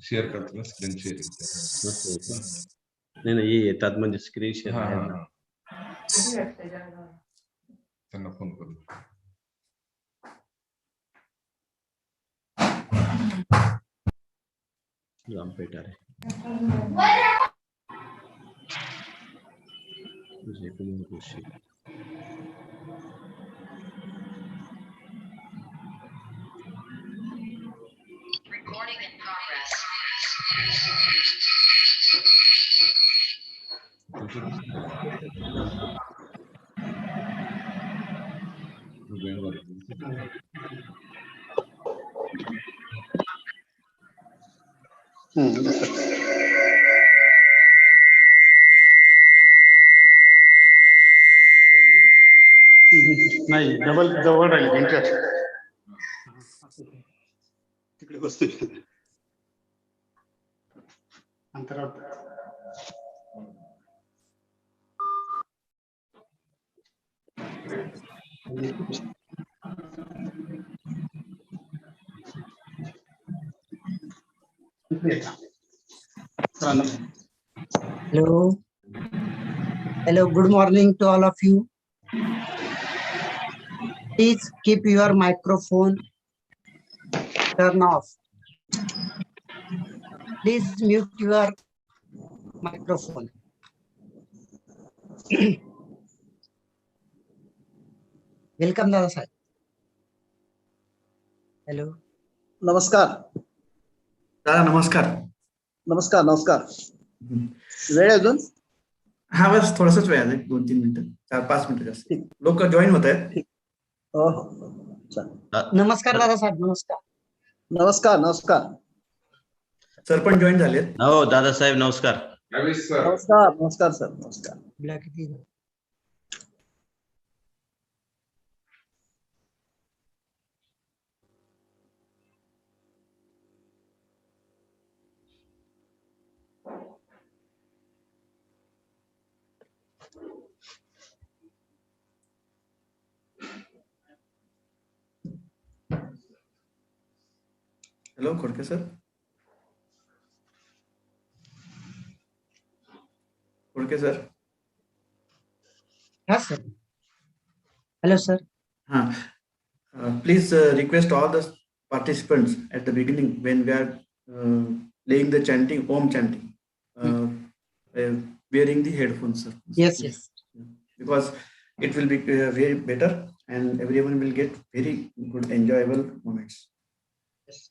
Share करतो ना, screen sharing नाही नाही, येतात म्हणजे स्क्रीन शेअर आहे ना. त्यांना फोन करू. जामपेट आहे. Recording in progress. नाही, डबल जवळ राहील तिकडे बसतोय अंतरावर. Hello, good morning to all of you. Please keep your microphone turn off. Please mute your microphone. Welcome, Dada sir. Hello. नमस्कार दादा. नमस्कार. नमस्कार नमस्कार. वेळ आहे अजून? हा, बस थोडासाच वेळ आहे, 2-3 मिनिटं, 4-5 मिनिटं जास्त. लोक जॉईन होत आहेत. हो. नमस्कार दादा साहेब. नमस्कार. नमस्कार नमस्कार. सर पण जॉईन झालेत. हो दादा साहेब, नमस्कार. नमस्कार नमस्कार सर. नमस्कार. Hello Khodke sir. Khodke sir. Yes, sir. Hello, sir. Please request all the participants at the beginning when we are playing the chanting, Om chanting, wearing the headphones, sir. Yes, yes. Because it will be very better and everyone will get very good, enjoyable moments. Yes.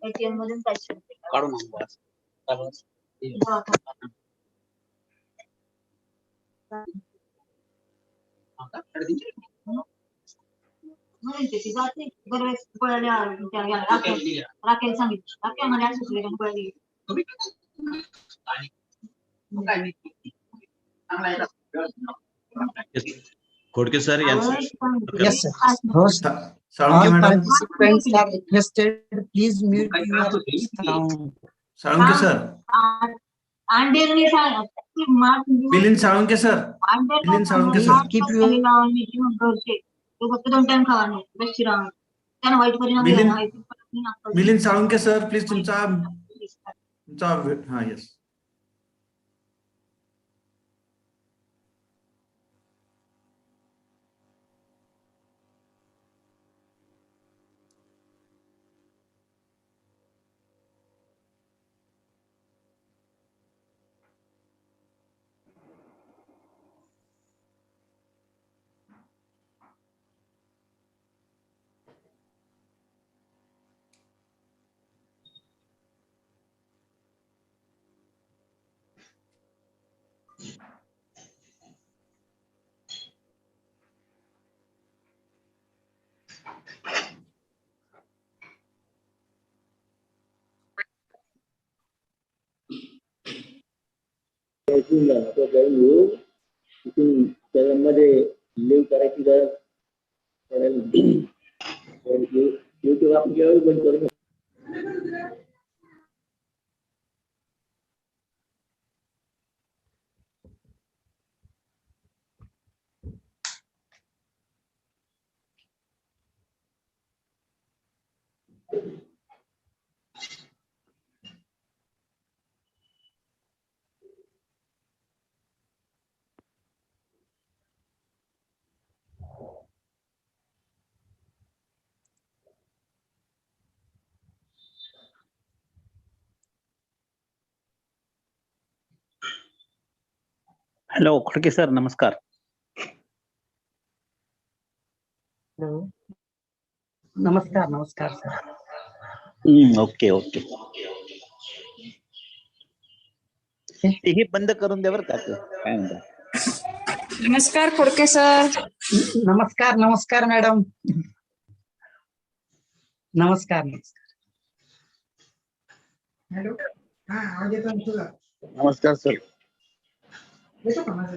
ATM मधून पैसे काढून जाते बरेच गोळ्या राखेल सांगितलं राखेलमध्ये असं गोळ्या Khodke sir यांचं. Yes, sir. Host, all participants are requested. Please mute your sound. Salunke sir. अंडेलनी सांग ती mark Milind Salunke sir. Milind Salunke sir. तो फक्त 2 टाइम खावा बेस्ट राहून त्यानं वाईट परिणाम मिलिंद साळुंके सर प्लीज तुमचा हा येस. त्याच्यामध्ये लिव्ह करायची गरज युट्यूब आपण केव्हा बंद करू. हॅलो खडके सर नमस्कार. नमस्कार नमस्कार सर. Okay okay. हे बंद करून द्या बरं का. काय म्हणता. नमस्कार खोडके सर. नमस्कार नमस्कार मॅडम. नमस्कार नमस्कार. हॅलो हा आवाज येतो ना तुला. नमस्कार सर. येतो का माझं.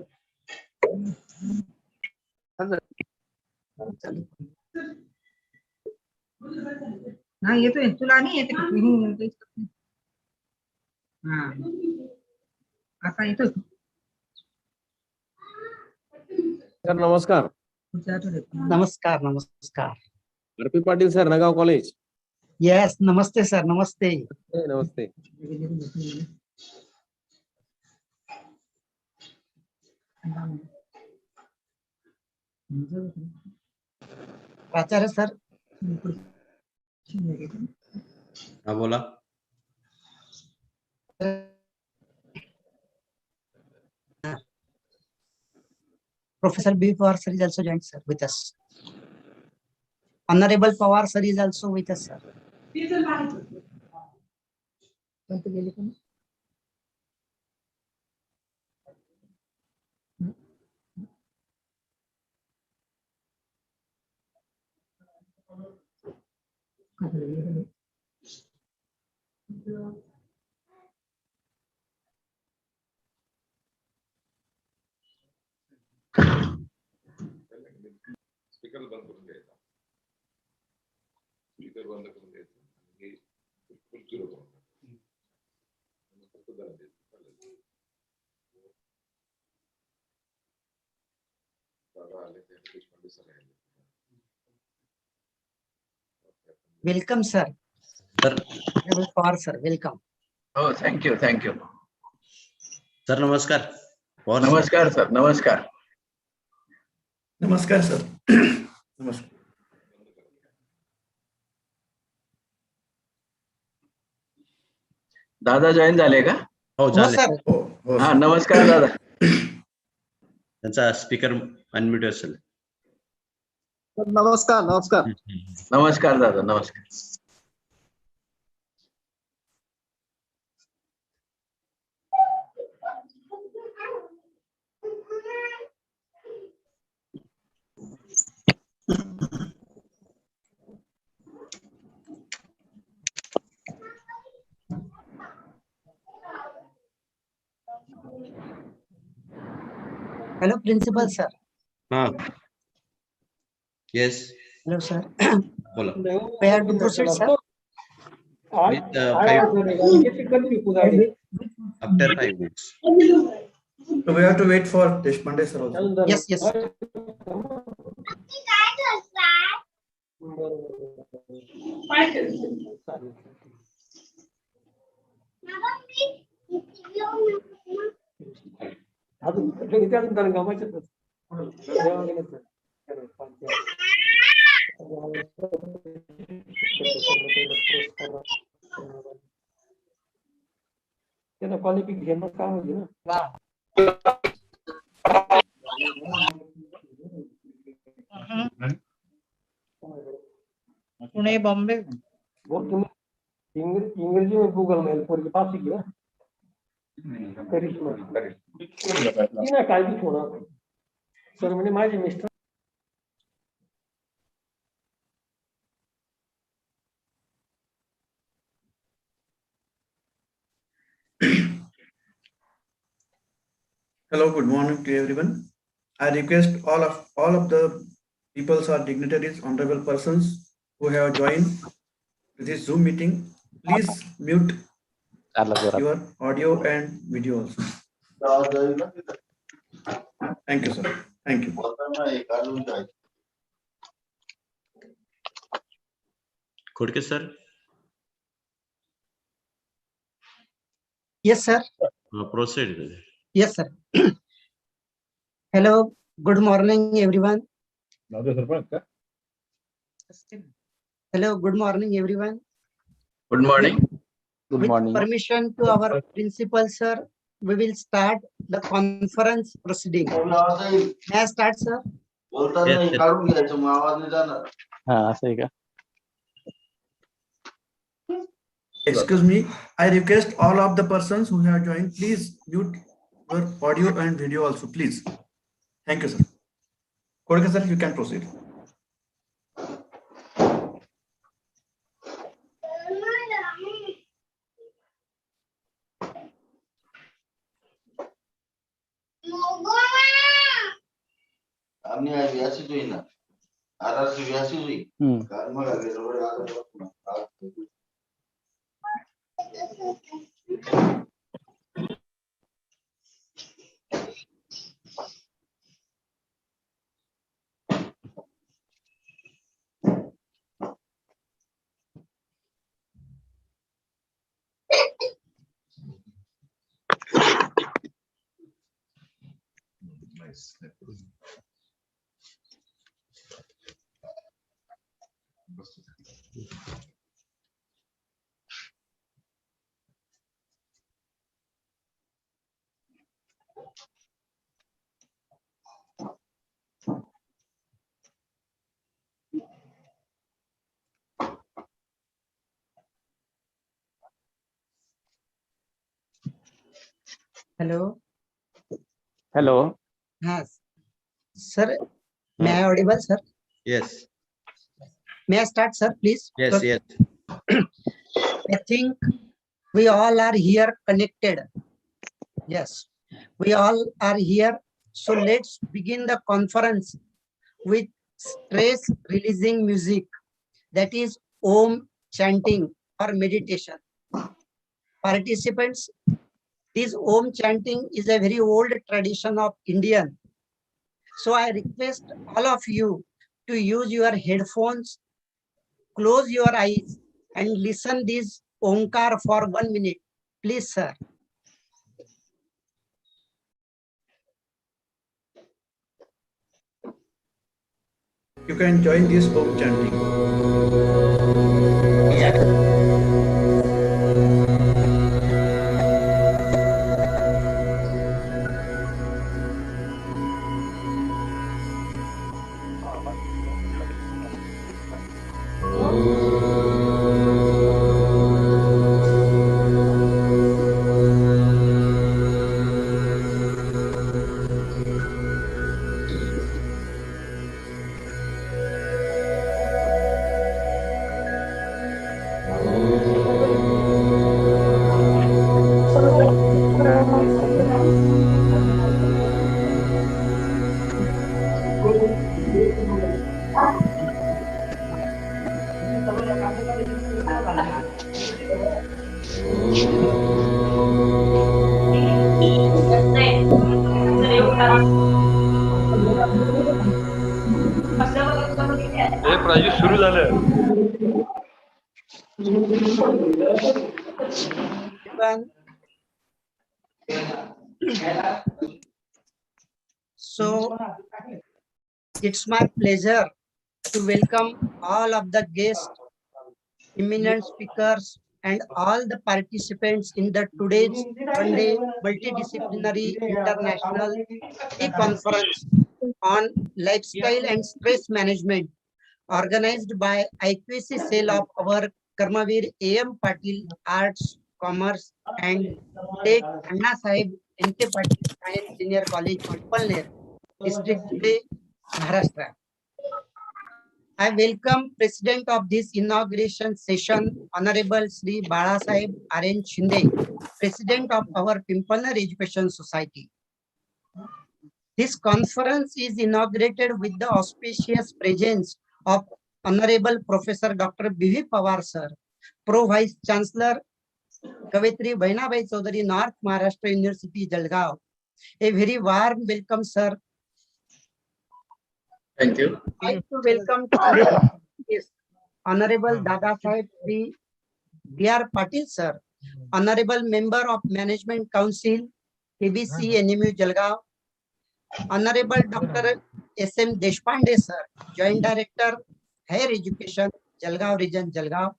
हा येतोय तुला नाही येते का. हा आता येतो. सर नमस्कार. नमस्कार नमस्कार. RP Patil sir Nagaon college. Yes नमस्ते सर नमस्ते. नमस्ते. प्राचार्य सर. हा बोला. Professor B. Pawar sir is also joined sir with us. Honorable Pawar sir is also with us sir. Speaker बंद करून द्यायचा. स्पीकर बंद करून द्यायचा. हे बिलकुल झिरो करून टाकायचं. फक्त जरा द्यायचं. दादा आले ते देशपांडे सर आले. Welcome sir. Honorable Pawar sir welcome. हो थँक्यू थँक्यू. सर नमस्कार. नमस्कार सर नमस्कार. नमस्कार सर. नमस्कार. दादा जॉईन झाले का. हो झाले. सर. हा नमस्कार दादा. त्यांचा स्पीकर अनम्यूट असेल. नमस्कार नमस्कार. नमस्कार दादा नमस्कार. Hello principal sir. हा येस Hello sir. बोला. Where to proceed sir? With 5 After 5 weeks. So we have to wait for Deshpande sir also. Yes, yes. Pune Bombay इंग्रजी में गूगल में पूरी पास ही किया करिश्मा ना काय भी होना सर मैंने माझे mister Hello, good morning to everyone. I request all of the peoples or dignitaries, honorable persons who have joined this Zoom meeting, please mute your audio and video also. Thank you, sir. Thank you. Khudke sir. Yes, sir. Proceed. Yes, sir. Hello, good morning, everyone. Hello, good morning, everyone. Good morning. Good morning. With permission to our principal, sir, we will start the conference proceeding. May I start, sir? हाँ सही का. Excuse me, I request all of the persons who have joined, please mute your audio and video also, please. Thank you, sir. Kodke sir, you can proceed. Nice. Hello. Hello. Yes. Sir, may I audible, sir? Yes. May I start, sir, please? Yes. Yes. I think we all are here connected. Yes, we all are here. So let's begin the conference with stress releasing music, that is Om chanting or meditation. Participants, this Om chanting is a very old tradition of Indian. So I request all of you to use your headphones, close your eyes and listen this Omkar for 1 minute. Please, sir. You can join this Om chanting. Prachi सुरू झालं. So it's my pleasure to welcome all of the guests, eminent speakers, and all the participants in the today's one-day multidisciplinary international e-conference on lifestyle and stress management, organized by IQC cell of our Karmavir AM Patil Arts, Commerce and Tech Anna Sahib ANKP Science Senior College, Pimpalner, District Dhule, Maharashtra. I welcome President of this inauguration session, Honorable Sri Balasaheb R.N. Shinde, President of our Pimpalner Education Society. This conference is inaugurated with the auspicious presence of Honorable Professor Dr. B.V. Pawar Sir, Pro Vice Chancellor, Kavitri Bhainabai Chaudhary, North Maharashtra University, Jalgaon. A very warm welcome, sir. Thank you. I like to welcome today's Honorable Dada Sahib Sri D.R. Patil Sir, Honorable Member of Management Council, KBC NMU Jalgaon, Honorable Dr. S.M. Deshpande Sir, Joint Director, Higher Education, Jalgaon Region, Jalgaon,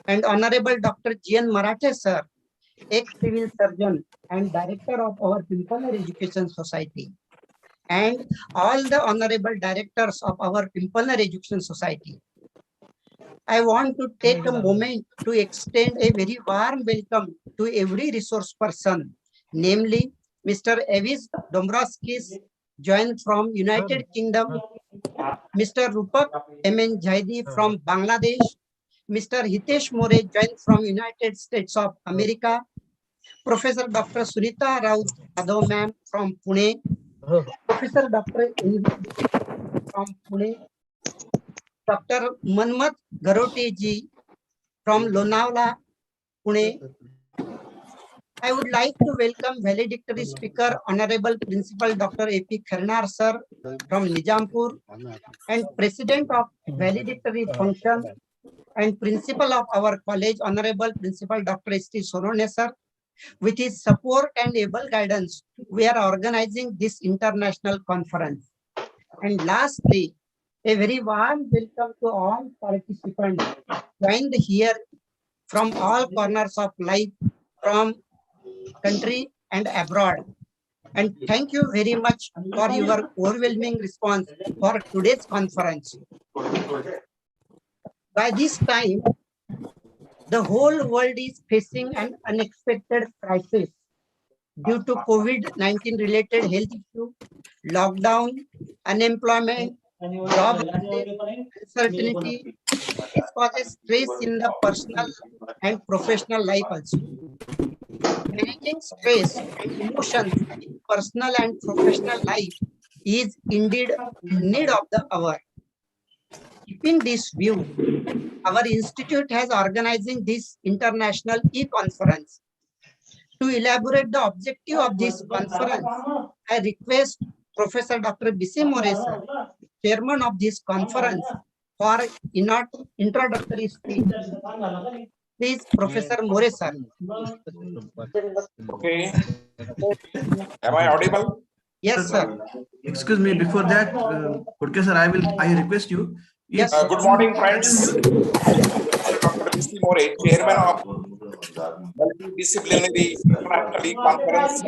and Honorable Dr. G.N. Marathe Sir, ex-civil surgeon and Director of our Pimpalner Education Society, and all the honorable directors of our Pimpalner Education Society. I want to take a moment to extend a very warm welcome to every resource person, namely Mr. Avis Dombrovskis, joined from United Kingdom, Mr. Rupak M.N. Jaidi from Bangladesh, Mr. Hitesh More, joined from United States of America, Professor Dr. Sunita Raut Adho ma'am from Pune, Professor Dr. from Pune, Dr. Manmat Garote ji from Lonavala, Pune. I would like to welcome valedictory speaker, Honorable Principal Dr. A.P. Kharnar sir from Nijampur, and President of valedictory function and Principal of our college, Honorable Principal Dr. S.T. Sorone sir. With his support and able guidance, we are organizing this international conference. And lastly, a very warm welcome to all participants joined here from all corners of life, from country and abroad. And thank you very much for your overwhelming response for today's conference. By this time, the whole world is facing an unexpected crisis due to COVID-19 related health issue, lockdown, unemployment, job uncertainty. This causes stress in the personal and professional life also. Managing stress and emotions in personal and professional life is indeed need of the hour. Keeping this view, our institute has organizing this international e-conference. To elaborate the objective of this conference, I request Professor Dr. B.C. More, sir, Chairman of this conference, for introductory speech. Please, Professor More, sir. Okay. Am I audible? Yes, sir. Excuse me, before that, Khudke sir, I request you. Yes. Good morning, friends. Dr. B.C. More, Chairman of Multidisciplinary International Conference.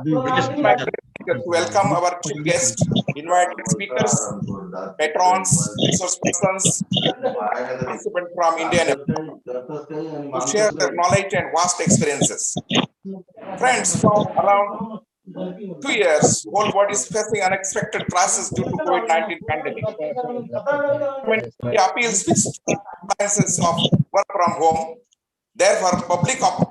It's my pleasure to welcome our chief guests, invited speakers, patrons, resource persons, participants from India to share their knowledge and vast experiences. Friends, from around 2 years, whole world is facing unexpected crisis due to COVID-19 pandemic. It appeals fixed appliances of work from home. Therefore, public of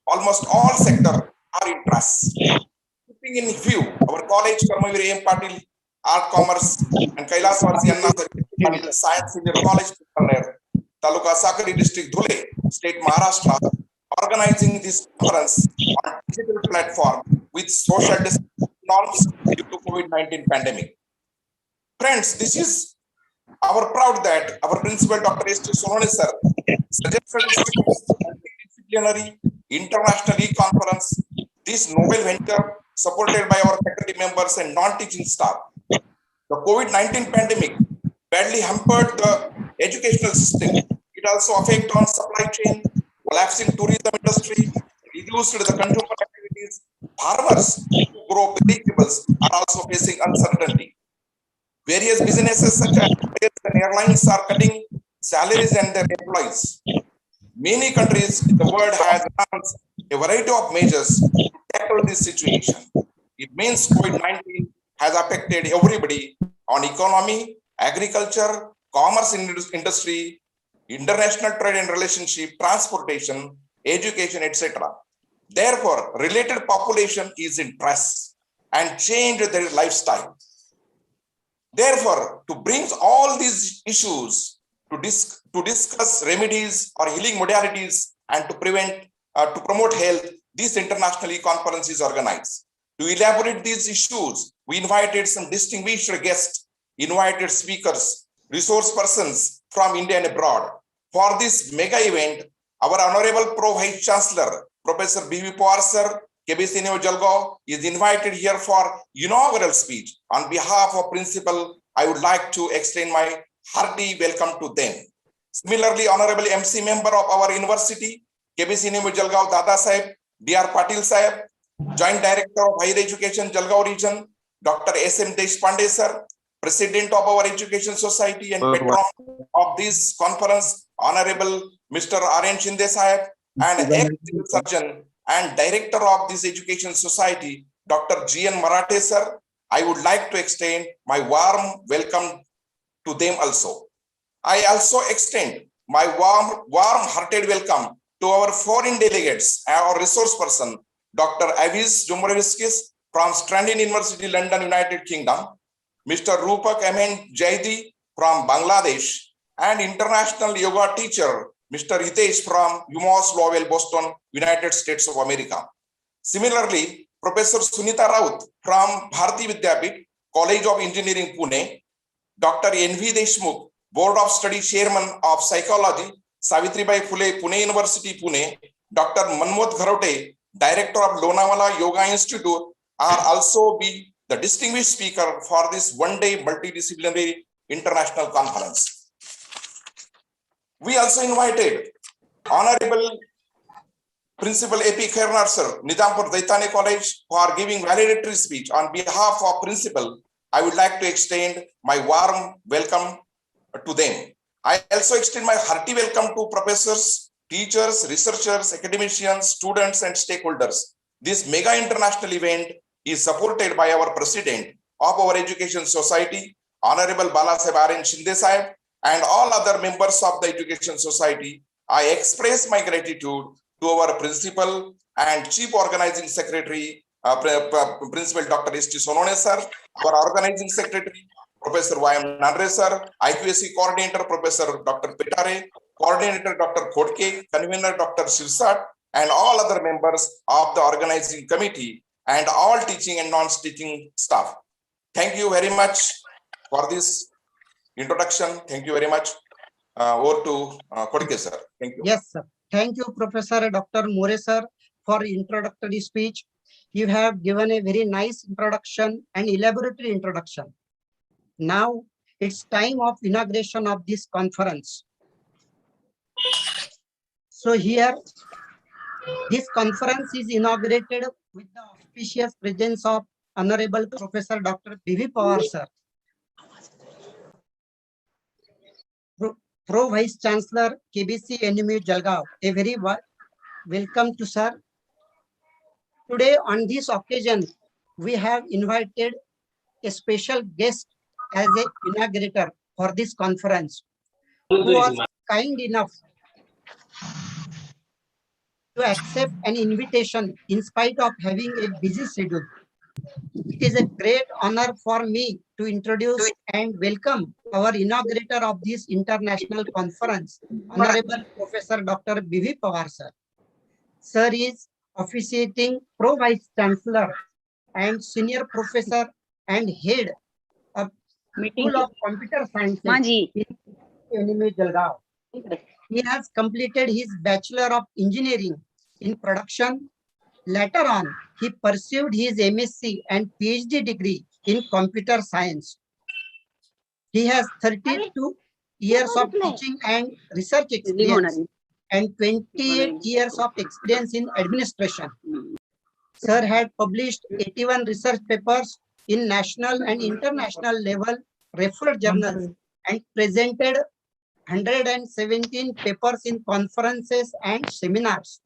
almost all sectors are in trust. Keeping in view, our college, Karmavir AM Patil, Art, Commerce, and Kailaswati Anna Science Senior College, Taluka Sakri District, Dhule, State Maharashtra, organizing this conference on digital platform with social distancing norms due to COVID-19 pandemic. Friends, this is our proud that our principal Dr. S.T. Sonone sir suggested us to host a multidisciplinary international e-conference. This novel venture supported by our faculty members and non-teaching staff. The COVID-19 pandemic badly hampered the educational system. It also affected on supply chain, collapsing tourism industry, reduced the consumer activities. Farmers who grow vegetables are also facing uncertainty. Various businesses such as hotels and airlines are cutting salaries and their employees. Many countries in the world have announced a variety of measures to tackle this situation. It means COVID-19 has affected everybody on economy, agriculture, commerce industry, international trade and relationship, transportation, education, etc. Therefore, related population is in stress and change their lifestyle. Therefore, to bring all these issues to discuss remedies or healing modalities and to promote health, this international conference is organized. To elaborate these issues, we invited some distinguished guests, invited speakers, resource persons from India and abroad. For this mega event, our Honorable Pro Vice Chancellor, Professor B.V. Pawar sir, KBC Jalgaon, is invited here for inaugural speech. On behalf of principal, I would like to extend my hearty welcome to them. Similarly, Honorable MC member of our university, KBC Jalgaon Dada Sahib, D.R. Patil Sahib, Joint Director of Higher Education, Jalgaon Region, Dr. S.M. Deshpande sir, President of our Education Society and patron of this conference, Honorable Mr. R.N. Shinde Sahib, and ex-civil surgeon and Director of this Education Society, Dr. G.N. Marathe sir. I would like to extend my warm welcome to them also. I also extend my warm-hearted welcome to our foreign delegates, our resource person, Dr. Avis Jumreviskis from Stranded University, London, United Kingdom, Mr. Rupak Amen Jaidi from Bangladesh, and international yoga teacher, Mr. Hitesh from UMass Lowell, Boston, United States of America. Similarly, Professor Sunita Raut from Bharati Vidyapit, College of Engineering, Pune, Dr. N.V. Deshmukh, Board of Study Chairman of Psychology, Savitribai Phule, Pune University, Pune, Dr. Manmoth Gharote, Director of Lonavala Yoga Institute, are also be the distinguished speaker for this one-day multidisciplinary international conference. We also invited Honorable Principal A.P. Khairnar sir, Nizampur Daitane College, for giving valedictory speech. On behalf of Principal, I would like to extend my warm welcome to them. I also extend my hearty welcome to professors, teachers, researchers, academicians, students, and stakeholders. This mega international event is supported by our President of our Education Society, Honorable Balasaheb R.N. Shinde Sahib, and all other members of the Education Society. I express my gratitude to our Principal and Chief Organizing Secretary, Principal Dr. S.T. Sonone sir, our Organizing Secretary, Professor Y.M. Nandre sir, IQAC Coordinator, Professor Dr. Petare, Coordinator Dr. Khodke, Convener Dr. Shivsat, and all other members of the Organizing Committee, and all teaching and non-teaching staff. Thank you very much for this introduction. Thank you very much. Over to Khodke sir. Thank you. Yes, sir. Thank you, Professor Dr. More sir, for introductory speech. You have given a very nice introduction and elaboratory introduction. Now it's time of inauguration of this conference. So here, this conference is inaugurated with the auspicious presence of Honorable Professor Dr. B.V. Pawar sir, Pro Vice Chancellor, KBC NMU Jalgaon. A very welcome to sir. Today on this occasion, we have invited a special guest as a inaugurator for this conference, who was kind enough to accept an invitation in spite of having a busy schedule. It is a great honor for me to introduce and welcome our inaugurator of this international conference, Honorable Professor Dr. B.V. Pawar sir. Sir is officiating Pro Vice Chancellor and Senior Professor and Head of School of Computer Sciences in ANKP, Jalgaon. He has completed his Bachelor of Engineering in Production. Later on, he pursued his MSc and PhD degree in Computer Science. He has 32 years of teaching and research experience and 28 years of experience in administration. Sir had published 81 research papers in national and international level referred journals and presented 117 papers in conferences and seminars.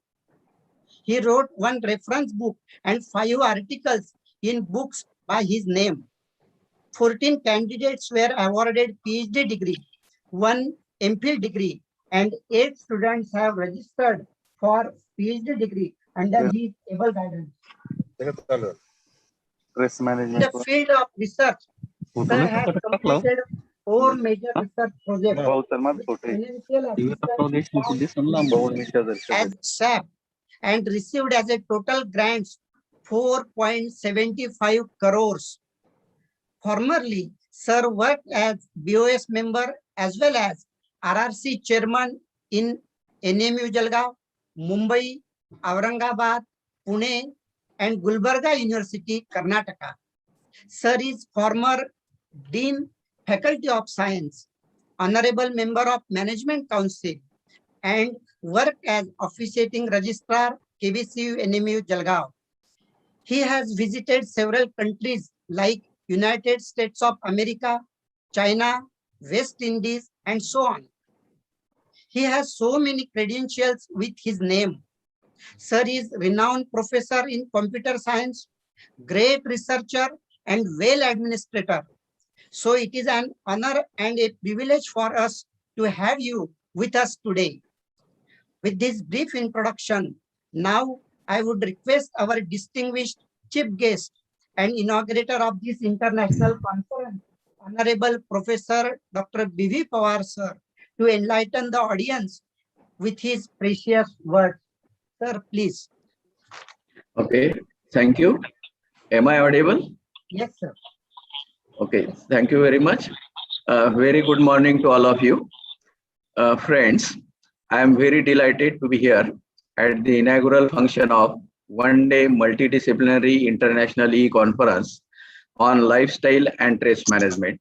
He wrote 1 reference book and 5 articles in books by his name. 14 candidates were awarded PhD degree, 1 MPhil degree, and 8 students have registered for PhD degree under his able guidance. Stress In management. the field of research, Sir has completed 4 major research projects. As SAP and received as a total grants 4.75 crores. Formerly, Sir worked as BOS member as well as RRC chairman in NMU Jalgaon, Mumbai, Aurangabad, Pune, and Gulbarga University, Karnataka. Sir is former Dean, Faculty of Science, Honorable Member of Management Council, and worked as officiating registrar, KBCU NMU Jalgaon. He has visited several countries like United States of America, China, West Indies, and so on. He has so many credentials with his name. Sir is renowned professor in computer science, great researcher, and well administrator. So it is an honor and a privilege for us to have you with us today. With this brief introduction, now I would request our distinguished chief guest and inaugurator of this international conference, Honorable Professor Dr. B.V. Pawar, sir, to enlighten the audience with his precious words. Sir, please. Okay, thank you. Am I audible? Yes, sir. Okay, thank you very much. Very good morning to all of you. Friends, I am very delighted to be here at the inaugural function of one-day multidisciplinary international e-conference on lifestyle and stress management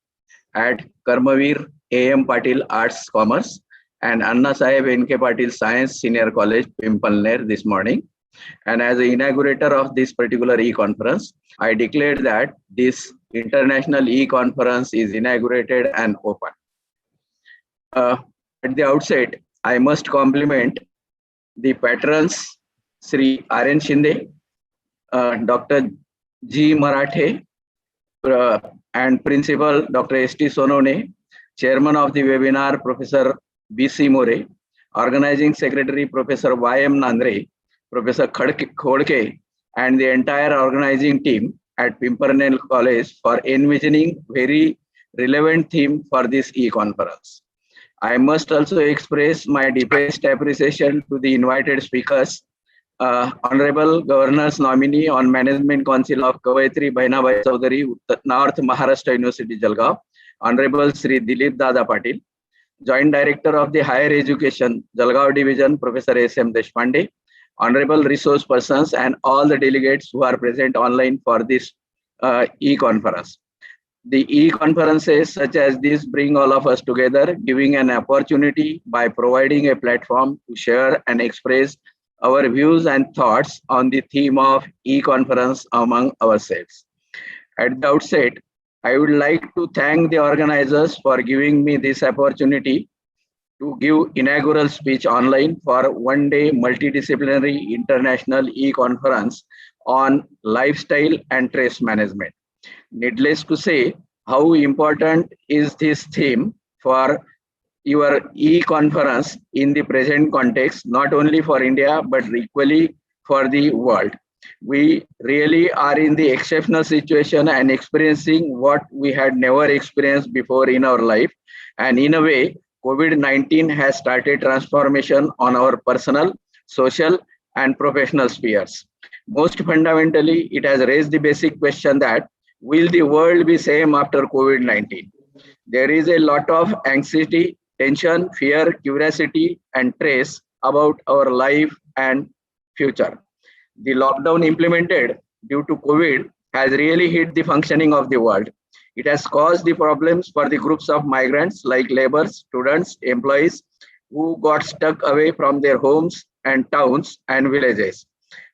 at Karmavir A.M. Patil Arts Commerce and Anna Saheb N.K. Patil Science Senior College, Pimpalner this morning. And as the inaugurator of this particular e-conference, I declared that this international e-conference is inaugurated and open. At the outset, I must compliment the patrons, Sri R.N. Shinde, Dr. G. Marathe, and Principal Dr. S.T. Sonone, Chairman of the webinar, Professor B.C. More, Organizing Secretary, Professor Y.M. Nandre, Professor Khodke, and the entire organizing team at Pimpalner College for envisioning very relevant theme for this e-conference. I must also express my deepest appreciation to the invited speakers, Honorable Governor's nominee on Management Council of Kavaitri Bainabai Chaudhary, North Maharashtra University, Jalgaon, Honorable Sri Dilip Dada Patil, Joint Director of the Higher Education, Jalgaon Division, Professor S.M. Deshpande, Honorable resource persons, and all the delegates who are present online for this e-conference. The e-conferences such as this bring all of us together, giving an opportunity by providing a platform to share and express our views and thoughts on the theme of e-conference among ourselves. At the outset, I would like to thank the organizers for giving me this opportunity to give inaugural speech online for one-day multidisciplinary international e-conference on lifestyle and stress management. Needless to say, how important is this theme for your e-conference in the present context, not only for India, but equally for the world. We really are in the exceptional situation and experiencing what we had never experienced before in our life. And in a way, COVID-19 has started transformation on our personal, social, and professional spheres. Most fundamentally, it has raised the basic question that will the world be same after COVID-19? There is a lot of anxiety, tension, fear, curiosity, and stress about our life and future. The lockdown implemented due to COVID has really hit the functioning of the world. It has caused the problems for the groups of migrants like laborers, students, employees who got stuck away from their homes and towns and villages.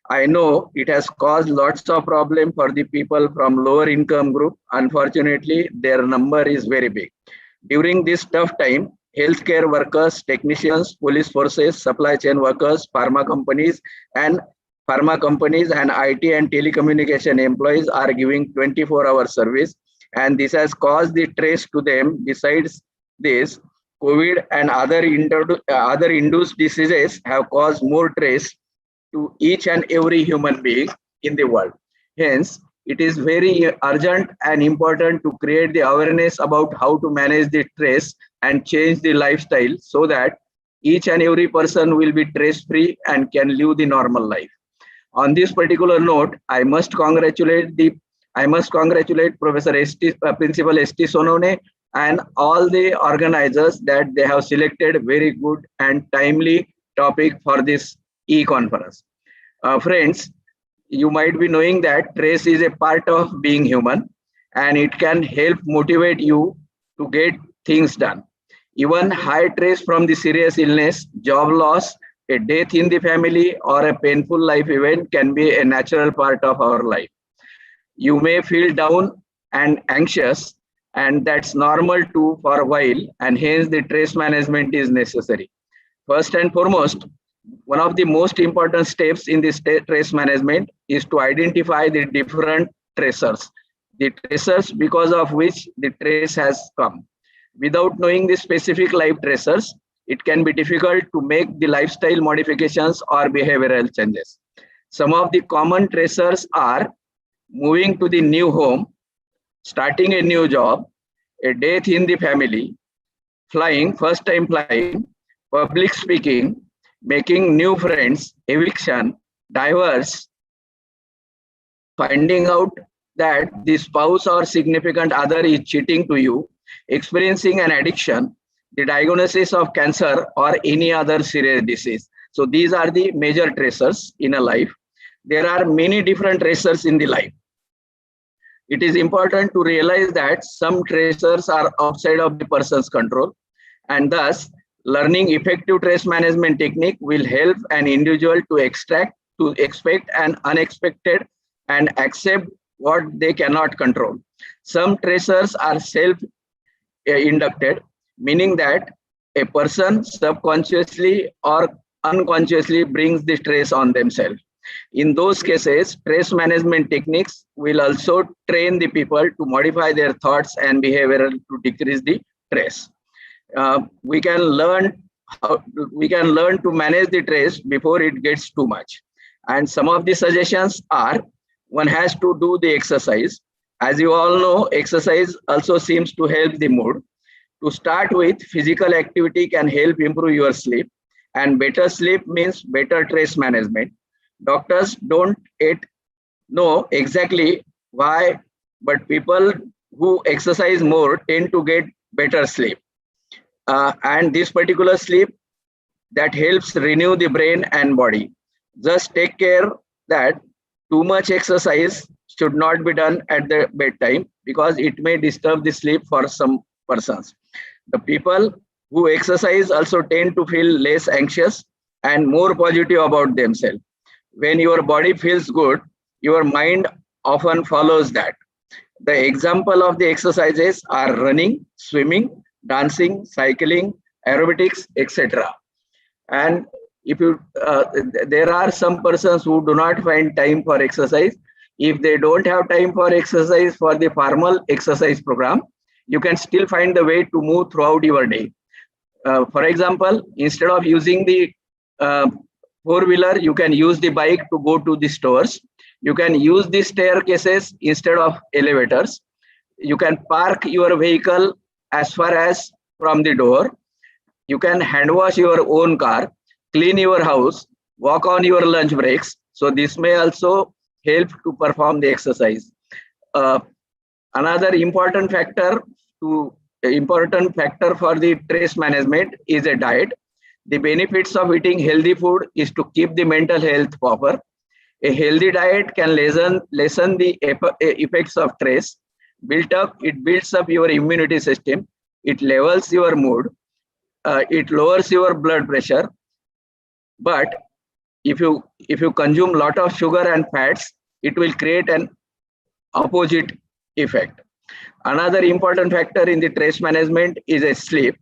I know it has caused lots of problem for the people from lower income group. Unfortunately, their number is very big. During this tough time, healthcare workers, technicians, police forces, supply chain workers, pharma companies and IT and telecommunication employees are giving 24-hour service, and this has caused the stress to them. Besides this, COVID and other induced diseases have caused more stress to each and every human being in the world. Hence, it is very urgent and important to create the awareness about how to manage the stress and change the lifestyle so that each and every person will be stress-free and can live the normal life. On this particular note, I must congratulate Professor Principal S.T. Sonone and all the organizers that they have selected very good and timely topic for this e-conference. Friends, you might be knowing that stress is a part of being human and it can help motivate you to get things done. Even high stress from the serious illness, job loss, a death in the family, or a painful life event can be a natural part of our life. You may feel down and anxious, and that's normal too for a while, and hence the stress management is necessary. First and foremost, one of the most important steps in the stress management is to identify the different stressors, because of which the stress has come. Without knowing the specific life stressors, it can be difficult to make the lifestyle modifications or behavioral changes. Some of the common stressors are moving to the new home, starting a new job, a death in the family, flying, first time flying, public speaking, making new friends, eviction, divorce, finding out that the spouse or significant other is cheating to you, experiencing an addiction, the diagnosis of cancer or any other serious disease. So these are the major stressors in a life. There are many different stressors in the life. It is important to realize that some stressors are outside of the person's control, and thus learning effective stress management technique will help an individual to expect an unexpected and accept what they cannot control. Some stressors are self-inducted, meaning that a person subconsciously or unconsciously brings the stress on themselves. In those cases, stress management techniques will also train the people to modify their thoughts and behavior to decrease the stress. We can learn to manage the stress before it gets too much. And some of the suggestions are: one has to do the exercise. As you all know, exercise also seems to help the mood. To start with, physical activity can help improve your sleep, and better sleep means better stress management. Doctors don't yet know exactly why, but people who exercise more tend to get better sleep. And this particular sleep that helps renew the brain and body. Just take care that too much exercise should not be done at the bedtime, because it may disturb the sleep for some persons. The people who exercise also tend to feel less anxious and more positive about themselves. When your body feels good, your mind often follows that. The example of the exercises are running, swimming, dancing, cycling, aerobatics, etc. And if you there are some persons who do not find time for exercise. If they don't have time for exercise for the formal exercise program, you can still find the way to move throughout your day. For example, instead of using the four-wheeler, you can use the bike to go to the stores. You can use the staircases instead of elevators. You can park your vehicle as far as from the door. You can hand wash your own car, clean your house, walk on your lunch breaks. So this may also help to perform the exercise. Another important factor for the stress management is a diet. The benefits of eating healthy food is to keep the mental health proper. A healthy diet can lessen the effects of stress. It builds up your immunity system. It levels your mood. It lowers your blood pressure. But if you consume lot of sugar and fats, it will create an opposite effect. Another important factor in the stress management is a sleep.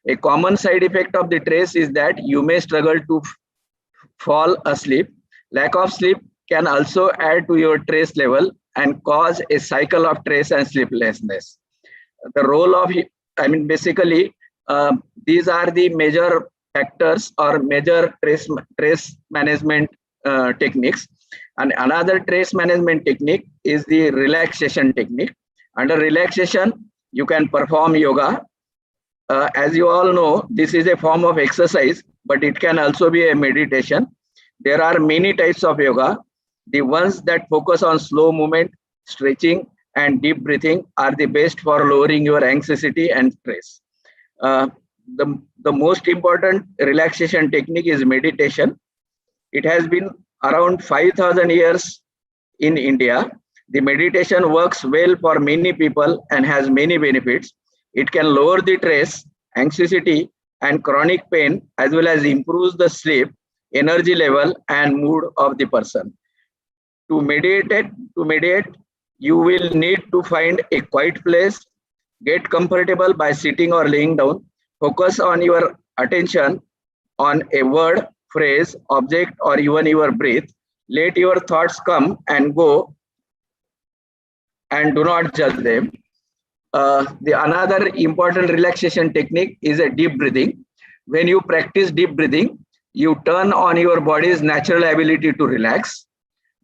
A common side effect of the stress is that you may struggle to fall asleep. Lack of sleep can also add to your stress level and cause a cycle of stress and sleeplessness. The role of, basically, these are the major factors or major stress management techniques. And another stress management technique is the relaxation technique. Under relaxation, you can perform yoga. As you all know, this is a form of exercise, but it can also be a meditation. There are many types of yoga. The ones that focus on slow movement, stretching, and deep breathing are the best for lowering your anxiety and stress. The most important relaxation technique is meditation. It has been around 5,000 years in India. The meditation works well for many people and has many benefits. It can lower the stress, anxiety, and chronic pain, as well as improves the sleep, energy level, and mood of the person. To meditate, you will need to find a quiet place, get comfortable by sitting or laying down, focus on your attention on a word, phrase, object, or even your breath. Let your thoughts come and go and do not judge them. Another important relaxation technique is a deep breathing. When you practice deep breathing, you turn on your body's natural ability to relax.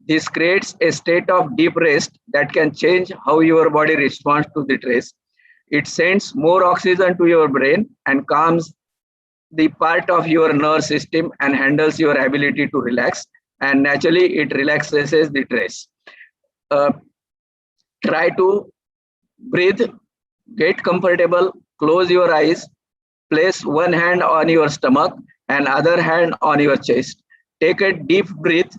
This creates a state of deep rest that can change how your body responds to the stress. It sends more oxygen to your brain and calms the part of your nerve system and handles your ability to relax. And naturally, it relaxes the stress. Try to breathe, get comfortable, close your eyes, place one hand on your stomach and other hand on your chest. Take a deep breath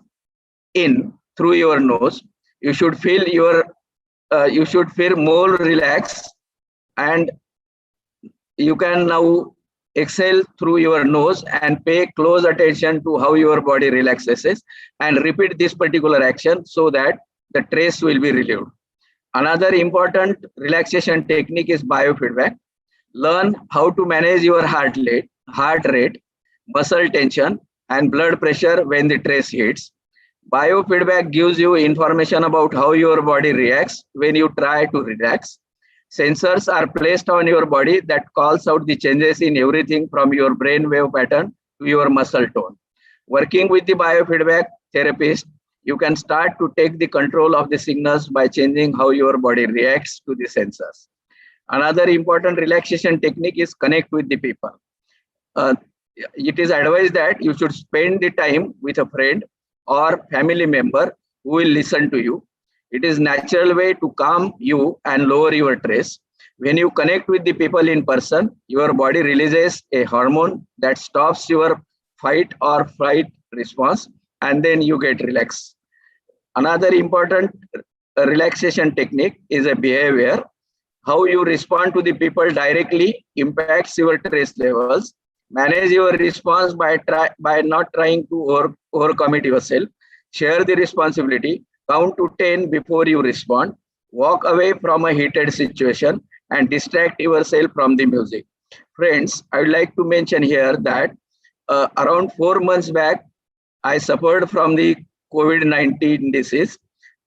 in through your nose. You should feel more relaxed, and you can now exhale through your nose and pay close attention to how your body relaxes and repeat this particular action so that the stress will be relieved. Another important relaxation technique is biofeedback. Learn how to manage your heart rate, muscle tension, and blood pressure when the stress hits. Biofeedback gives you information about how your body reacts when you try to relax. Sensors are placed on your body that calls out the changes in everything from your brain wave pattern to your muscle tone. Working with the biofeedback therapist, you can start to take the control of the signals by changing how your body reacts to the sensors. Another important relaxation technique is connect with the people. It is advised that you should spend the time with a friend or family member who will listen to you. It is natural way to calm you and lower your stress. When you connect with the people in person, your body releases a hormone that stops your fight or flight response, and then you get relaxed. Another important relaxation technique is a behavior. How you respond to the people directly impacts your stress levels. Manage your response by not trying to overcommit yourself. Share the responsibility. Count to 10 before you respond. Walk away from a heated situation and distract yourself from the music. Friends, I would like to mention here that around 4 months back, I suffered from the COVID-19 disease,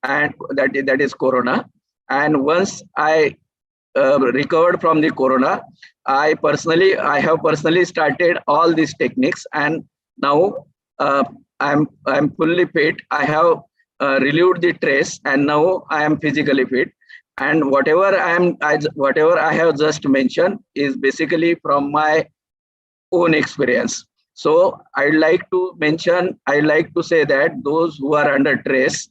and that is Corona. And once I recovered from the Corona, I have personally started all these techniques, and now I'm fully fit. I have relieved the stress, and now I am physically fit. And whatever I have just mentioned is basically from my own experience. So I'd like to say that those who are under stress,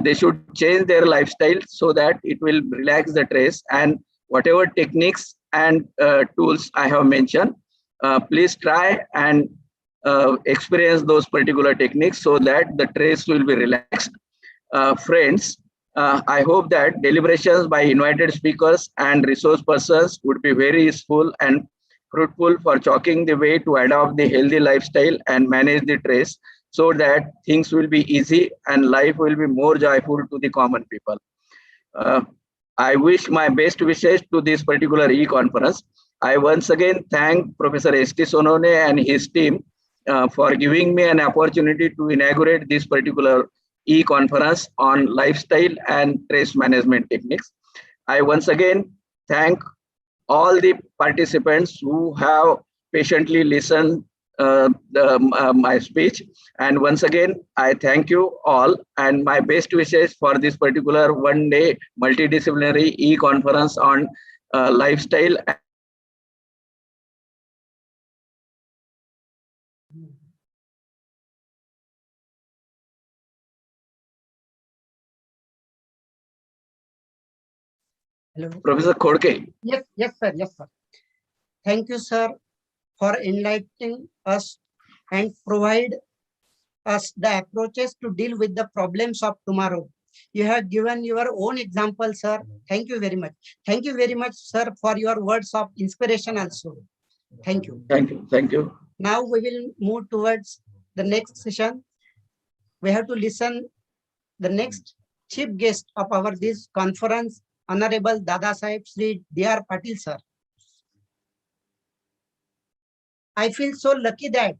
they should change their lifestyle so that it will relax the stress, and whatever techniques and tools I have mentioned, please try and experience those particular techniques so that the stress will be relaxed. Friends, I hope that deliberations by invited speakers and resource persons would be very useful and fruitful for chalking the way to adopt the healthy lifestyle and manage the stress, so that things will be easy and life will be more joyful to the common people. Uh, I wish my best wishes to this particular e-conference. I once again thank Professor S.T. Sonone and his team for giving me an opportunity to inaugurate this particular e-conference on lifestyle and stress management techniques. I once again thank all the participants who have patiently listened my speech. And once again, I thank you all, and my best wishes for this particular one-day multidisciplinary e-conference on lifestyle. Hello. Professor Khodke. Yes, sir. Yes, sir. Thank you, sir, for enlightening us and provide us the approaches to deal with the problems of tomorrow. You have given your own example, sir. Thank you very much. Thank you very much, sir, for your words of inspiration also. Thank you. Thank you. Thank you. Now we will move towards the next session. We have to listen the next chief guest of our this conference, Honorable Dada Saheb Shri D.R. Patil, sir. I feel so lucky that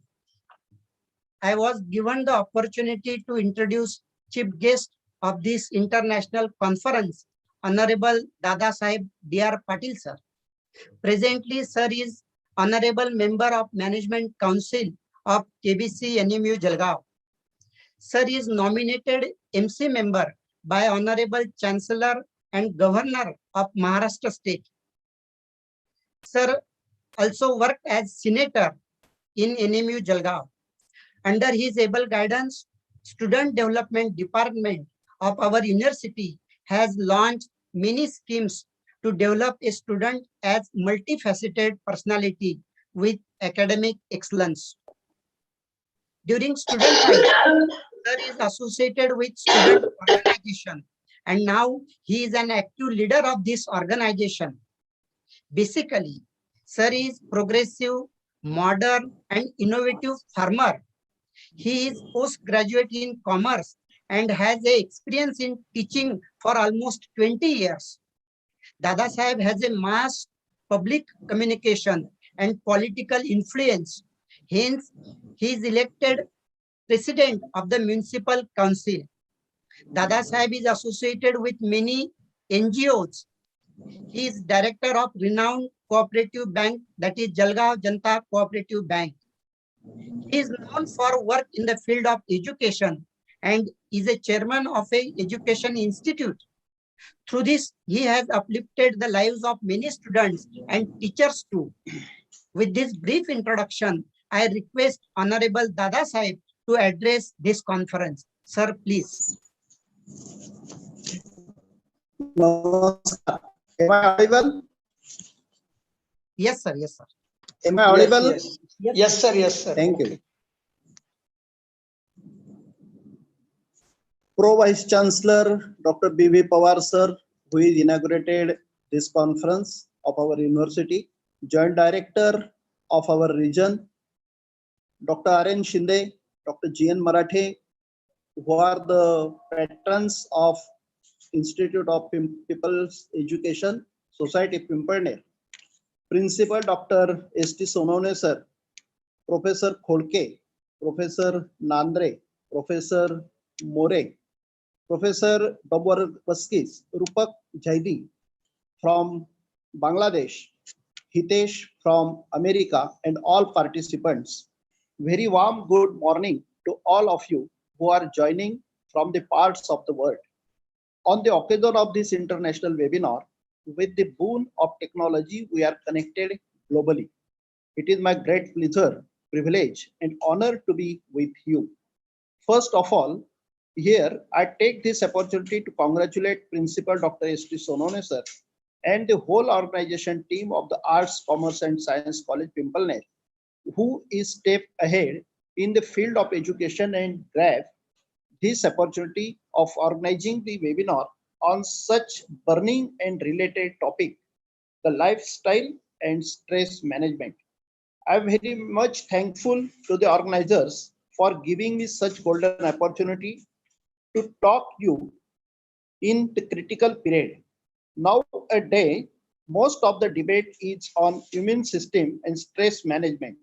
I was given the opportunity to introduce chief guest of this international conference, Honorable Dada Saheb D.R. Patil, sir. Presently, sir is Honorable Member of Management Council of KBC NMU Jalgaon. Sir is nominated MC member by Honorable Chancellor and Governor of Maharashtra State. Sir also worked as Senator in NMU Jalgaon. Under his able guidance, Student Development Department of our university has launched many schemes to develop a student as multifaceted personality with academic excellence. During student life, sir is associated with student organization, and now he is an active leader of this organization. Basically, sir is progressive, modern, and innovative farmer. He is postgraduate in commerce and has a experience in teaching for almost 20 years. Dada Saheb has a mass public communication and political influence. Hence, he is elected president of the municipal council. Dada Saheb is associated with many NGOs. He is director of renowned cooperative bank, that is Jalgaon Janta Cooperative Bank. He is known for work in the field of education and is a chairman of a education institute. Through this, he has uplifted the lives of many students and teachers too. With this brief introduction, I request Honorable Dada Saheb to address this conference. Sir, please. Namaskar. Am I audible? Yes, sir. Yes, sir. Am I audible? Yes, sir. Yes, sir. Thank you. Pro Vice Chancellor Dr. B.V. Pawar sir, who is inaugurated this conference of our university, Joint Director of our region, Dr. R.N. Shinde, Dr. G.N. Marathe, who are the patrons of Institute of People's Education, Society Pimpalner, Principal Dr. S.T. Sonone sir, Professor Khodke, Professor Nandre, Professor More, Professor Babur Baskis, Rupak Jaidi from Bangladesh, Hitesh from America, and all participants. Very warm good morning to all of you who are joining from the parts of the world. On the occasion of this international webinar, with the boon of technology, we are connected globally. It is my great pleasure privilege and honor to be with you. First of all, here I take this opportunity to congratulate Principal Dr. S.T. Sonone sir and the whole organization team of the Arts, Commerce and Science College Pimpalner, who is step ahead in the field of education and grab this opportunity of organizing the webinar on such burning and related topic, the lifestyle and stress management. I'm very much thankful to the organizers for giving me such golden opportunity to talk you in the critical period. Now a day, most of the debate is on immune system and stress management.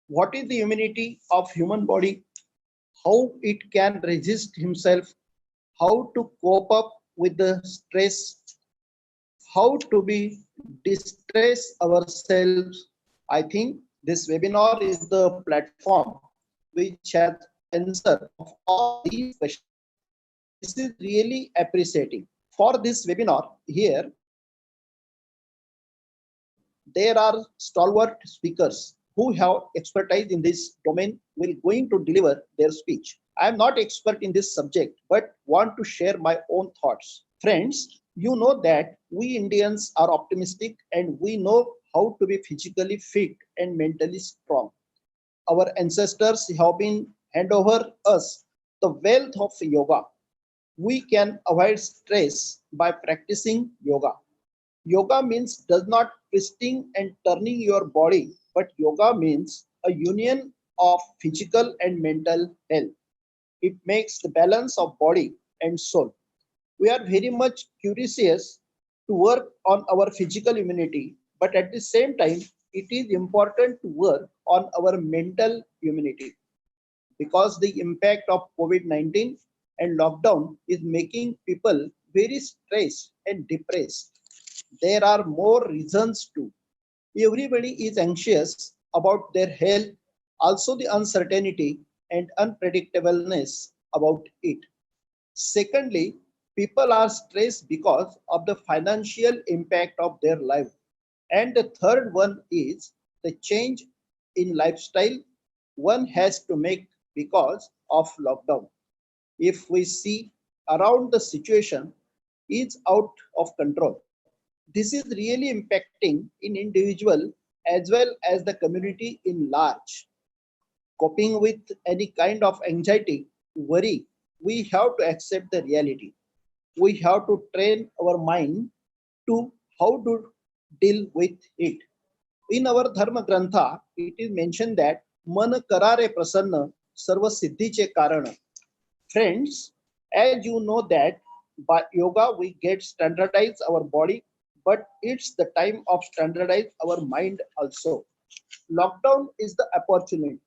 What is the immunity of human body? How it can resist himself? How to cope up with the stress? How to be distress ourselves? I think this webinar is the platform which has answer of all these questions. This is really appreciating. For this webinar here, there are stalwart speakers who have expertise in this domain will going to deliver their speech. I am not expert in this subject, but want to share my own thoughts. Friends, you know that we Indians are optimistic and we know how to be physically fit and mentally strong. Our ancestors have been hand over us the wealth of yoga. We can avoid stress by practicing yoga. Yoga means does not twisting and turning your body, but yoga means a union of physical and mental health. It makes the balance of body and soul. We are very much curious to work on our physical immunity, but at the same time, it is important to work on our mental immunity because the impact of COVID-19 and lockdown is making people very stressed and depressed. There are more reasons too. Everybody is anxious about their health, also the uncertainty and unpredictableness about it. Secondly, people are stressed because of the financial impact of their life. And the third one is the change in lifestyle one has to make because of lockdown. If we see around the situation is out of control. This is really impacting in individual as well as the community in large. Coping with any kind of anxiety, worry, we have to accept the reality. We have to train our mind to how to deal with it. In our Dharma Grantha, it is mentioned that मन karare prasanna sarva siddhiche karana. Friends, as you know that by yoga we get standardize our body, but it's the time of standardize our mind also. Lockdown is the opportunity.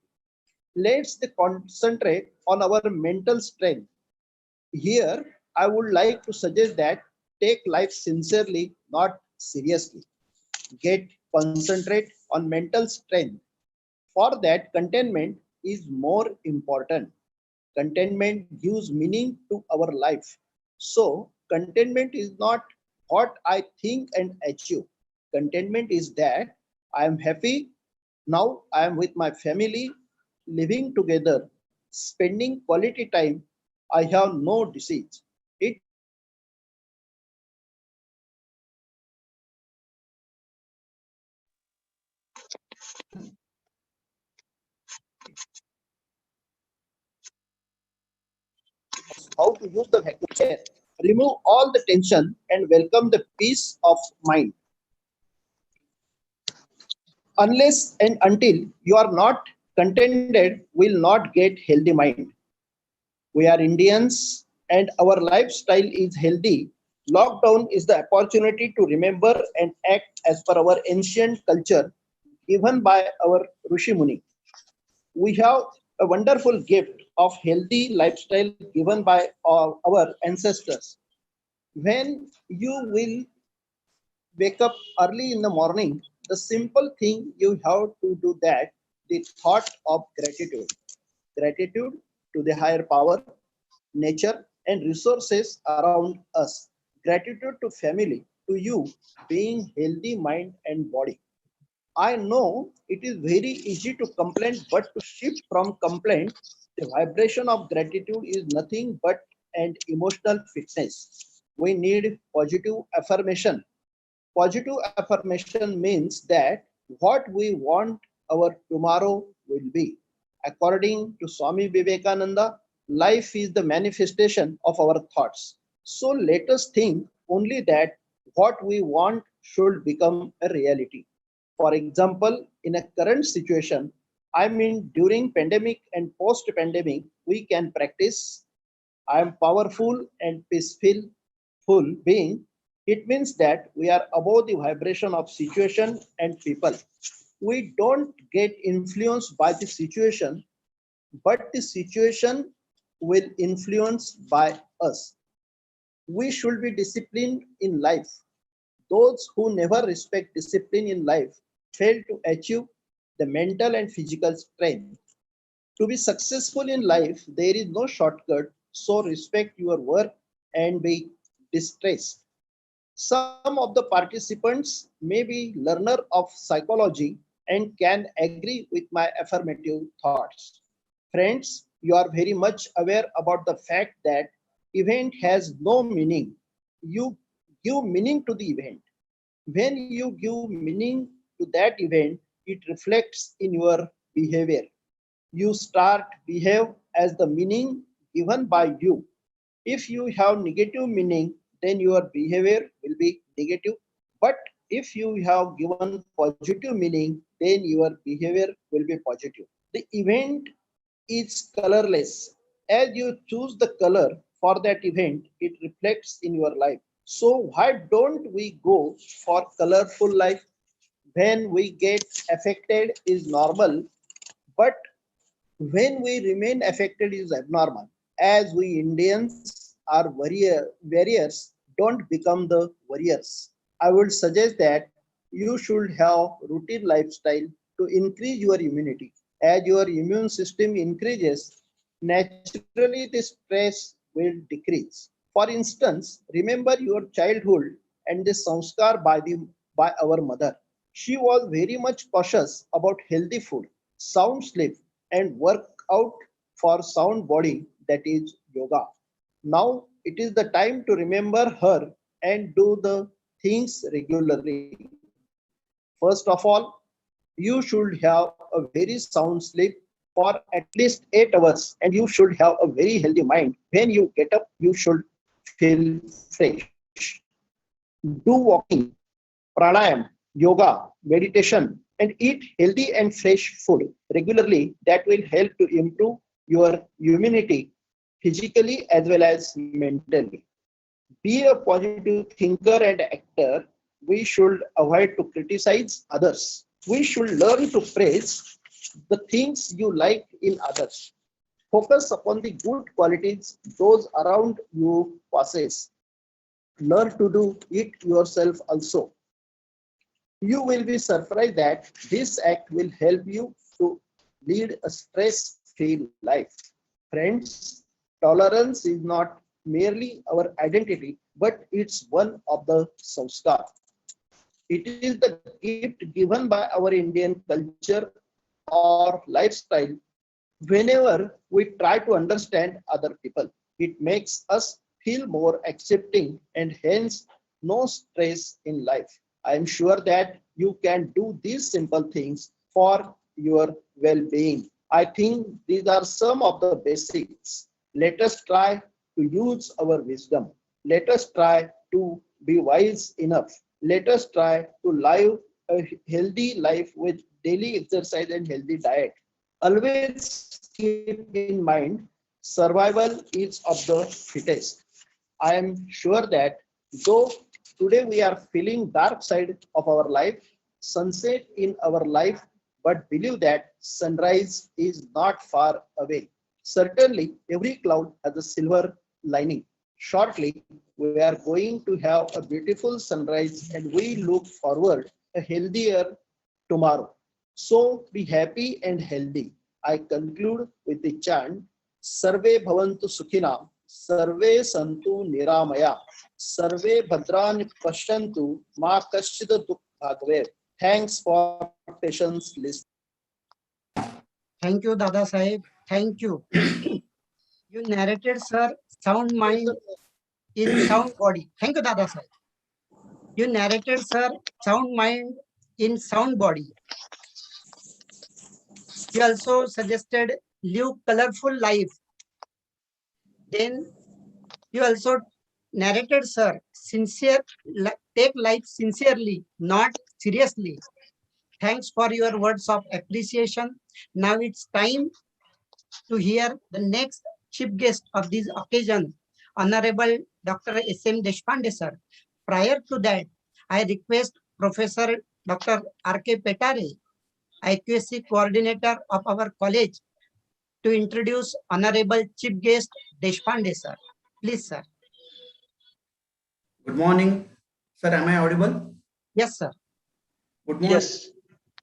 Let's concentrate on our mental strength. Here, I would like to suggest that take life sincerely, not seriously. Get concentrate on mental strength. For that, contentment is more important. Contentment gives meaning to our life. So, contentment is not what I think and achieve. Contentment is that I am happy now, I am with my family, living together, spending quality time. I have no disease. It how to use the vacuum chair, remove all the tension and welcome the peace of mind. Unless and until you are not contented, will not get healthy mind. We are Indians and our lifestyle is healthy. Lockdown is the opportunity to remember and act as per our ancient culture given by our Rishi Muni. We have a wonderful gift of healthy lifestyle given by our ancestors. When you will wake up early in the morning, the simple thing you have to do that the thought of gratitude. Gratitude to the higher power, nature and resources around us. Gratitude to family, to you being healthy mind and body. I know it is very easy to complain, but to shift from complaint, the vibration of gratitude is nothing but an emotional fitness. We need positive affirmation. Positive affirmation means that what we want our tomorrow will be. According to Swami Vivekananda, life is the manifestation of our thoughts. So let us think only that what we want should become a reality. For example, in a current situation, I mean during pandemic and post-pandemic, we can practice I am powerful and peaceful full being. It means that we are above the vibration of situation and people. We don't get influenced by the situation, but the situation will influence by us. We should be disciplined in life. Those who never respect discipline in life fail to achieve the mental and physical strength. To be successful in life, there is no shortcut, so respect your work and be distressed. Some of the participants may be learner of psychology and can agree with my affirmative thoughts. Friends, you are very much aware about the fact that event has no meaning. You give meaning to the event. When you give meaning to that event, it reflects in your behavior. You start behave as the meaning given by you. If you have negative meaning, then your behavior will be negative. But if you have given positive meaning, then your behavior will be positive. The event is colorless. As you choose the color for that event, it reflects in your life. So why don't we go for colorful life? When we get affected is normal, but when we remain affected is abnormal. As we Indians are warriors, don't become the warriors. I would suggest that you should have routine lifestyle to increase your immunity. As your immune system increases, naturally the stress will decrease. For instance, remember your childhood and the sanskar by our mother. She was very much cautious about healthy food, sound sleep, and work out for sound body, that is yoga. Now it is the time to remember her and do the things regularly. First of all, you should have a very sound sleep for at least 8 hours, and you should have a very healthy mind. When you get up, you should feel fresh. Do walking, pranayam, yoga, meditation, and eat healthy and fresh food regularly. That will help to improve your immunity physically as well as mentally. Be a positive thinker and actor. We should avoid to criticize others. We should learn to praise the things you like in others. Focus upon the good qualities those around you possess. Learn to do it yourself also. You will be surprised that this act will help you to lead a stress-free life. Friends, tolerance is not merely our identity, but it's one of the sanskar. It is the gift given by our Indian culture or lifestyle. Whenever we try to understand other people, it makes us feel more accepting and hence no stress in life. I am sure that you can do these simple things for your well-being. I think these are some of the basics. Let us try to use our wisdom. Let us try to be wise enough. Let us try to live a healthy life with daily exercise and healthy diet. Always keep in mind, survival is of the fittest. I am sure that though today we are feeling dark side of our life, sunset in our life, but believe that sunrise is not far away. Certainly, every cloud has a silver lining. Shortly, we are going to have a beautiful sunrise and we look forward a healthier tomorrow. So be happy and healthy. I conclude with the chant Sarve Bhavantu Sukhinam, Sarve Santu Niramaya, Sarve Bhadrani Pashyantu, Ma Kaschida Dukh Bhagave. Thanks for Expectations list. Thank you, Dada Sahib. Thank you. You narrated, sir, sound mind in sound body. Thank you, Dada Sahib. You narrated, sir, sound mind in sound body. You also suggested live colorful life. Then you also narrated, sir, take life sincerely, not seriously. Thanks for your words of appreciation. Now it's time to hear the next chief guest of this occasion, Honorable Dr. S.M. Deshpande, sir. Prior to that, I request Professor Dr. R.K. Petare, IQSC coordinator of our college, to introduce Honorable Chief Guest Deshpande, sir. Please, sir. Good morning, sir. Am I audible? Yes, sir. Good morning. Yes.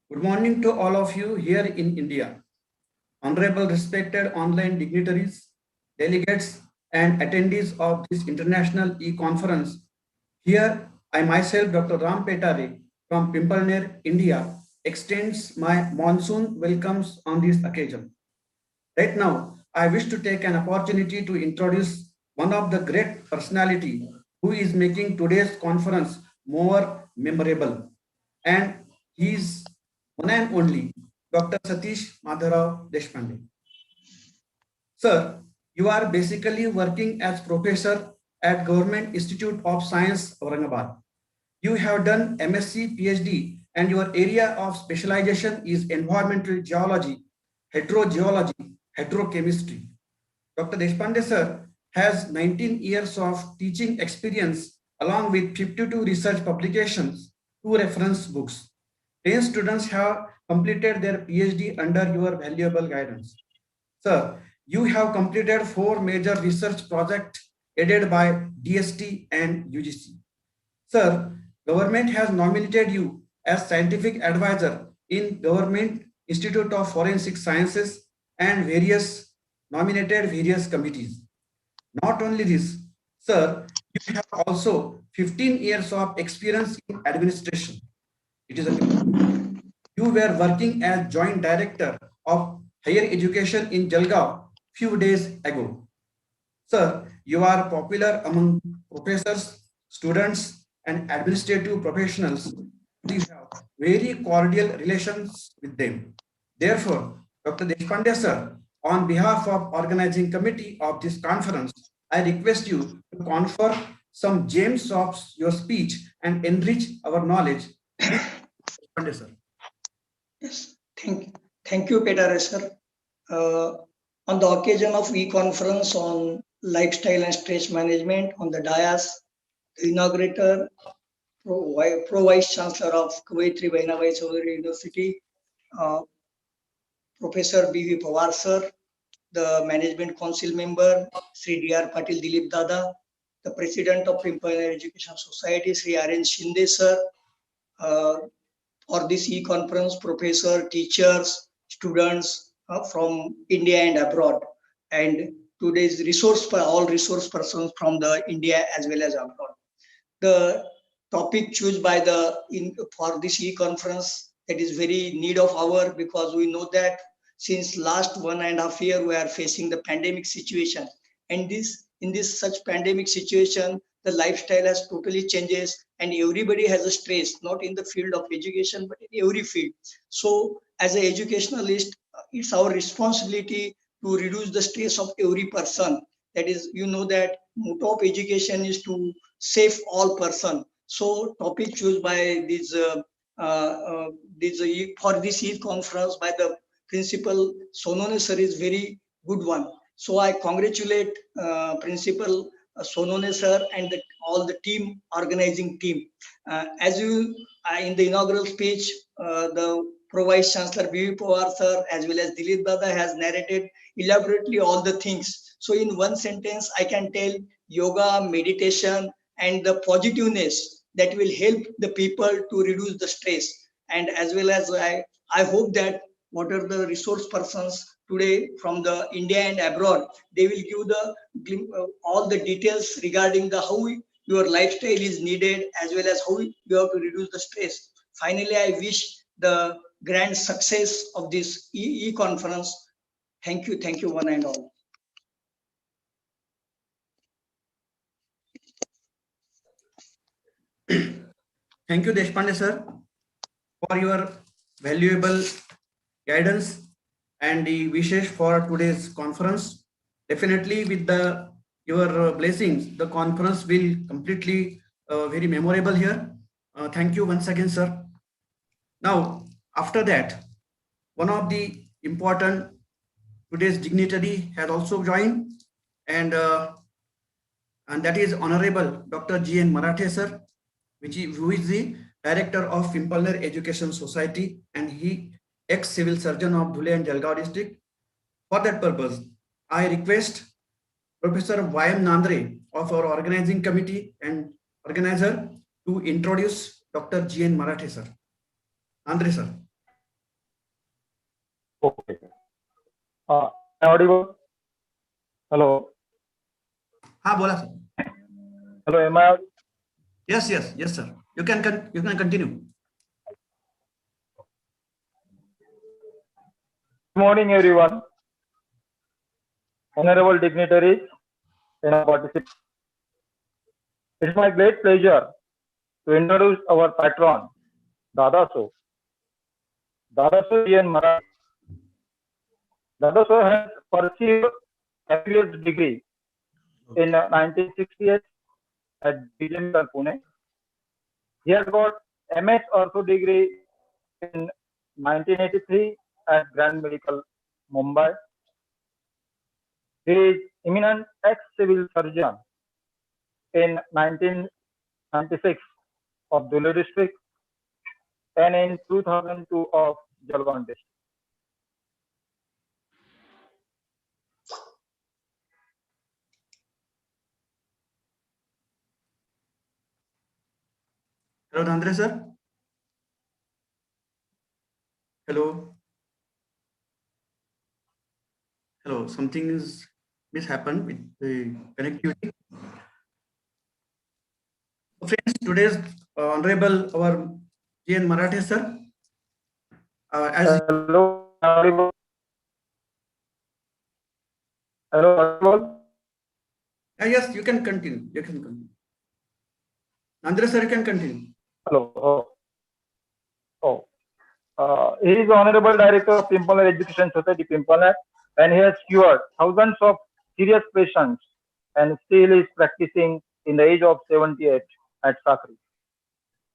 Good morning to all of you here in India. Honorable respected online dignitaries, delegates, and attendees of this international e-conference. Here, I myself, Dr. Ram Petare from Pimpalner, India, extends my monsoon welcomes on this occasion. Right now, I wish to take an opportunity to introduce one of the great personality who is making today's conference more memorable. And he is one and only Dr. Satish Madharao Deshpande. Sir, you are basically working as professor at Government Institute of Science, Aurangabad. You have done MSc, PhD, and your area of specialization is environmental geology, hydrogeology, hydrochemistry. Dr. Deshpande sir has 19 years of teaching experience along with 52 research publications, 2 reference books. 10 students have completed their PhD under your valuable guidance. Sir, you have completed 4 major research projects aided by DST and UGC. Sir, government has nominated you as scientific advisor in Government Institute of Forensic Sciences and nominated various committees. Not only this, sir, you have also 15 years of experience in administration. It is you were working as joint director of higher education in Jalgaon few days ago. Sir, you are popular among professors, students, and administrative professionals. You have very cordial relations with them. Therefore, Dr. Deshpande sir, on behalf of organizing committee of this conference, I request you to confer some gems of your speech and enrich our knowledge. Deshpande sir. Yes, thank you, Petare sir. On the occasion of e-conference on lifestyle and stress management, on the dais, the inaugurator, Pro Vice Chancellor of Kavitri Bainabai Chaudhary University, Professor B.V. Pawar sir, the Management Council member, Sri D.R. Patil Dilip Dada, the President of Pimpalner Education Society, Sri R.N. Shinde sir, for this e-conference, professor, teachers, students from India and abroad, and today's all resource persons from the India as well as abroad. The topic chosen by for this e-conference, that is very need of our, because we know that since last 1.5 years we are facing the pandemic situation, and in this such pandemic situation, the lifestyle has totally changes, and everybody has a stress, not in the field of education, but in every field. So as an educationalist, it's our responsibility to reduce the stress of every person. That is, you know that motto of education is to save all person. So topic chosen by for this e-conference by the principal Sonone sir is very good one. So I congratulate Principal Sonone sir and all the team, organizing team. As you in the inaugural speech, the Pro Vice Chancellor B.V. Pawar sir as well as Dilip Dada has narrated elaborately all the things. So in one sentence, I can tell yoga, meditation, and the positiveness that will help the people to reduce the stress. And as well as I hope that what are the resource persons today from the India and abroad, they will give all the details regarding the how your lifestyle is needed as well as how you have to reduce the stress. Finally, I wish the grand success of this e-conference. Thank you one and all. Thank you, Deshpande sir, for your valuable guidance and the wishes for today's conference. Definitely, with your blessings, the conference will completely very memorable here. Thank you once again, sir. Now, after that, one of the important today's dignitary has also joined, and that is Honorable Dr. G.N. Marathe sir, who is the Director of Pimpalner Education Society, and he ex-civil surgeon of Dhule and Jalgaon district. For that purpose, I request Professor Y.M. Nandre of our organizing committee and organizer to introduce Dr. G.N. Marathe sir. Nandre sir. Okay. Audible? Hello. Bola sir. Hello, am I audible? Yes, sir. You can continue. Good morning, everyone. Honorable dignitaries and participants. It's my great pleasure to introduce our patron, Dadaso. Dadaso G.N. Marathe. Dadaso has pursued a PhD degree in 1968 at BJM Pune. He has got MS Ortho degree in 1983 at Grand Medical, Mumbai. He is eminent ex-civil surgeon in 1996 of Dhule district and in 2002 of Jalgaon district. Hello, Nandre sir. Hello. Hello. Something is mishappened with the connectivity. Friends, today's Honorable our G.N. Marathe sir. Hello. Hello. Yes, you can continue. Nandre sir, you can continue. Hello. He is Honorable Director of Pimpalner Education Society, Pimpalner, and he has cured thousands of serious patients and still is practicing in the age of 78 at Sakri.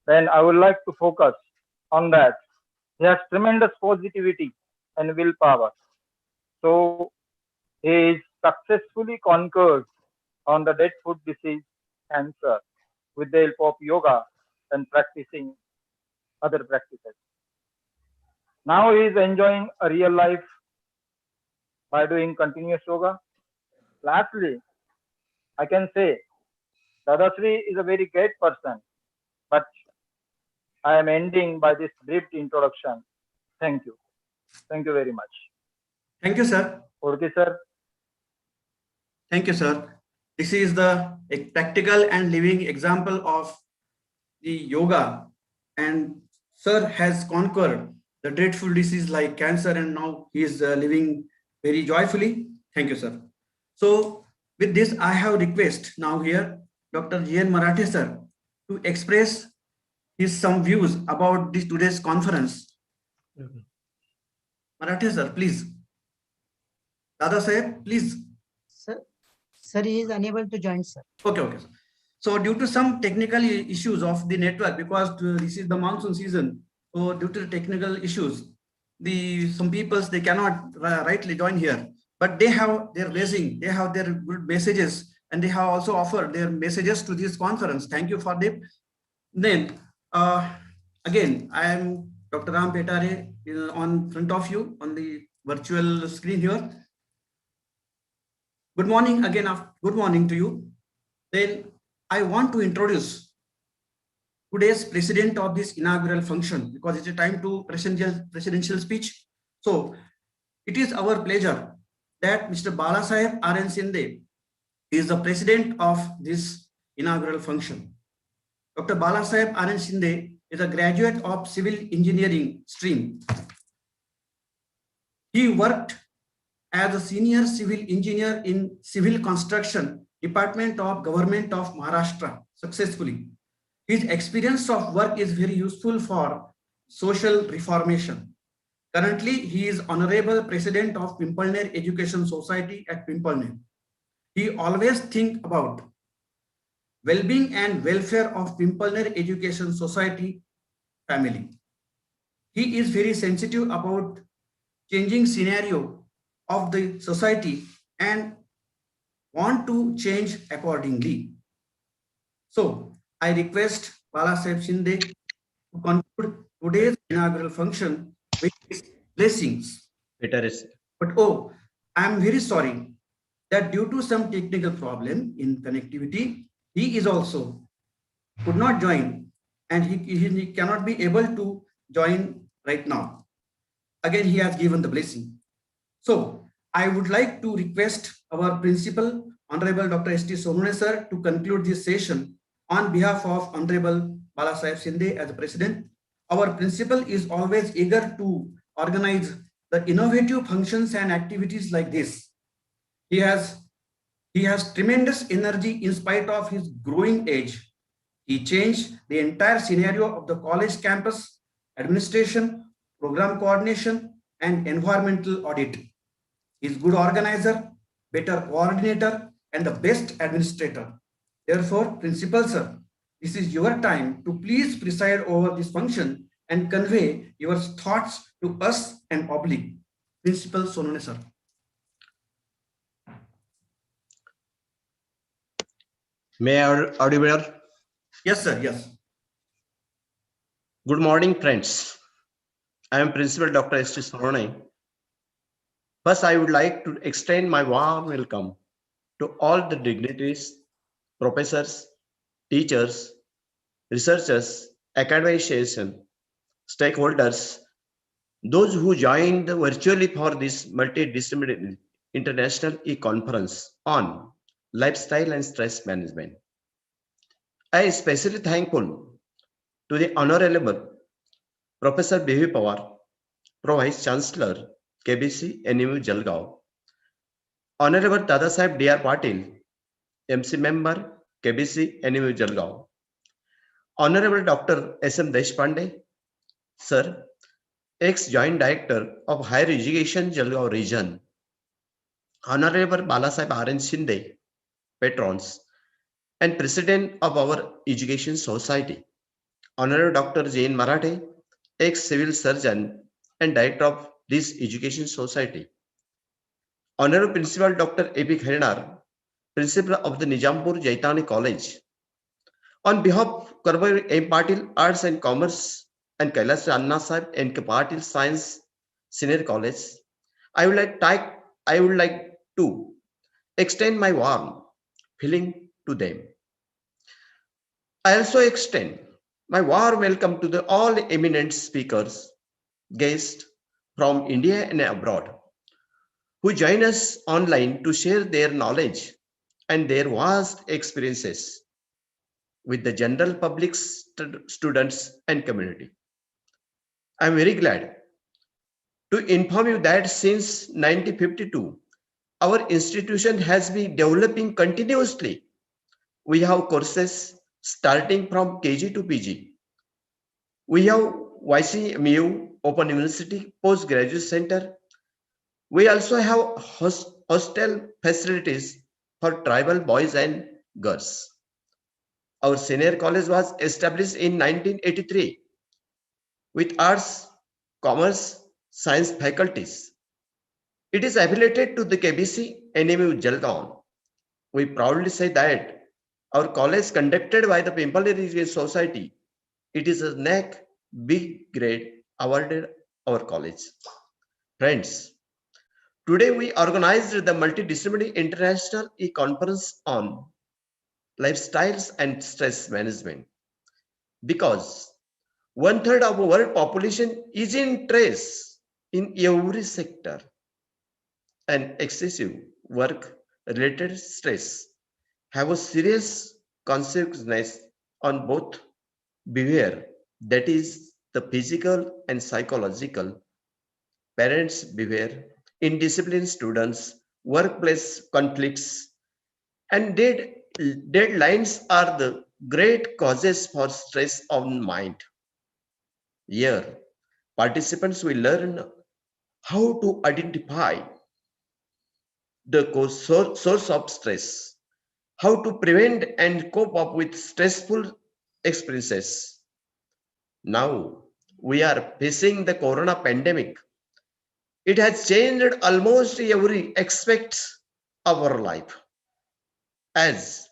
Then I would like to focus on that. He has tremendous positivity and willpower. So he is successfully conquered on the dead food disease, cancer, with the help of yoga and practicing other practices. Now he is enjoying a real life by doing continuous yoga. Lastly, I can say Dadasri is a very great person, but I am ending by this brief introduction. Thank you. Thank you very much. Thank you, sir. Okay, sir. Thank you, sir. This is a practical and living example of the yoga, and sir has conquered the dreadful disease like cancer, and now he is living very joyfully. Thank you, sir. So with this, I have request now here Dr. G.N. Marathe sir to express his some views about this today's conference. Marathe sir, please. Dada Saheb, please. Sir, he is unable to join, sir. Okay. So due to some technical issues of the network, because this is the monsoon season, so due to the technical issues, some peoples they cannot rightly join here, but they have their blessing, they have their good messages, and they have also offered their messages to this conference. Thank you for them. Then again, I am Dr. Ram Petare on front of you on the virtual screen here. Good morning again. Good morning to you. Then I want to introduce today's president of this inaugural function, because it's a time to presidential speech. So it is our pleasure that Mr. Balasaheb R.N. Shinde is the president of this inaugural function. Dr. Balasaheb R.N. Shinde is a graduate of civil engineering stream. He worked as a senior civil engineer in civil construction department of government of Maharashtra successfully. His experience of work is very useful for social reformation. Currently, he is honorable president of Pimpalner Education Society at Pimpalner. He always think about well-being and welfare of Pimpalner Education Society family. He is very sensitive about changing scenario of the society and want to change accordingly. So I request Bala Sahib Shinde to conclude today's inaugural function with his blessings. But oh, I am very sorry that due to some technical problem in connectivity, he is also could not join and he cannot be able to join right now. Again, he has given the blessing. So I would like to request our principal, Honorable Dr. S.T. Sonune sir, to conclude this session on behalf of Honorable Bala Sahib Shinde as the president. Our principal is always eager to organize the innovative functions and activities like this. He has tremendous energy in spite of his growing age. He changed the entire scenario of the college campus, administration, program coordination, and environmental audit. He is good organizer, better coordinator, and the best administrator. Therefore, Principal Sir, this is your time to please preside over this function and convey your thoughts to us and public. Principal Sonone sir. May I audible? Yes, sir. Yes. Good morning, friends. I am Principal Dr. S.T. Sonone. First, I would like to extend my warm welcome to all the dignitaries, professors, teachers, researchers, academicians, stakeholders, those who joined virtually for this multidisciplinary international e-conference on lifestyle and stress management. I am especially thankful to the Honorable Professor B.V. Pawar, Pro Vice Chancellor, KBC, NMU Jalgaon, Honorable Dada Sahib D.R. Patil, MC Member, KBC, NMU Jalgaon, Honorable Dr. S.M. Deshpande, Sir, ex-Joint Director of Higher Education, Jalgaon Region, Honorable Bala Sahib R.N. Shinde, Patrons, and President of our Education Society, Honorable Dr. Jain Marathe, ex-Civil Surgeon and Director of this Education Society, Honorable Principal Dr. A.P. Khainar, Principal of the Nijampur Jaitani College. On behalf of Karva M. Patil Arts and Commerce and Kailash Anna Sahib ANKP Patil Science Senior College, I would like to extend my warm feeling to them. I also extend my warm welcome to the all eminent speakers, guests from India and abroad, who join us online to share their knowledge and their vast experiences with the general public, students and community. I am very glad to inform you that since 1952, our institution has been developing continuously. We have courses starting from KG to PG. We have YCMU, Open University, Postgraduate Center. We also have hostel facilities for tribal boys and girls. Our senior college was established in 1983 with arts, commerce, science faculties. It is affiliated to the KBC NMU Jalgaon. We proudly say that our college conducted by the Pimpalner Education Society, it is a NAC B grade awarded our college. Friends, today we organized the multidisciplinary international e-conference on lifestyles and stress management because 1/3 of our world population is in stress in every sector, and excessive work related stress have a serious consequence on both behavior, that is the physical and psychological, parents beware, indisciplined students, workplace conflicts, and deadlines are the great causes for stress on mind. Here, participants will learn how to identify the source of stress, how to prevent and cope up with stressful experiences. Now, we are facing the corona pandemic. It has changed almost every aspect of our life. As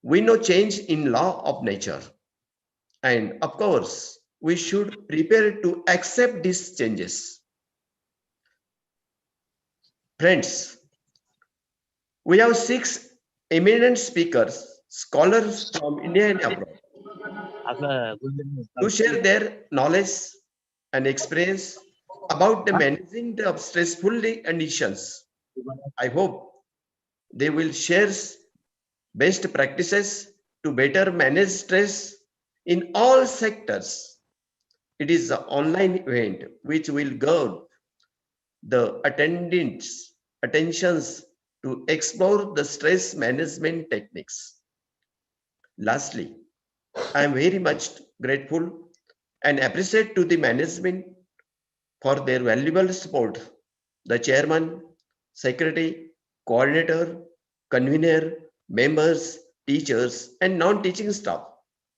we know change in law of nature. And of course, we should prepare to accept these changes. Friends, we have 6 eminent speakers, scholars from India and abroad, to share their knowledge and experience about the managing the stressful conditions. I hope they will share best practices to better manage stress in all sectors. It is an online event which will guide the attendants' attentions to explore the stress management techniques. Lastly, I am very much grateful and appreciate to the management for their valuable support. The chairman, secretary, coordinator, convener, members, teachers, and non-teaching staff.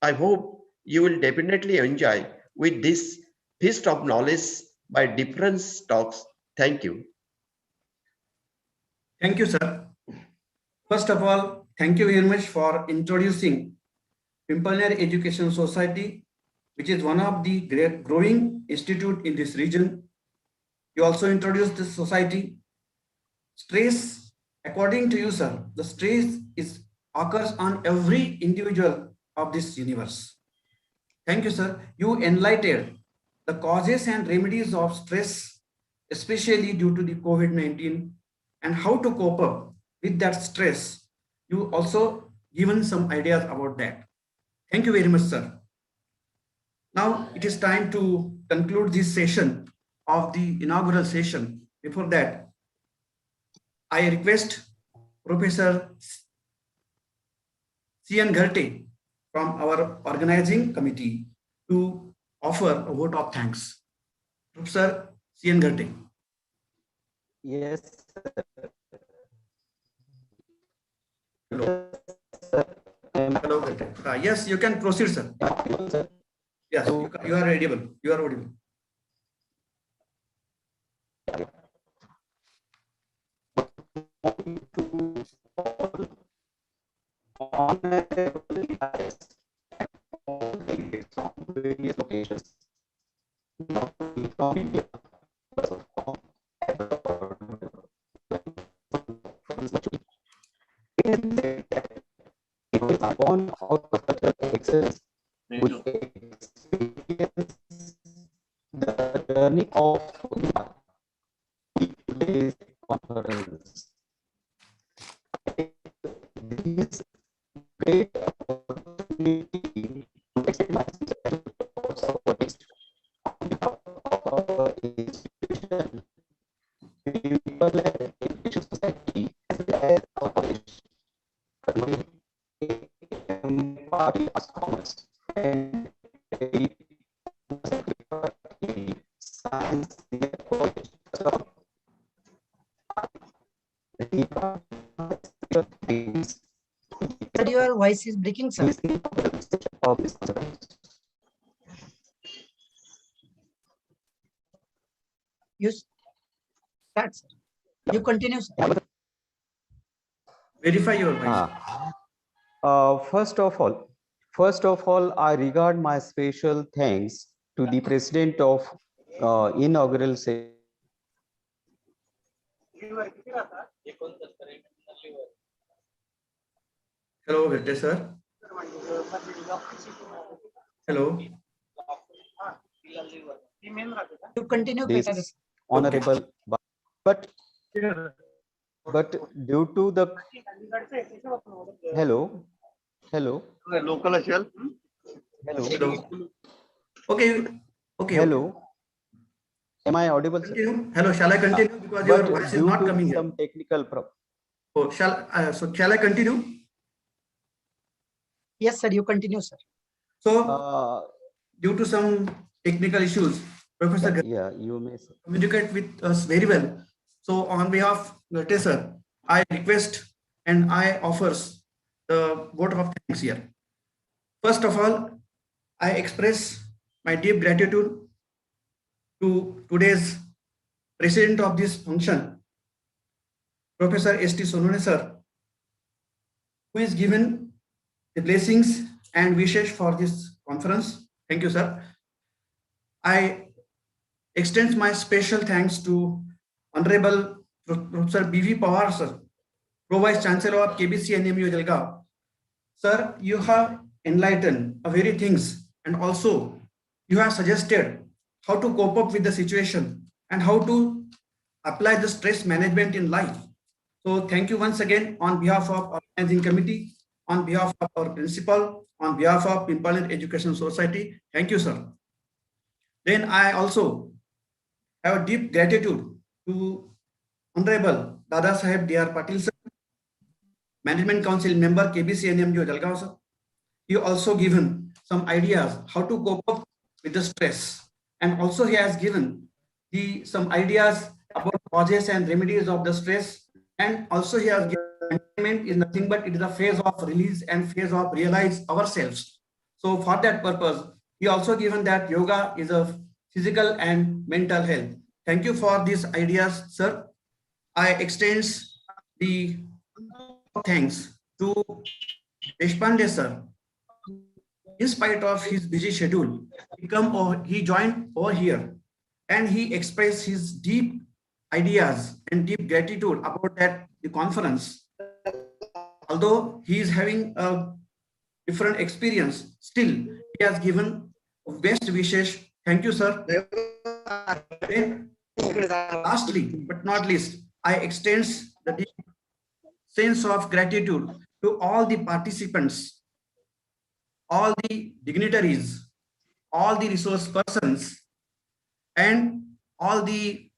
I hope you will definitely enjoy with this feast of knowledge by different talks. Thank you. Thank you, sir. First of all, thank you very much for introducing Pimpalner Education Society, which is one of the great growing institute in this region. You also introduced this society. Stress, according to you, sir, the stress occurs on every individual of this universe. Thank you, sir. You enlightened the causes and remedies of stress, especially due to the COVID-19, and how to cope up with that stress. You also given some ideas about that. Thank you very much, sir. Now it is time to conclude this session of the inaugural session. Before that, I request Professor C.N. Gharte from our organizing committee to offer a vote of thanks. Professor C.N. Gharte. Yes. Hello. Hello. Yes, you can proceed, sir. Yes, you are audible. You are audible. Various locations. Not only from India, but from abroad. It was born out of cultural excellence, which experience the journey of today's conference. This great opportunity to extend my sincere support of our institution, Pimpalner Education Society, as well as our college, party as commerce and science college. Your voice is breaking, sir. You start, sir. You continue, sir. Verify your voice. First of all, I regard my special thanks to the president of inaugural session. Hello, Gharte sir. Hello. You continue, This honorable, but due to the hello. Local hello. Okay. Okay. Hello. Am I audible, sir? Continue. Hello. Shall I continue because your But voice is due not to coming here. some technical problem. Oh, shall I continue? Yes, sir. You continue, sir. So, due to some technical issues, Professor Yeah, you may, sir. communicate with us very well. So, on behalf of the sir, I request and I offers the vote of thanks here. First of all, I express my deep gratitude to today's president of this function, Professor S.T. Sonone sir, who is given the blessings and wishes for this conference. Thank you, sir. I extend my special thanks to Honorable Professor B.V. Pawar, sir, Pro-Vice Chancellor of KBC NMU Jalgaon. Sir, you have enlightened very things, and also you have suggested how to cope up with the situation and how to apply the stress management in life. So thank you once again on behalf of our organizing committee, on behalf of our principal, on behalf of Pimpalner Education Society. Thank you, sir. Then I also have deep gratitude to Honorable Dada Saheb D.R. Patil, sir, Management Council member KBC NMU Jalgaon, sir. He also given some ideas how to cope up with the stress, and also he has given some ideas about causes and remedies of the stress, and also he has given entertainment is nothing but it is a phase of release and phase of realize ourselves. So for that purpose, he also given that yoga is a physical and mental health. Thank you for these ideas, sir. I extend the thanks to Deshpande sir. In spite of his busy schedule, he joined over here and he expressed his deep ideas and deep gratitude about the conference. Although he is having a different experience, still he has given best wishes. Thank you, sir. Then, lastly, but not least, I extend the deep sense of gratitude to all the participants, all the dignitaries, all the resource persons, and all the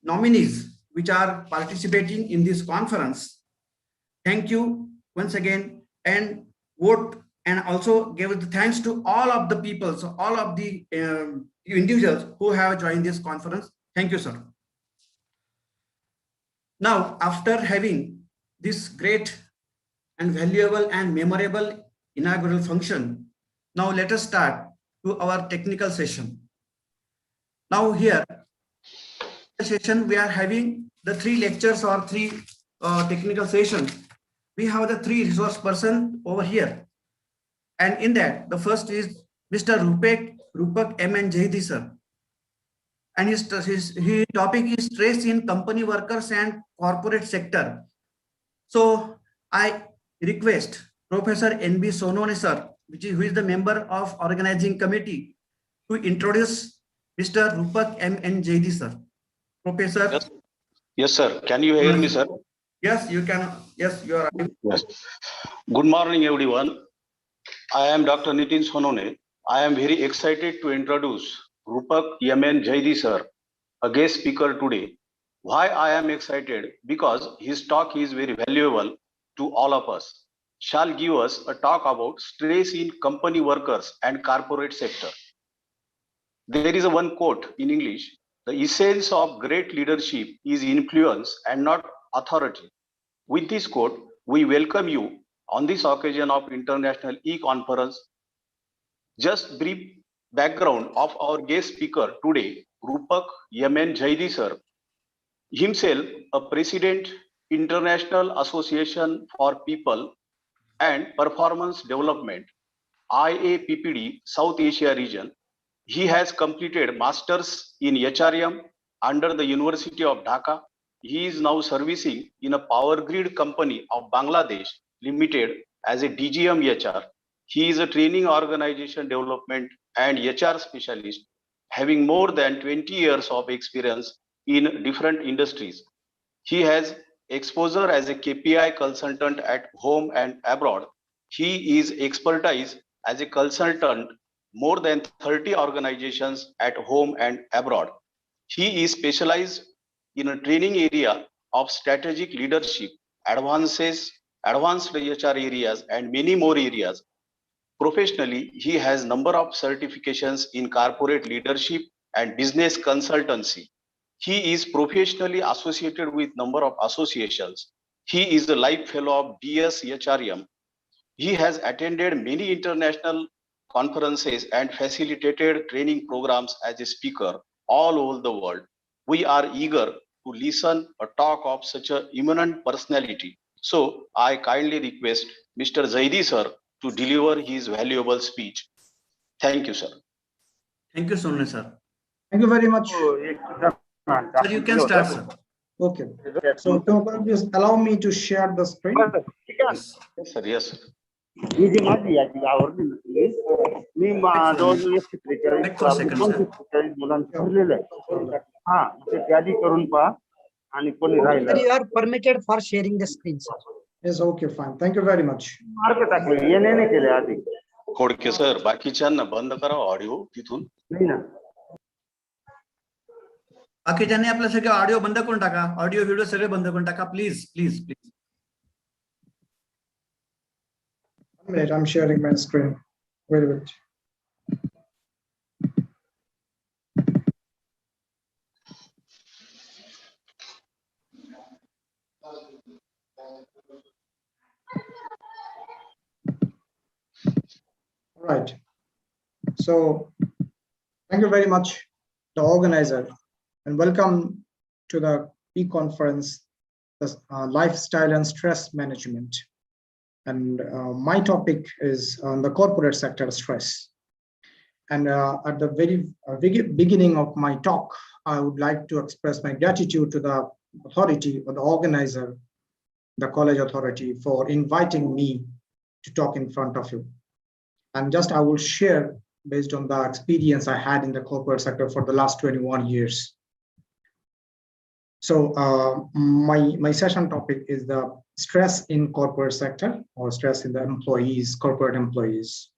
nominees which are participating in this conference. Thank you once again, and vote, and also give the thanks to all of the people, so all of the individuals who have joined this conference. Thank you, sir. Now, after having this great and valuable and memorable inaugural function, now let us start to our technical session. Now here, session we are having the 3 lectures or 3 technical sessions. We have the 3 resource person over here, and in that the first is Mr. Rupak M.N. Jayadi sir, and his topic is stress in company workers and corporate sector. So I request Professor N.B. Sonone sir, who is the member of organizing committee, to introduce Mr. Rupak M.N. Jayadi sir. Professor. Yes, sir. Can you hear me, sir? Yes, you can. Yes, you are. Yes. Good morning, everyone. I am Dr. Nitin Sonone. I am very excited to introduce Rupak M.N. Jayadi sir, a guest speaker today. Why I am excited? Because his talk is very valuable to all of us. Shall give us a talk about stress in company workers and corporate sector. There is a one quote in English: the essence of great leadership is influence and not authority. With this quote, we welcome you on this occasion of International E-Conference. Just brief background of our guest speaker today, Rupak M.N. Jayadi sir, himself a president, International Association for People and Performance Development, IAPPD, South Asia region. He has completed Masters in HRM under the University of Dhaka. He is now servicing in a power grid company of Bangladesh Limited as a DGM HR. He is a training organization development and HR specialist, having more than 20 years of experience in different industries. He has exposure as a KPI consultant at home and abroad. He is expertise as a consultant more than 30 organizations at home and abroad. He is specialized in a training area of strategic leadership, advanced HR areas, and many more areas. Professionally, he has number of certifications in corporate leadership and business consultancy. He is professionally associated with number of associations. He is a life fellow of DS HRM. He has attended many international conferences and facilitated training programs as a speaker all over the world. We are eager to listen a talk of such an eminent personality. So I kindly request Mr. Zaidi sir to deliver his valuable speech. Thank you, sir. Thank you, Sonne sir. Thank you very much. Sir, you can start, sir. Okay. So just allow me to share the screen. Yes, sir. Yes, sir. Sir, you are permitted for sharing the screen, sir. Yes, okay, fine. Thank you very much. Khodke sir बाकीच्यांना बंद करा audio तिथून. बाकीच्यांनी आपल्या सगळे audio बंद करून टाका. Audio video सगळे बंद करून टाका. Please please please. Wait, I'm sharing my screen. Wait a minute. Right. So thank you very much, the organizer, and welcome to the e-conference, Lifestyle and Stress Management. And my topic is on the corporate sector stress. And at the very beginning of my talk, I would like to express my gratitude to the authority or the organizer, the college authority, for inviting me to talk in front of you. And just I will share based on the experience I had in the corporate sector for the last 21 years. So my session topic is the stress in corporate sector, or stress in the employees, corporate employees.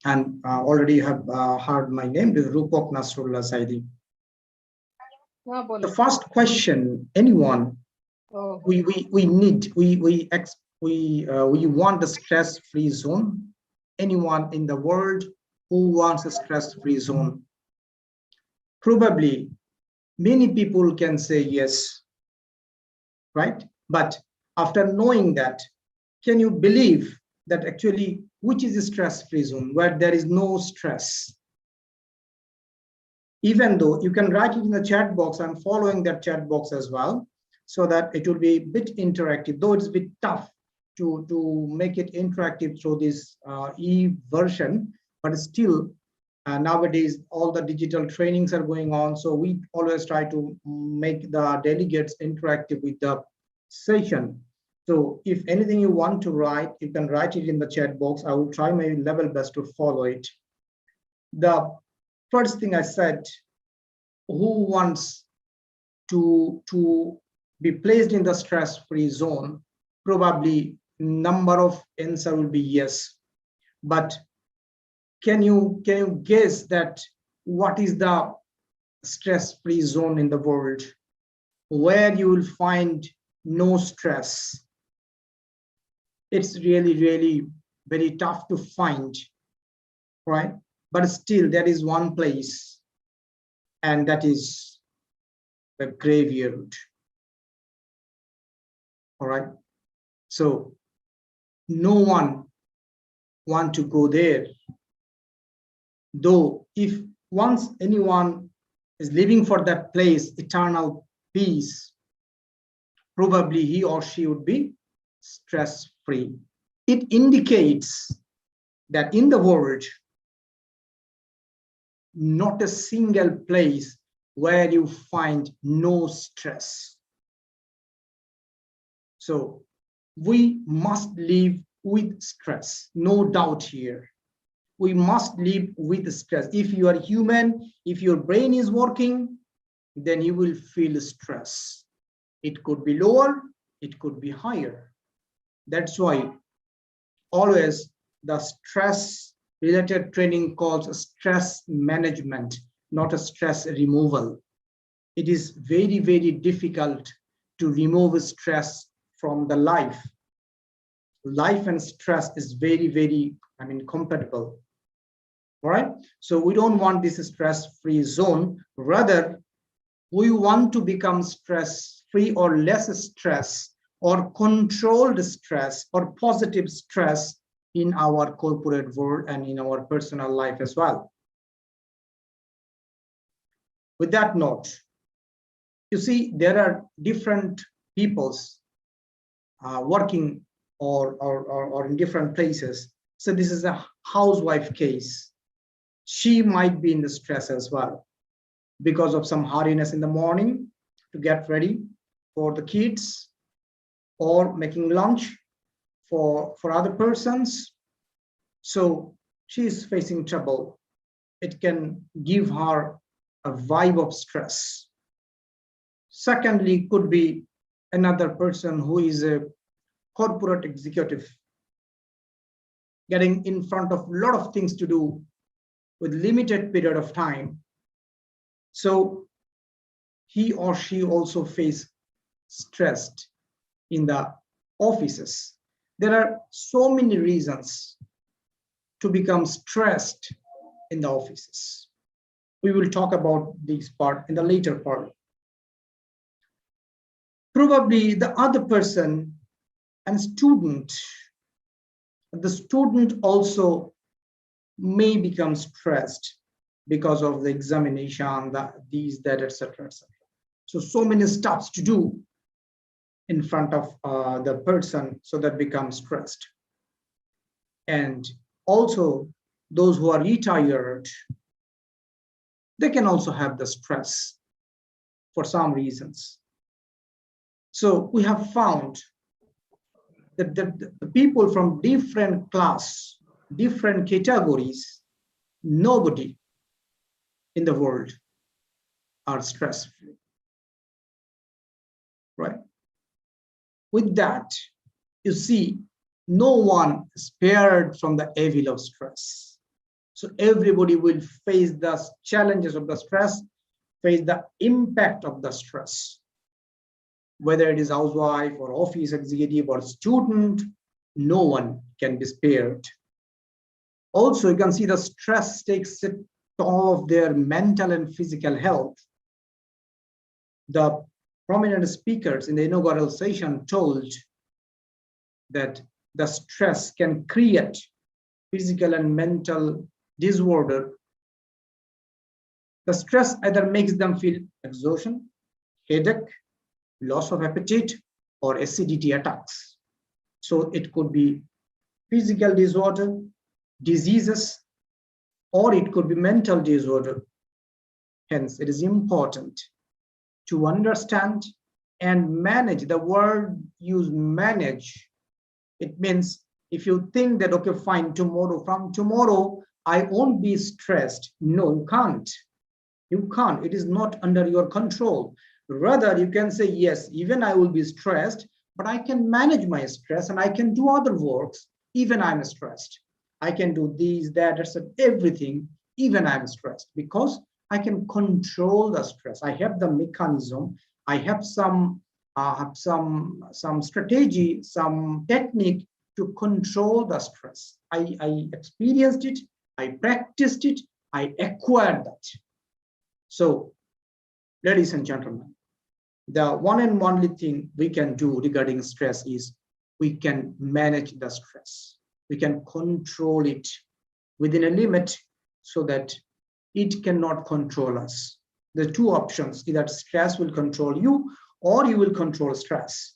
And already have heard my name is Rupak Nasrullah Saidi. The first question, anyone, we want a stress-free zone. Anyone in the world who wants a stress-free zone? Probably many people can say yes, right? But after knowing that, can you believe that actually which is a stress-free zone where there is no stress? Even though you can write it in the chat box, I'm following that chat box as well, so that it will be a bit interactive, though it's a bit tough to make it interactive through this e-version, but still nowadays all the digital trainings are going on, so we always try to make the delegates interactive with the session. So if anything you want to write, you can write it in the chat box. I will try my level best to follow it. The first thing I said, who wants to be placed in the stress-free zone? Probably number of answer will be yes, but can you guess that what is the stress-free zone in the world where you will find no stress? It's really very tough to find, right? But still there is one place, and that is the graveyard. All right, so no one want to go there, though if once anyone is living for that place, eternal peace, probably he or she would be stress-free. It indicates that in the world, not a single place where you find no stress. So we must live with stress, no doubt here. We must live with stress. If you are human, if your brain is working, then you will feel stress. It could be lower, it could be higher. That's why always the stress related training called stress management, not a stress removal. It is very, very difficult to remove stress from the life. Life and stress is very, very, compatible. All right. So we don't want this stress-free zone. Rather, we want to become stress-free or less stress or controlled stress or positive stress in our corporate world and in our personal life as well. With that note, you see, there are different peoples working or in different places. So this is a housewife case. She might be in the stress as well because of some hurriness in the morning to get ready for the kids or making lunch for other persons. So she is facing trouble. It can give her a vibe of stress. Secondly, could be another person who is a corporate executive, getting in front of a lot of things to do with limited period of time. So he or she also face stressed in the offices. There are so many reasons to become stressed in the offices. We will talk about this part in the later part. Probably the other person and student, the student also may become stressed because of the examination, these, that, etc., etc. So many stuffs to do in front of the person, so that becomes stressed. And also those who are retired, they can also have the stress for some reasons. So we have found that the people from different class, different categories, nobody in the world are stress-free, right? With that, you see, no one is spared from the evil of stress. So everybody will face the challenges of the stress, face the impact of the stress. Whether it is housewife or office executive or student, no one can be spared. Also, you can see the stress takes a toll of their mental and physical health. The prominent speakers in the inaugural session told that the stress can create physical and mental disorder. The stress either makes them feel exhaustion, headache, loss of appetite, or acidity attacks. So it could be physical disorder, diseases, or it could be mental disorder. Hence, it is important to understand and manage. The word used, manage, it means if you think that, okay, fine, from tomorrow, I won't be stressed. No, you can't. You can't. It is not under your control. Rather, you can say, yes, even I will be stressed, but I can manage my stress and I can do other works, even I'm stressed. I can do these, that, everything, even I'm stressed, because I can control the stress. I have the mechanism. I have some strategy, some technique to control the stress. I experienced it. I practiced it. I acquired that. So, ladies and gentlemen, the one and only thing we can do regarding stress is we can manage the stress. We can control it within a limit so that it cannot control us. The two options, either stress will control you or you will control stress.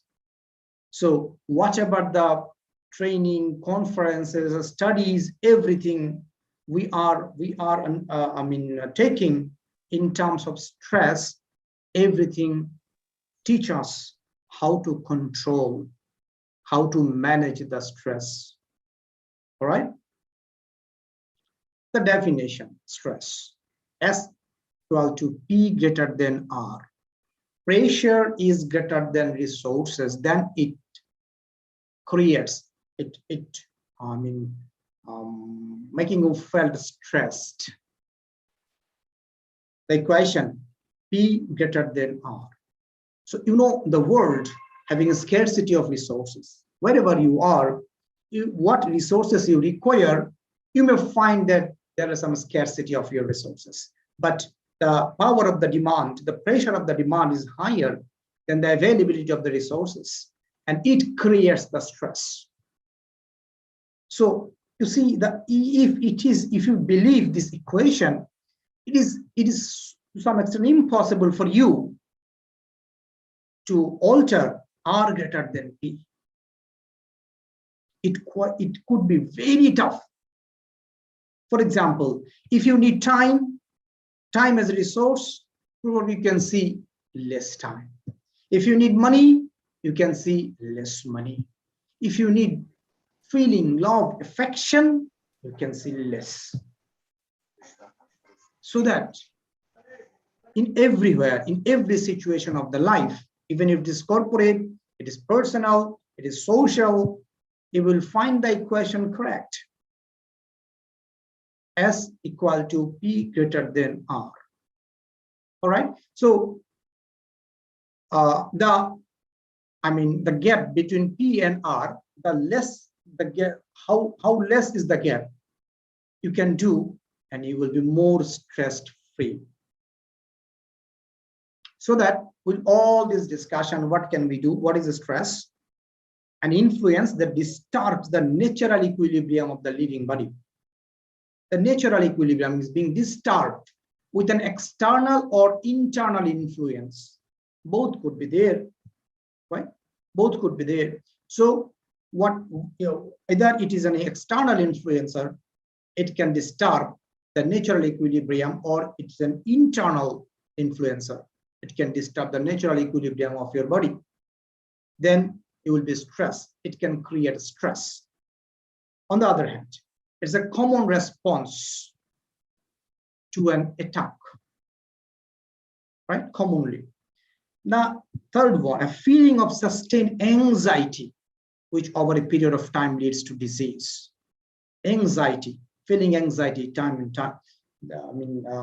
So whatever the training, conferences, studies, everything we are taking in terms of stress, everything teach us how to control, how to manage the stress. All right. The definition: stress, S equal to P greater than R. Pressure is greater than resources, then it creates, making you felt stressed. The equation P greater than R. So you know the world having a scarcity of resources. Wherever you are, what resources you require, you may find that there is some scarcity of your resources. But the power of the demand, the pressure of the demand is higher than the availability of the resources, and it creates the stress. So you see that if you believe this equation, it is to some extent impossible for you to alter R greater than P. It could be very tough. For example, if you need time as a resource, probably you can see less time. If you need money, you can see less money. If you need feeling, love, affection, you can see less. So that in everywhere, in every situation of the life, even if it is corporate, it is personal, it is social, you will find the equation correct. S equal to P greater than R. All right. So the gap between P and R, the less the gap, how less is the gap you can do, and you will be more stress free. So that with all this discussion, what can we do? What is the stress? An influence that disturbs the natural equilibrium of the living body. The natural equilibrium is being disturbed with an external or internal influence. Both could be there, right? Both could be there. So either it is an external influencer, it can disturb the natural equilibrium, or it's an internal influencer. It can disturb the natural equilibrium of your body. Then you will be stressed. It can create stress. On the other hand, it's a common response to an attack, right? Commonly. Now, third one, a feeling of sustained anxiety, which over a period of time leads to disease. Anxiety, feeling anxiety time and time,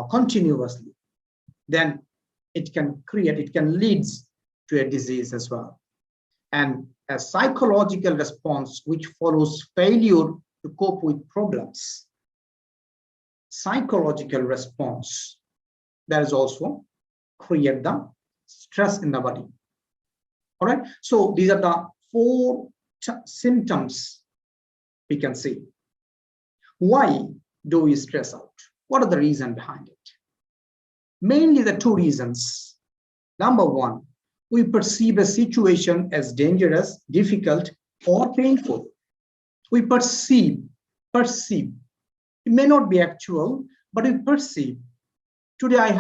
continuously. Then it can lead to a disease as well. And a psychological response which follows failure to cope with problems. Psychological response that is also create the stress in the body. All right. So these are the 4 symptoms we can see. Why do we stress out? What are the reasons behind it? Mainly the 2 reasons. Number 1, we perceive a situation as dangerous, difficult, or painful. We perceive. It may not be actual, but we perceive. Today,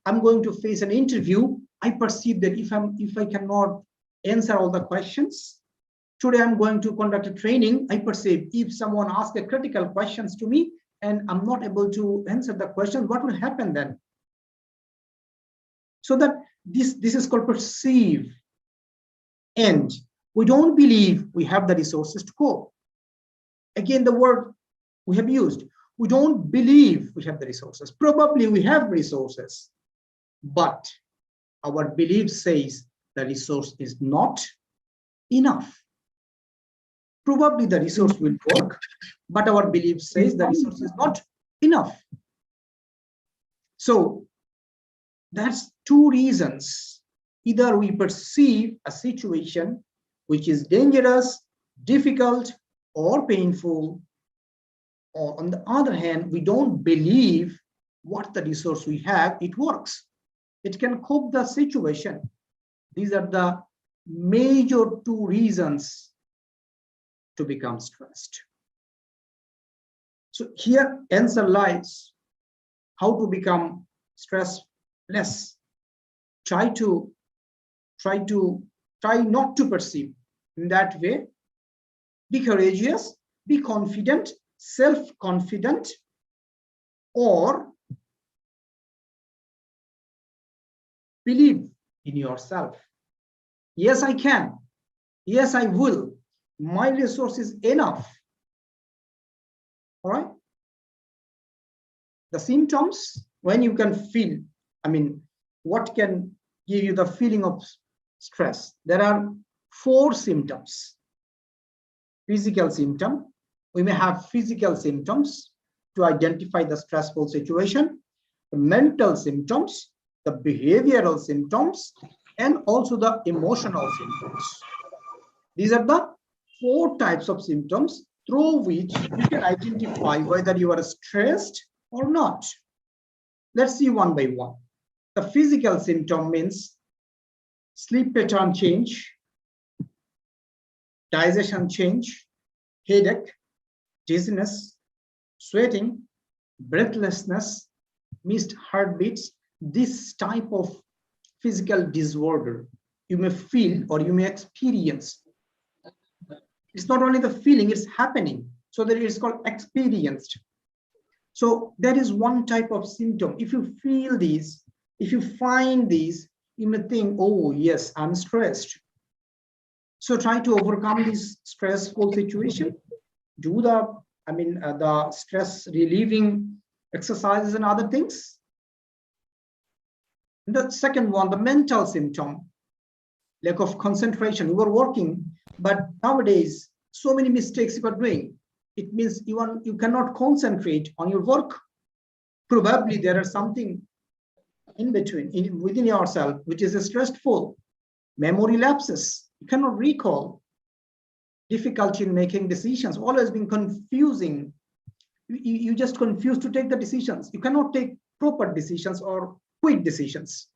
I'm going to face an interview. I perceive that if I cannot answer all the questions, today I'm going to conduct a training. I perceive if someone asks a critical questions to me and I'm not able to answer the question, what will happen then? So that this is called perceive. And we don't believe we have the resources to cope. Again, the word we have used, we don't believe we have the resources. Probably we have resources, but our belief says the resource is not enough. Probably the resource will work, but our belief says the resource is not enough. So that's 2 reasons. Either we perceive a situation which is dangerous, difficult, or painful, or on the other hand, we don't believe what the resource we have, it works. It can cope the situation. These are the major 2 reasons to become stressed. So here answer lies how to become stress less. Try not to perceive in that way. Be courageous, be confident, self-confident, or believe in yourself. Yes, I can. Yes, I will. My resource is enough. All right. The symptoms, when you can feel, I mean, what can give you the feeling of stress? There are 4 symptoms. Physical symptom. We may have physical symptoms to identify the stressful situation, the mental symptoms, the behavioral symptoms, and also the emotional symptoms. These are the 4 types of symptoms through which you can identify whether you are stressed or not. Let's see one by one. The physical symptom means sleep pattern change, digestion change, headache, dizziness, sweating, breathlessness, missed heartbeats. This type of physical disorder you may feel or you may experience. It's not only the feeling, it's happening. So that is called experienced. So that is one type of symptom. If you feel these, if you find these, you may think, oh yes, I'm stressed. So try to overcome this stressful situation. Do the stress relieving exercises and other things. The second one, the mental symptom, lack of concentration. You are working, but nowadays so many mistakes you are doing. It means you cannot concentrate on your work. Probably there are something in between, within yourself, which is stressful. Memory lapses. You cannot recall. Difficulty in making decisions. Always been confusing. You just confused to take the decisions. You cannot take proper decisions or quick decisions.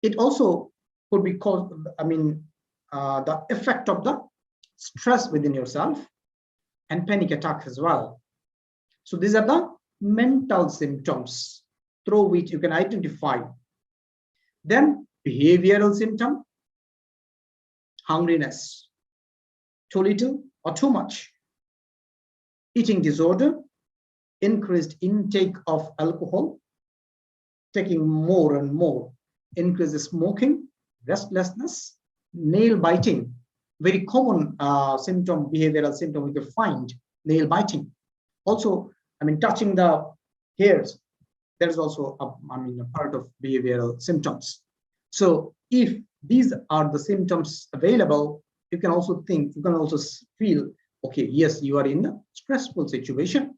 It also could be caused, the effect of the stress within yourself and panic attacks as well. So these are the mental symptoms through which you can identify. Then behavioral symptom, hungriness, too little or too much, eating disorder, increased intake of alcohol, taking more and more, increased smoking, restlessness, nail biting, very common symptom, behavioral symptom we can find, nail biting. Also, touching the hairs, there is also a part of behavioral symptoms. So if these are the symptoms available, you can also think, you can also feel, okay, yes, you are in a stressful situation.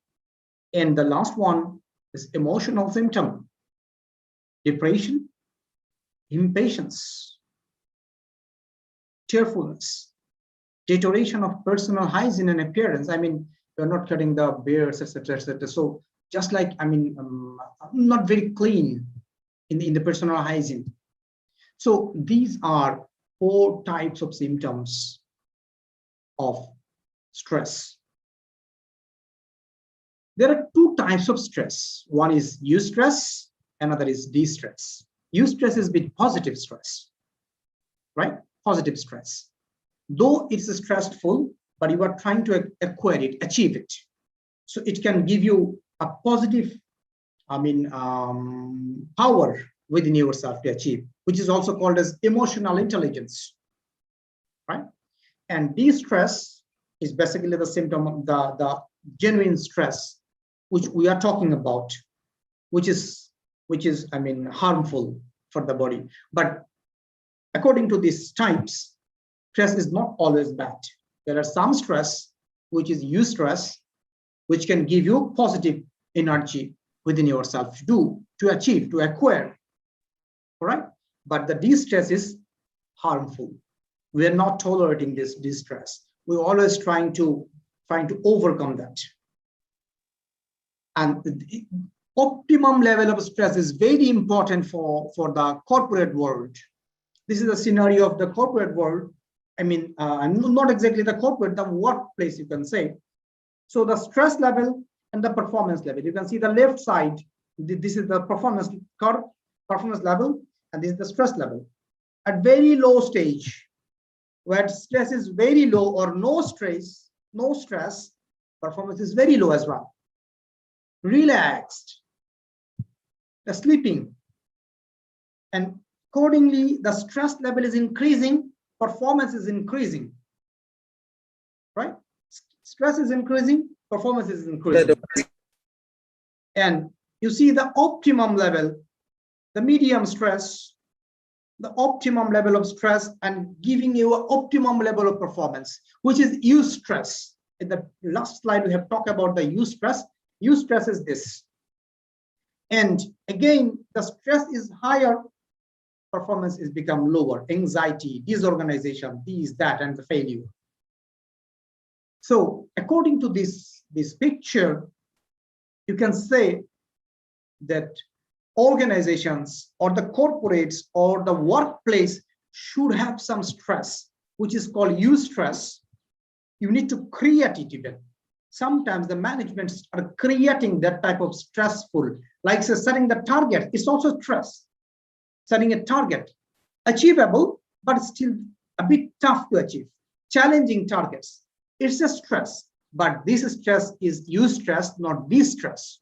And the last one is emotional symptom, depression, impatience, tearfulness, deterioration of personal hygiene and appearance. You're not cutting the beards, etc., etc. So just like, not very clean in the personal hygiene. So these are 4 types of symptoms of stress. There are 2 types of stress. One is eustress, another is distress. Eustress is with positive stress, right? Positive stress. Though it's stressful, but you are trying to acquire it, achieve it. So it can give you a positive, power within yourself to achieve, which is also called as emotional intelligence, right? And distress is basically the symptom of the genuine stress, which we are talking about, which is harmful for the body. But according to these types, stress is not always bad. There are some stress, which is eustress, which can give you positive energy within yourself to achieve, to acquire. All right. But the distress is harmful. We are not tolerating this distress. We're always trying to overcome that. And the optimum level of stress is very important for the corporate world. This is the scenario of the corporate world. Not exactly the corporate, the workplace, you can say. So the stress level and the performance level. You can see the left side. This is the performance curve, performance level, and this is the stress level. At very low stage, where stress is very low or no stress, performance is very low as well. Relaxed, the sleeping, and accordingly, the stress level is increasing, performance is increasing, right? Stress is increasing, performance is increasing. And you see the optimum level, the medium stress, the optimum level of stress, and giving you an optimum level of performance, which is eustress. In the last slide, we have talked about the eustress. Eustress is this. And again, the stress is higher, performance is become lower, anxiety, disorganization, this, that, and the failure. So according to this picture, you can say that organizations or the corporates or the workplace should have some stress, which is called eustress. You need to create it even. Sometimes the managements are creating that type of stressful, like say, setting the target. It's also stress. Setting a target, achievable, but still a bit tough to achieve. Challenging targets. It's a stress, but this stress is eustress, not distress.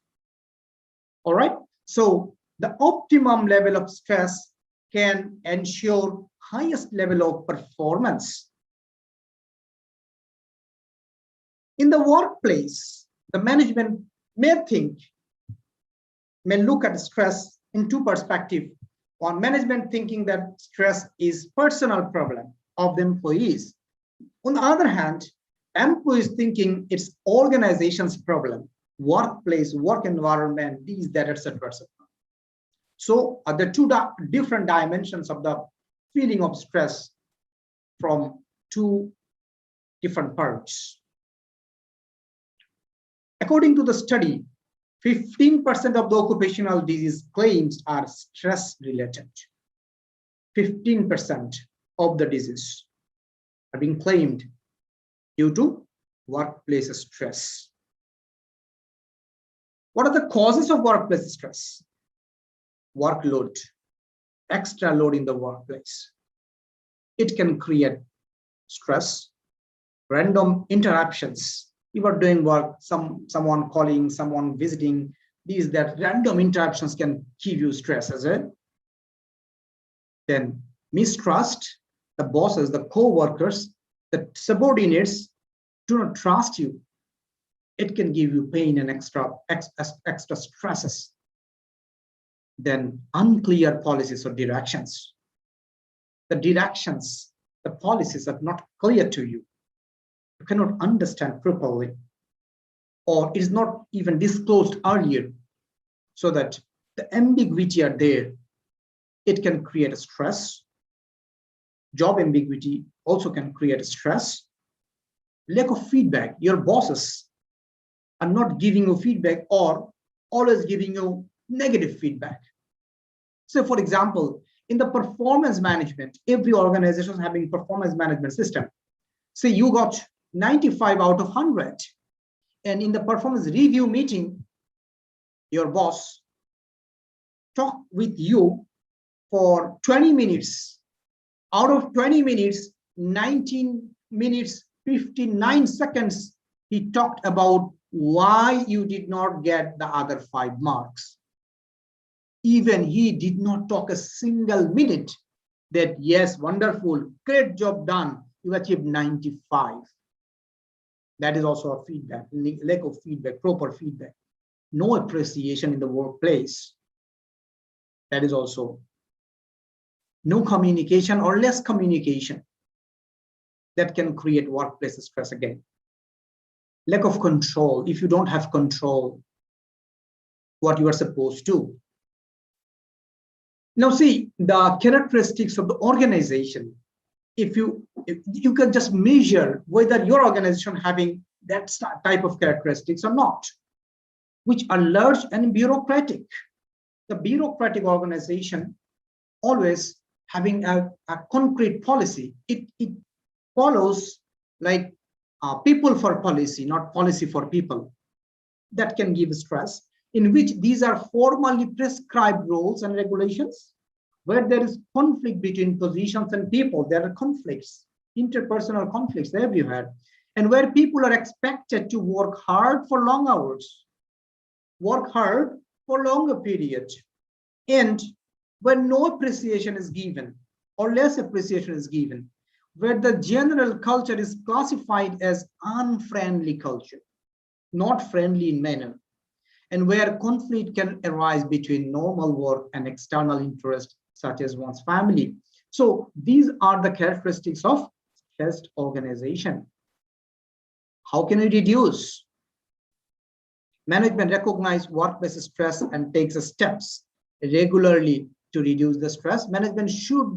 All right. So the optimum level of stress can ensure highest level of performance. In the workplace, the management may look at stress in two perspectives. One, management thinking that stress is personal problem of the employees. On the other hand, employees thinking it's organization's problem, workplace, work environment, these, that, etc. So the two different dimensions of the feeling of stress from two different parts. According to the study, 15% of the occupational disease claims are stress related. 15% of the disease are being claimed due to workplace stress. What are the causes of workplace stress? Workload, extra load in the workplace. It can create stress, random interruptions. You are doing work, someone calling, someone visiting, these, that random interruptions can give you stress as well. Then mistrust, the bosses, the co-workers, the subordinates do not trust you. It can give you pain and extra stresses. Then unclear policies or directions. The directions, the policies are not clear to you. You cannot understand properly, or it is not even disclosed earlier, so that the ambiguity are there. It can create a stress. Job ambiguity also can create a stress. Lack of feedback. Your bosses are not giving you feedback or always giving you negative feedback. So for example, in the performance management, every organization is having performance management system. Say you got 95 out of 100. And in the performance review meeting, your boss talked with you for 20 minutes. Out of 20 minutes, 19 minutes, 59 seconds, he talked about why you did not get the other 5 marks. Even he did not talk a single minute that, yes, wonderful, great job done, you achieved 95. That is also a feedback, lack of feedback, proper feedback. No appreciation in the workplace. That is also no communication or less communication. That can create workplace stress again. Lack of control. If you don't have control, what you are supposed to. Now see, the characteristics of the organization. If you can just measure whether your organization having that type of characteristics or not, which are large and bureaucratic. The bureaucratic organization always having a concrete policy. It follows like people for policy, not policy for people. That can give stress, in which these are formally prescribed rules and regulations. Where there is conflict between positions and people, there are conflicts, interpersonal conflicts everywhere. And where people are expected to work hard for long hours, work hard for longer periods. And when no appreciation is given or less appreciation is given, where the general culture is classified as unfriendly culture. not friendly in manner, and where conflict can arise between normal work and external interest, such as one's family. So these are the characteristics of stressed organization. How can we reduce? Management recognize workplace stress and takes steps regularly to reduce the stress. Management should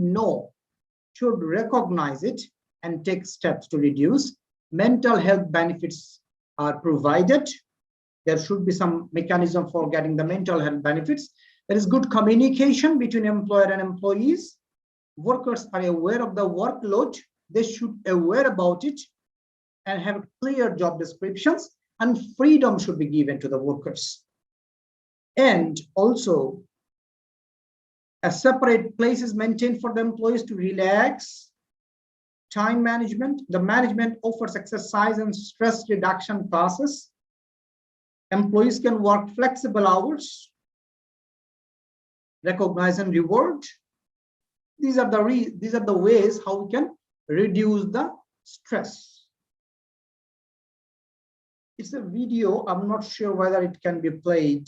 recognize it and take steps to reduce. Mental health benefits are provided. There should be some mechanism for getting the mental health benefits. There is good communication between employer and employees. Workers are aware of the workload. They should be aware about it and have clear job descriptions, and freedom should be given to the workers. And also, a separate place is maintained for the employees to relax. Time management. The management offers exercise and stress reduction classes. Employees can work flexible hours. Recognize and reward. These are the ways how we can reduce the stress. It's a video. I'm not sure whether it can be played.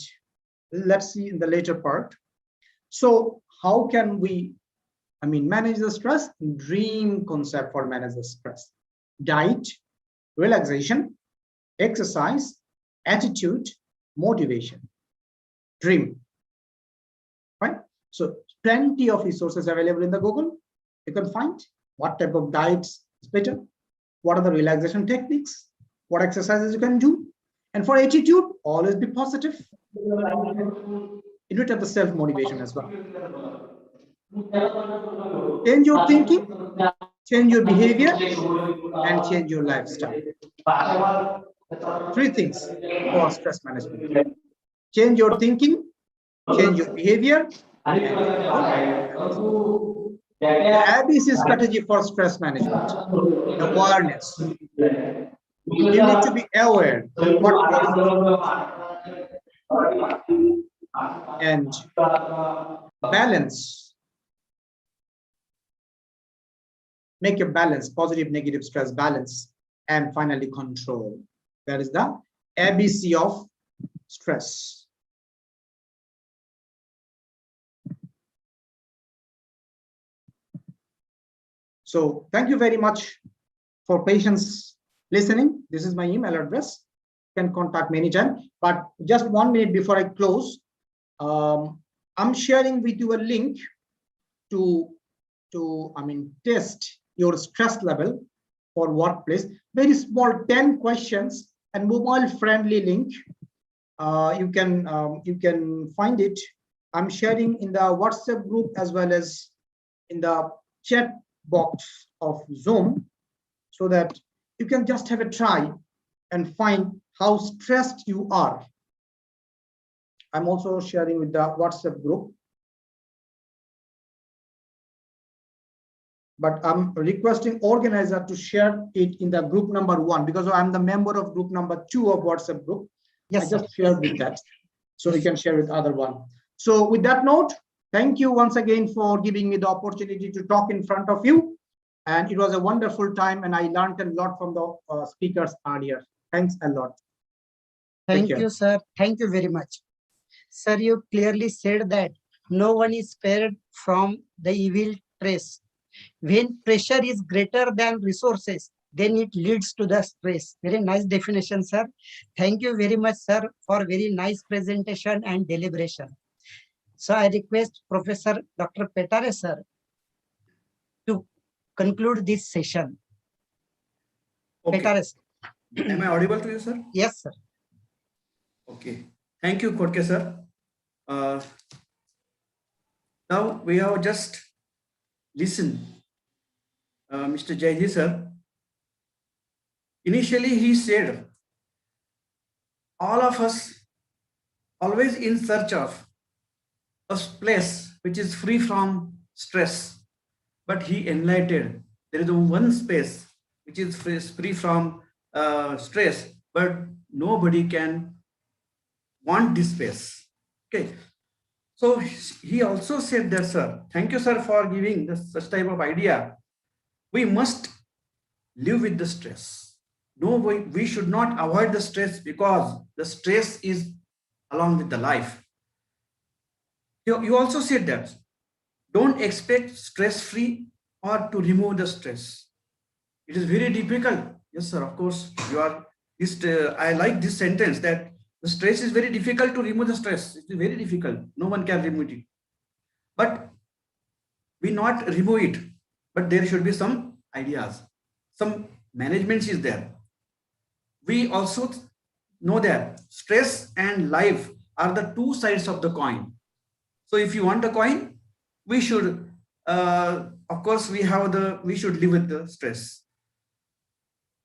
Let's see in the later part. So how can we, manage the stress? Dream concept for manage the stress. Diet, relaxation, exercise, attitude, motivation. Dream. Right? So plenty of resources available in the Google. You can find what type of diets is better, what are the relaxation techniques, what exercises you can do. And for attitude, always be positive. It will have the self-motivation as well. Change your thinking, change your behavior, and change your lifestyle. 3 things for stress management. Change your thinking, change your behavior, and the ABC strategy for stress management. Awareness. You need to be aware what and balance. Make a balance, positive, negative stress balance, and finally control. That is the ABC of stress. So thank you very much for patience listening. This is my email address. You can contact me anytime. But just 1 minute before I close, I'm sharing with you a link to test your stress level for workplace. Very small 10 questions and mobile friendly link. You can find it. I'm sharing in the WhatsApp group as well as in the chat box of Zoom, so that you can just have a try and find how stressed you are. I'm also sharing with the WhatsApp group. But I'm requesting organizer to share it in the group number 1, because I'm the member of group number 2 of WhatsApp group. Yes, I just shared with that. So we can share with other one. So with that note, thank you once again for giving me the opportunity to talk in front of you. And it was a wonderful time, and I learned a lot from the speakers earlier. Thanks a lot. Thank you, sir. Thank you very much. Sir, you clearly said that no one is spared from the evil trace. When pressure is greater than resources, then it leads to the stress. Very nice definition, sir. Thank you very much, sir, for very nice presentation and deliberation. So I request Professor Dr. Petare, sir, to conclude this session. Okay. Petare, sir. Am I audible to you, sir? Yes, sir. Okay. Thank you, Kotke, sir. Now we have just listened Mr. Jaiji, sir. Initially, he said, all of us always in search of a place which is free from stress. But he enlightened, there is one space which is free from stress, but nobody can want this space. Okay. So he also said that, sir, thank you, sir, for giving such type of idea. We must live with the stress. No, we should not avoid the stress, because the stress is along with the life. You also said that don't expect stress-free or to remove the stress. It is very difficult. Yes, sir, of course, you are. I like this sentence, that the stress is very difficult to remove the stress. It is very difficult. No one can remove it. But we not remove it. But there should be some ideas. Some management is there. We also know that stress and life are the two sides of the coin. So if you want a coin, we should, of course, we should live with the stress.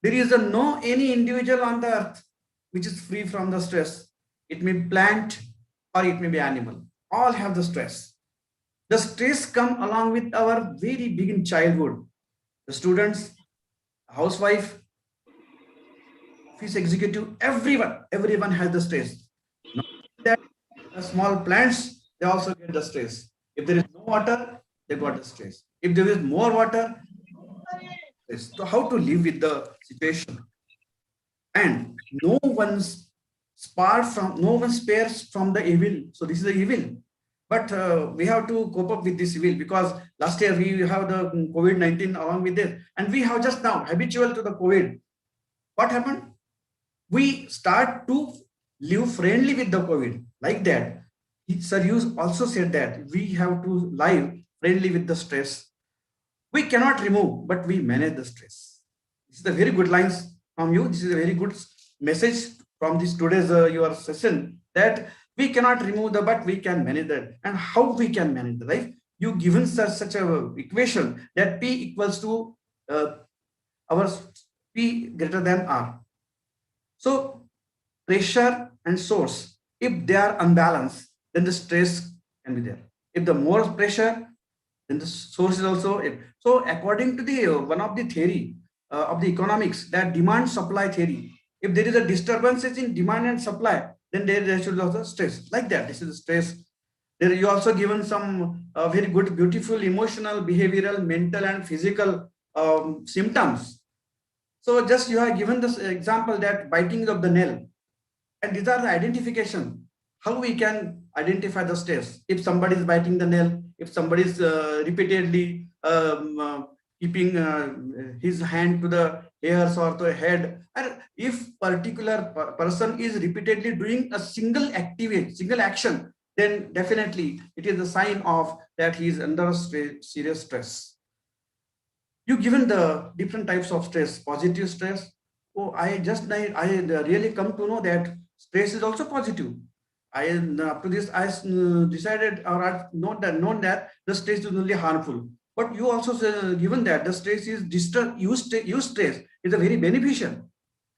There is no any individual on the earth which is free from the stress. It may be plant or it may be animal. All have the stress. The stress come along with our very big in childhood. The students, housewife, office executive, everyone has the stress. Not that the small plants, they also get the stress. If there is no water, they got the stress. If there is more water, stress. So how to live with the situation? And no one spares from the evil. So this is the evil. But we have to cope up with this evil, because last year we have the COVID-19 along with this, and we have just now habitual to the COVID. What happened? We start to live friendly with the COVID, like that. Sir, you also said that we have to live friendly with the stress. We cannot remove, but we manage the stress. This is the very good lines from you. This is a very good message from this today's your session, that we cannot remove the, but we can manage that. And how we can manage the life? You given such a equation that P equals to our P greater than R. So pressure and source, if they are unbalanced, then the stress can be there. If the more pressure, then the source is also. So according to the one of the theory of the economics, that demand supply theory, if there is a disturbances in demand and supply, then there should also stress, like that. This is stress. There you also given some very good, beautiful, emotional, behavioral, mental, and physical symptoms. So just you have given this example, that biting of the nail, and these are the identification. How we can identify the stress? If somebody is biting the nail, if somebody is repeatedly keeping his hand to the ears or to the head, and if particular person is repeatedly doing a single action, then definitely it is a sign of that he is under serious stress. You given the different types of stress. Positive stress. Oh, I really come to know that stress is also positive. Up to this, I decided, or I known that the stress is only harmful. But you also given that the stress is use stress is a very beneficial.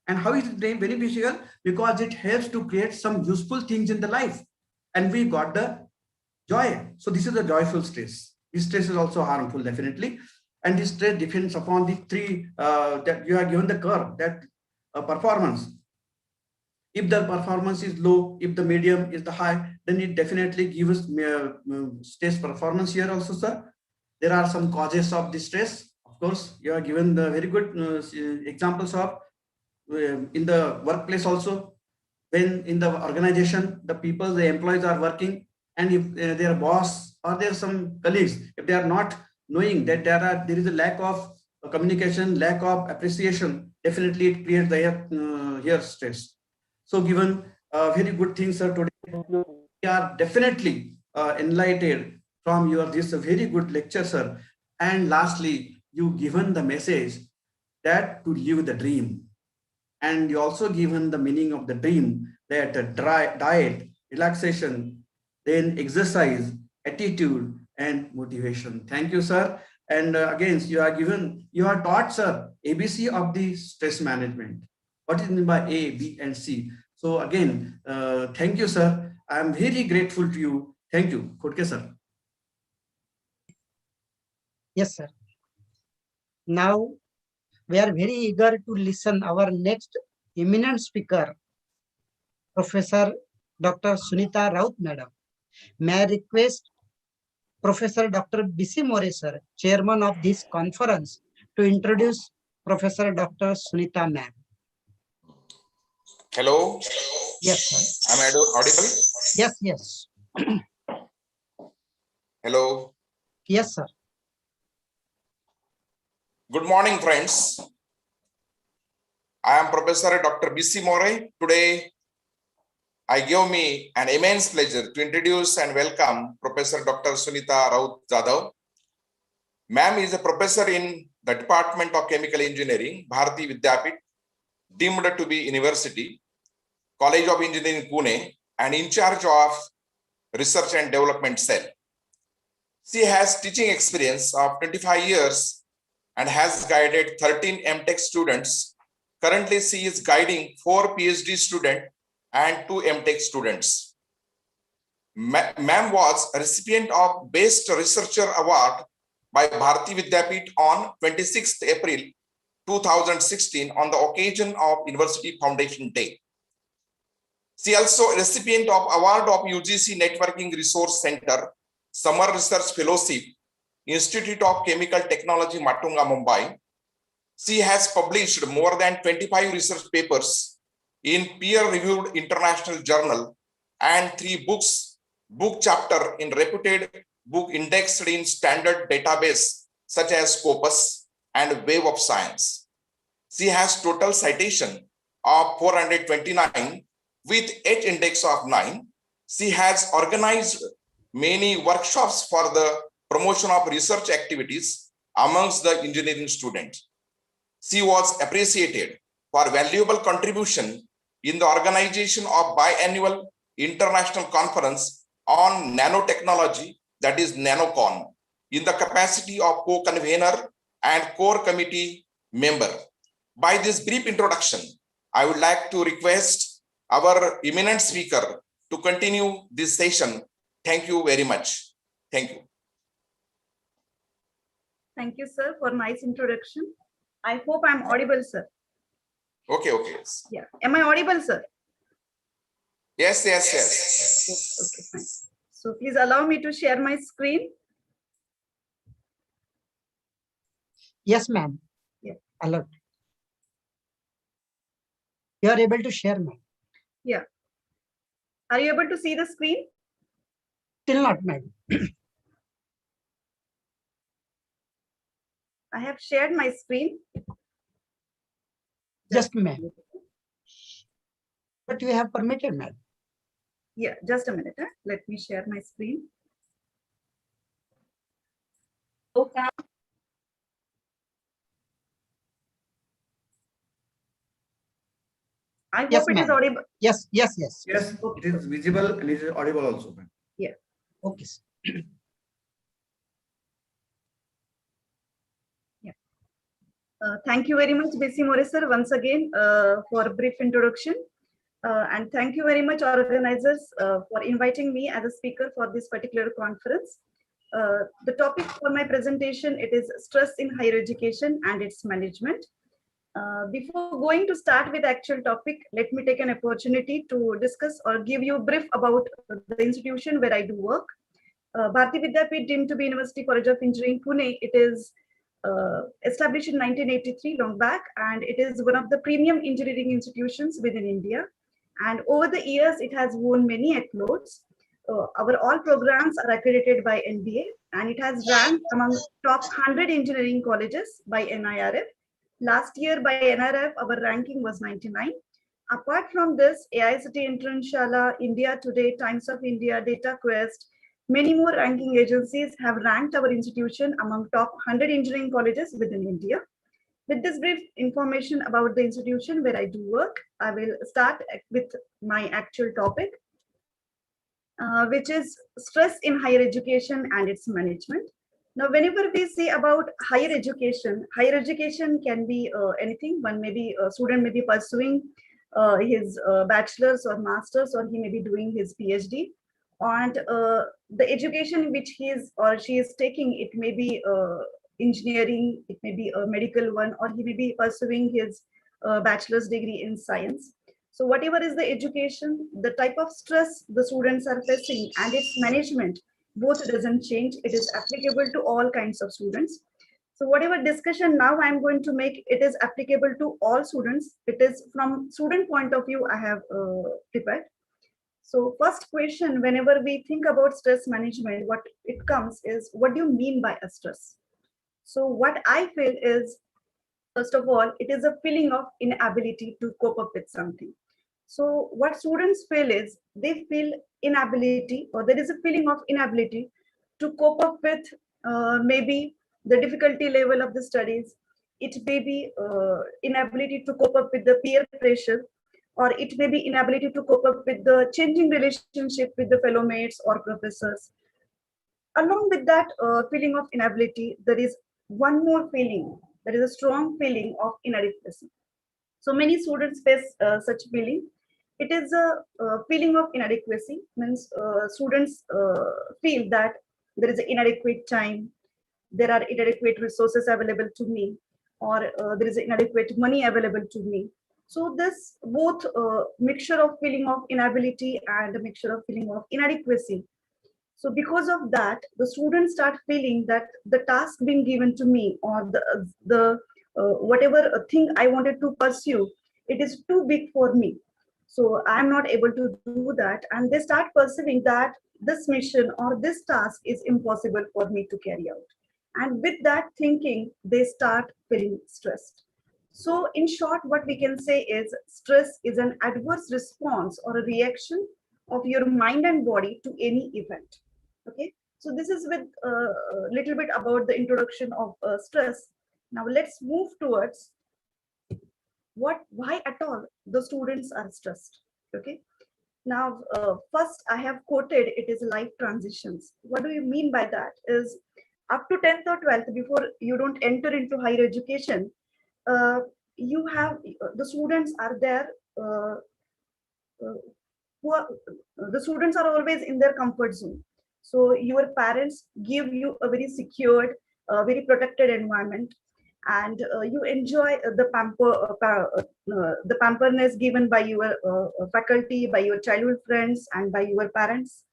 And how is it beneficial? Because it helps to create some useful things in the life, and we got the joy. So this is a joyful stress. This stress is also harmful, definitely. And this stress depends upon the three that you are given the curve, that performance. If the performance is low, if the medium is the high, then it definitely gives stress performance here also, sir. There are some causes of this stress. Of course, you are given the very good examples of in the workplace also. When in the organization, the people, the employees are working, and if their boss or there are some colleagues, if they are not knowing that there is a lack of communication, lack of appreciation, definitely it creates the here stress. So given very good things, sir, today we are definitely enlightened from your this very good lecture, sir. And lastly, you given the message that to live the dream, and you also given the meaning of the dream, that diet, relaxation, then exercise, attitude, and motivation. Thank you, sir. And again, you are taught, sir, ABC of the stress management. What is meant by A, B, and C? So again, thank you, sir. I am very grateful to you. Thank you. Khotke, sir. Yes, sir. Now we are very eager to listen our next eminent speaker, Professor Dr. Sunita Raut, Madam. May I request Professor Dr. B.C. More, sir, Chairman of this conference, to introduce Professor Dr. Sunita, ma'am. Hello, Yes, sir. am I audible? Yes, yes. Hello. Yes, sir. Good morning, friends. I am Professor Dr. B.C. More. Today, I give me an immense pleasure to introduce and welcome Professor Dr. Sunita Raut Jadhav. Ma'am is a professor in the Department of Chemical Engineering, Bharati Vidyapit, deemed to be University, College of Engineering, Pune, and in charge of Research and Development Cell. She has teaching experience of 25 years and has guided 13 MTech students. Currently, she is guiding 4 PhD students and 2 MTech students. Ma'am was a recipient of Best Researcher Award by Bharati Vidyapit on 26th April 2016 on the occasion of University Foundation Day. She also a recipient of award of UGC Networking Resource Center Summer Research Fellowship, Institute of Chemical Technology, Matunga, Mumbai. She has published more than 25 research papers in peer-reviewed international journal and 3 books, book chapter in reputed book indexed in standard database such as Scopus and Web of Science. She has total citation of 429 with H index of 9. She has organized many workshops for the promotion of research activities amongst the engineering students. She was appreciated for valuable contribution in the organization of biannual international conference on nanotechnology, that is NanoCon, in the capacity of co-convener and core committee member. By this brief introduction, I would like to request our eminent speaker to continue this session. Thank you very much. Thank you. Thank you, sir, for nice introduction. I hope I'm audible, sir. Okay. Yeah. Am I audible, sir? Yes. Okay, fine. So please allow me to share my screen. Yes, ma'am. Yeah. Alert. You are able to share, ma'am. Yeah. Are you able to see the screen? Still not, ma'am. I have shared my screen. Just ma'am. But you have permitted, ma'am. Yeah, just a minute. Let me share my screen. Okay. I hope Yes, it is ma'am. audible. Yes. Yes, it is visible and it is audible also. Yeah. Okay. Thank you very much, B.C. More, sir, once again for a brief introduction. And thank you very much, organizers, for inviting me as a speaker for this particular conference. The topic for my presentation, it is stress in higher education and its management. Before going to start with the actual topic, let me take an opportunity to discuss or give you a brief about the institution where I do work. Bharati Vidyapit, deemed to be University College of Engineering, Pune. It is established in 1983, long back, and it is one of the premium engineering institutions within India. And over the years, it has won many accolades. Our all programs are accredited by NBA, and it has ranked among top 100 engineering colleges by NIRF. Last year by NRF, our ranking was 99. Apart from this, AICT Internanshala, India Today, Times of India, Data Quest, many more ranking agencies have ranked our institution among top 100 engineering colleges within India. With this brief information about the institution where I do work, I will start with my actual topic, which is stress in higher education and its management. Now, whenever we say about higher education can be anything. One may be a student may be pursuing his bachelor's or master's, or he may be doing his PhD. And the education which he is or she is taking, it may be engineering, it may be a medical one, or he may be pursuing his bachelor's degree in science. So whatever is the education, the type of stress the students are facing and its management, both doesn't change. It is applicable to all kinds of students. So whatever discussion now I'm going to make, it is applicable to all students. It is from student point of view I have prepared. So first question, whenever we think about stress management, what it comes is, what do you mean by a stress? So what I feel is, first of all, it is a feeling of inability to cope up with something. So what students feel is, they feel inability, or there is a feeling of inability to cope up with maybe the difficulty level of the studies. It may be inability to cope up with the peer pressure, or it may be inability to cope up with the changing relationship with the fellow mates or professors. Along with that feeling of inability, there is one more feeling. There is a strong feeling of inadequacy. So many students face such feeling. It is a feeling of inadequacy, means students feel that there is inadequate time, there are inadequate resources available to me, or there is inadequate money available to me. So this both mixture of feeling of inability and a mixture of feeling of inadequacy. So because of that, the students start feeling that the task being given to me, or the whatever thing I wanted to pursue, it is too big for me. So I'm not able to do that, and they start perceiving that this mission or this task is impossible for me to carry out. And with that thinking, they start feeling stressed. So in short, what we can say is, stress is an adverse response or a reaction of your mind and body to any event. Okay, so this is with a little bit about the introduction of stress. Now let's move towards why at all the students are stressed. Okay, now first I have quoted, it is life transitions. What do you mean by that? Is up to 10th or 12th, before you don't enter into higher education, you have the students are there who are, the students are always in their comfort zone. So your parents give you a very secured, very protected environment, and you enjoy the pamperness given by your faculty, by your childhood friends, and by your parents.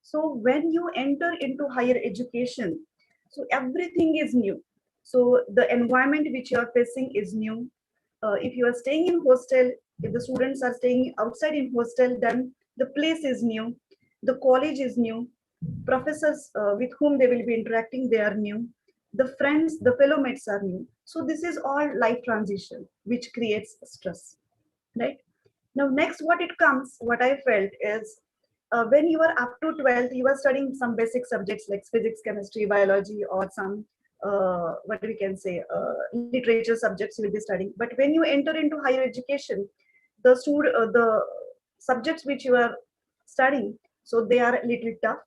So when you enter into higher education, so everything is new. So the environment which you are facing is new. If you are staying in hostel, if the students are staying outside in hostel, then the place is new, the college is new, professors with whom they will be interacting, they are new, the friends, the fellow mates are new. So this is all life transition, which creates stress, right? Now next, what it comes, what I felt is, when you are up to 12th, you are studying some basic subjects like physics, chemistry, biology, or some what we can say literature subjects you will be studying. But when you enter into higher education, the subjects which you are studying, so they are a little tough.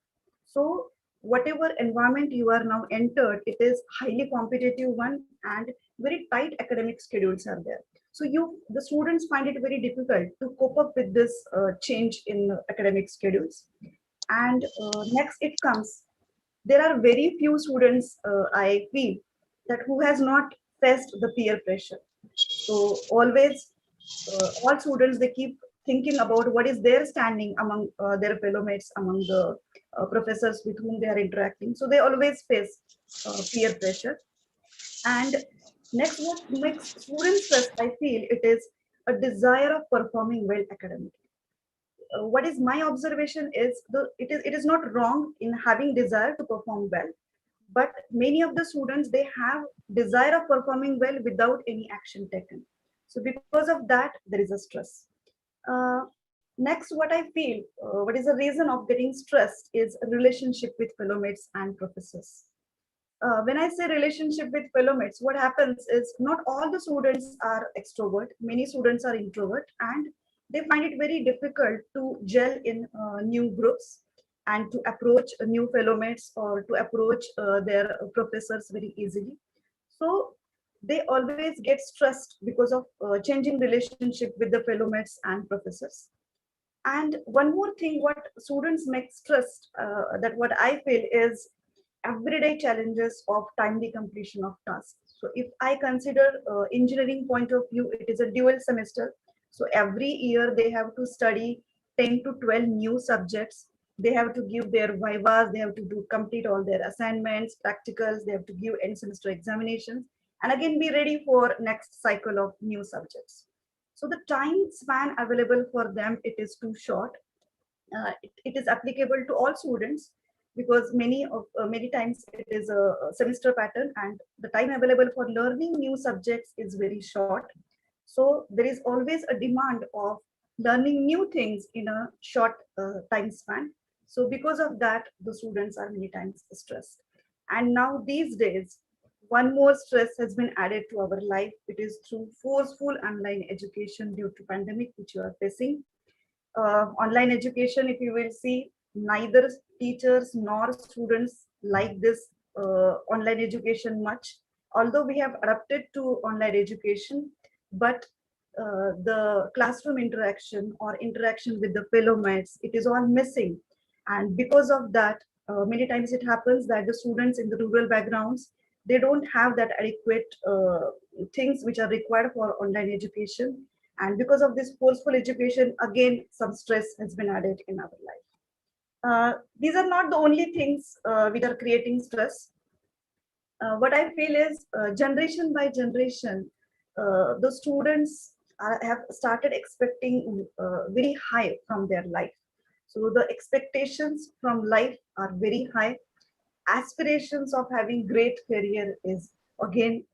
So whatever environment you are now entered, it is highly competitive one, and very tight academic schedules are there. So the students find it very difficult to cope up with this change in academic schedules. And next it comes, there are very few students, I feel, that who has not faced the peer pressure. So always, all students, they keep thinking about what is their standing among their fellow mates, among the professors with whom they are interacting. So they always face peer pressure. And next, what makes students stressed, I feel, it is a desire of performing well academically. What is my observation is, it is not wrong in having desire to perform well, but many of the students, they have desire of performing well without any action taken. So because of that, there is a stress. Next, what I feel, what is the reason of getting stressed is a relationship with fellow mates and professors. When I say relationship with fellow mates, what happens is, not all the students are extrovert. Many students are introvert, and they find it very difficult to gel in new groups and to approach new fellow mates, or to approach their professors very easily. So they always get stressed because of changing relationship with the fellow mates and professors. And one more thing, what students make stressed, that what I feel is everyday challenges of timely completion of tasks. So if I consider engineering point of view, it is a dual semester. So every year they have to study 10 to 12 new subjects. They have to give their vivas, they have to do complete all their assignments, practicals, they have to give end semester examinations, and again be ready for next cycle of new subjects. So the time span available for them, it is too short. It is applicable to all students because many times it is a semester pattern and the time available for learning new subjects is very short. So there is always a demand of learning new things in a short time span. So because of that, the students are many times stressed. And now these days, one more stress has been added to our life. It is through forceful online education due to pandemic, which you are facing. Online education, if you will see, neither teachers nor students like this online education much. Although we have adapted to online education, but the classroom interaction or interaction with the fellow mates, it is all missing. And because of that, many times it happens that the students in the rural backgrounds, they don't have that adequate things which are required for online education. And because of this forceful education, again, some stress has been added in our life. These are not the only things which are creating stress. What I feel is generation by generation, the students have started expecting very high from their life. So the expectations from life are very high. Aspirations of having great career is again,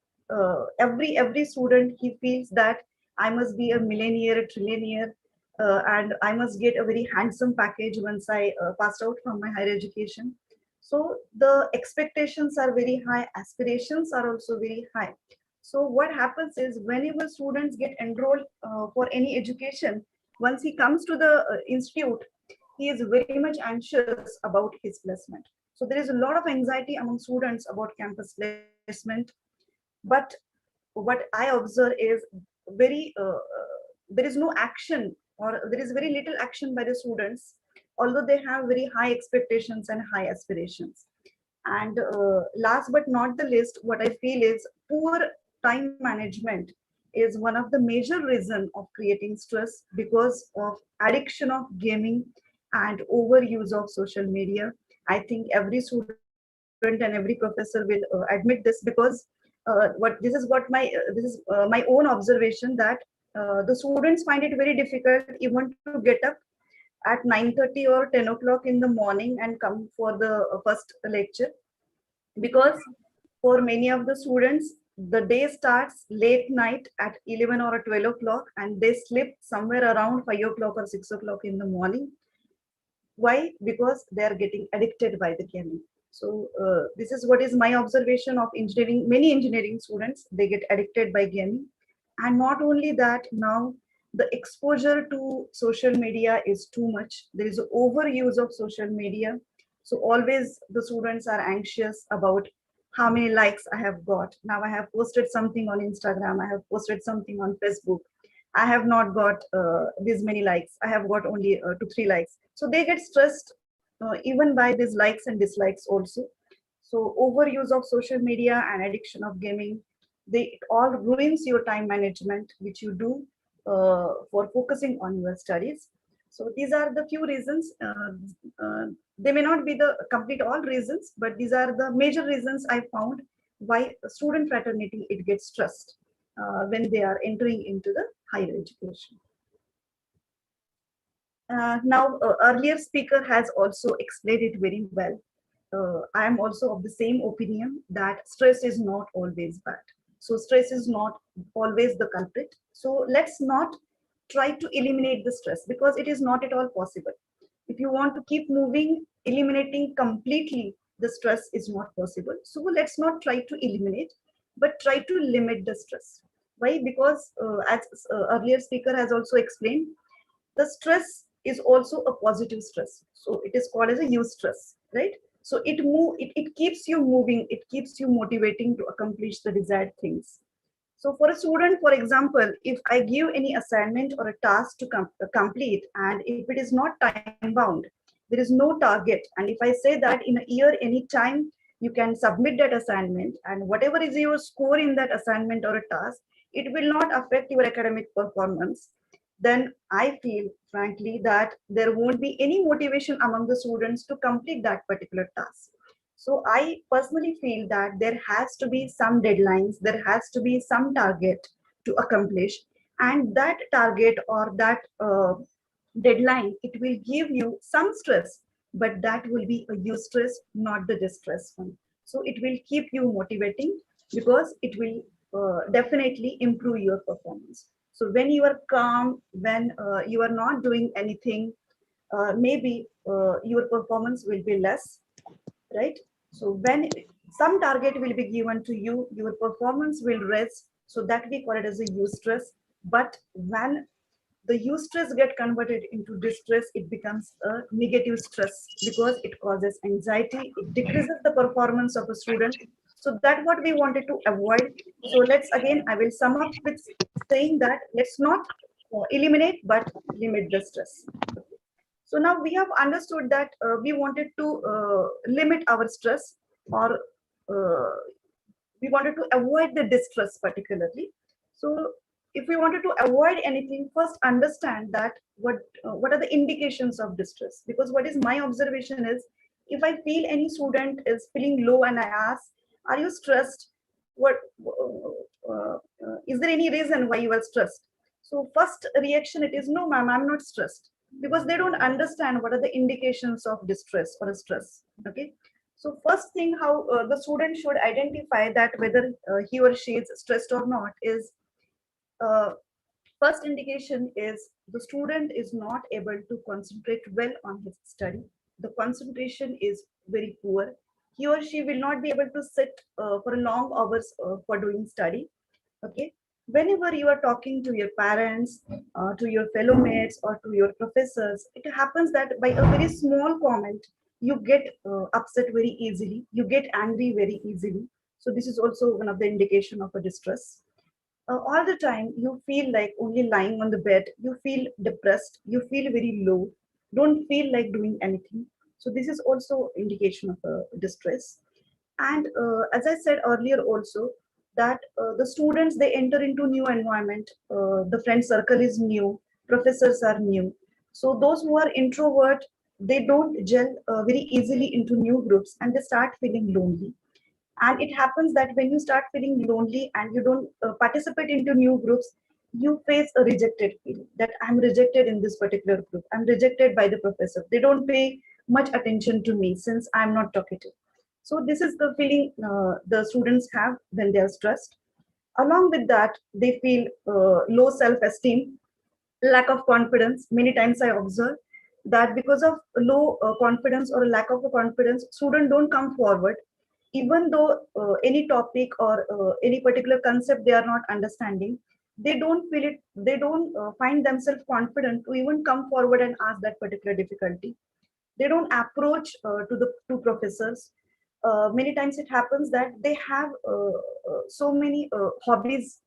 every student, he feels that I must be a millionaire, a trillionaire, and I must get a very handsome package once I passed out from my higher education. So the expectations are very high, aspirations are also very high. So what happens is whenever students get enrolled for any education, once he comes to the institute, he is very much anxious about his placement. So there is a lot of anxiety among students about campus placement. But what I observe is there is no action, or there is very little action by the students, although they have very high expectations and high aspirations. And last but not the least, what I feel is poor time management is one of the major reason of creating stress because of addiction of gaming and overuse of social media. I think every student and every professor will admit this, because what this is what my own observation, that the students find it very difficult even to get up at 9:30 or 10 o'clock in the morning and come for the first lecture, because for many of the students the day starts late night at 11 or 12 o'clock and they sleep somewhere around 5 o'clock or 6 o'clock in the morning. Why? Because they are getting addicted by the gaming. So this is what is my observation of engineering. Many engineering students, they get addicted by gaming. And not only that, now the exposure to social media is too much. There is overuse of social media. So always the students are anxious about how many likes I have got. Now I have posted something on Instagram, I have posted something on Facebook. I have not got this many likes. I have got only 2-3 likes. So they get stressed even by these likes and dislikes also. So overuse of social media and addiction of gaming, it all ruins your time management, which you do for focusing on your studies. So these are the few reasons. They may not be the complete all reasons, but these are the major reasons I found why student fraternity, it gets stressed when they are entering into the higher education. Now, earlier speaker has also explained it very well. I am also of the same opinion that stress is not always bad. So stress is not always the culprit. So let's not try to eliminate the stress, because it is not at all possible. If you want to keep moving, eliminating completely the stress is not possible. So let's not try to eliminate, but try to limit the stress. Why? Because as earlier speaker has also explained, the stress is also a positive stress. So it is called as a eustress, right? So it keeps you moving, it keeps you motivating to accomplish the desired things. So for a student, for example, if I give any assignment or a task to complete, and if it is not time bound, there is no target, and if I say that in a year, any time you can submit that assignment, and whatever is your score in that assignment or a task, it will not affect your academic performance. then I feel frankly that there won't be any motivation among the students to complete that particular task. So I personally feel that there has to be some deadlines, there has to be some target to accomplish, and that target or that deadline, it will give you some stress, but that will be a use stress, not the distress one. So it will keep you motivating because it will definitely improve your performance. So when you are calm, when you are not doing anything, maybe your performance will be less, right? So when some target will be given to you, your performance will rest. So that we call it as a use stress. But when the use stress get converted into distress, it becomes a negative stress because it causes anxiety, it decreases the performance of a student. So that's what we wanted to avoid. So let's again, I will sum up with saying that let's not eliminate but limit the stress. So now we have understood that we wanted to limit our stress, or we wanted to avoid the distress particularly. So if we wanted to avoid anything, first understand that what are the indications of distress. Because what is my observation is, if I feel any student is feeling low and I ask, are you stressed? What is there any reason why you are stressed? So first reaction it is, no ma'am, I'm not stressed, because they don't understand what are the indications of distress or stress. Okay. So first thing, how the student should identify that whether he or she is stressed or not is, uh, first indication is the student is not able to concentrate well on his study. The concentration is very poor. He or she will not be able to sit for long hours for doing study. Okay. Whenever you are talking to your parents, to your fellow mates, or to your professors, it happens that by a very small comment, you get upset very easily, you get angry very easily. So this is also one of the indication of a distress. All the time you feel like only lying on the bed, you feel depressed, you feel very low, don't feel like doing anything. So this is also indication of a distress. And as I said earlier also, that the students, they enter into new environment, the friend circle is new, professors are new. So those who are introvert, they don't gel very easily into new groups, and they start feeling lonely. And it happens that when you start feeling lonely and you don't participate into new groups, you face a rejected feeling that I'm rejected in this particular group, I'm rejected by the professor, they don't pay much attention to me since I'm not talkative. So this is the feeling the students have when they are stressed. Along with that, they feel low self-esteem, lack of confidence. Many times I observe that because of low confidence or lack of confidence, students don't come forward. Even though any topic or any particular concept they are not understanding, they don't feel it, they don't find themselves confident to even come forward and ask that particular difficulty. They don't approach to the two professors. Many times it happens that they have so many hobbies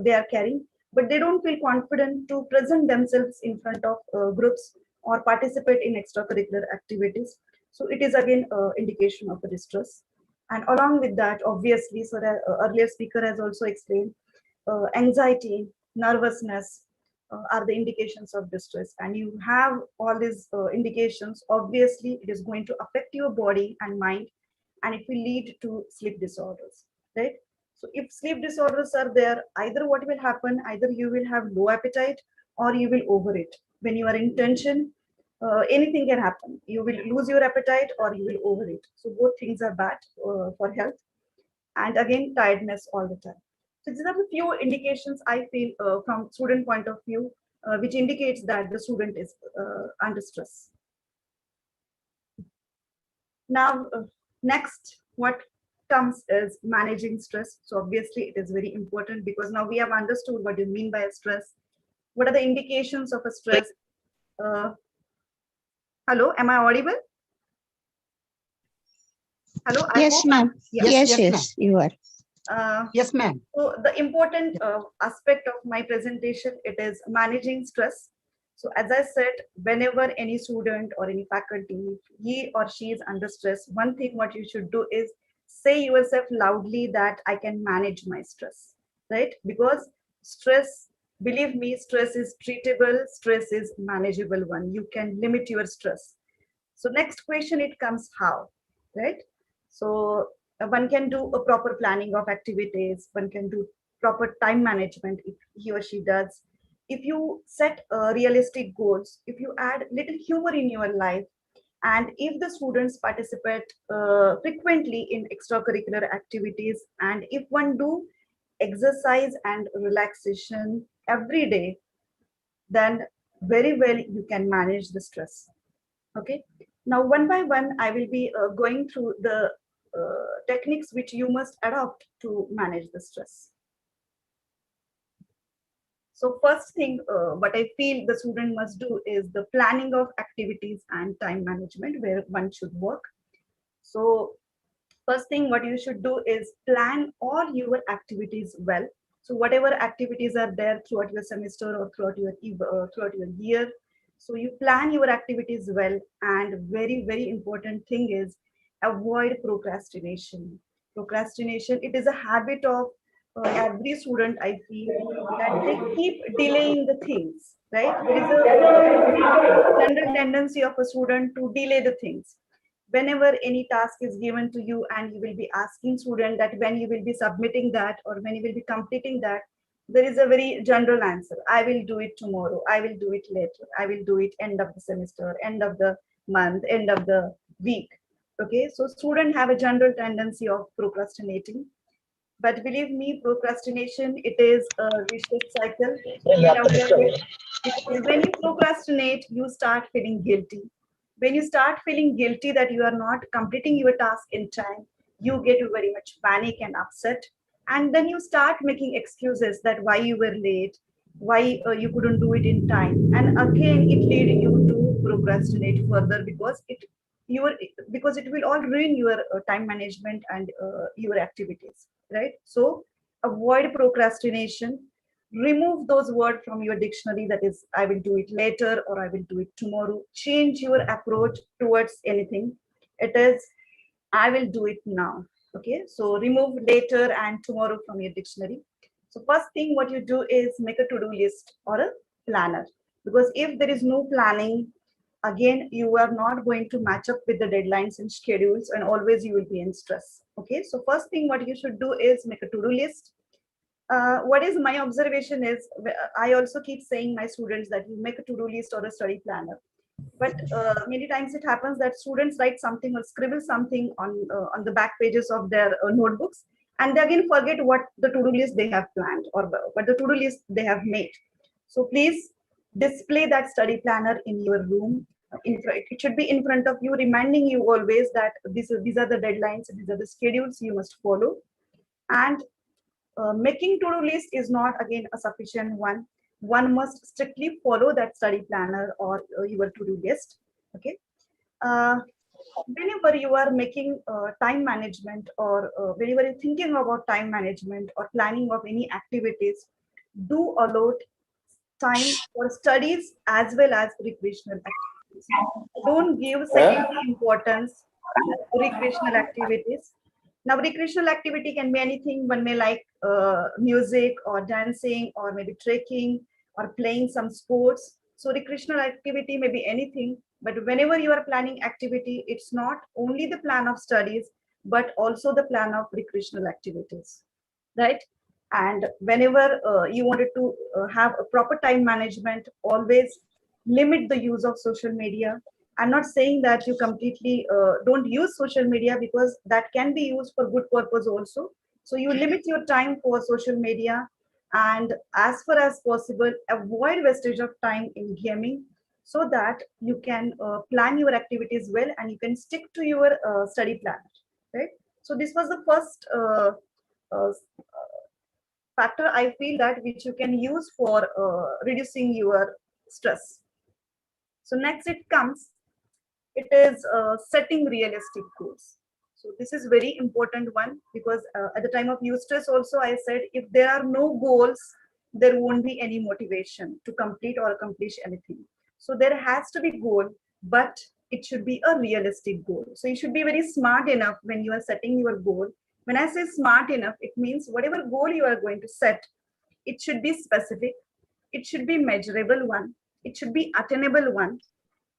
they are carrying, but they don't feel confident to present themselves in front of groups or participate in extracurricular activities. So it is again indication of a distress. And along with that, obviously, so the earlier speaker has also explained, anxiety, nervousness are the indications of distress. And you have all these indications, obviously it is going to affect your body and mind, and it will lead to sleep disorders, right? So if sleep disorders are there, either what will happen, either you will have low appetite or you will overeat. When you are in tension, anything can happen. You will lose your appetite or you will overeat. So both things are bad for health. And again, tiredness all the time. So these are the few indications I feel from student point of view, which indicates that the student is under stress. Now, next, what comes is managing stress. So obviously it is very important because now we have understood what you mean by stress. What are the indications of a stress? Hello, am I audible? Hello. Yes, ma'am. Yes, you are. Yes, ma'am. So the important aspect of my presentation, it is managing stress. So as I said, whenever any student or any faculty, he or she is under stress, one thing what you should do is say yourself loudly that I can manage my stress, right? Because stress Believe me, stress is treatable, stress is manageable one. You can limit your stress. So next question, it comes how, right? So one can do a proper planning of activities, one can do proper time management if he or she does. If you set realistic goals, if you add little humor in your life, and if the students participate frequently in extracurricular activities, and if one do exercise and relaxation every day, then very well you can manage the stress. Okay, now one by one I will be going through the techniques which you must adopt to manage the stress. So first thing, what I feel the student must do is the planning of activities and time management where one should work. So first thing what you should do is plan all your activities well. So whatever activities are there throughout your semester or throughout your year, so you plan your activities well. And very important thing is avoid procrastination. Procrastination, it is a habit of every student, I feel, that they keep delaying the things, right? There is a general tendency of a student to delay the things. Whenever any task is given to you and you will be asking student that when you will be submitting that or when you will be completing that, there is a very general answer: I will do it tomorrow, I will do it later, I will do it end of the semester, end of the month, end of the week. Okay, so students have a general tendency of procrastinating. But believe me, procrastination, it is a vicious cycle. You can avoid it, because when you procrastinate, you start feeling guilty. When you start feeling guilty that you are not completing your task in time, you get very much panic and upset. And then you start making excuses that why you were late, why you couldn't do it in time. And again, it leads you to procrastinate further, because it will all ruin your time management and your activities, right? So avoid procrastination. Remove those words from your dictionary, that is, I will do it later or I will do it tomorrow. Change your approach towards anything. It is, I will do it now. Okay, so remove later and tomorrow from your dictionary. So first thing what you do is make a to-do list or a planner, because if there is no planning, again you are not going to match up with the deadlines and schedules, and always you will be in stress. Okay, so first thing what you should do is make a to-do list. What is my observation is, I also keep saying my students that you make a to-do list or a study planner. But many times it happens that students write something or scribble something on the back pages of their notebooks, and they again forget what the to-do list they have planned or what the to-do list they have made. So please display that study planner in your room. It should be in front of you, reminding you always that these are the deadlines, these are the schedules you must follow. And making to-do list is not again a sufficient one. One must strictly follow that study planner or your to-do list. Okay. Whenever you are making time management, or whenever you're thinking about time management or planning of any activities, do allot time for studies as well as recreational activities. Don't give secondary importance to recreational activities. Now, recreational activity can be anything. One may like music or dancing or maybe trekking or playing some sports. So recreational activity may be anything, but whenever you are planning activity, it's not only the plan of studies, but also the plan of recreational activities, right? And whenever you wanted to have a proper time management, always limit the use of social media. I'm not saying that you completely don't use social media, because that can be used for good purpose also. So you limit your time for social media, and as far as possible, avoid wastage of time in gaming, so that you can plan your activities well and you can stick to your study plan, right? So this was the first uh, factor I feel that which you can use for reducing your stress. So next it comes, it is setting realistic goals. So this is very important one, because at the time of eustress also I said, if there are no goals, there won't be any motivation to complete or accomplish anything. So there has to be goal, but it should be a realistic goal. So you should be very smart enough when you are setting your goal. When I say smart enough, it means whatever goal you are going to set, it should be specific, it should be measurable one, it should be attainable one,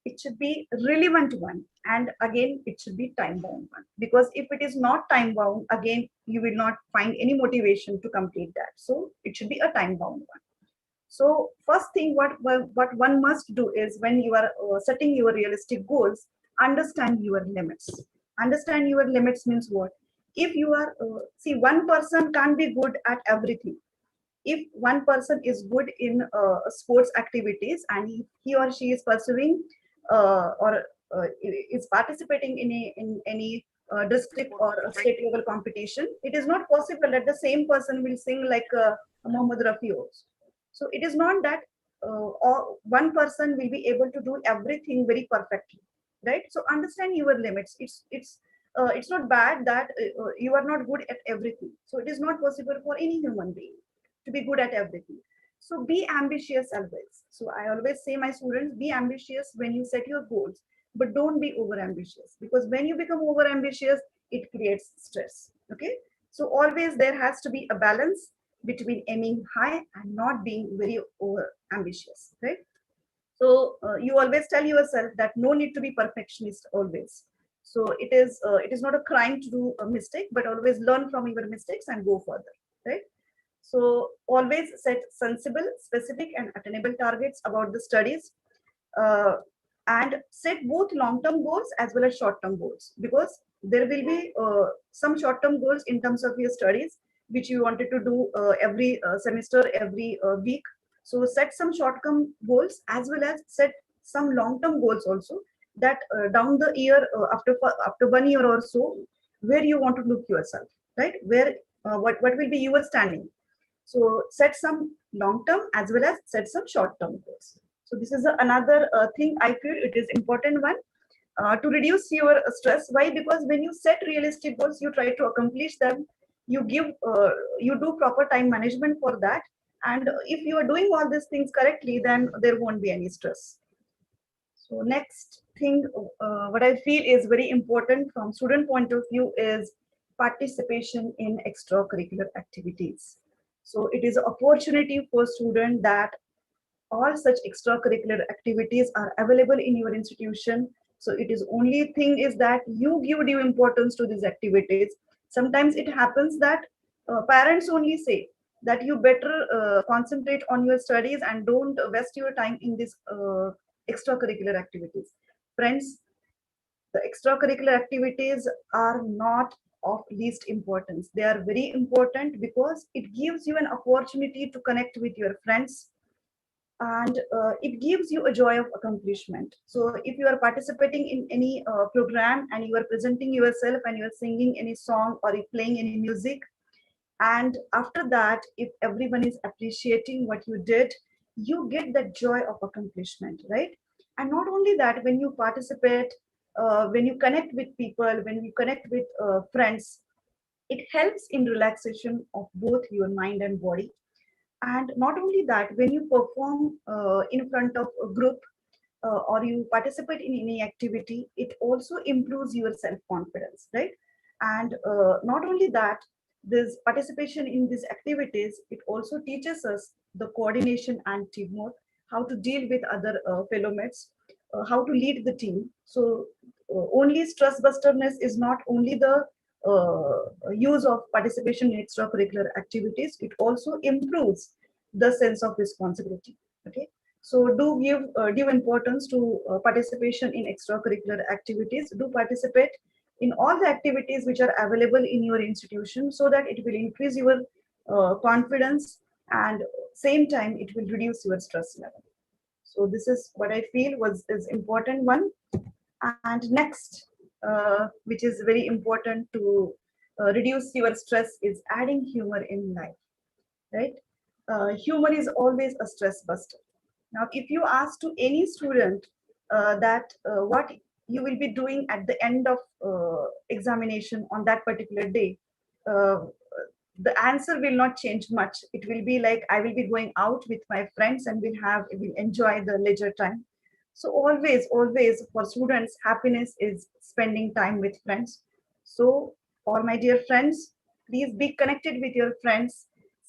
it should be relevant one, and again it should be time bound one, because if it is not time bound, again you will not find any motivation to complete that. So it should be a time bound one. So first thing what one must do is, when you are setting your realistic goals, understand your limits. Understand your limits means what? If you are see, one person can't be good at everything. If one person is good in sports activities, and he or she is pursuing or is participating in any district or a state level competition, it is not possible that the same person will sing like Mohammad Rafi also. So it is not that or one person will be able to do everything very perfectly, right? So understand your limits. It's not bad that you are not good at everything. So it is not possible for any human being to be good at everything. So be ambitious always. So I always say my students, be ambitious when you set your goals, but don't be over ambitious, because when you become over ambitious, it creates stress. Okay. So always there has to be a balance between aiming high and not being very over ambitious, right? So you always tell yourself that no need to be perfectionist always. So it is not a crime to do a mistake, but always learn from your mistakes and go further, right? So always set sensible, specific, and attainable targets about the studies, and set both long-term goals as well as short-term goals, because there will be some short-term goals in terms of your studies which you wanted to do every semester, every week. So set some short-term goals as well as set some long-term goals also, that down the year, after 1 year or so, where you want to look yourself, right? Where what will be your standing. So set some long-term as well as set some short-term goals. So this is another thing I feel it is important one to reduce your stress. Why? Because when you set realistic goals, you try to accomplish them. You do proper time management for that. And if you are doing all these things correctly, then there won't be any stress. So next thing, what I feel is very important from student point of view is participation in extracurricular activities. So it is an opportunity for student that all such extracurricular activities are available in your institution. So it is only thing is that you give due importance to these activities. Sometimes it happens that parents only say that you better concentrate on your studies and don't waste your time in these extracurricular activities. Friends, the extracurricular activities are not of least importance. They are very important because it gives you an opportunity to connect with your friends, and it gives you a joy of accomplishment. So if you are participating in any program and you are presenting yourself and you are singing any song or playing any music, and after that, if everyone is appreciating what you did, you get that joy of accomplishment, right? And not only that, when you participate, when you connect with people, when you connect with friends, it helps in relaxation of both your mind and body. And not only that, when you perform in front of a group or you participate in any activity, it also improves your self-confidence, right? And not only that, this participation in these activities, it also teaches us the coordination and teamwork, how to deal with other fellow mates, how to lead the team. So only stress busterness is not only the use of participation in extracurricular activities, it also improves the sense of responsibility. Okay, so do give due importance to participation in extracurricular activities. Do participate in all the activities which are available in your institution, so that it will increase your confidence, and same time it will reduce your stress level. So this is what I feel is important one. And next, which is very important to reduce your stress, is adding humor in life, right? Humor is always a stress buster. Now, if you ask to any student that what you will be doing at the end of examination on that particular day, uh, the answer will not change much. It will be like, I will be going out with my friends and we'll enjoy the leisure time. So always for students, happiness is spending time with friends. So all my dear friends, please be connected with your friends,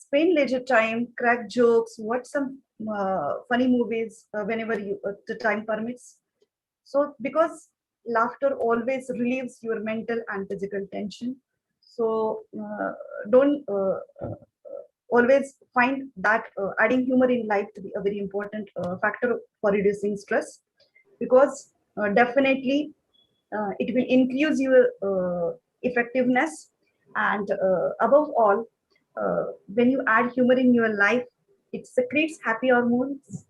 spend leisure time, crack jokes, watch some funny movies whenever the time permits. So because laughter always relieves your mental and physical tension. So don't always find that adding humor in life to be a very important factor for reducing stress, because definitely it will increase your effectiveness. And above all, when you add humor in your life, it secretes happy hormones,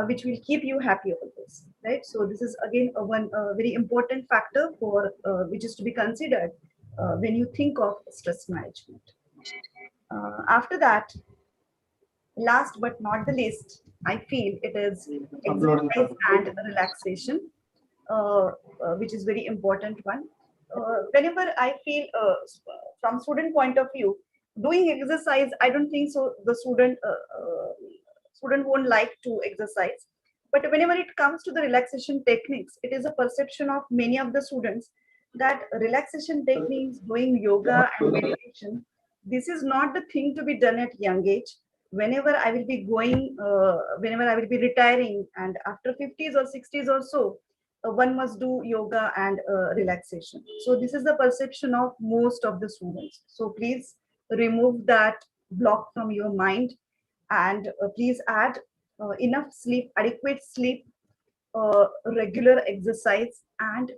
which will keep you happy always, right? So this is again one very important factor for which is to be considered when you think of stress management. After that, last but not the least, I feel it is exercise and relaxation, which is very important one. Whenever I feel from student point of view, doing exercise, I don't think so the student won't like to exercise. But whenever it comes to the relaxation techniques, it is a perception of many of the students that relaxation techniques, doing yoga and meditation, this is not the thing to be done at young age. Whenever I will be going, whenever I will be retiring, and after 50s or 60s or so, one must do yoga and relaxation. So this is the perception of most of the students. So please remove that block from your mind, and please add enough sleep, adequate sleep, regular exercise, and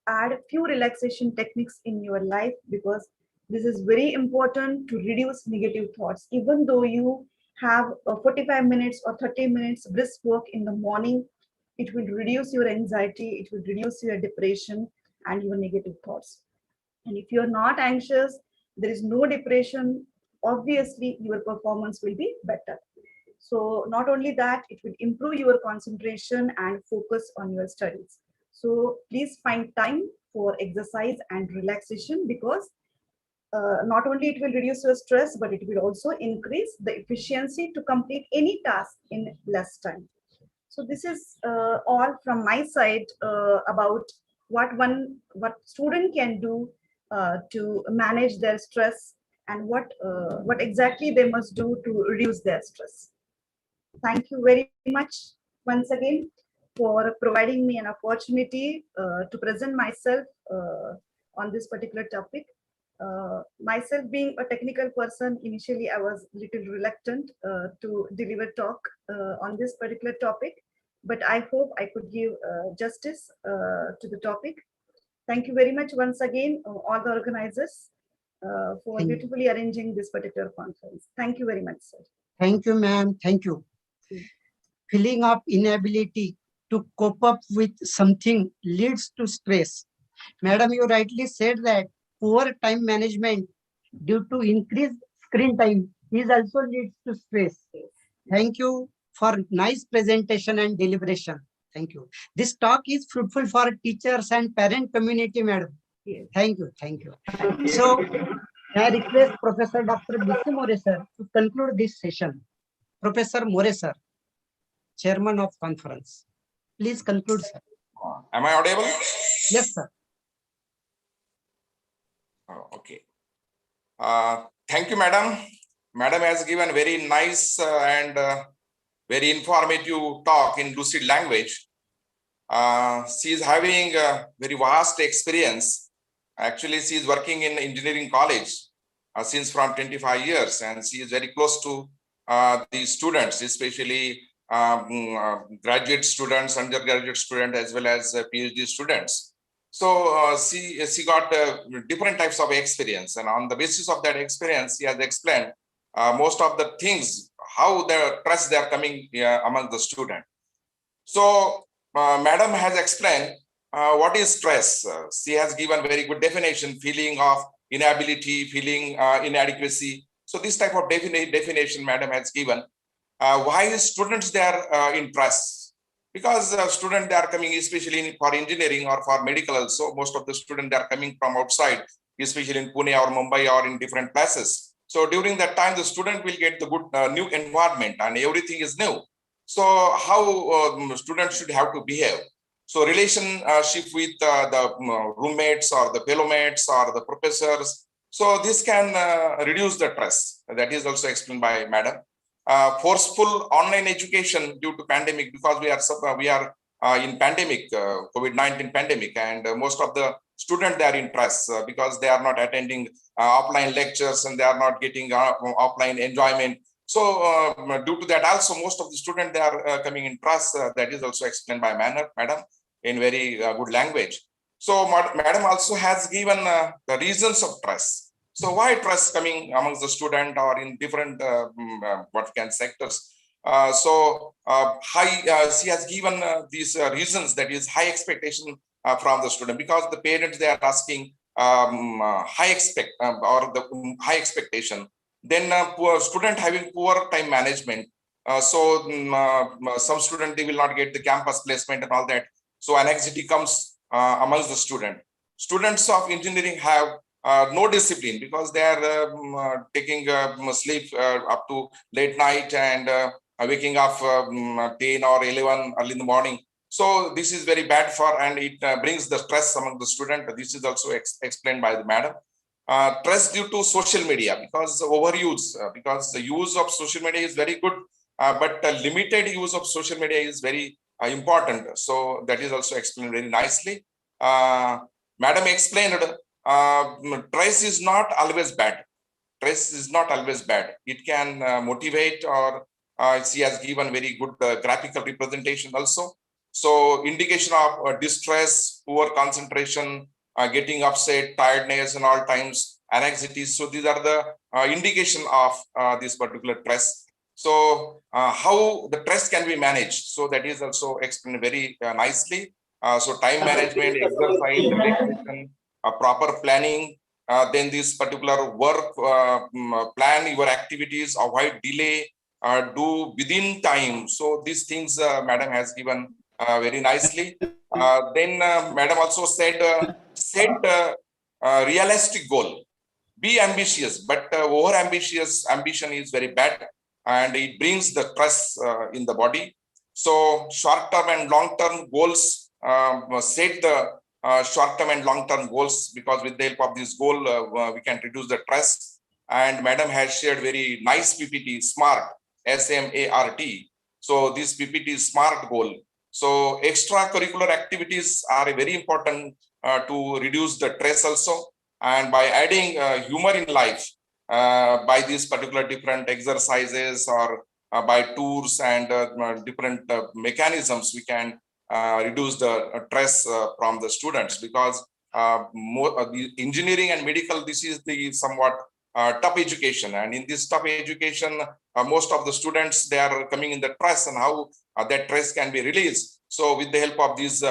add few relaxation techniques in your life, because this is very important to reduce negative thoughts. Even though you have 45 minutes or 30 minutes brisk walk in the morning, it will reduce your anxiety, it will reduce your depression and your negative thoughts. And if you're not anxious, there is no depression, obviously your performance will be better. So not only that, it will improve your concentration and focus on your studies. So please find time for exercise and relaxation, because not only it will reduce your stress, but it will also increase the efficiency to complete any task in less time. So this is all from my side about what student can do to manage their stress, and what exactly they must do to reduce their stress. Thank you very much once again for providing me an opportunity to present myself on this particular topic. Myself being a technical person, initially I was a little reluctant to deliver talk on this particular topic, but I hope I could give justice to the topic. Thank you very much once again, all the organizers, for beautifully arranging this particular conference. Thank you very much, sir. Thank you, ma'am. Thank you. Feeling of inability to cope up with something leads to stress. Madam, you rightly said that poor time management due to increased screen time is also leads to stress. Thank you for nice presentation and deliberation. Thank you. This talk is fruitful for teachers and parent community, madam. Yes. Thank you. Thank you. So I request Professor Dr. B.C. More sir to conclude this session. Professor More sir, Chairman of Conference. Please conclude, sir. Am I audible? Yes, sir. Okay. Thank you, madam. Madam has given very nice and very informative talk in lucid language. She is having a very vast experience. Actually, she is working in engineering college since from 25 years, and she is very close to the students, especially graduate students, undergraduate students, as well as PhD students. So she got different types of experience, and on the basis of that experience, she has explained most of the things, how the stress they are coming among the student. So madam has explained what is stress. She has given very good definition: feeling of inability, feeling inadequacy. So this type of definition madam has given. Why students they are in stress? Because students they are coming, especially for engineering or for medical also, most of the students they are coming from outside, especially in Pune or Mumbai or in different places. So during that time, the student will get the good new environment and everything is new. So how students should have to behave? So relationship with the roommates or the fellow mates or the professors. So this can reduce the stress. That is also explained by Madam. Forceful online education due to pandemic, because we are in pandemic, COVID-19 pandemic, and most of the students, they are in stress because they are not attending offline lectures and they are not getting offline enjoyment. So due to that also, most of the students, they are coming in stress. That is also explained by Madam in very good language. So Madam also has given the reasons of stress. So why stress coming amongst the student or in different sectors? She has given these reasons, that is high expectation from the student, because the parents, they are asking high expectation. Then poor student having poor time management. Some student, they will not get the campus placement and all that. So anxiety comes amongst the student. Students of engineering have no discipline, because they are taking sleep up to late night and waking up 10 or 11 early in the morning. So this is very bad for, and it brings the stress among the student. This is also explained by the Madam. Stress due to social media, because overuse, because the use of social media is very good, but limited use of social media is very important. So that is also explained very nicely. Madam explained stress is not always bad. Stress is not always bad. It can motivate, or she has given very good graphical representation also. So indication of distress, poor concentration, getting upset, tiredness, and all times anxiety. So these are the indication of this particular stress. So how the stress can be managed? So that is also explained very nicely. So time management, exercise, relaxation, proper planning, then this particular work, plan your activities, avoid delay, do within time. So these things Madam has given very nicely. Then Madam also said, set realistic goal. Be ambitious, but over ambitious ambition is very bad, and it brings the stress in the body. So short-term and long-term goals, set the short-term and long-term goals, because with the help of this goal, we can reduce the stress. And Madam has shared very nice PPT, SMART, S-M-A-R-T. So this PPT is SMART goal. So extracurricular activities are very important to reduce the stress also. And by adding humor in life, by these particular different exercises, or by tours and different mechanisms, we can reduce the stress from the students, because the engineering and medical, this is the somewhat tough education, and in this tough education, most of the students, they are coming in the stress, and how that stress can be released. So with the help of these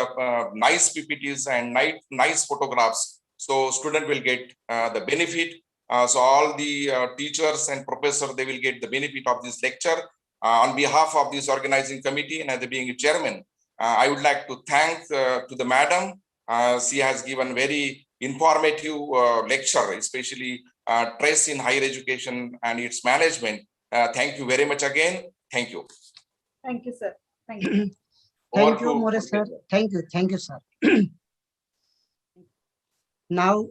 nice PPTs and nice photographs, so student will get the benefit. So all the teachers and professors, they will get the benefit of this lecture. On behalf of this organizing committee, and as being chairman, I would like to thank to the Madam. She has given very informative lecture, especially stress in higher education and its management. Thank you very much again. Thank you. Thank you, sir. Thank you. Thank you, More sir. Thank you, sir. Now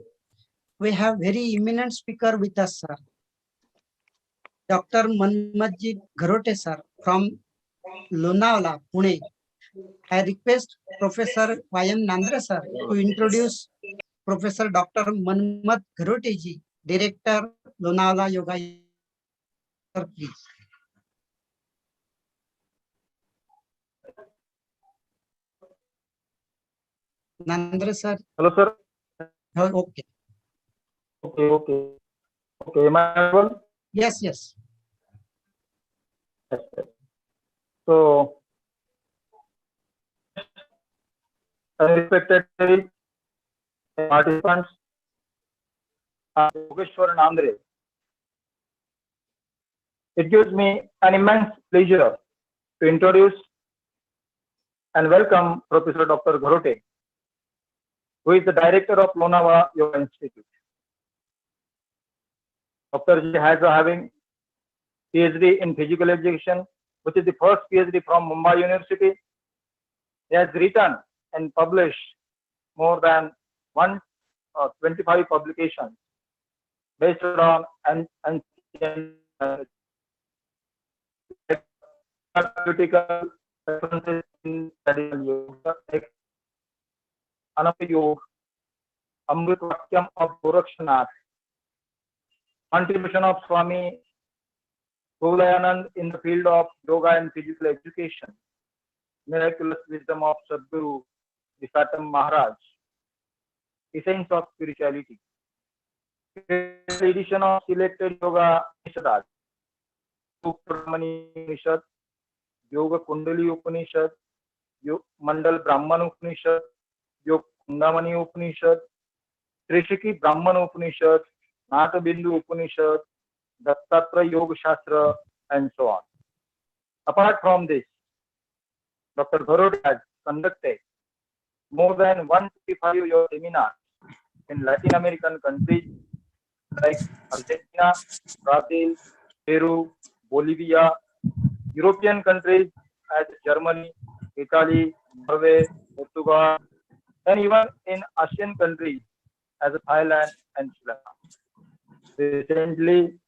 we have very eminent speaker with us, sir. Dr. Manmadji Gharote, sir, from Lonavala, Pune. I request Professor Y.M. Nandre, sir, to introduce Professor Dr. Manmad Gharote ji, Director, Lonavala Yoga. Sir, please. Nandre, sir. Hello, sir. Okay. Okay. Am I audible? Yes. Yes. So, respected participants, Yogeshwar and Andre, it gives me an immense pleasure to introduce and welcome Professor Dr. Gharote, who is the director of Lonavala Yoga Institute. Dr. Ji has having PhD in physical education, which is the first PhD from Mumbai University. He has written and published more than 125 publications based on ancient political references in traditional yoga, like Anapa Yoga, Amrit Vakyam of Gorakshanath, contribution of Swami Dhule in the field of yoga and physical education, miraculous wisdom of Sadguru Visatam Maharaj, essence of spirituality, edition of selected yoga Upanishads, Brahmani Upanishad, Yoga Kundali Upanishad, Mandal Brahman Upanishad, Yoga Kundamani Upanishad, Trishiki Brahman Upanishad, Nata Bindu Upanishad, Dattatra Yoga Shastra, and so on. Apart from this, Dr. Gharode has conducted more than 155 yoga seminars in Latin American countries like Argentina, Brazil, Peru, Bolivia, European countries as Germany, Italy, Norway, Portugal, and even in Asian countries as Thailand and Sri Lanka. Recently,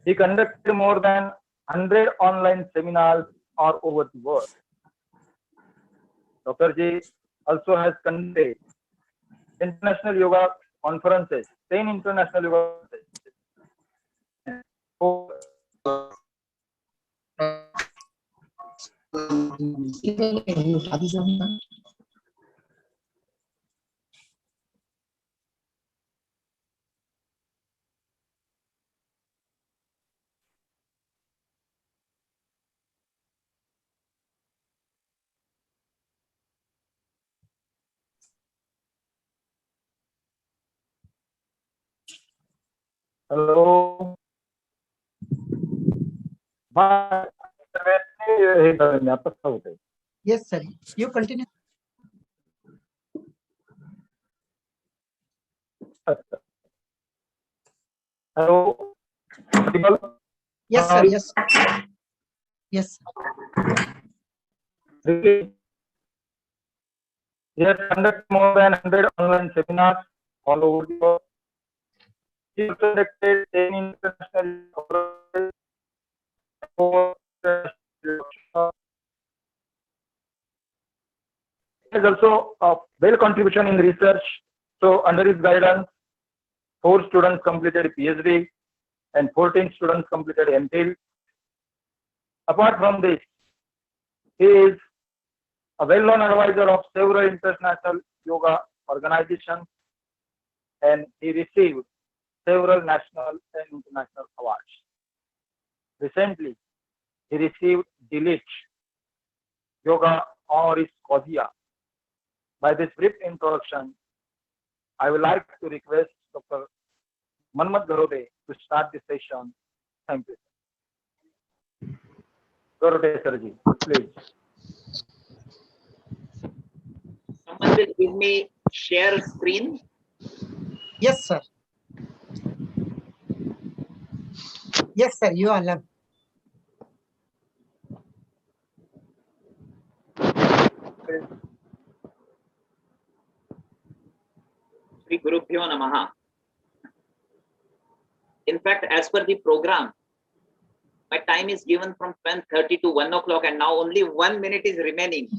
he conducted more than 100 online seminars all over the world. Dr. J also has conducted international yoga conferences, 10 international yoga conferences. Hello. Yes, sir. You continue. Hello. Yes, sir. Yes. Yes. He has conducted more than 100 online seminars all over the world. He also conducted 10 international conferences. He has also a well contribution in research. So under his guidance, 4 students completed PhD and 14 students completed MPhil. Apart from this, he is a well-known advisor of several international yoga organizations, and he received several national and international awards. Recently, he received Dist Yoga Honoris Causa. By this brief introduction, I would like to request Dr. Manmat Gharode to start the session. Thank you. Gharode Sarji, please. Someone will give me share screen. Yes, sir. Yes, sir. You are allowed. Shri Gurubhyo Namaha. In fact, as per the program, my time is given from 10:30 to 1 o'clock, and now only 1 minute is remaining.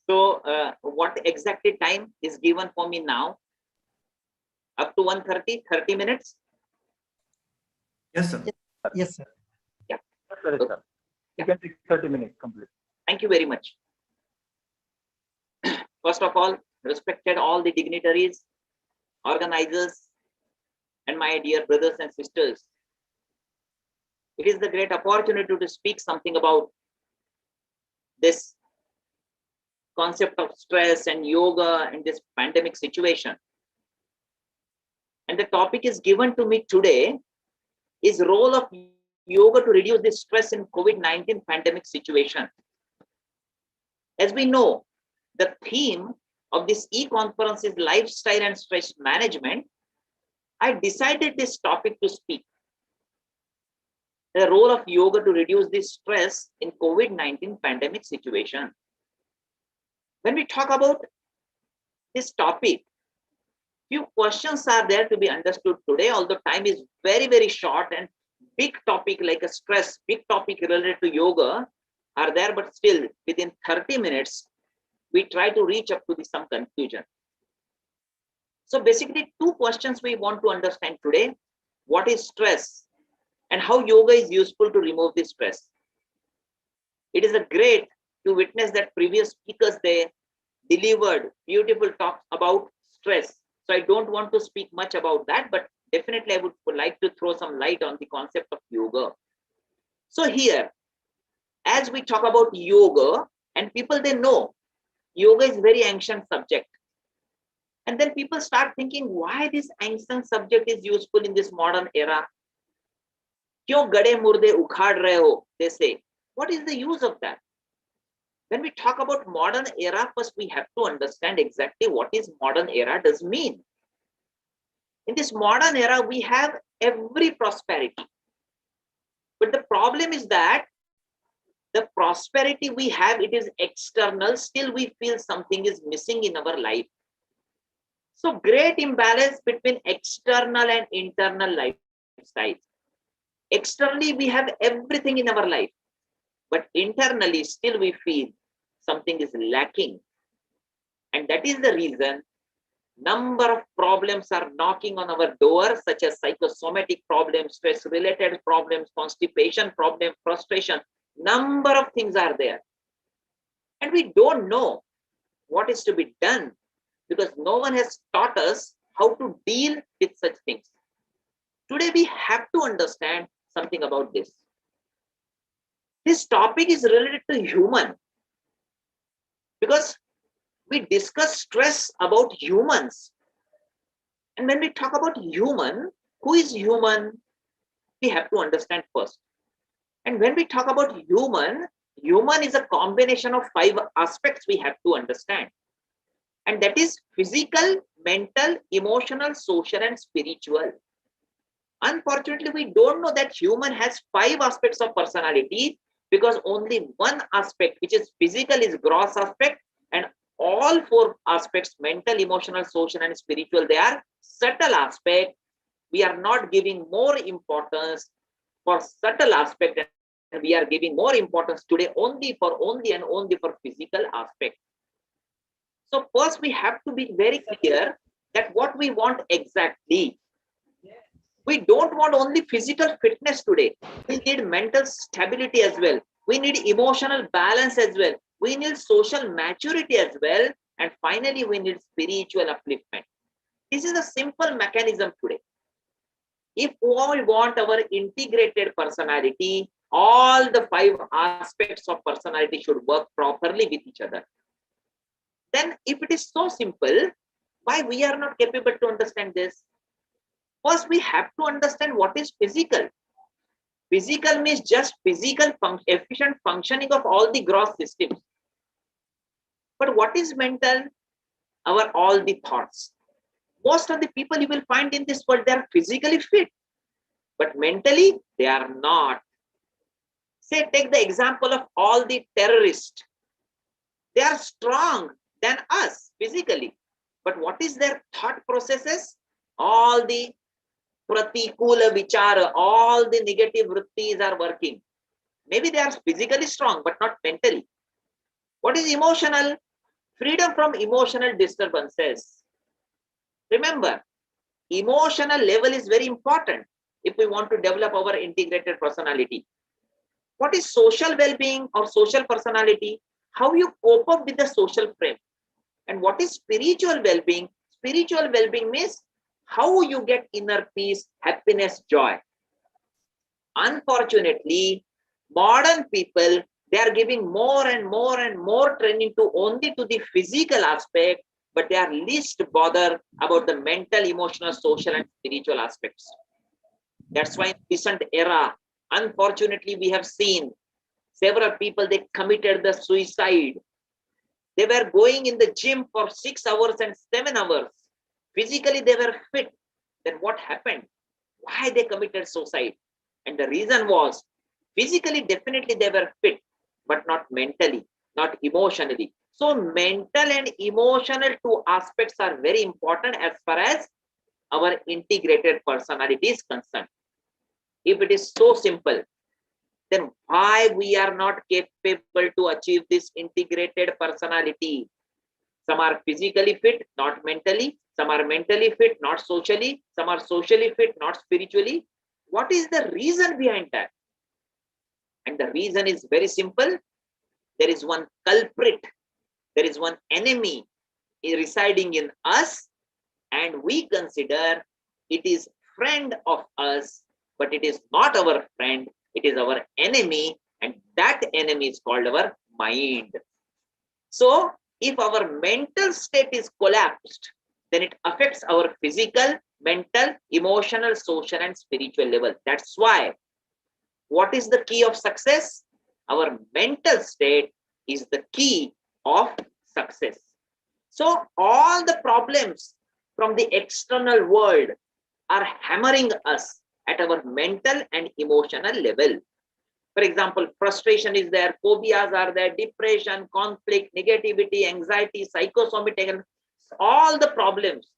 So, what exactly time is given for me now? Up to 1:30, 30 minutes? Yes, sir. Yes, sir. Yeah. Sorry, sir. You can take 30 minutes complete. Thank you very much. First of all, respected all the dignitaries, organizers, and my dear brothers and sisters. It is the great opportunity to speak something about this concept of stress and yoga in this pandemic situation. And the topic is given to me today is role of yoga to reduce the stress in COVID-19 pandemic situation. As we know, the theme of this e-conference is lifestyle and stress management. I decided this topic to speak. The role of yoga to reduce the stress in COVID-19 pandemic situation. When we talk about this topic, Few questions are there to be understood today, although time is very, very short, and big topic like a stress, big topic related to yoga are there, but still within 30 minutes, we try to reach up to some conclusion. So basically 2 questions we want to understand today. What is stress and how yoga is useful to remove the stress? It is a great to witness that previous speakers, they delivered beautiful talks about stress. So I don't want to speak much about that, but definitely I would like to throw some light on the concept of yoga. So here, as we talk about yoga, and people, they know yoga is very ancient subject. And then people start thinking why this ancient subject is useful in this modern era. Kyun gade murde ukhad rahe ho, they say. What is the use of that? When we talk about modern era, first we have to understand exactly what is modern era does mean. In this modern era, we have every prosperity. But the problem is that the prosperity we have, it is external. Still, we feel something is missing in our life. So great imbalance between external and internal lifestyles. Externally, we have everything in our life. But internally, still we feel something is lacking. And that is the reason number of problems are knocking on our door, such as psychosomatic problems, stress-related problems, constipation problem, frustration. Number of things are there. And we don't know what is to be done because no one has taught us how to deal with such things. Today, we have to understand something about this. This topic is related to human because we discuss stress about humans. And when we talk about human, who is human? We have to understand first. And when we talk about human, human is a combination of 5 aspects we have to understand. And that is physical, mental, emotional, social, and spiritual. Unfortunately, we don't know that human has 5 aspects of personality because only one aspect, which is physical, is gross aspect, and all 4 aspects, mental, emotional, social, and spiritual, they are subtle aspect. We are not giving more importance for subtle aspect, and we are giving more importance today only for physical aspect. So first we have to be very clear that what we want exactly. We don't want only physical fitness today. We need mental stability as well. We need emotional balance as well. We need social maturity as well. And finally, we need spiritual upliftment. This is a simple mechanism today. If we want our integrated personality, all the 5 aspects of personality should work properly with each other. Then if it is so simple, why we are not capable to understand this? First, we have to understand what is physical. Physical means just physical efficient functioning of all the gross systems. But what is mental? Our all the thoughts. Most of the people you will find in this world, they are physically fit, but mentally they are not. Say, take the example of all the terrorists. They are strong than us physically, but what is their thought processes? All the pratikula vichara, all the negative vrittis are working. Maybe they are physically strong, but not mentally. What is emotional? Freedom from emotional disturbances. Remember, emotional level is very important if we want to develop our integrated personality. What is social well-being or social personality? How you cope up with the social frame. And what is spiritual well-being? Spiritual well-being means how you get inner peace, happiness, joy. Unfortunately, modern people, they are giving more and more training to only to the physical aspect, but they are least bothered about the mental, emotional, social, and spiritual aspects. That's why in recent era, unfortunately, we have seen several people, they committed the suicide. They were going in the gym for 6 hours and 7 hours. Physically, they were fit. Then what happened? Why they committed suicide? And the reason was, physically, definitely they were fit, but not mentally. not emotionally. So mental and emotional two aspects are very important as far as our integrated personality is concerned. If it is so simple, then why we are not capable to achieve this integrated personality? Some are physically fit, not mentally. Some are mentally fit, not socially. Some are socially fit, not spiritually. What is the reason behind that? And the reason is very simple. There is one culprit. There is one enemy residing in us, and we consider it is friend of us, but it is not our friend. It is our enemy, and that enemy is called our mind. So if our mental state is collapsed, then it affects our physical, mental, emotional, social, and spiritual level. That's why, what is the key of success? Our mental state is the key of success. So all the problems from the external world are hammering us at our mental and emotional level. For example, frustration is there, phobias are there, depression, conflict, negativity, anxiety, psychosomatic, all the problems.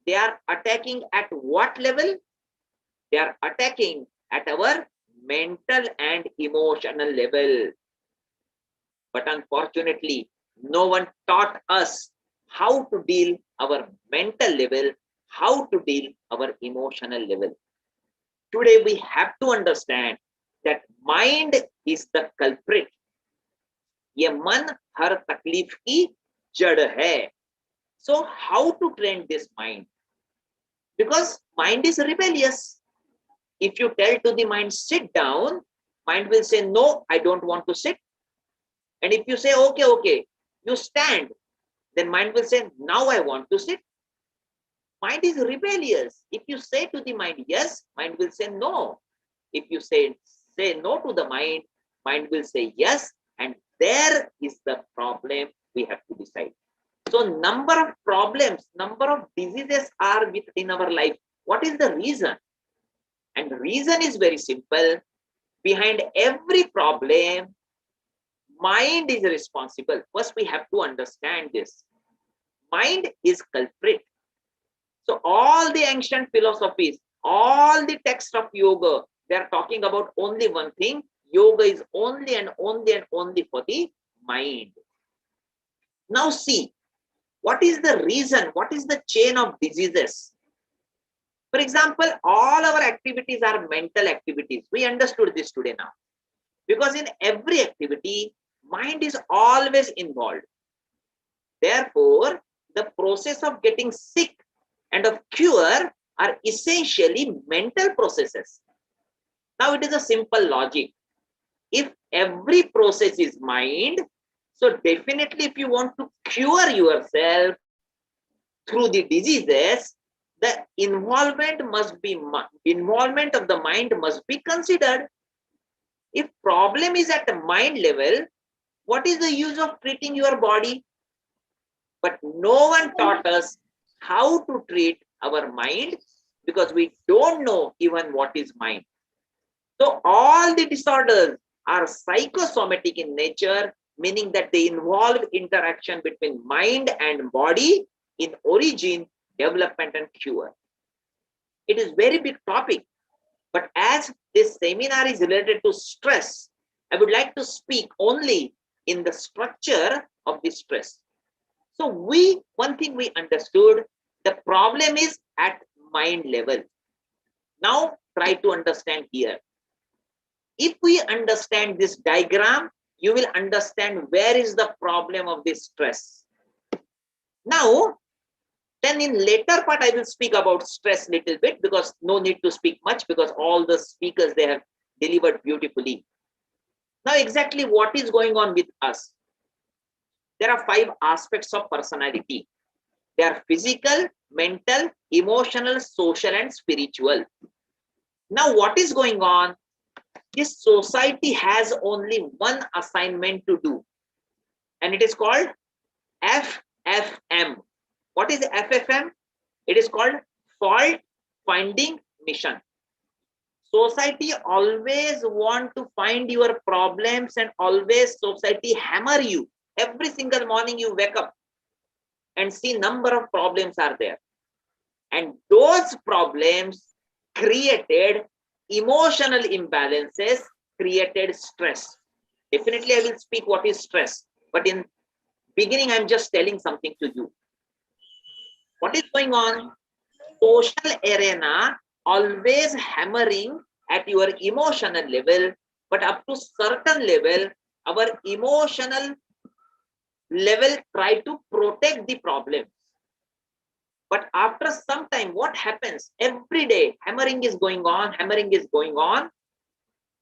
They are attacking at what level? They are attacking at our mental and emotional level. But unfortunately, no one taught us how to deal our mental level, how to deal our emotional level. Today we have to understand that mind is the culprit. ये मन हर तकलीफ की जड़ है. So how to train this mind? Because mind is rebellious. If you tell to the mind, sit down, mind will say, no, I don't want to sit. And if you say, okay, okay, you stand, then mind will say, now I want to sit. Mind is rebellious. If you say to the mind, yes, mind will say no. If you say no to the mind, mind will say yes. And there is the problem we have to decide. So number of problems, number of diseases are within our life. What is the reason? And the reason is very simple. Behind every problem, mind is responsible. First, we have to understand this. Mind is culprit. So all the ancient philosophies, all the texts of yoga, they are talking about only one thing. Yoga is only and only and only for the mind. Now see, what is the reason? What is the chain of diseases? For example, all our activities are mental activities. We understood this today now. Because in every activity, mind is always involved. Therefore, the process of getting sick and of cure are essentially mental processes. Now it is a simple logic. If every process is mind, so definitely if you want to cure yourself through the diseases, the involvement of the mind must be considered. If problem is at the mind level, what is the use of treating your body? But no one taught us how to treat our mind because we don't know even what is mind. So all the disorders are psychosomatic in nature, meaning that they involve interaction between mind and body in origin, development, and cure. It is very big topic, but as this seminar is related to stress, I would like to speak only in the structure of the stress. So one thing we understood, the problem is at mind level. Now try to understand here. If we understand this diagram, you will understand where is the problem of this stress. Now, then in later part, I will speak about stress little bit because no need to speak much because all the speakers, they have delivered beautifully. Now, exactly what is going on with us? There are 5 aspects of personality. They are physical, mental, emotional, social, and spiritual. Now, what is going on? This society has only one assignment to do, and it is called FFM. What is FFM? It is called Fault Finding Mission. Society always want to find your problems and always society hammer you. Every single morning you wake up and see number of problems are there. And those problems created emotional imbalances, created stress. Definitely I will speak what is stress. But in beginning, I'm just telling something to you. What is going on? Social arena always hammering at your emotional level, but up to certain level, our emotional level try to protect the problem. But after some time, what happens? Every day, hammering is going on, hammering is going on.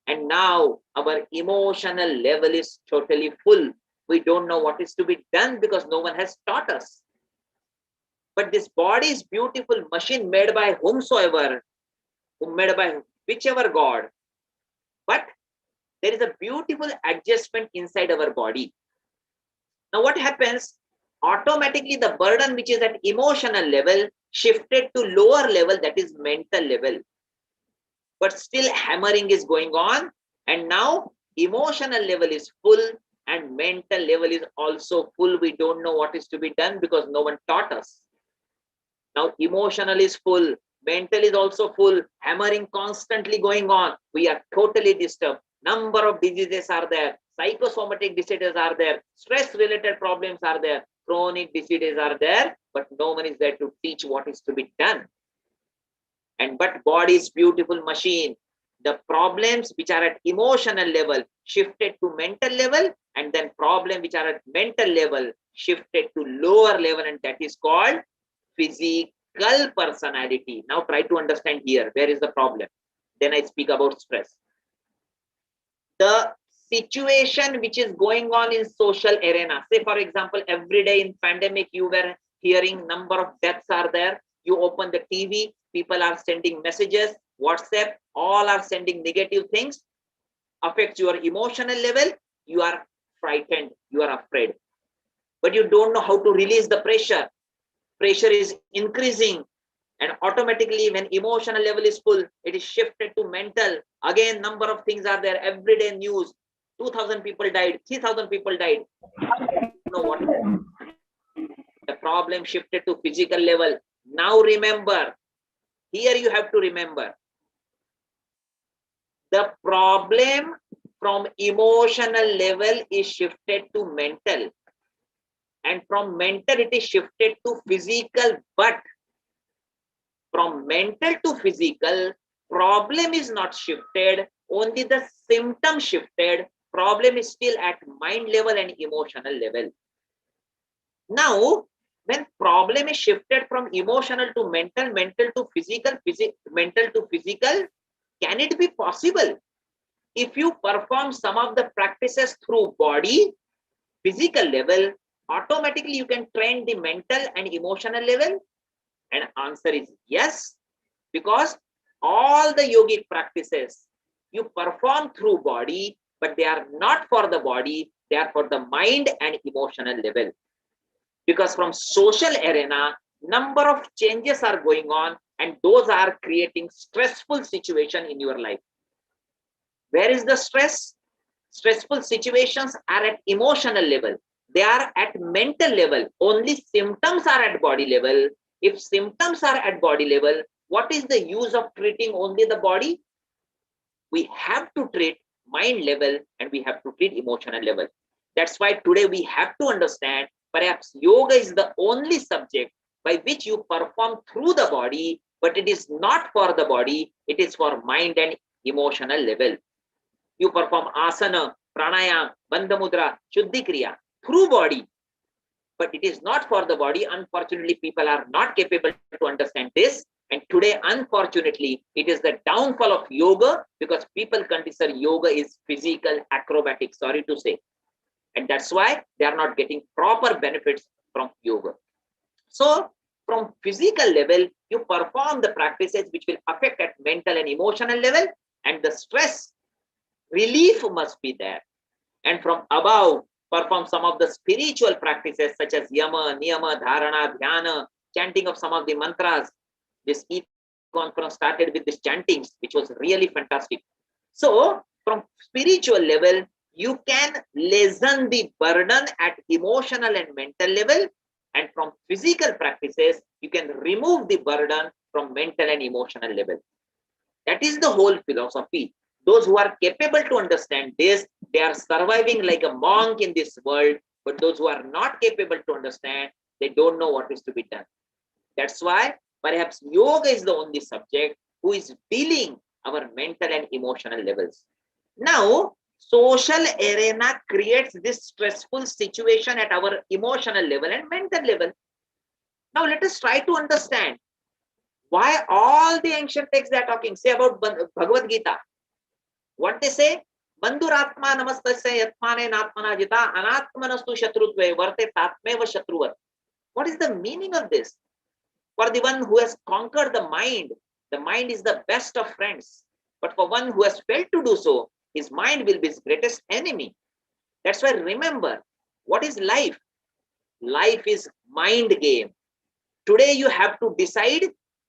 And now our emotional level is totally full. We don't know what is to be done because no one has taught us. But this body is beautiful machine made by whomsoever, made by whichever God. But there is a beautiful adjustment inside our body. Now what happens? Automatically the burden which is at emotional level shifted to lower level, that is mental level. But still hammering is going on, and now emotional level is full and mental level is also full. We don't know what is to be done because no one taught us. Now emotional is full, mental is also full, hammering constantly going on. We are totally disturbed. Number of diseases are there, psychosomatic diseases are there, stress related problems are there, chronic diseases are there, but no one is there to teach what is to be done. And but body is beautiful machine. The problems which are at emotional level shifted to mental level, and then problems which are at mental level shifted to lower level, and that is called physical personality. Now try to understand here, where is the problem? Then I speak about stress. The situation which is going on in social arena, say for example, every day in pandemic, you were hearing number of deaths are there. You open the TV, people are sending messages, WhatsApp, all are sending negative things, affects your emotional level. You are frightened, you are afraid, but you don't know how to release the pressure. Pressure is increasing, and automatically when emotional level is full, it is shifted to mental. Again, number of things are there, everyday news, 2,000 people died, 3,000 people died. You know what? The problem shifted to physical level. Now remember, here you have to remember, the problem from emotional level is shifted to mental, and from mental it is shifted to physical. But from mental to physical, problem is not shifted, only the symptom shifted. Problem is still at mind level and emotional level. Now when problem is shifted from emotional to mental, mental to physical, mental to physical, can it be possible? If you perform some of the practices through body, physical level, automatically you can train the mental and emotional level. And answer is yes, because all the yogic practices you perform through body, but they are not for the body, they are for the mind and emotional level. Because from social arena, number of changes are going on, and those are creating stressful situation in your life. Where is the stress? Stressful situations are at emotional level. They are at mental level. Only symptoms are at body level. If symptoms are at body level, what is the use of treating only the body? We have to treat mind level and we have to treat emotional level. That's why today we have to understand, perhaps yoga is the only subject by which you perform through the body, but it is not for the body, it is for mind and emotional level. You perform asana, pranayam, bandha mudra, shuddhi kriya through body, but it is not for the body. Unfortunately, people are not capable to understand this. And today, unfortunately, it is the downfall of yoga, because people consider yoga is physical acrobatic, sorry to say. And that's why they are not getting proper benefits from yoga. So from physical level, you perform the practices which will affect at mental and emotional level, and the stress relief must be there. And from above, perform some of the spiritual practices such as yama, niyama, dharana, dhyana, chanting of some of the mantras. This conference started with this chantings, which was really fantastic. So from spiritual level, you can lessen the burden at emotional and mental level. And from physical practices, you can remove the burden from mental and emotional level. That is the whole philosophy. Those who are capable to understand this, they are surviving like a monk in this world. But those who are not capable to understand, they don't know what is to be done. That's why perhaps yoga is the only subject who is dealing our mental and emotional levels. Now, social arena creates this stressful situation at our emotional level and mental level. Now, let us try to understand why all the ancient texts they are talking, say about Bhagavad Gita. What they say? Bandhuratma namastasya yatmane natmana jita anatmanastu shatrutve varte tatmeva shatruvat. What is the meaning of this? For the one who has conquered the mind is the best of friends. But for one who has failed to do so, his mind will be his greatest enemy. That's why remember, what is life? Life is mind game. Today you have to decide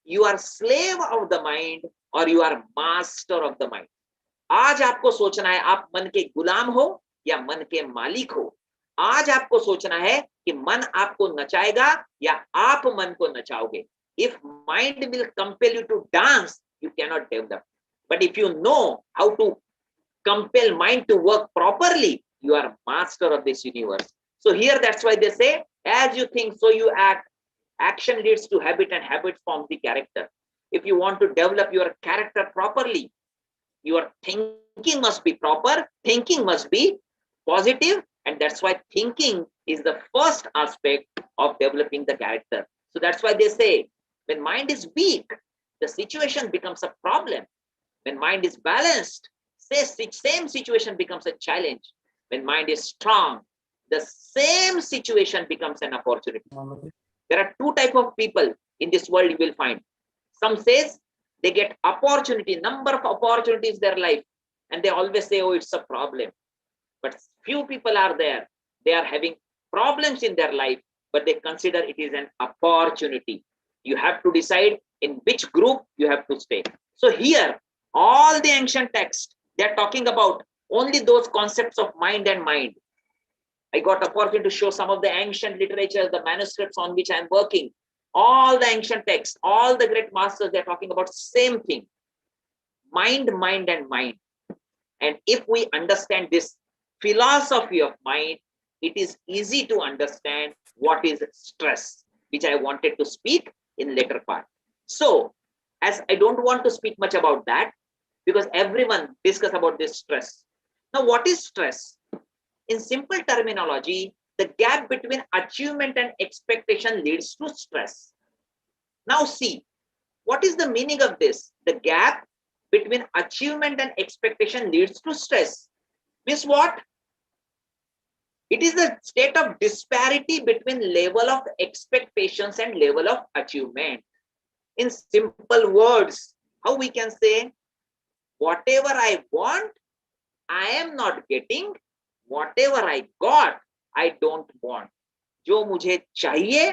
you are slave of the mind or you are master of the mind. आज आपको सोचना है आप मन के गुलाम हो या मन के मालिक हो. आज आपको सोचना है कि मन आपको नचाएगा या आप मन को नचाओगे. If mind will compel you to dance, you cannot develop. But if you know how to compel mind to work properly, you are master of this universe. So here that's why they say, as you think, so you act. Action leads to habit and habit forms the character. If you want to develop your character properly, your thinking must be proper, thinking must be positive, and that's why thinking is the first aspect of developing the character. So that's why they say, when mind is weak, the situation becomes a problem. When mind is balanced, same situation becomes a challenge. When mind is strong, the same situation becomes an opportunity. There are two types of people in this world you will find. Some says they get opportunity, number of opportunities in their life, and they always say, oh, it's a problem. But few people are there, they are having problems in their life, but they consider it is an opportunity. You have to decide in which group you have to stay. So here, all the ancient texts, they are talking about only those concepts of mind and mind. I got opportunity to show some of the ancient literature, the manuscripts on which I am working. All the ancient texts, all the great masters, they're talking about same thing. Mind, mind, and mind. And if we understand this philosophy of mind, it is easy to understand what is stress, which I wanted to speak in later part. So, as I don't want to speak much about that, because everyone discuss about this stress. Now, what is stress? In simple terminology, the gap between achievement and expectation leads to stress. Now see, what is the meaning of this? The gap between achievement and expectation leads to stress. Means what? It is a state of disparity between level of expectations and level of achievement. In simple words, how we can say, whatever I want, I am not getting. Whatever I got, I don't want. जो मुझे चाहिए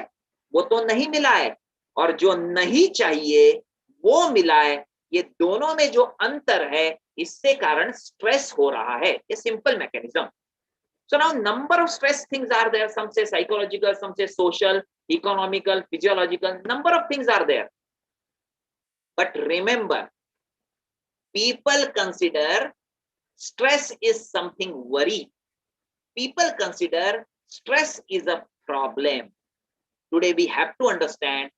वो तो नहीं मिला है और जो नहीं चाहिए वो मिला है. ये दोनों में जो अंतर है इससे कारण स्ट्रेस हो रहा है. ये simple mechanism. So now number of stress things are there. Some say psychological, some say social, economical, physiological. Number of things are there. But remember, people consider stress is something worry. People consider stress is a problem. Today we have to understand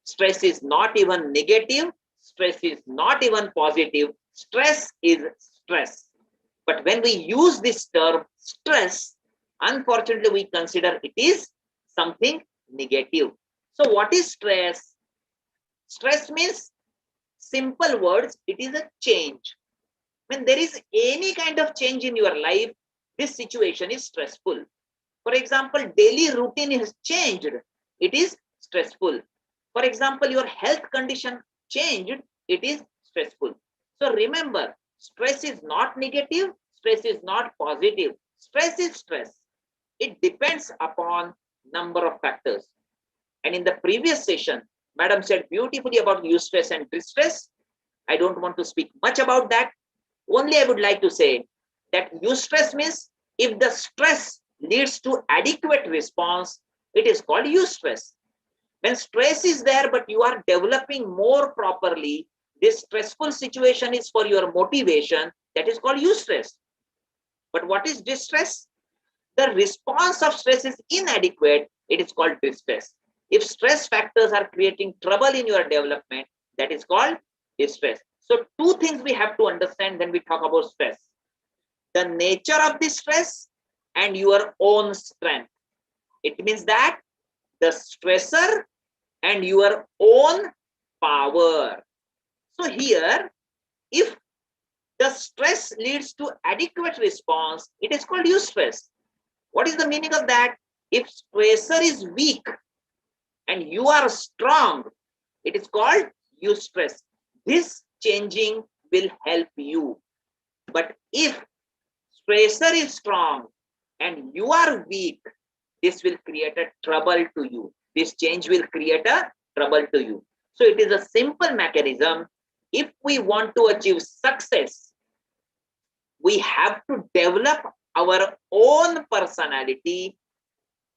stress is not even negative, stress is not even positive, stress is stress. But when we use this term stress, unfortunately we consider it is something negative. So what is stress? Stress means, simple words, it is a change. When there is any kind of change in your life, this situation is stressful. For example, daily routine has changed. It is stressful. For example, your health condition changed. It is stressful. So remember, stress is not negative. Stress is not positive. Stress is stress. It depends upon number of factors. And in the previous session, Madam said beautifully about eustress and distress. I don't want to speak much about that. Only I would like to say that eustress means if the stress leads to adequate response, it is called eustress. When stress is there, but you are developing more properly, this stressful situation is for your motivation, that is called eustress. But what is distress? The response of stress is inadequate, it is called distress. If stress factors are creating trouble in your development, that is called distress. So two things we have to understand when we talk about stress. The nature of the stress and your own strength. It means that the stressor and your own power. So here, if the stress leads to adequate response, it is called eustress. What is the meaning of that? If stressor is weak and you are strong, it is called eustress. This changing will help you. But if stressor is strong and you are weak, this will create a trouble to you. This change will create a trouble to you. So it is a simple mechanism. If we want to achieve success, we have to develop our own personality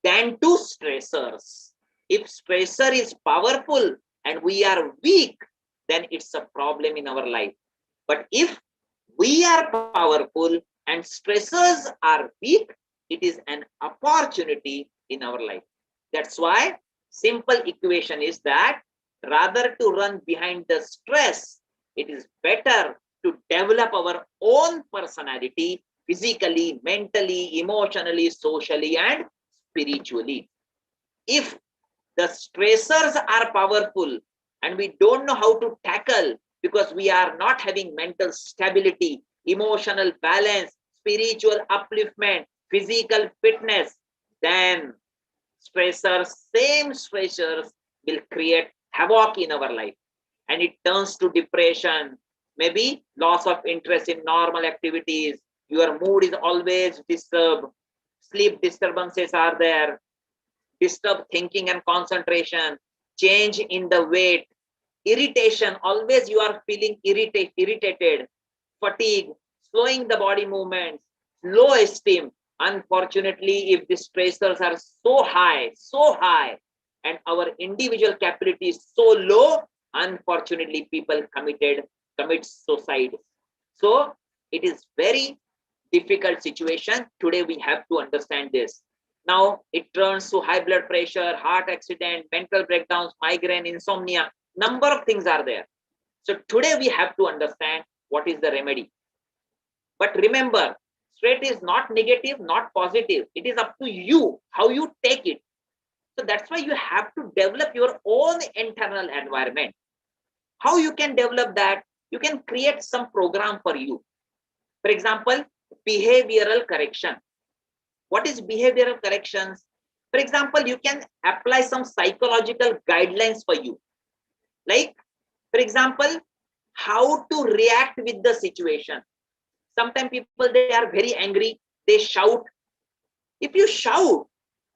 than to stressors. If stressor is powerful and we are weak, then it's a problem in our life. But if we are powerful and stressors are weak, it is an opportunity in our life. That's why simple equation is that rather to run behind the stress, it is better to develop our own personality physically, mentally, emotionally, socially, and spiritually. If the stressors are powerful and we don't know how to tackle because we are not having mental stability, emotional balance, spiritual upliftment, physical fitness, then same stressors will create havoc in our life and it turns to depression, maybe loss of interest in normal activities. Your mood is always disturbed, sleep disturbances are there, disturbed thinking and concentration, change in the weight, irritation, always you are feeling irritated, fatigue, slowing the body movements, low esteem. Unfortunately, if the stressors are so high, and our individual capability is so low, unfortunately, people commit suicide. So it is very difficult situation. Today we have to understand this. Now it turns to high blood pressure, heart accident, mental breakdowns, migraine, insomnia. Number of things are there. So today we have to understand what is the remedy. But remember, stress is not negative, not positive. It is up to you how you take it. So that's why you have to develop your own internal environment. How you can develop that? You can create some program for you. For example, behavioral correction. What is behavioral corrections? For example, you can apply some psychological guidelines for you. Like, for example, how to react with the situation. Sometimes people, they are very angry, they shout. If you shout,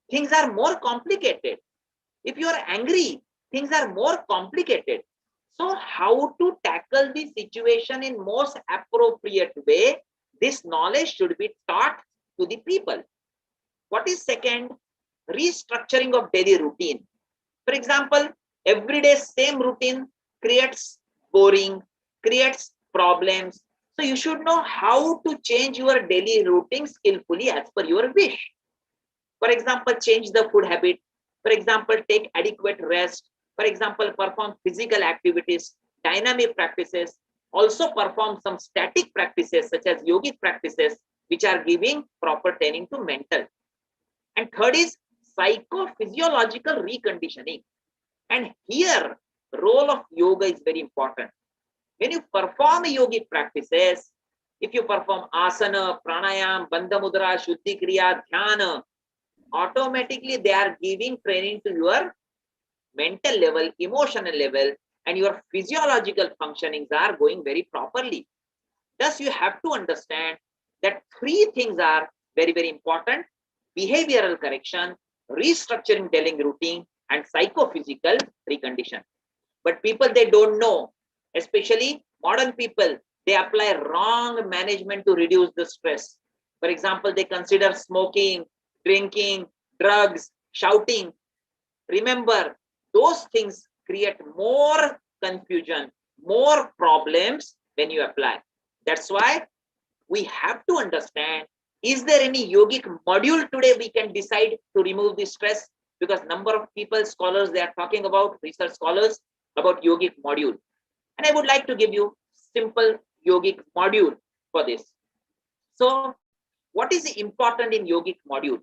things are more complicated. If you are angry, things are more complicated. So how to tackle the situation in most appropriate way, this knowledge should be taught to the people. What is second? Restructuring of daily routine. For example, everyday same routine creates boring, creates problems. So you should know how to change your daily routine skillfully as per your wish. For example, change the food habit. For example, take adequate rest. For example, perform physical activities, dynamic practices. Also perform some static practices such as yogic practices, which are giving proper training to mental. And third is psychophysiological reconditioning. And here, role of yoga is very important. When you perform yogic practices, if you perform asana, pranayam, bandha mudra, shuddhi kriya, dhyana, automatically they are giving training to your mental level, emotional level, and your physiological functionings are going very properly. Thus, you have to understand that three things are very, very important: behavioral correction, restructuring daily routine, and psychophysical precondition. But people, they don't know, especially modern people, they apply wrong management to reduce the stress. For example, they consider smoking, drinking, drugs, shouting. Remember, those things create more confusion, more problems when you apply. That's why we have to understand, is there any yogic module today we can decide to remove the stress? Because number of people, scholars, they are talking about, research scholars, about yogic module. And I would like to give you simple yogic module for this. So what is important in yogic module?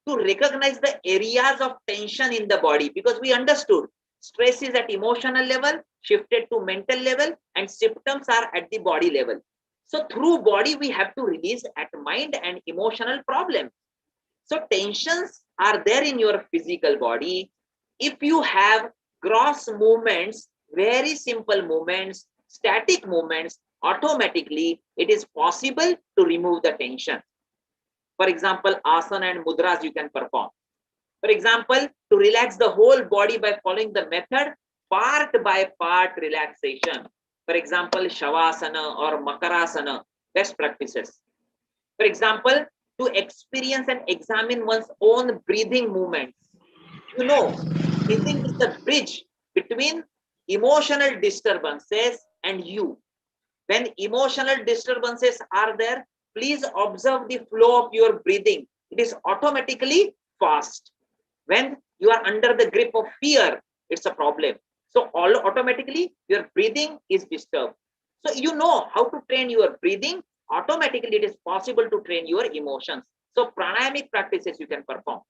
To recognize the areas of tension in the body, because we understood stress is at emotional level, shifted to mental level, and symptoms are at the body level. So through body, we have to release at mind and emotional problems. So tensions are there in your physical body. If you have gross movements, very simple movements, static movements, automatically it is possible to remove the tension. For example, asana and mudras you can perform. For example, to relax the whole body by following the method, part by part relaxation. For example, shavasana or makarasana, best practices. For example, to experience and examine one's own breathing movements. You know, breathing is the bridge between emotional disturbances and you. When emotional disturbances are there, please observe the flow of your breathing. It is automatically fast. When you are under the grip of fear, it's a problem. So automatically your breathing is disturbed. So you know how to train your breathing. Automatically it is possible to train your emotions. So pranayamic practices you can perform.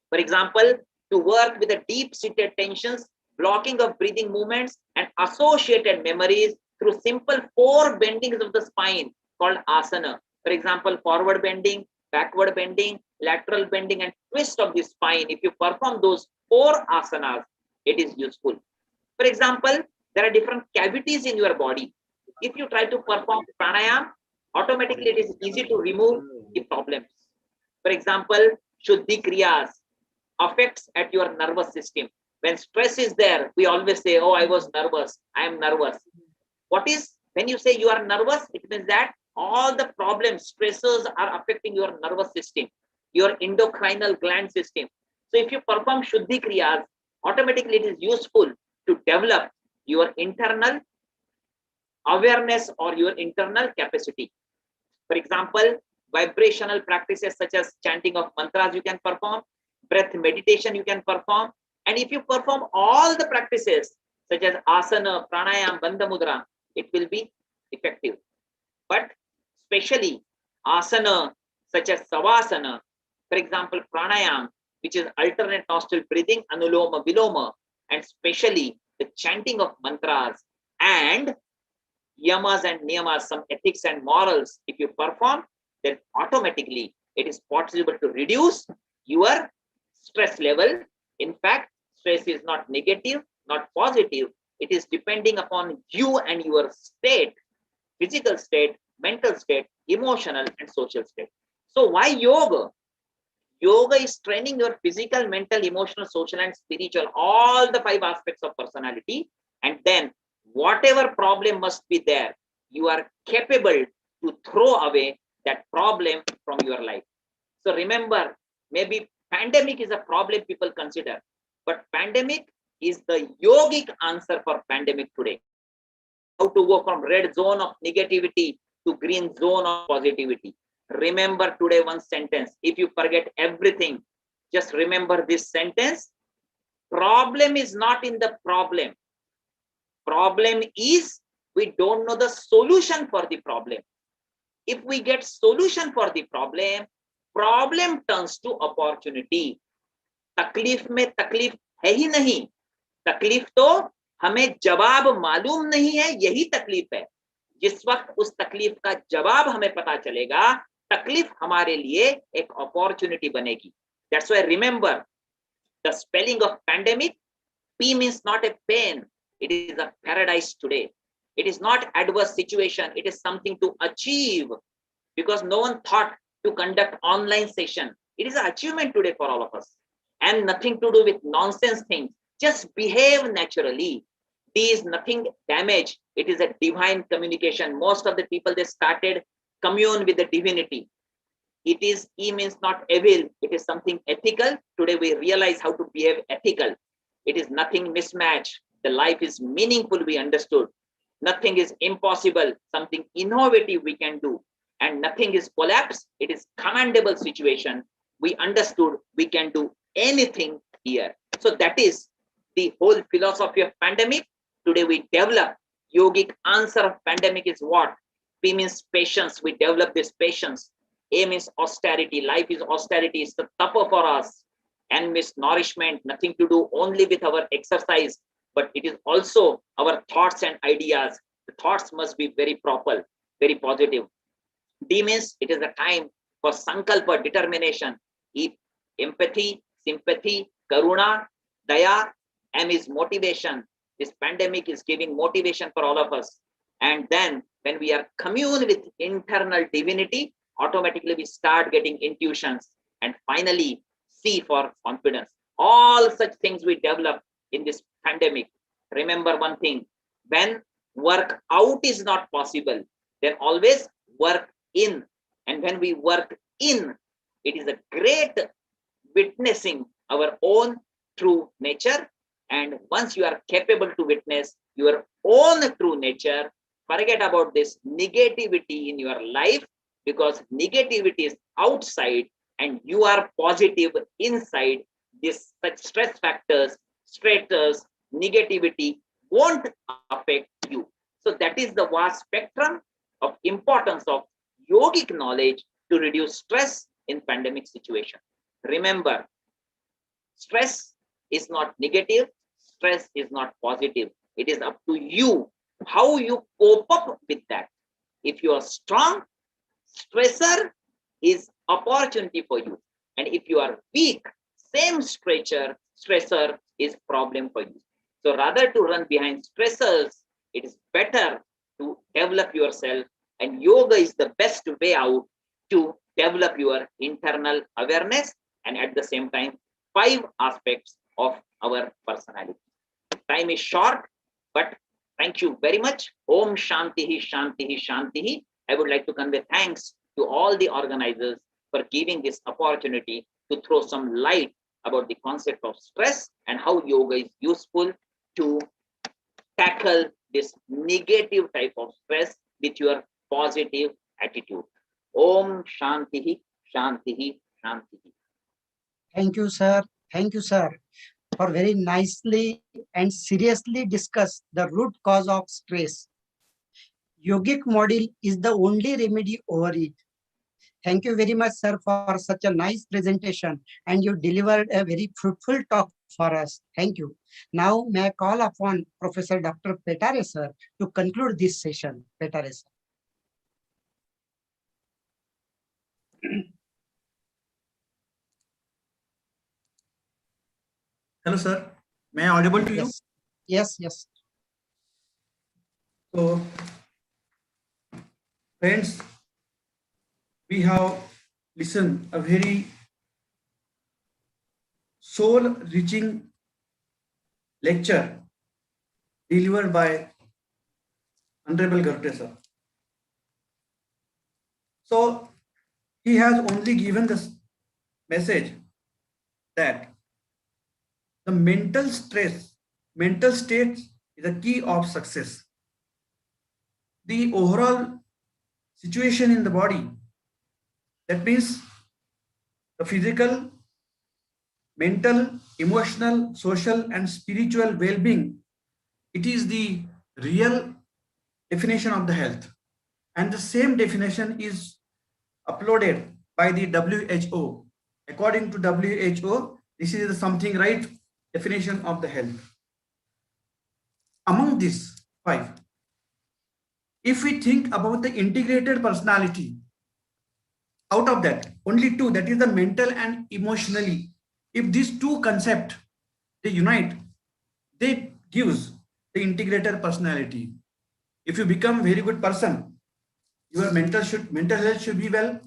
For example, to work with the deep-seated tensions, blocking of breathing movements, and associated memories through simple 4 bendings of the spine called asana. For example, forward bending, backward bending, lateral bending, and twist of the spine. If you perform those 4 asanas, it is useful. For example, there are different cavities in your body. If you try to perform pranayam, automatically it is easy to remove the problems. For example, shuddhi kriyas affects at your nervous system. When stress is there, we always say, oh, I was nervous, I am nervous. What is, when you say you are nervous, it means that all the problems, stressors are affecting your nervous system, your endocrinal gland system. So if you perform shuddhi kriyas, automatically it is useful to develop your internal awareness or your internal capacity. For example, vibrational practices such as chanting of mantras you can perform, breath meditation you can perform. And if you perform all the practices such as asana, pranayam, bandha mudra, it will be effective. But especially asana such as savasana, for example, pranayam, which is alternate nostril breathing, anuloma viloma, and especially the chanting of mantras and yamas and niyamas, some ethics and morals, if you perform, then automatically it is possible to reduce your stress level. In fact, stress is not negative, not positive. It is depending upon you and your state, physical state, mental state, emotional and social state. So why yoga? Yoga is training your physical, mental, emotional, social and spiritual, all the 5 aspects of personality. And then whatever problem must be there, you are capable to throw away that problem from your life. So remember, maybe pandemic is a problem people consider, but pandemic is the yogic answer for pandemic today. How to go from red zone of negativity to green zone of positivity. Remember today one sentence. If you forget everything, just remember this sentence. Problem is not in the problem. Problem is we don't know the solution for the problem. If we get solution for the problem, problem turns to opportunity. तकलीफ में तकलीफ है ही नहीं, तकलीफ तो हमें जवाब मालूम नहीं है, यही तकलीफ है. जिस वक्त उस तकलीफ का जवाब हमें पता चलेगा, तकलीफ हमारे लिए एक अपॉर्चुनिटी बनेगी. That's why remember the spelling of pandemic. P means not a pain, it is a paradise today. It is not adverse situation, it is something to achieve, because no one thought to conduct online session. It is an achievement today for all of us. and nothing to do with nonsense things. Just behave naturally. D is nothing damage. It is a divine communication. Most of the people, they started commune with the divinity. It is, E means not evil. It is something ethical. Today we realize how to behave ethical. It is nothing mismatch. The life is meaningful, we understood. Nothing is impossible. Something innovative we can do. And nothing is collapse. It is commendable situation. We understood we can do anything here. So that is the whole philosophy of pandemic. Today we develop yogic answer of pandemic is what? P means patience. We develop this patience. A means austerity. Life is austerity. It's the tapa for us. N means nourishment. Nothing to do only with our exercise, but it is also our thoughts and ideas. The thoughts must be very proper, very positive. D means it is a time for sankalpa, determination. E, empathy, sympathy, karuna, daya. M is motivation. This pandemic is giving motivation for all of us. And then when we are commune with internal divinity, automatically we start getting intuitions. And finally, C for confidence. All such things we develop in this pandemic. Remember one thing, when work out is not possible, then always work in. And when we work in, it is a great witnessing our own true nature. And once you are capable to witness your own true nature, forget about this negativity in your life, because negativity is outside and you are positive inside. This such stress factors, status, negativity won't affect you. So that is the vast spectrum of importance of yogic knowledge to reduce stress in pandemic situation. Remember, stress is not negative, stress is not positive. It is up to you how you cope up with that. If you are strong, stressor is opportunity for you. And if you are weak, same stressor is problem for you. So rather to run behind stressors, it is better to develop yourself, and yoga is the best way out to develop your internal awareness and at the same time 5 aspects of our personality. Time is short, but thank you very much. Om Shantihi, Shantihi, Shantihi. I would like to convey thanks to all the organizers for giving this opportunity to throw some light about the concept of stress and how yoga is useful to tackle this negative type of stress with your positive attitude. Om Shantihi, Shantihi, Shantihi. Thank you, sir. Thank you, sir, for very nicely and seriously discuss the root cause of stress. Yogic model is the only remedy over it. Thank you very much, sir, for such a nice presentation, and you delivered a very fruitful talk for us. Thank you. Now, may I call upon Professor Dr. Petare, sir, to conclude this session. Petare, sir. Hello, sir. May I audible to you? Yes, yes. So, friends, we have listened a very soul-reaching lecture delivered by Honorable Garute sir. So, he has only given this message that the mental stress, mental state is the key of success. The overall situation in the body, that means the physical, mental, emotional, social, and spiritual well-being, it is the real definition of the health. And the same definition is uploaded by the WHO. According to WHO, this is something right definition of the health. Among these 5, if we think about the integrated personality, out of that, only 2, that is the mental and emotionally. If these 2 concepts, they unite, they gives the integrated personality. If you become a very good person, your mental health should be well,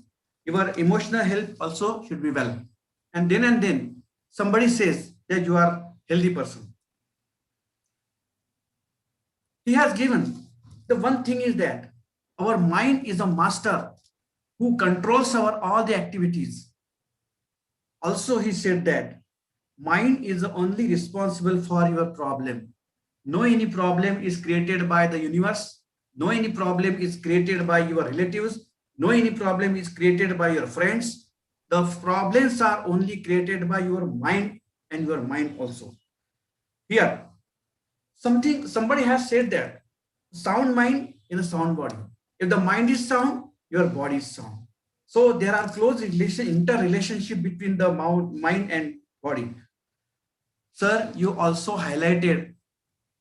your emotional health also should be well. And then somebody says that you are healthy person. He has given the one thing is that our mind is a master who controls our all the activities. Also, he said that mind is only responsible for your problem. No any problem is created by the universe. No any problem is created by your relatives. No any problem is created by your friends. The problems are only created by your mind and your mind also. Here, somebody has said that sound mind in a sound body. If the mind is sound, your body is sound. So there are close interrelationship between the mind and body. Sir, you also highlighted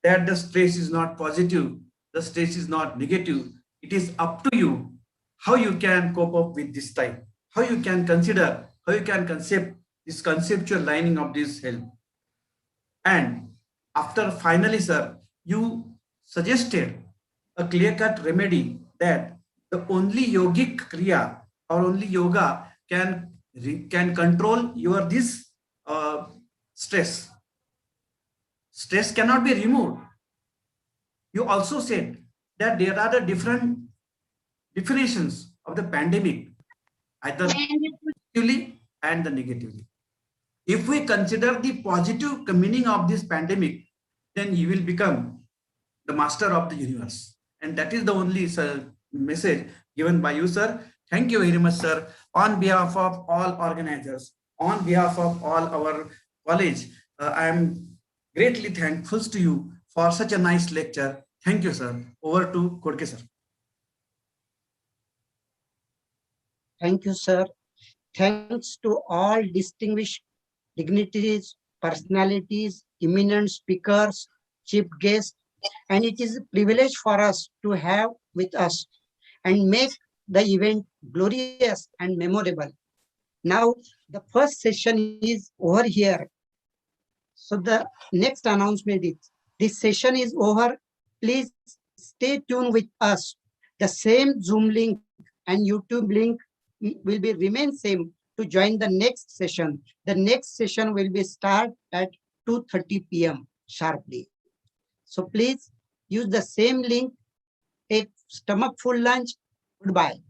that the stress is not positive, the stress is not negative. It is up to you how you can cope up with this type, how you can consider, how you can concept this conceptual lining of this health. And after finally, sir, you suggested a clear-cut remedy that the only yogic kriya or only yoga can control your this stress. Stress cannot be removed. You also said that there are the different definitions of the pandemic, either positively and the negatively. If we consider the positive meaning of this pandemic, then you will become the master of the universe. And that is the only message given by you, sir. Thank you very much, sir. On behalf of all organizers, on behalf of all our college, I am greatly thankful to you for such a nice lecture. Thank you, sir. Over to Kodke, sir. Thank you, sir. Thanks to all distinguished dignitaries, personalities, eminent speakers, chief guests, and it is a privilege for us to have with us and make the event glorious and memorable. Now, the first session is over here. So the next announcement is, this session is over. Please stay tuned with us. The same Zoom link and YouTube link will be remain same to join the next session. The next session will be start at 2:30 p.m. sharply. So please use the same link, take stomach full lunch. Goodbye.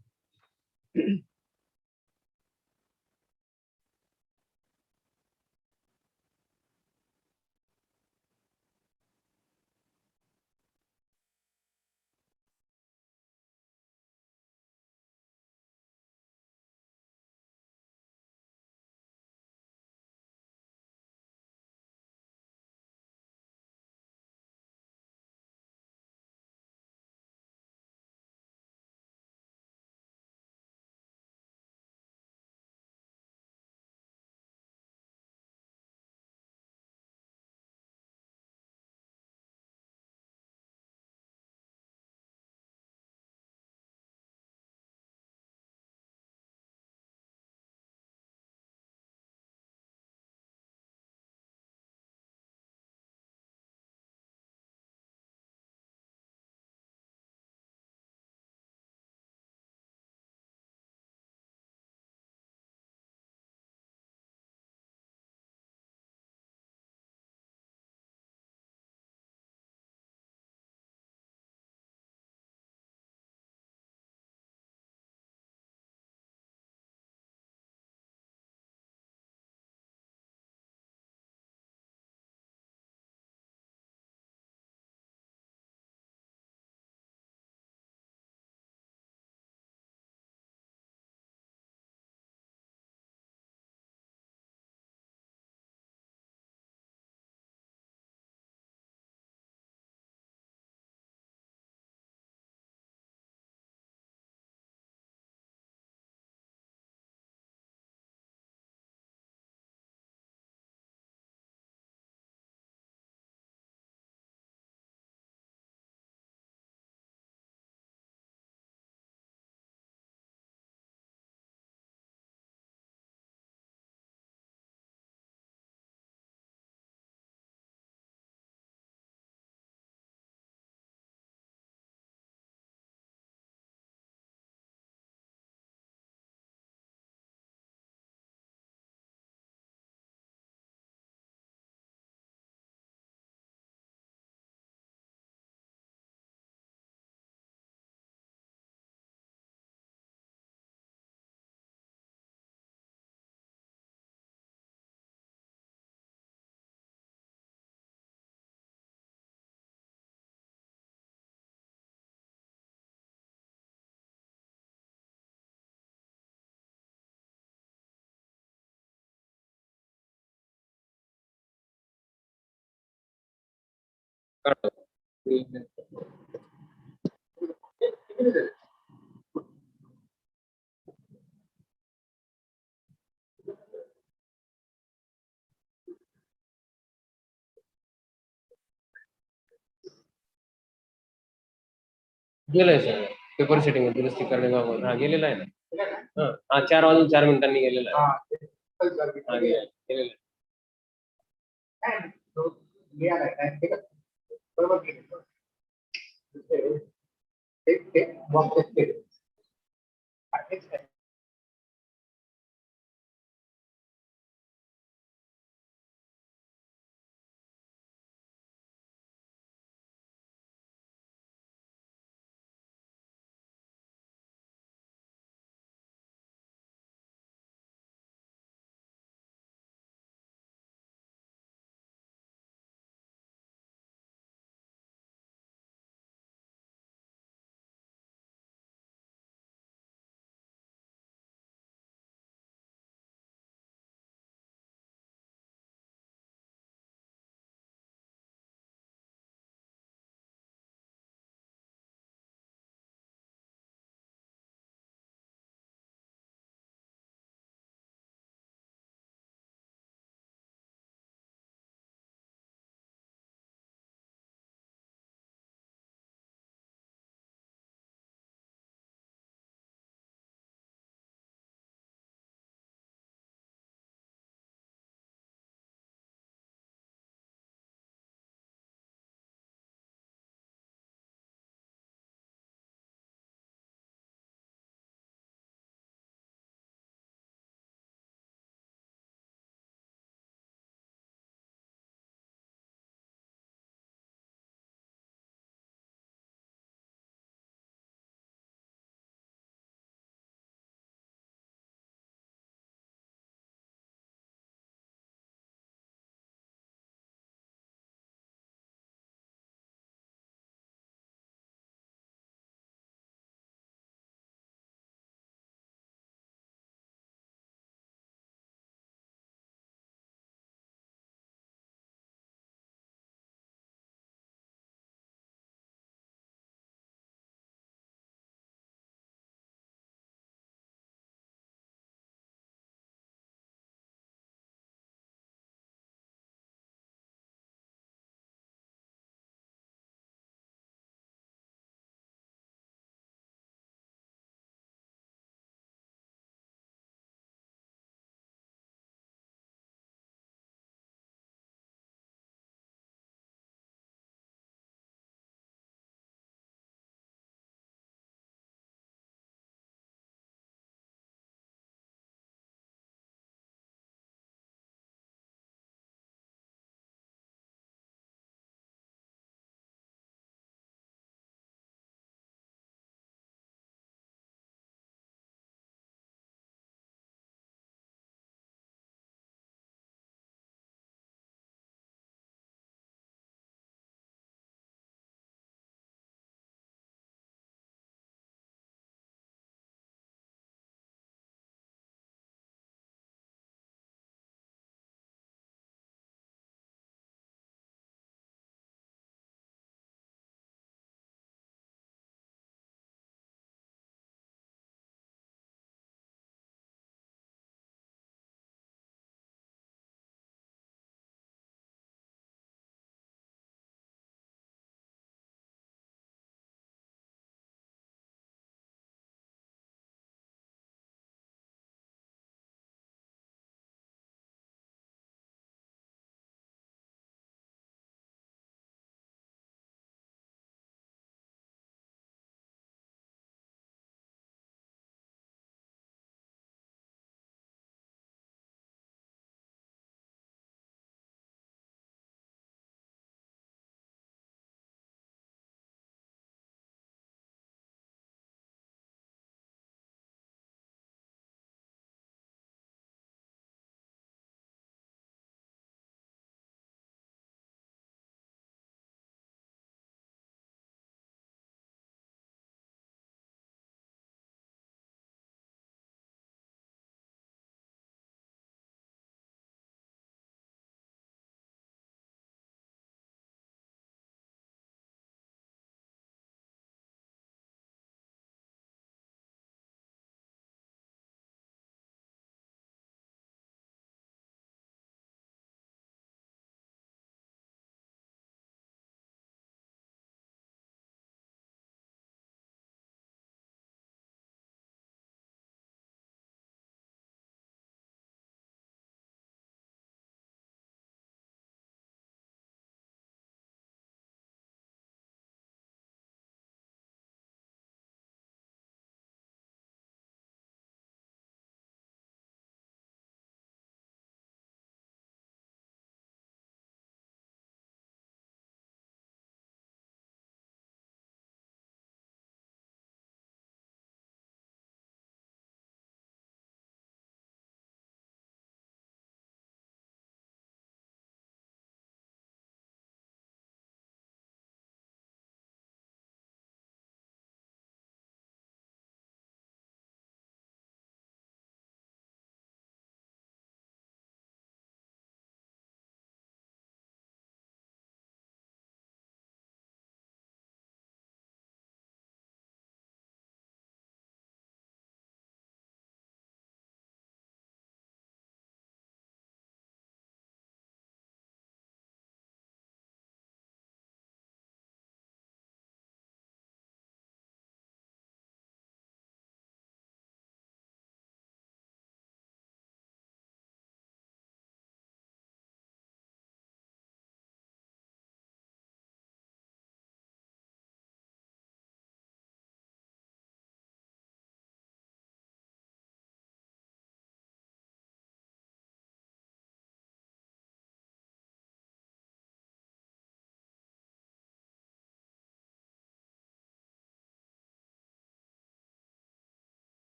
गेलंय sir paper setting दुरुस्ती करण्याबाबत हा गेलेला आहे ना हा 4 वाजून 4 मिनिटांनी गेलेला आहे हा गेलेला आहे.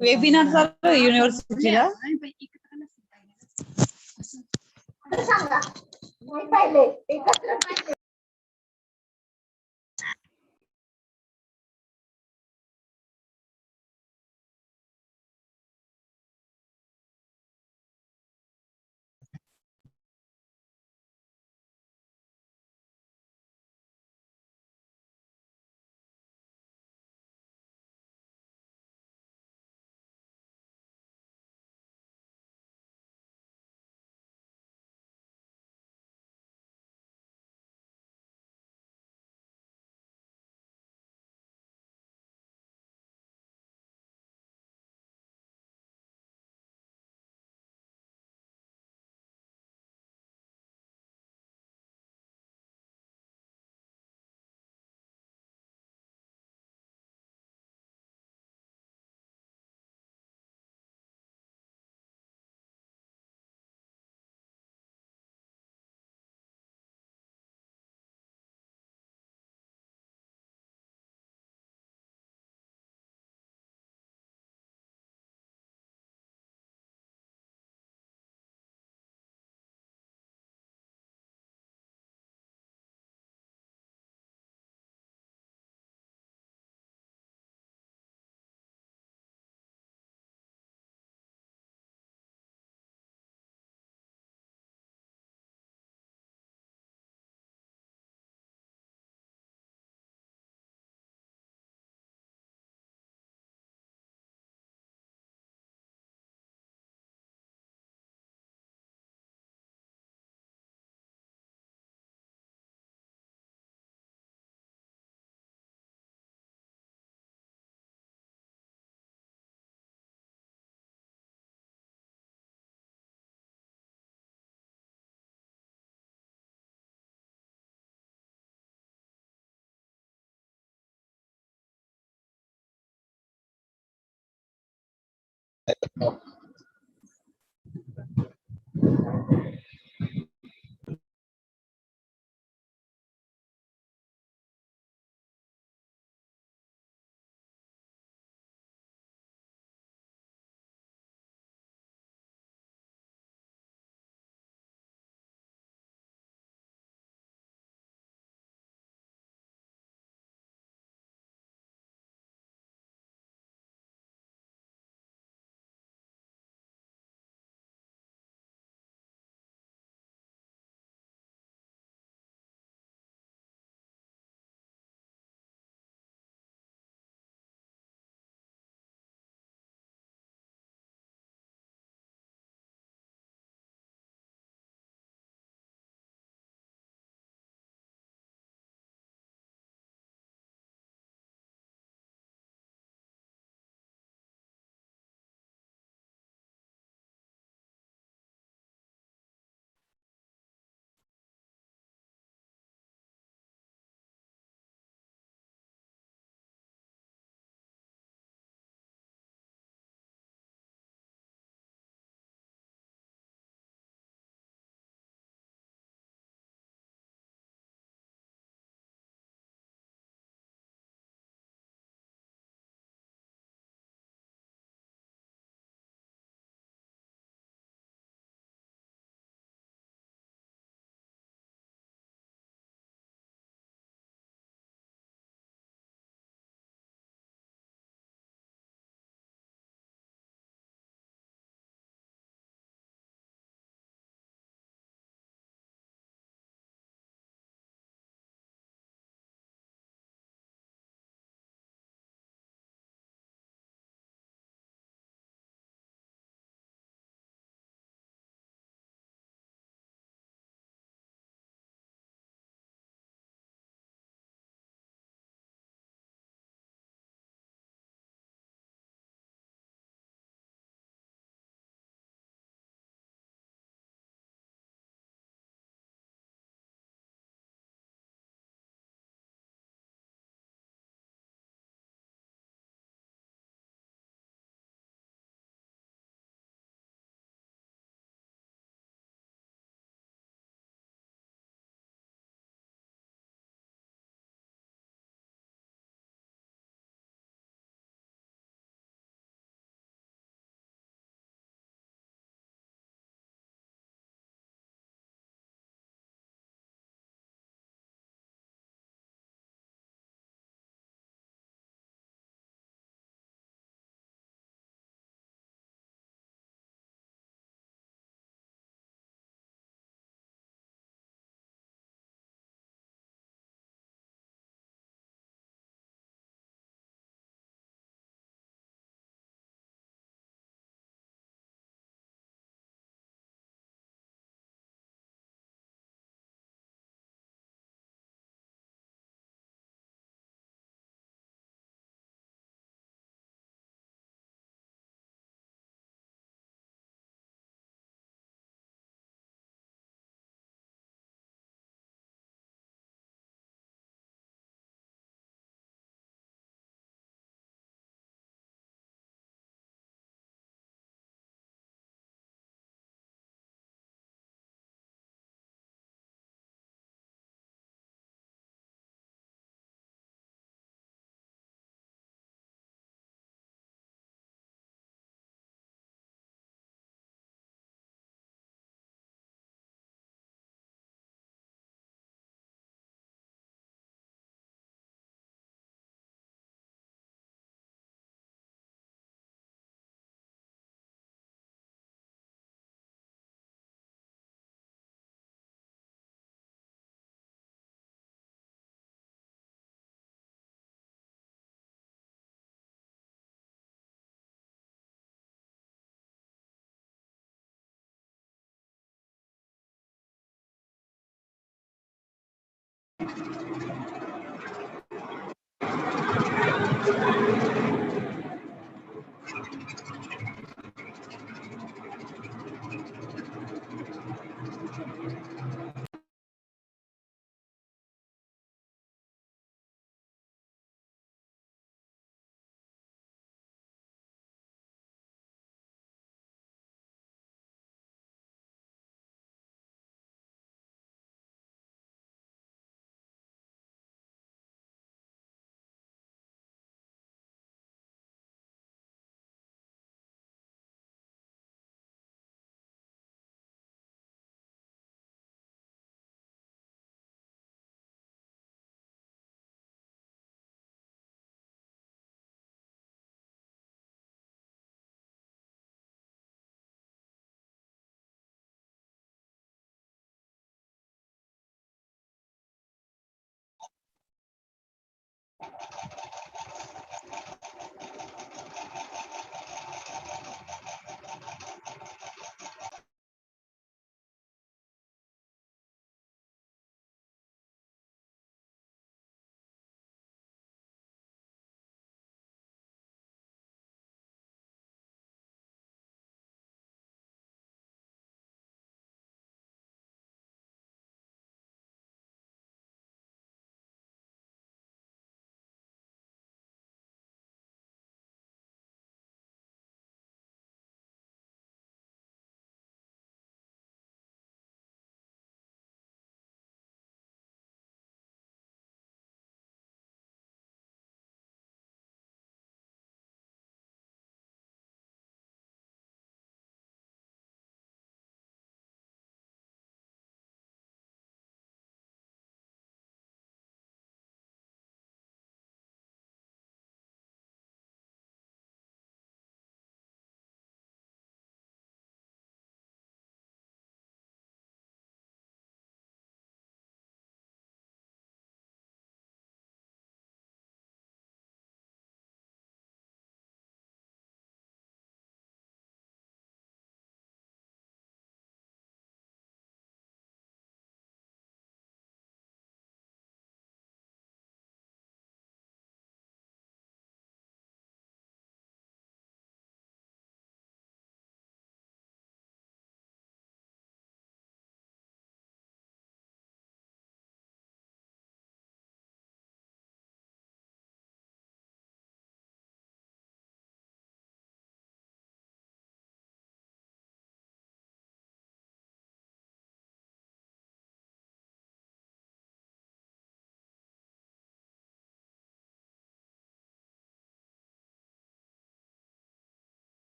वेबिनार चालू आहे युनिव्हर्सिटीला.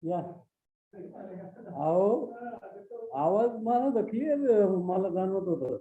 या अहो आवाज मला क्लिअर मला जाणवत होतं.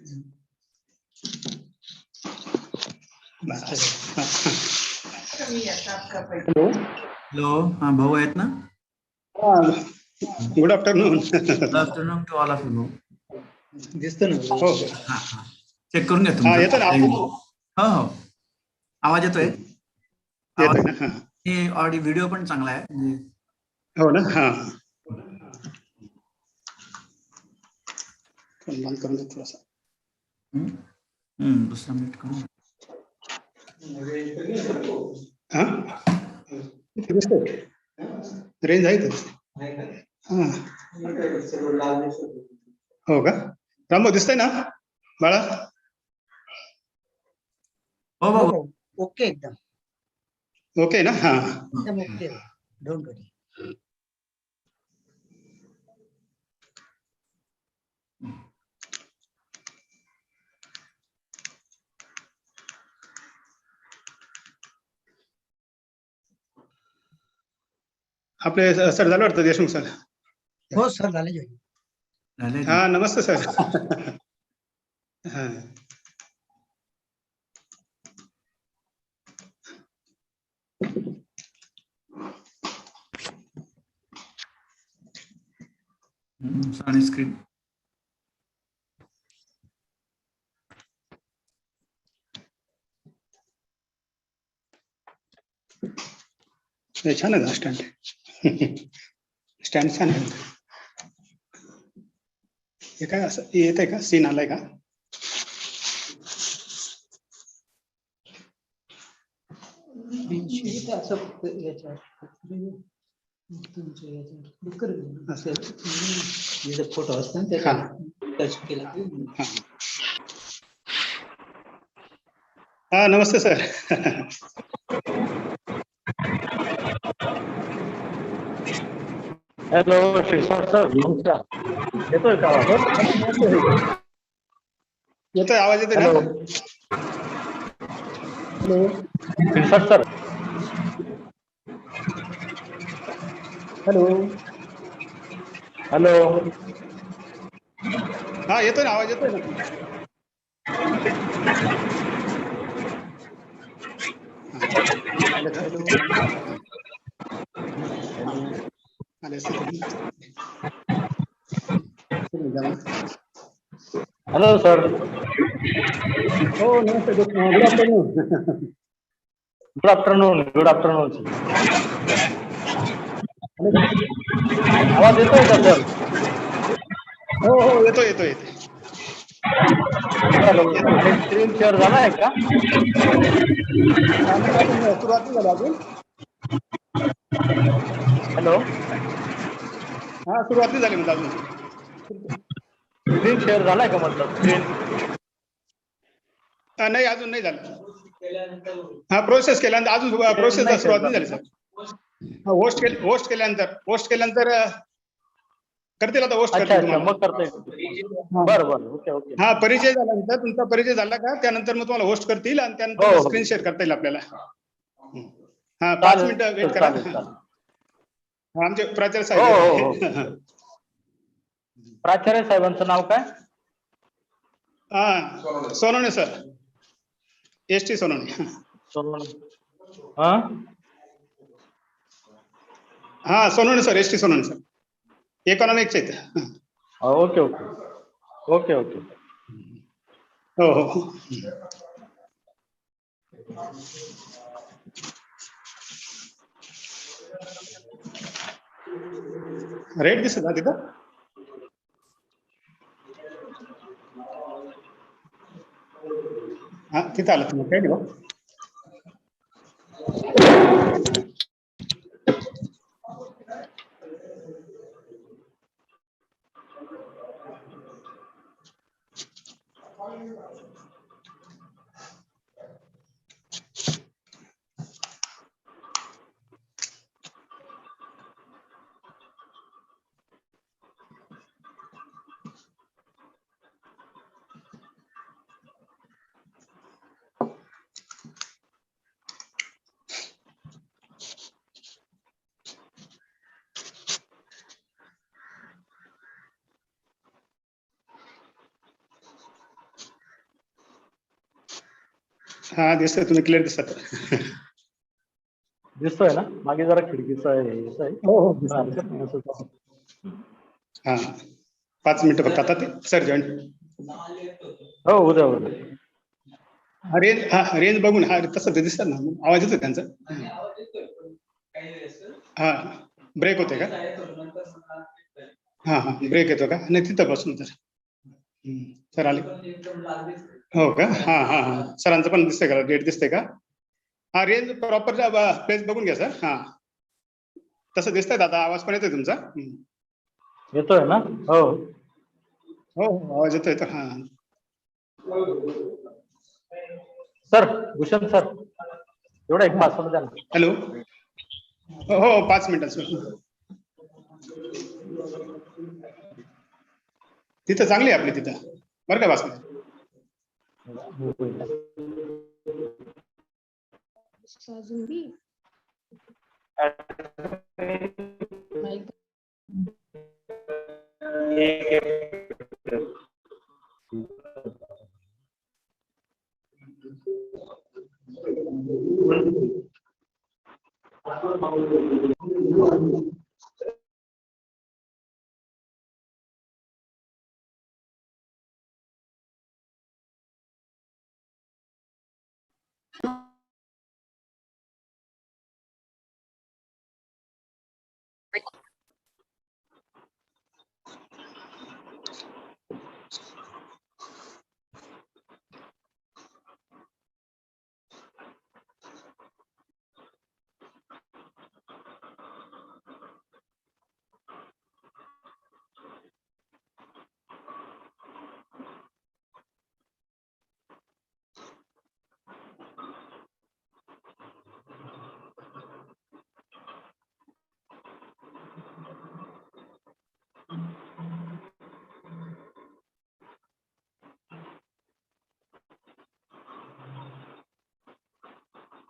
हॅलो, हा भाऊ आहेत ना? Good afternoon. Good afternoon to all of you. दिसत ना? हो. चेक करून घ्या हा तुमचं. येतो ना? हो हो, आवाज येतोय? येतोय ना? हा. ऑडिओ व्हिडिओ पण चांगला आहे म्हणजे. हो ना? हा. बंद करून दे थोडासा. दुसरा मिनिट करून. हा, रेंज आहे तर. हा. हो का? रामभाऊ दिसतंय ना बाळा? हो भाऊ. ओके एकदम. ओके ना? हा. एकदम ओके. Don't worry. आपले सर झालं वाटतं देशमुख सर. हो सर झाले जॉईन. हा नमस्ते सर. हा. आणि स्क्रीन. छान आहे स्टँड. स्टँड छान आहे. हे काय असं येत आहे का? सीन आलाय का? फोटो असतात त्याचा टच केला. हा नमस्ते सर. हॅलो शिरसाट सर, नमस्कार. येतोय का आवाज? येतोय आवाज येतोय ना? Hello Shirsat sir. Hello. Hello. हा येतोय ना, आवाज येतोय ना? Hello sir. हो नमस्ते. Good afternoon. Good afternoon. Good afternoon. आवाज येतोय का सर? हो हो येतोय येतोय येतोय. आणि स्क्रीन शेअर झाला आहे का? नाही अजून सुरुवात नाही झाली अजून. हॅलो. हा सुरुवात नाही झाली म्हणजे अजून. स्क्रीन शेअर झालाय का म्हटलं? स्क्रीन नाही अजून नाही झालं. हा प्रोसेस केल्यानंतर अजून प्रोसेसला सुरुवात नाही झाली सर. होस्ट केल्यानंतर करतील आता होस्ट अच्छा करतील अच्छा, तुम्हाला. मग करते. बरं बरं, ओके ओके. हा परिचय झाल्यानंतर तुमचा परिचय झाला का त्यानंतर मग तुम्हाला होस्ट करतील आणि त्यानंतर हो, स्क्रीन शेअर करता येईल आपल्याला. हा 5 चालेल मिनिटं वेट करा. चालेल चालेल. आमचे प्राचार्य हो साहेब हो हो. आहेत. प्राचार्य साहेबांचं नाव काय? हा सोनवणे सर. ST सोनवणे. हा हा Sonawane sir, ST Sonawane sir. इकॉनॉमिक्सचे आहेत. Okay okay okay okay. हो हो. रेट दिसत ना तिथं? हा तिथं आलं तुम्ही काय नाही. हा दिसतंय, तुम्ही क्लिअर दिसतात. दिसतोय ना? मागे जरा खिडकीचा आहे, याचा आहे. हो हो पण हरकत दिसतंय. नाही, असं चालेल. हा 5 मिनिटं फक्त आता ते सर जॉईन. हो उद्या. रेंज बघून तसं ते दिसतात ना, आवाज येतो त्यांचा. हा ब्रेक होते का? हा ब्रेक येतो का? नाही तिथं बसून तर. सर आले हो का? हा सरांचं पण दिसतंय का? डेट दिसतंय का? हा रेंज प्रॉपर प्लेस बघून घ्या सर. हा तसं दिसतंय दादा, आवाज पण येतोय तुमचा. येतोय ना? हो हो आवाज येतोय तर. हा सर, भूषण सर, एवढा एक 5 मिनिट द्या ना. हॅलो. हो 5 मिनिटं सर. तिथं चांगली आहे आपली तिथं बरं का वाचलं.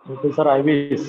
Okay sir, I wish.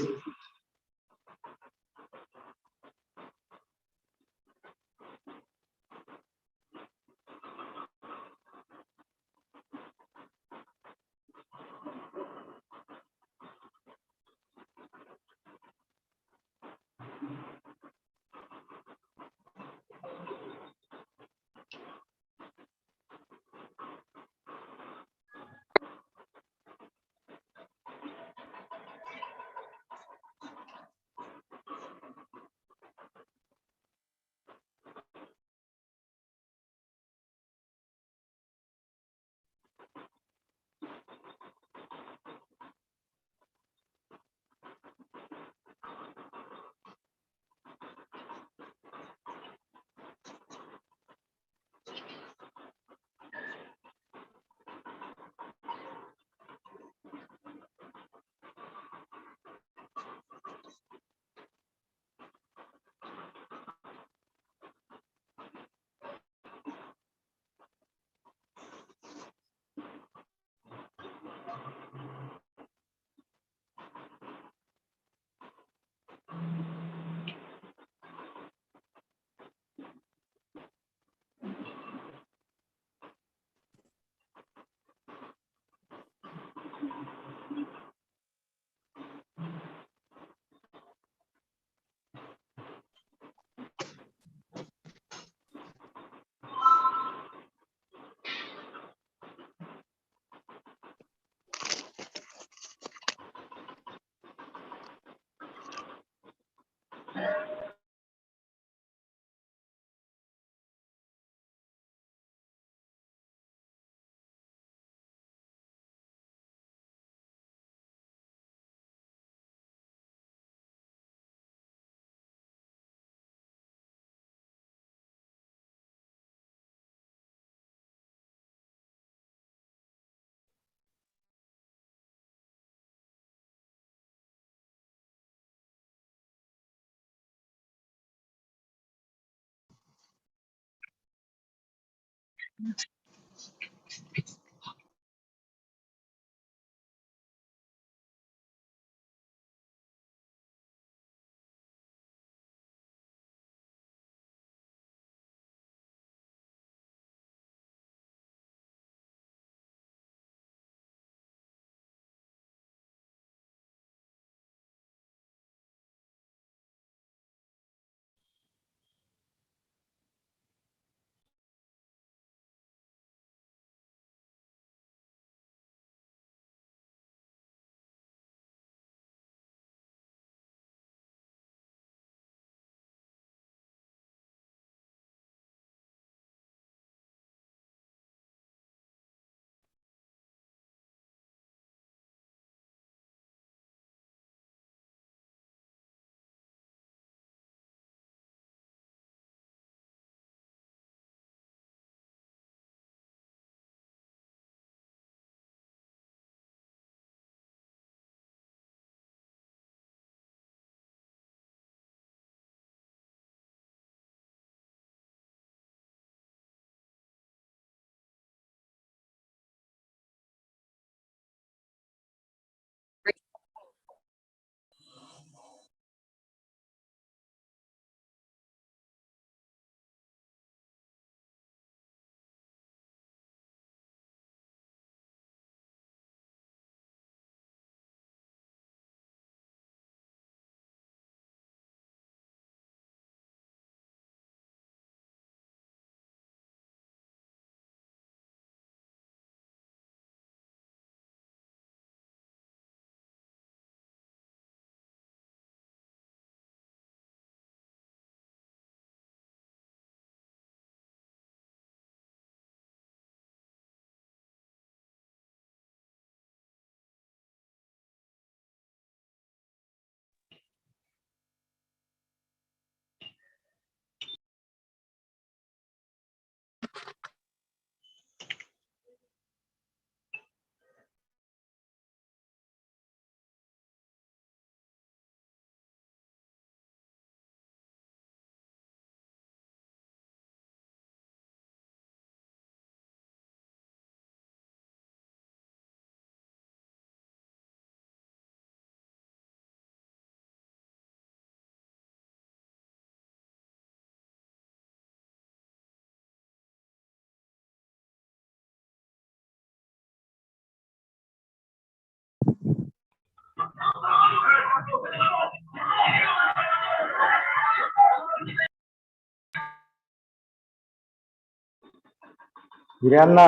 हिऱ्यांना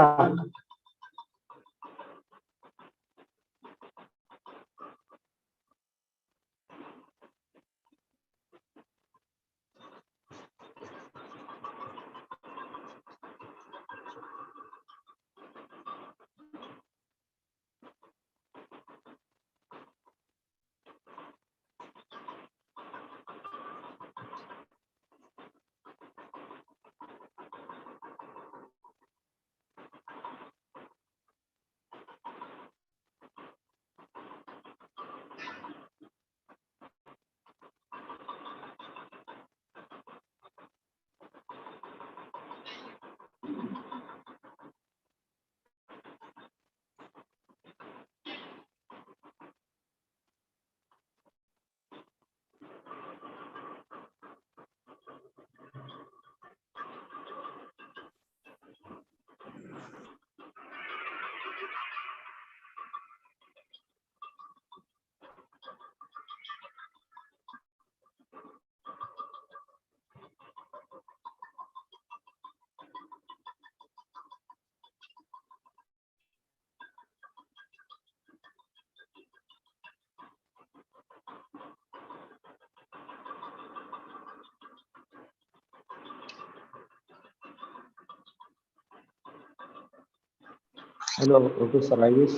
hello, okay, sir, I guess.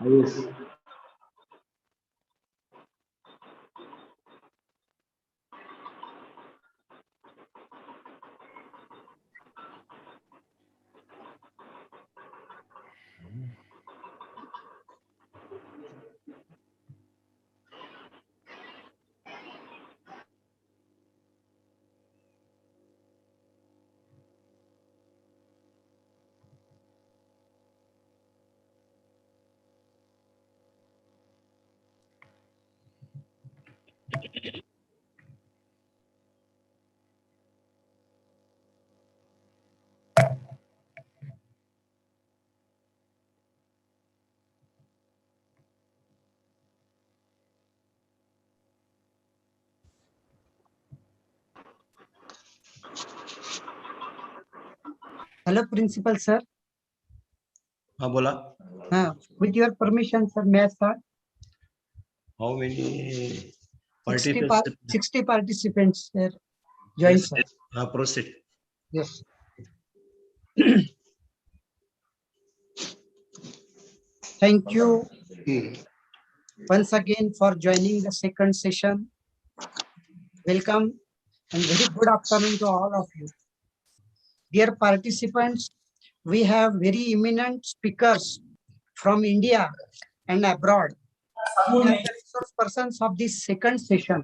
Yes. Hello, Principal sir. हाँ बोला. With your permission, sir, may I start? How many 60 participants? 60 participants there joined, Yes, sir. yes. Proceed. Yes. Thank you once again for joining the second session. Welcome and very good afternoon to all of you. Dear participants, we have very eminent speakers from India and abroad. We are the resource persons of this second session.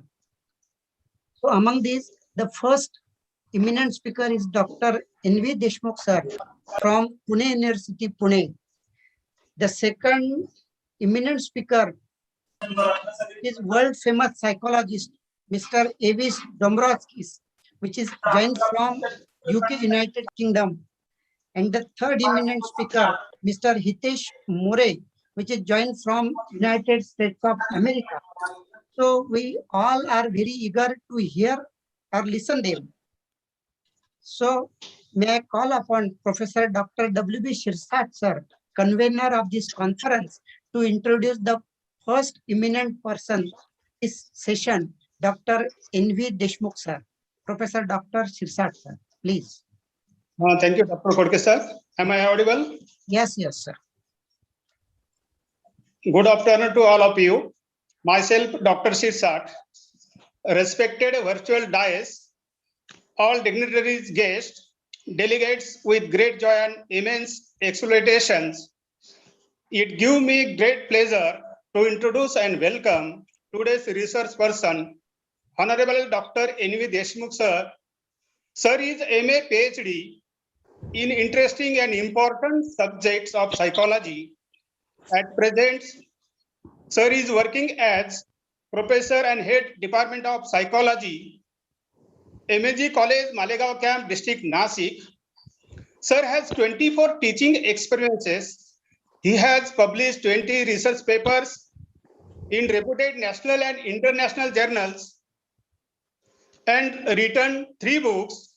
So among these, the first eminent speaker is Dr. N.V. Deshmukh sir from Pune University, Pune. The second eminent speaker is world famous psychologist, Mr. Avis Dombrovskis, which is joined from UK, United Kingdom. And the third eminent speaker, Mr. Hitesh More, which is joined from United States of America. So we all are very eager to hear or listen them. So may I call upon Professor Dr. W.B. Shirsat sir, convener of this conference, to introduce the first eminent person this session, Dr. N.V. Deshmukh sir. Professor Dr. Shirsat sir, please. Thank you, Dr. Kodke sir. Am I audible? Yes, yes, sir. Good afternoon to all of you. Myself, Dr. Shirsat, respected virtual dais, all dignitaries, guests, delegates with great joy and immense exultations. It gives me great pleasure to introduce and welcome today's research person, Honorable Dr. N.V. Deshmukh sir. Sir is MA PhD in interesting and important subjects of psychology. At present, sir is working as professor and head department of psychology, MAG College, Malegaon Camp, District Nasik. Sir has 24 teaching experiences. He has published 20 research papers in reputed national and international journals and written 3 books.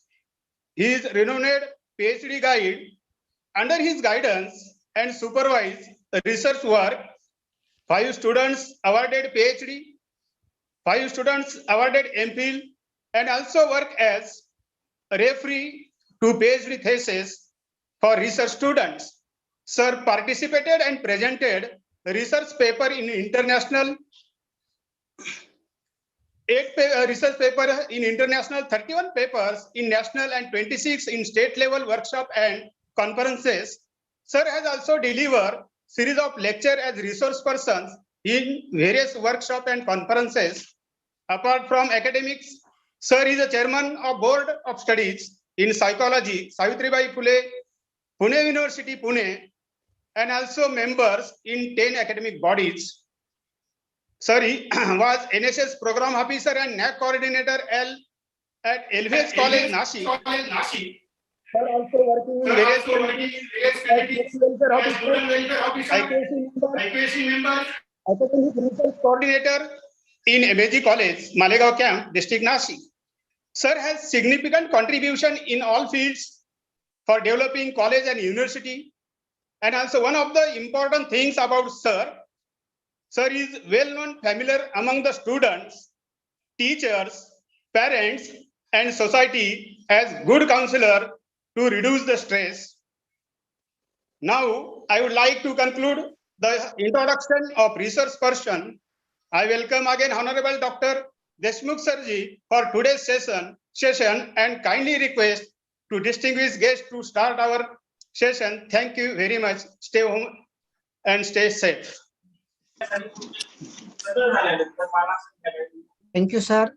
He is renowned PhD guide. Under his guidance and supervised research work, 5 students awarded PhD, 5 students awarded MPhil, and also work as a referee to PhD thesis for research students. Sir participated and presented research paper in international 8 research paper in international, 31 papers in national, and 26 in state level workshop and conferences. Sir has also delivered series of lecture as resource persons in various workshop and conferences. Apart from academics, sir is a chairman of board of studies in psychology, Savitribai Phule, Pune University, Pune, and also members in 10 academic bodies. Sir, he was NSS program officer and NAC coordinator at LVS College, Nashik. Sir also working in various IKC member, academic research coordinator in MAG College, Malegaon Camp, District Nashik. Sir has significant contribution in all fields for developing college and university. And also one of the important things about Sir is well-known, familiar among the students, teachers, parents, and society as good counselor to reduce the stress. Now, I would like to conclude the introduction of research person. I welcome again Honorable Dr. Deshmukh Sarji for today's session and kindly request to distinguished guests to start our session. Thank you very much. Stay home and stay safe. Thank you, sir.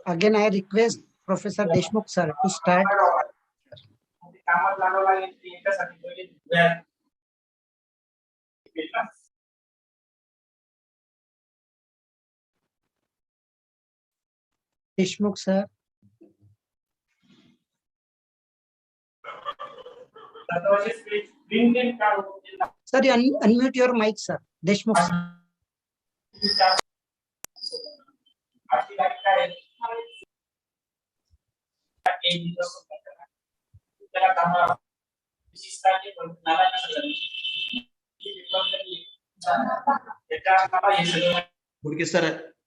Again, I request Professor Deshmukh sir to start. Deshmukh sir. Sir, you unmute your mic, sir. Deshmukh sir. Budke sir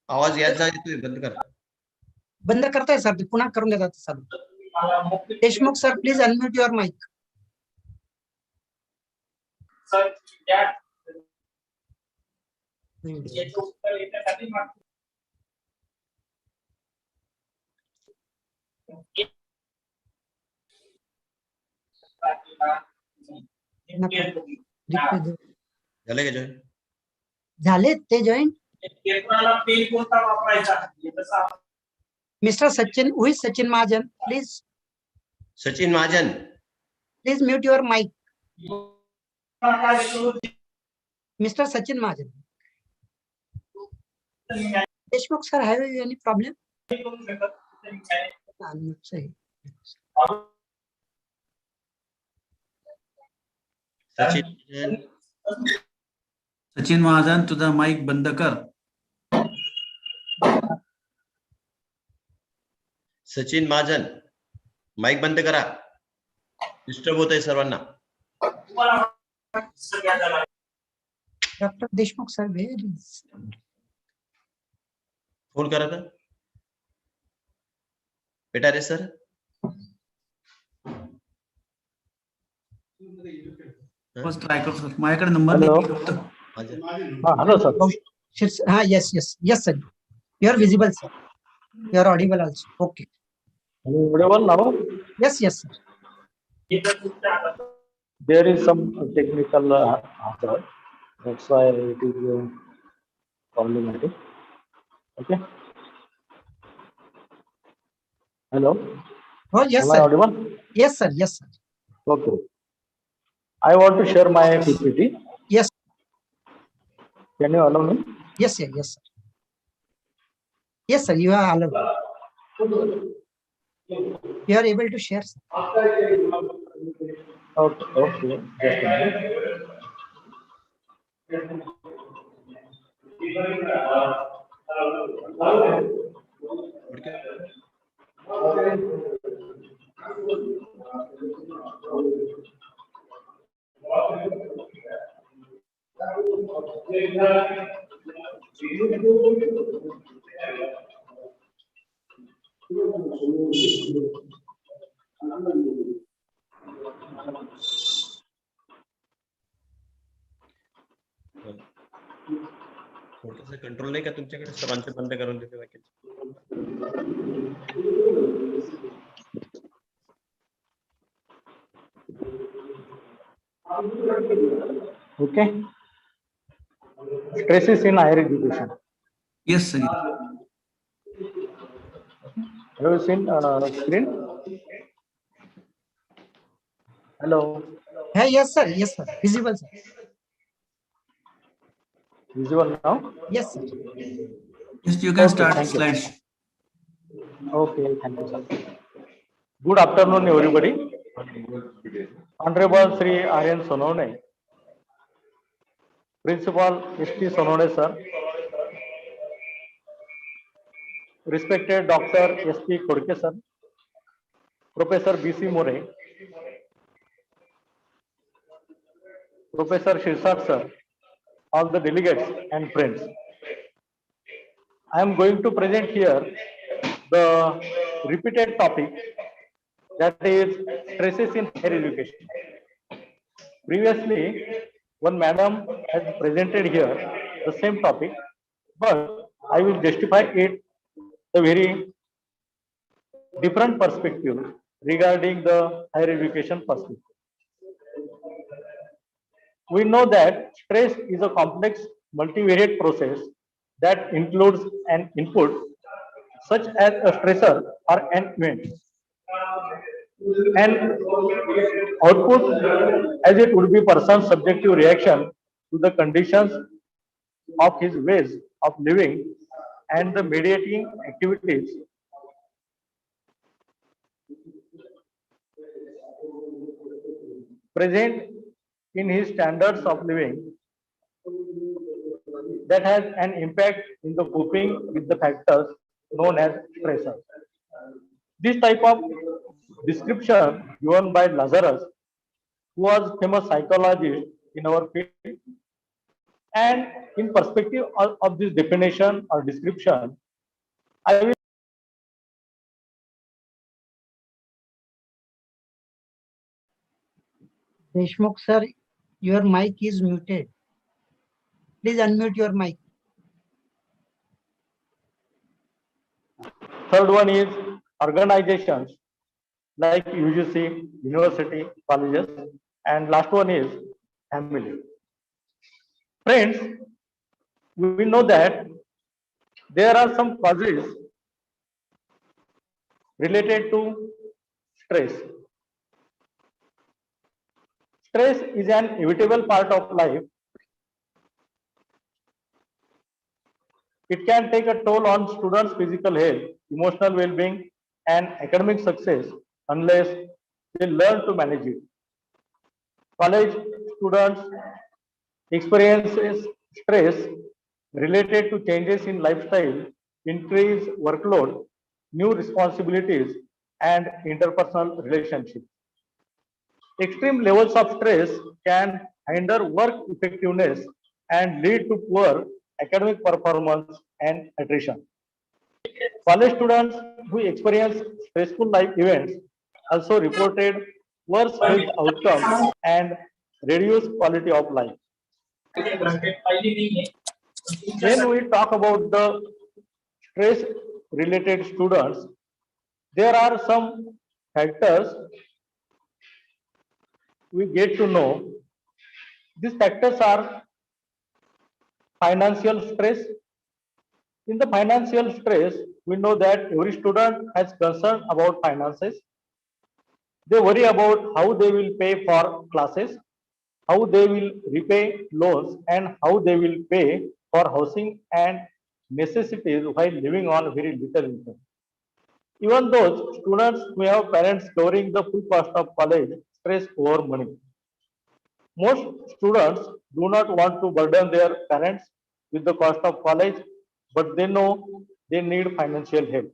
आवाज यायचा येतोय, बंद कर. बंद करताय sir, ते पुन्हा करून देतात sir. Deshmukh sir, please unmute your mic. झाले का जॉईन? झाले ते join. Mr. Sachin, who is Sachin Mahajan? Please. Sachin Mahajan. Please mute your mic. Mr. Sachin Mahajan. Deshmukh sir, have you any problem? Sachin Mahajan, तुझा mic बंद कर. सचिन महाजन, mike बंद करा. Disturb होत आहे सर्वांना. Doctor Deshmukh sir, where is phone करा तर. बेटा रे सर. फर्स्ट ट्राय कर सर. माझ्याकडे नंबर हॅलो सर. हाँ, yes, sir. You are visible, sir. You are audible also. Okay. Audible now? Yes, sir. There is some technical hazard. That's why it is problematic. Okay. Hello. Oh, yes, Am I sir. audible? Yes, sir. Yes, sir. Okay. I want to share my PPT. Yes. Can you allow me? Yes, sir. Yes, sir. Yes, sir. You are allowed. You are able to share, sir. Okay. Okay. Just a minute. थोडंसं control नाही का तुमच्याकडे सर्वांचे बंद करून देते बाकी Okay. Stresses in higher education. Yes, sir. Have you seen screen? Hello. Hey, yes, sir. Yes, sir. Visible, sir. Visual now? Yes, sir. Yes, you can Okay, start thank you. slides. Okay, thank you, sir. Good afternoon, everybody. Honorable Sri Aryan Sonone, Principal S.T. Sonone, sir. Respected Dr. S.P. Kodke, sir. Professor B.C. More, Professor Shirsak, sir, all the delegates and friends. I am going to present here the repeated topic, that is stresses in higher education. Previously, one madam has presented here the same topic, but I will justify it the very different perspective regarding the higher education perspective. We know that stress is a complex multivariate process that includes an input such as a stressor or an event, and output as it would be person's subjective reaction to the conditions of his ways of living and the mediating activities present in his standards of living that has an impact in the coping with the factors known as stressors. This type of description given by Lazarus, who was famous psychologist in our field, and in perspective of this definition or description, I will Deshmukh, sir, your mic is muted. Please unmute your mic. third one is organizations like UGC, university, colleges, and last one is family. Friends, we know that there are some causes related to stress. Stress is an inevitable part of life. It can take a toll on students' physical health, emotional well-being, and academic success unless they learn to manage it. College students experiences stress related to changes in lifestyle, increased workload, new responsibilities, and interpersonal relationships. Extreme levels of stress can hinder work effectiveness and lead to poor academic performance and attrition. College students who experience stressful life events also reported worse health outcomes and reduced quality of life. When we talk about the stress related students, there are some factors we get to know. These factors are financial stress, In the financial stress, we know that every student has concern about finances. They worry about how they will pay for classes, how they will repay loans, and how they will pay for housing and necessities while living on very little income. Even those students who have parents covering the full cost of college stress over money. Most students do not want to burden their parents with the cost of college, but they know they need financial help.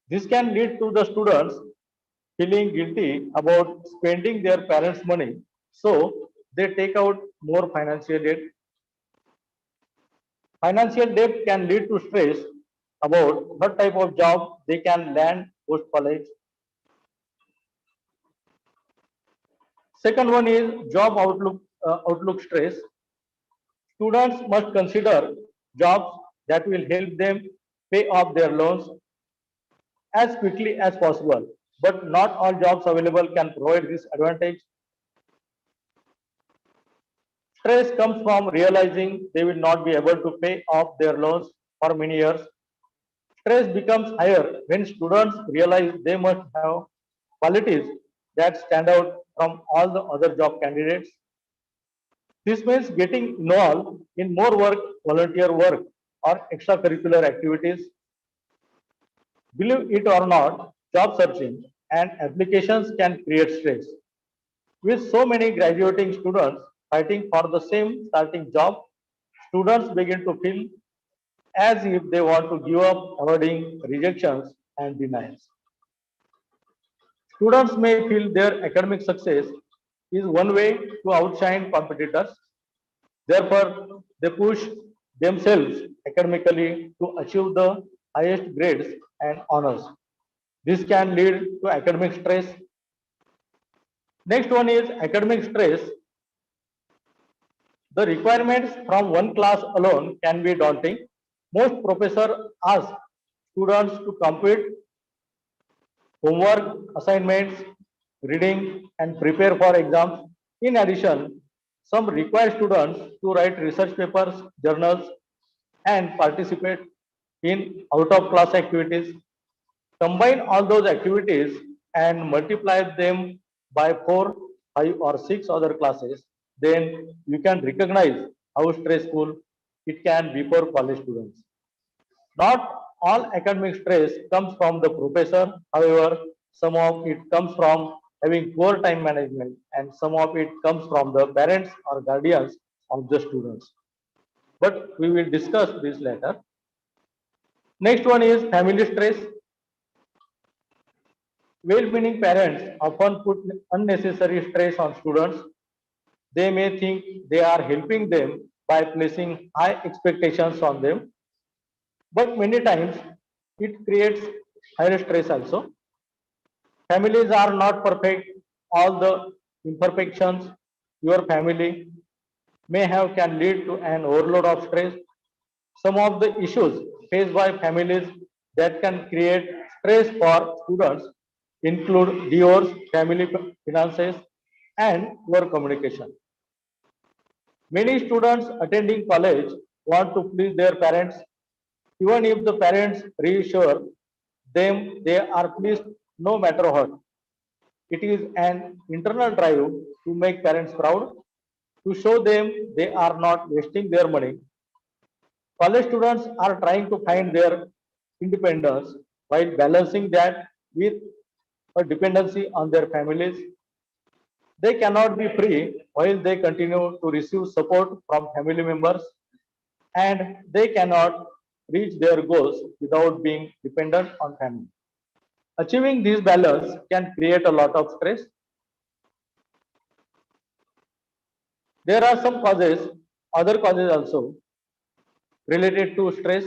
This can lead to the students feeling guilty about spending their parents' money, so they take out more financial debt. Financial debt can lead to stress about what type of job they can land post college. Second one is job outlook stress. Students must consider jobs that will help them pay off their loans as quickly as possible, but not all jobs available can provide this advantage. Stress comes from realizing they will not be able to pay off their loans for many years. Stress becomes higher when students realize they must have qualities that stand out from all the other job candidates. This means getting involved in more work, volunteer work, or extracurricular activities. Believe it or not, job searching and applications can create stress. With so many graduating students fighting for the same starting job, students begin to feel as if they want to give up, avoiding rejections and denials. Students may feel their academic success is one way to outshine competitors. Therefore, they push themselves academically to achieve the highest grades and honors. This can lead to academic stress. Next one is academic stress. The requirements from one class alone can be daunting. Most professors ask students to complete homework, assignments, reading, and prepare for exams. In addition, some require students to write research papers, journals, and participate in out-of-class activities. Combine all those activities and multiply them by 4, 5, or 6 other classes, then you can recognize how stressful it can be for college students. Not all academic stress comes from the professor, however, some of it comes from having poor time management and some of it comes from the parents or guardians of the students. But we will discuss this later. Next one is family stress. Well-meaning parents often put unnecessary stress on students. They may think they are helping them by placing high expectations on them, but many times it creates higher stress also. Families are not perfect. All the imperfections your family may have can lead to an overload of stress. Some of the issues faced by families that can create stress for students include divorce, family finances, and poor communication. Many students attending college want to please their parents, even if the parents reassure them they are pleased no matter what. It is an internal drive to make parents proud, to show them they are not wasting their money. College students are trying to find their independence while balancing that with a dependency on their families. They cannot be free while they continue to receive support from family members, and they cannot reach their goals without being dependent on family. Achieving this balance can create a lot of stress. There are some causes, other causes also related to stress.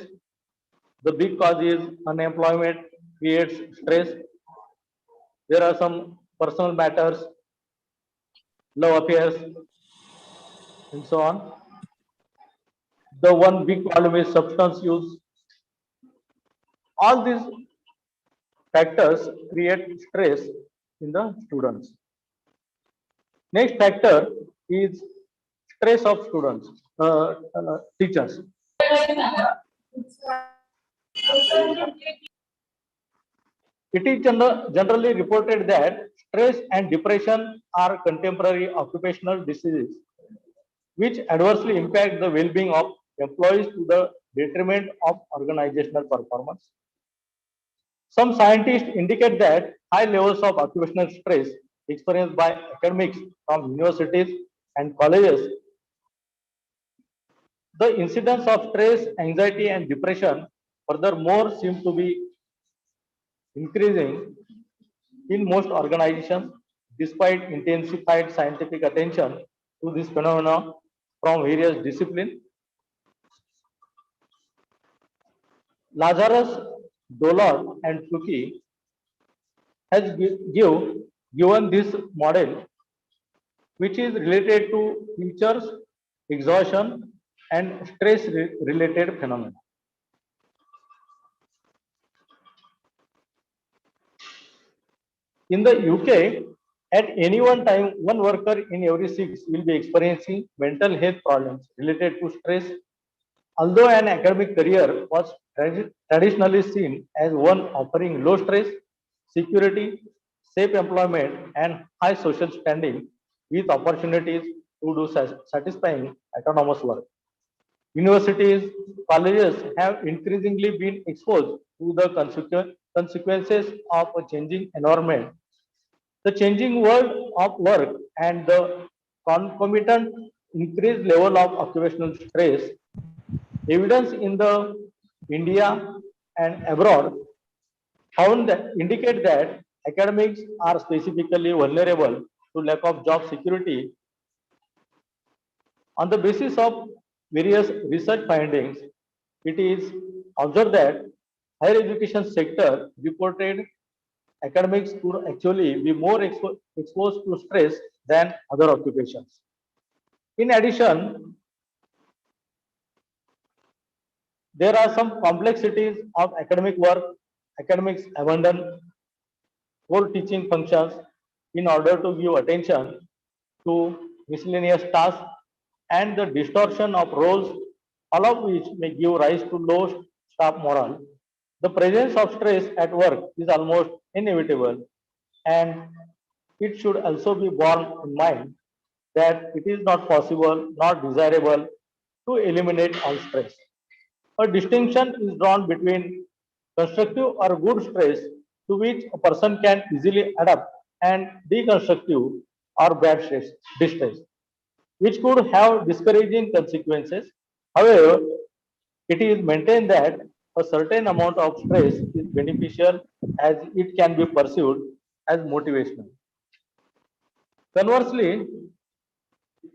The big cause is unemployment creates stress. There are some personal matters, love affairs, and so on. The one big problem is substance use. All these factors create stress in the students. Next factor is stress of students, teachers. It is generally reported that stress and depression are contemporary occupational diseases which adversely impact the well-being of employees to the detriment of organizational performance. Some scientists indicate that high levels of occupational stress experienced by academics from universities and colleges, the incidence of stress, anxiety, and depression furthermore seem to be increasing in most organizations despite intensified scientific attention to this phenomena from various disciplines. Lazarus, Dolor, and Fluke has given this model, which is related to features, exhaustion, and stress-related phenomena. In the UK, at any one time, one worker in every 6 will be experiencing mental health problems related to stress. Although an academic career was traditionally seen as one offering low stress, security, safe employment, and high social standing with opportunities to do satisfying autonomous work. Universities, colleges have increasingly been exposed to the consequences of a changing environment, the changing world of work, and the concomitant increased level of occupational stress. Evidence in the India and abroad found that indicate that academics are specifically vulnerable to lack of job security. On the basis of various research findings, it is observed that higher education sector reported academics could actually be more exposed to stress than other occupations. In addition, there are some complexities of academic work. Academics abandon core teaching functions in order to give attention to miscellaneous tasks and the distortion of roles, all of which may give rise to low staff morale. The presence of stress at work is almost inevitable, and it should also be borne in mind that it is not possible, not desirable to eliminate all stress. A distinction is drawn between constructive or good stress to which a person can easily adapt and deconstructive or bad stress, distress, which could have discouraging consequences. However, it is maintained that a certain amount of stress is beneficial as it can be perceived as motivational. Conversely,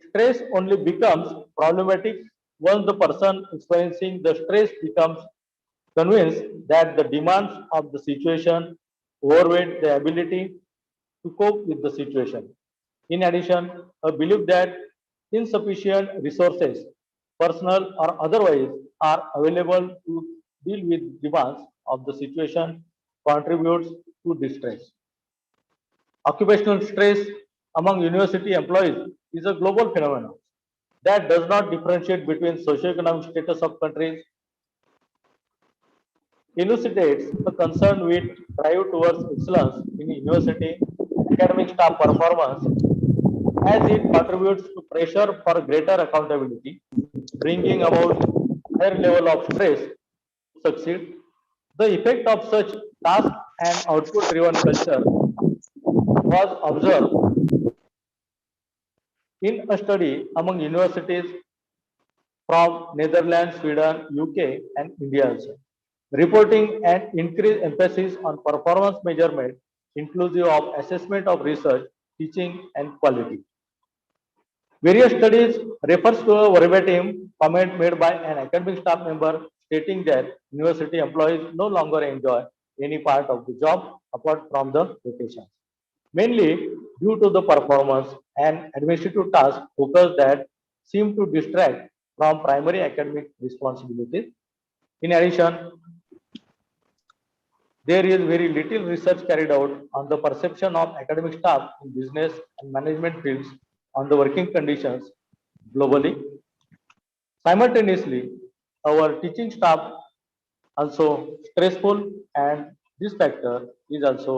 stress only becomes problematic once the person experiencing the stress becomes convinced that the demands of the situation overweight the ability to cope with the situation. In addition, a belief that insufficient resources, personal or otherwise, are available to deal with demands of the situation contributes to distress. Occupational stress among university employees is a global phenomenon that does not differentiate between socioeconomic status of countries, elucidates a concern with drive towards excellence in university academic staff performance as it contributes to pressure for greater accountability, bringing about higher level of stress to succeed. The effect of such task and output driven culture was observed in a study among universities from Netherlands, Sweden, UK, and India also, reporting an increased emphasis on performance measurement, inclusive of assessment of research, teaching, and quality. Various studies refers to a verbatim comment made by an academic staff member stating that university employees no longer enjoy any part of the job apart from the vacations, mainly due to the performance and administrative tasks focus that seem to distract from primary academic responsibilities. In addition, there is very little research carried out on the perception of academic staff in business and management fields on the working conditions globally. Simultaneously, our teaching staff also stressful, and this factor is also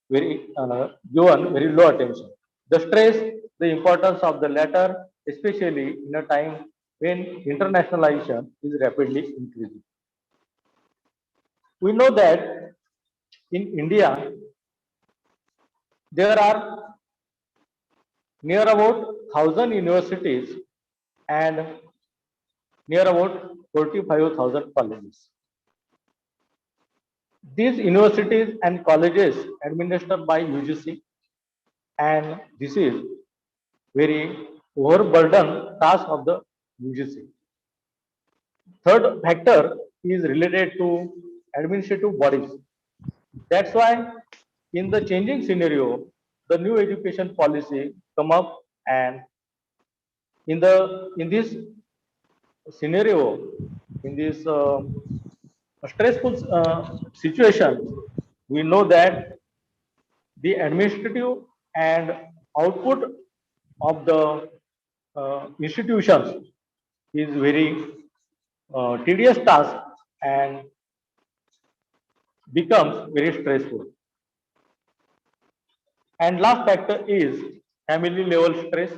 very given very low attention. The stress, the importance of the latter, especially in a time when internationalization is rapidly increasing. We know that in India, there are near about 1,000 universities and near about 45,000 colleges. These universities and colleges administered by UGC, and this is very overburdened task of the UGC. Third factor is related to administrative bodies. That's why in the changing scenario, the new education policy come up, and in this scenario, in this stressful situation, we know that the administrative and output of the institutions is very tedious task and becomes very stressful. And last factor is family level stress.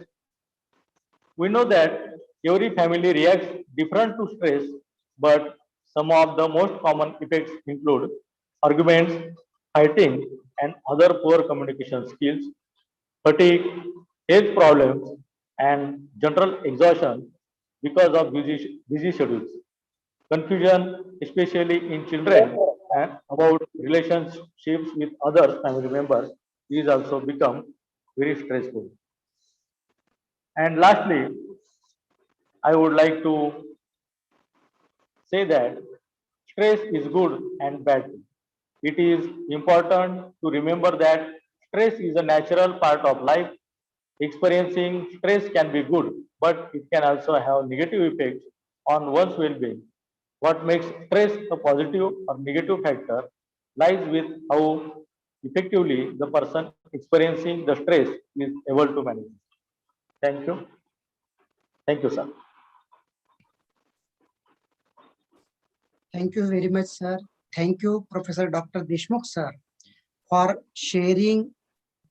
We know that every family reacts different to stress, but some of the most common effects include arguments, fighting, and other poor communication skills, fatigue, health problems, and general exhaustion because of busy schedules. Confusion, especially in children, and about relationships with other family members, is also become very stressful. And lastly, I would like to say that stress is good and bad. It is important to remember that stress is a natural part of life. Experiencing stress can be good, but it can also have negative effects on one's well-being. What makes stress a positive or negative factor lies with how effectively the person experiencing the stress is able to manage. Thank you. Thank you, sir. Thank you very much, sir. Thank you, Professor Dr. Deshmukh, sir, for sharing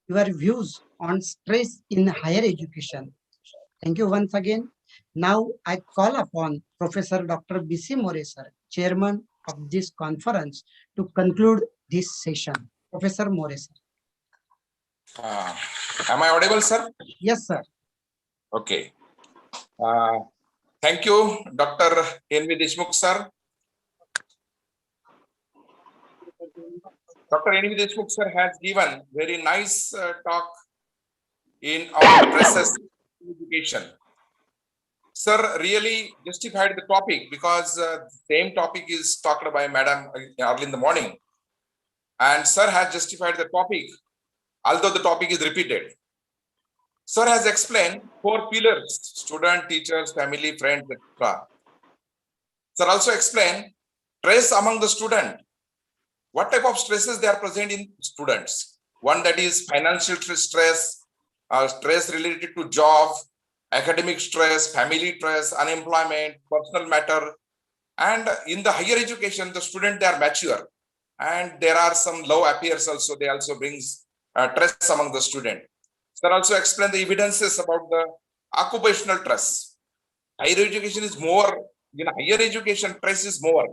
your views on stress in higher education. Thank you once again. Now I call upon Professor Dr. B.C. More, sir, Chairman of this conference, to conclude this session. Professor More, sir. Am I audible, sir? Yes, sir. Okay. Thank you, Dr. N.V. Deshmukh, sir. Dr. N.V. Deshmukh, sir, has given very nice talk in our stresses in education. Sir really justified the topic because same topic is talked by Madam early in the morning. And sir has justified the topic, although the topic is repeated. Sir has explained 4 pillars: student, teachers, family, friends, etc. Sir also explained stress among the student. What type of stresses they are present in students? One, that is financial stress, stress related to job, academic stress, family stress, unemployment, personal matter. And in the higher education, the student, they are mature. And there are some low appears also. They also brings stress among the student. Sir also explained the evidences about the occupational stress. Higher education is more, in higher education, stress is more.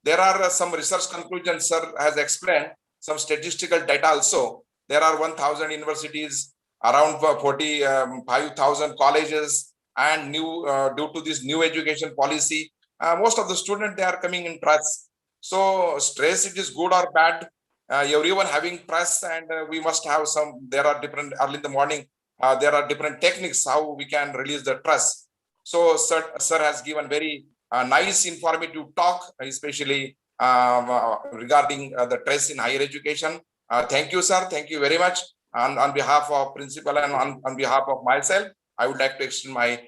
There are some research conclusions, sir has explained, some statistical data also. There are 1,000 universities, around 45,000 colleges, and due to this new education policy, most of the students, they are coming in stress. So stress, it is good or bad. Everyone having stress, and we must have some, there are different, early in the morning, there are different techniques how we can release the stress. So sir has given very nice informative talk, especially regarding the stress in higher education. Thank you, sir. Thank you very much. On behalf of principal and on behalf of myself, I would like to extend my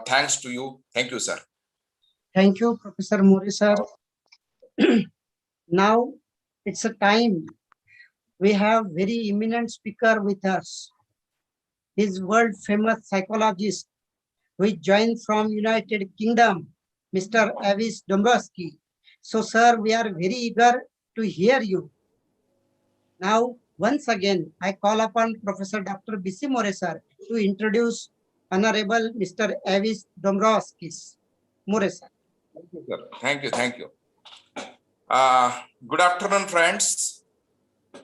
thanks to you. Thank you, sir. Thank you, Professor More, sir. Now it's a time we have very eminent speaker with us. His world famous psychologist, who joined from United Kingdom, Mr. Avis Dombrowski. So, sir, we are very eager to hear you. Now, once again, I call upon Professor Dr. B.C. More, sir, to introduce Honorable Mr. Avis Dombrovskis. More, sir. Thank you, sir. Thank you. Thank you. Good afternoon, friends.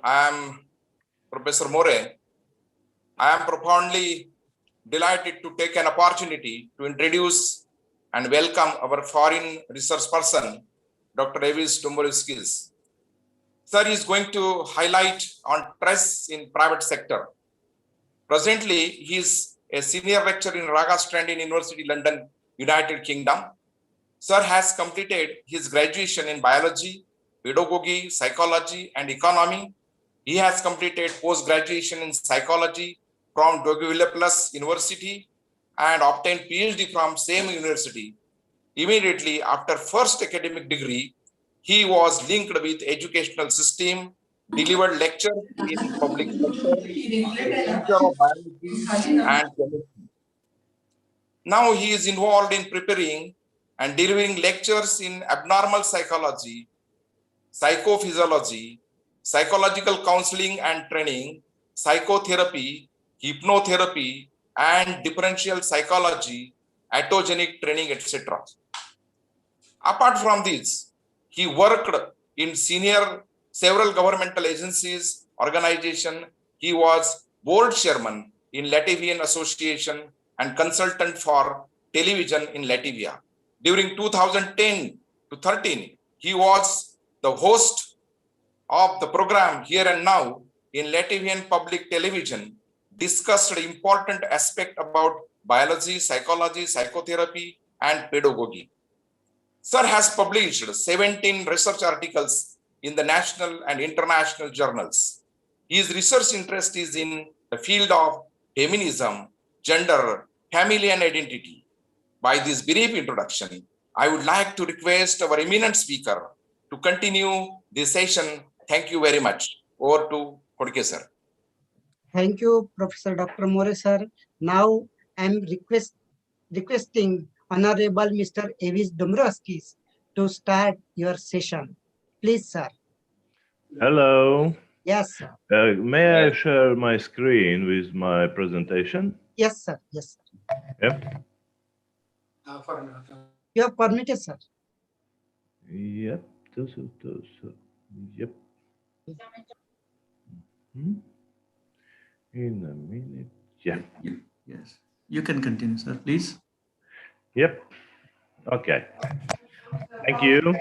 I am Professor More. I am profoundly delighted to take an opportunity to introduce and welcome our foreign research person, Dr. Avis Dombrovskis. Sir is going to highlight on stress in private sector. Presently, he is a senior lecturer in Raga Strandin University, London, United Kingdom. Sir has completed his graduation in biology, pedagogy, psychology, and economy. He has completed post-graduation in psychology from Dhule Plus University and obtained PhD from same university. Immediately after first academic degree, he was linked with educational system, delivered lectures in public sector, teacher of biology and chemistry. Now he is involved in preparing and delivering lectures in abnormal psychology, psychophysiology, psychological counseling and training, psychotherapy, hypnotherapy, and differential psychology, autogenic training, etc. Apart from this, he worked in several governmental agencies, organization. He was board chairman in Latvian Association and consultant for television in Latvia. During 2010 to 13, he was the host of the program Here and Now in Latvian public television, discussed important aspect about biology, psychology, psychotherapy, and pedagogy. Sir has published 17 research articles in the national and international journals. His research interest is in the field of feminism, gender, family, and identity. By this brief introduction, I would like to request our eminent speaker to continue this session. Thank you very much. Over to Kodke sir. Thank you, Professor Dr. More, sir. Now, I am requesting Honorable Mr. Avis Dombrovskis to start your session. Please, sir. Hello. Yes, sir. May I share my screen with my presentation? Yes, sir. Yes, sir. Yep. You are permitted, sir. Yep. Yep. In a minute. Yeah. Yes. You can continue, sir, please. Yep. Okay. Thank you.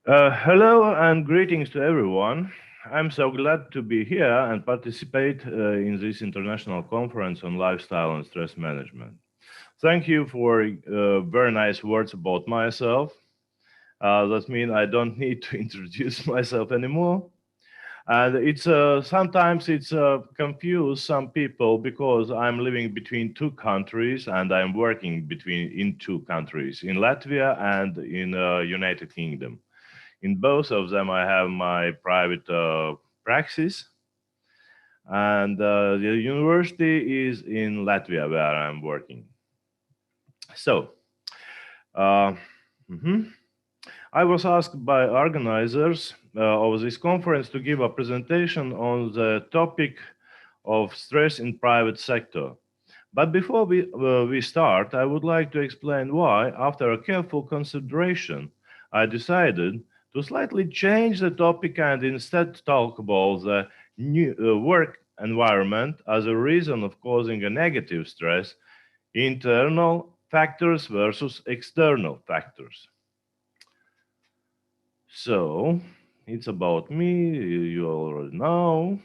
Hello and greetings to everyone. I'm so glad to be here and participate in this international conference on lifestyle and stress management. Thank you for very nice words about myself. That means I don't need to introduce myself anymore. And it's sometimes it's confuse some people because I'm living between two countries and I'm working in two countries, in Latvia and in United Kingdom. In both of them, I have my private practice, and the university is in Latvia where I'm working. So, I was asked by organizers of this conference to give a presentation on the topic of stress in private sector. But before we start, I would like to explain why, after a careful consideration, I decided to slightly change the topic and instead talk about the new work environment as a reason of causing a negative stress, internal factors versus external factors. So it's about me, you already know.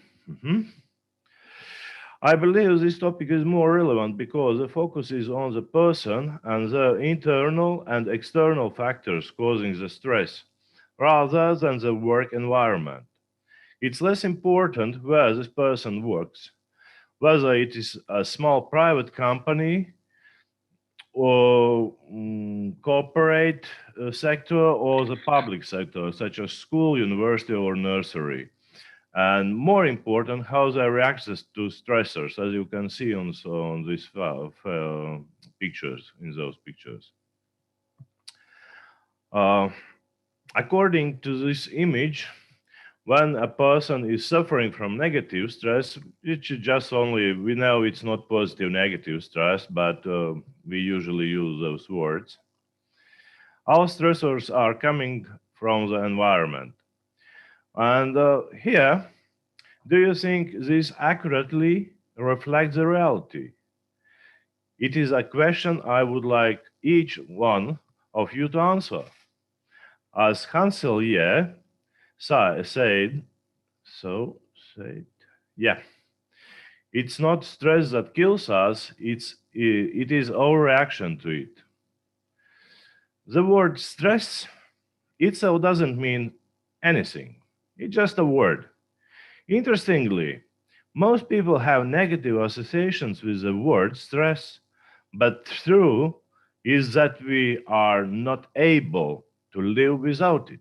I believe this topic is more relevant because the focus is on the person and the internal and external factors causing the stress, rather than the work environment. It's less important where this person works, whether it is a small private company or corporate sector or the public sector, such as school, university, or nursery. And more important, how they react to stressors, as you can see on these pictures, in those pictures. According to this image, when a person is suffering from negative stress, which is just only, we know it's not positive negative stress, but we usually use those words. All stressors are coming from the environment. And here, do you think this accurately reflects the reality? It is a question I would like each one of you to answer. As Hansel said, yeah, it's not stress that kills us, it is our reaction to it. The word stress itself doesn't mean anything. It's just a word. Interestingly, most people have negative associations with the word stress, but true is that we are not able to live without it.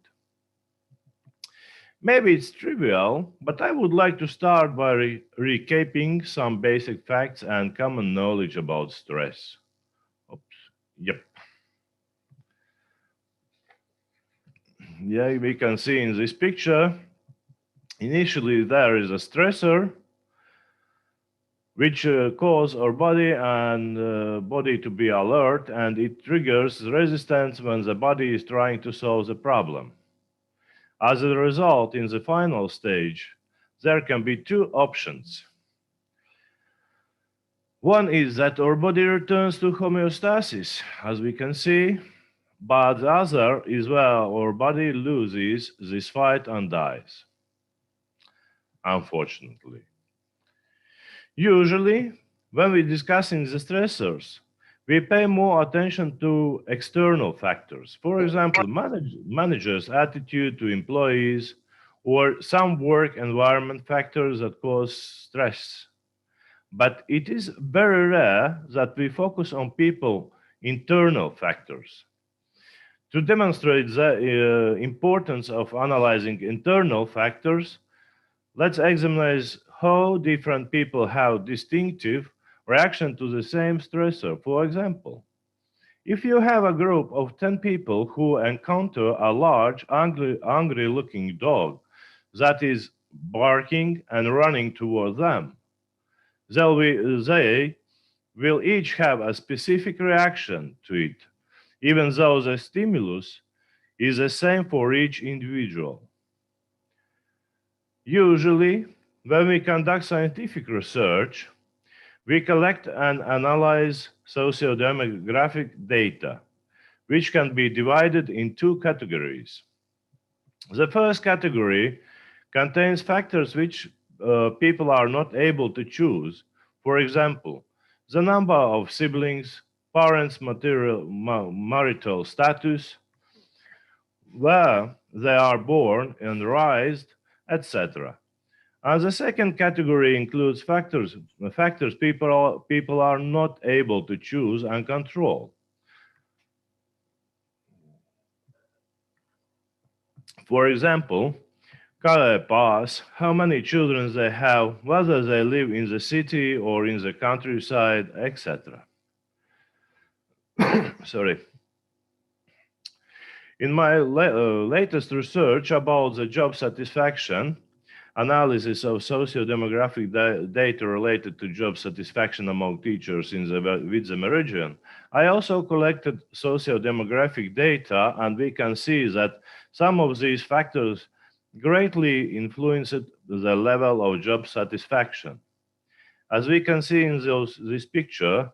Maybe it's trivial, but I would like to start by recapping some basic facts and common knowledge about stress. Oops. Yep. Yeah, we can see in this picture, initially there is a stressor which cause our body and body to be alert, and it triggers resistance when the body is trying to solve the problem. As a result, in the final stage, there can be two options. One is that our body returns to homeostasis, as we can see, but the other is where our body loses this fight and dies, unfortunately. Usually, when we're discussing the stressors, we pay more attention to external factors. For example, managers' attitude to employees or some work environment factors that cause stress. But it is very rare that we focus on people internal factors. To demonstrate the importance of analyzing internal factors, let's examine how different people have distinctive reaction to the same stressor. For example, if you have a group of 10 people who encounter a large, angry-looking dog that is barking and running toward them, they will each have a specific reaction to it, even though the stimulus is the same for each individual. Usually, when we conduct scientific research, we collect and analyze sociodemographic data, which can be divided in two categories. The first category contains factors which people are not able to choose. For example, the number of siblings, parents' marital status, where they are born and raised, etc. And the second category includes factors people are not able to choose and control. For example, career path, how many children they have, whether they live in the city or in the countryside, etc. Sorry. In my latest research about the job satisfaction, analysis of socio-demographic data related to job satisfaction among teachers in the Vidzeme region, I also collected socio-demographic data, and we can see that some of these factors greatly influenced the level of job satisfaction. As we can see in this picture,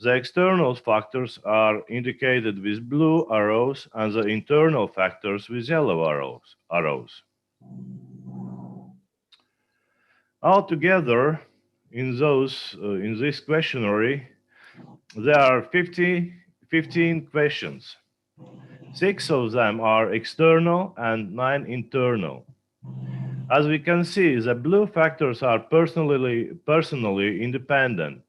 the external factors are indicated with blue arrows and the internal factors with yellow arrows. Altogether, in this questionnaire, there are 15 questions. 6 of them are external and 9 internal. As we can see, the blue factors are personally independent,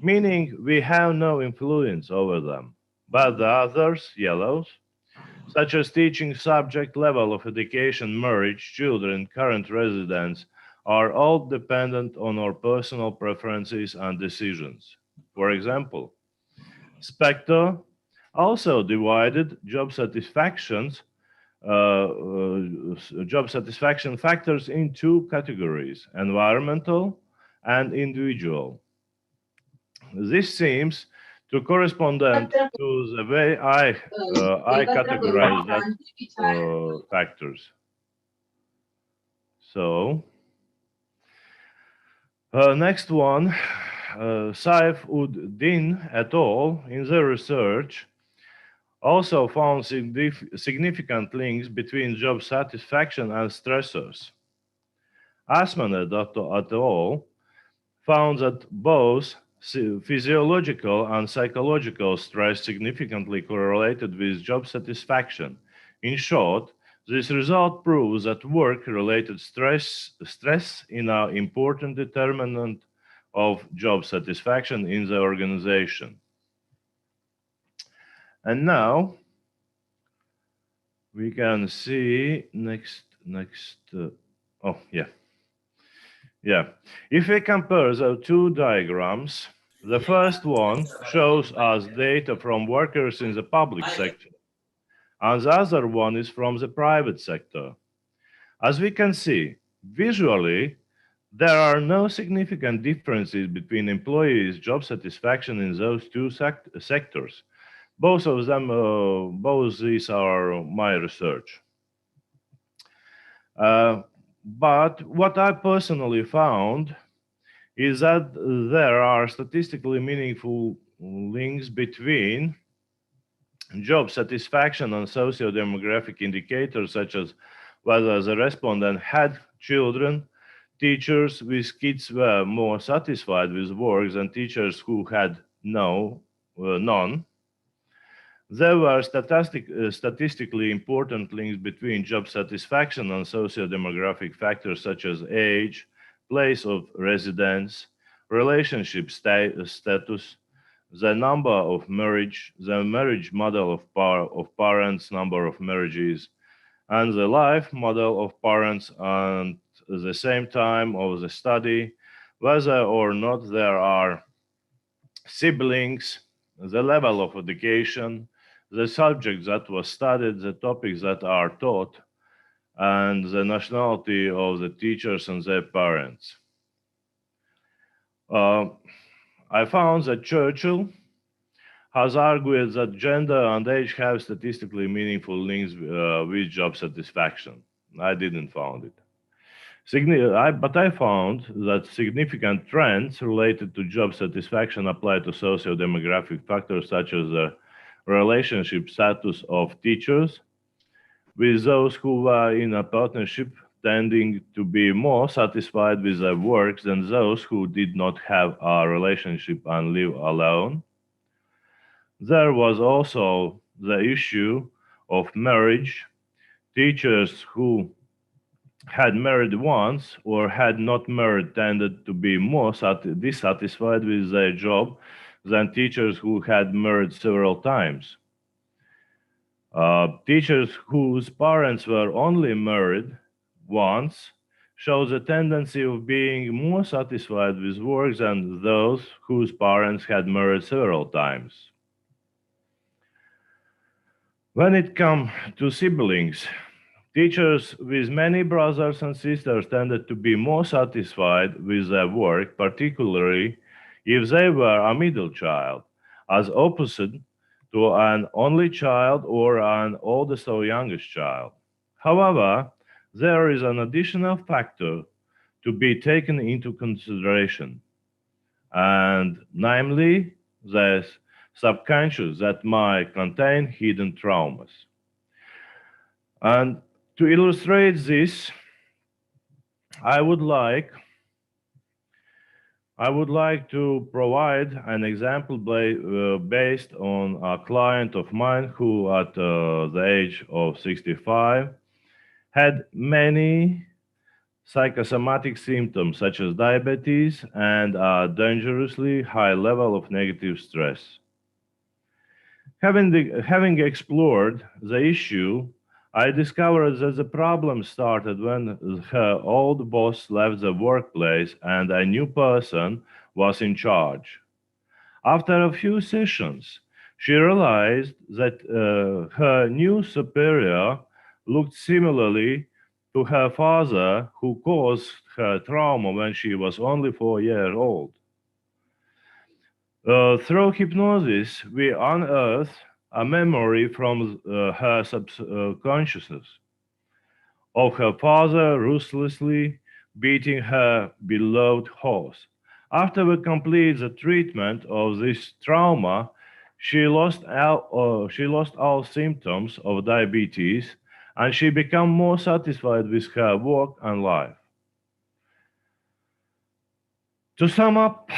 meaning we have no influence over them. But the others, yellows, such as teaching subject, level of education, marriage, children, current residence, are all dependent on our personal preferences and decisions. For example, Spector also divided job satisfactions job satisfaction factors in two categories: environmental and individual. This seems to correspond then to the way I categorize that factors. So, next one, Saif ud-Din et al. In their research also found significant links between job satisfaction and stressors. Asmanet et al. Found that both physiological and psychological stress significantly correlated with job satisfaction. In short, this result proves that work-related stress is an important determinant of job satisfaction in the organization. And now we can see next. Yeah. If we compare the two diagrams, the first one shows us data from workers in the public sector, and the other one is from the private sector. As we can see, visually, there are no significant differences between employees' job satisfaction in those two sectors. Both these are my research. But what I personally found is that there are statistically meaningful links between job satisfaction and socio-demographic indicators such as whether the respondent had children. Teachers with kids were more satisfied with work than teachers who had none. There were statistically important links between job satisfaction and socio-demographic factors such as age, place of residence, relationship status, the number of marriage, the marriage model of parents, number of marriages, and the life model of parents and the same time of the study, whether or not there are siblings, the level of education, the subject that was studied, the topics that are taught, and the nationality of the teachers and their parents. I found that Churchill has argued that gender and age have statistically meaningful links with job satisfaction. I didn't find it. But I found that significant trends related to job satisfaction apply to socio-demographic factors such as the relationship status of teachers, with those who were in a partnership tending to be more satisfied with their work than those who did not have a relationship and live alone. There was also the issue of marriage. Teachers who had married once or had not married tended to be more dissatisfied with their job than teachers who had married several times. Teachers whose parents were only married once shows a tendency of being more satisfied with work than those whose parents had married several times. When it comes to siblings, teachers with many brothers and sisters tended to be more satisfied with their work, particularly if they were a middle child, as opposite to an only child or an oldest or youngest child. However, there is an additional factor to be taken into consideration, and namely the subconscious that might contain hidden traumas. And to illustrate this, I would like to provide an example based on a client of mine who at the age of 65 had many psychosomatic symptoms such as diabetes and a dangerously high level of negative stress. Having explored the issue, I discovered that the problem started when her old boss left the workplace and a new person was in charge. After a few sessions, she realized that her new superior looked similarly to her father, who caused her trauma when she was only 4 years old. Through hypnosis, we unearth a memory from her subconsciousness of her father ruthlessly beating her beloved horse. After we complete the treatment of this trauma, she lost all symptoms of diabetes, and she became more satisfied with her work and life. To sum up,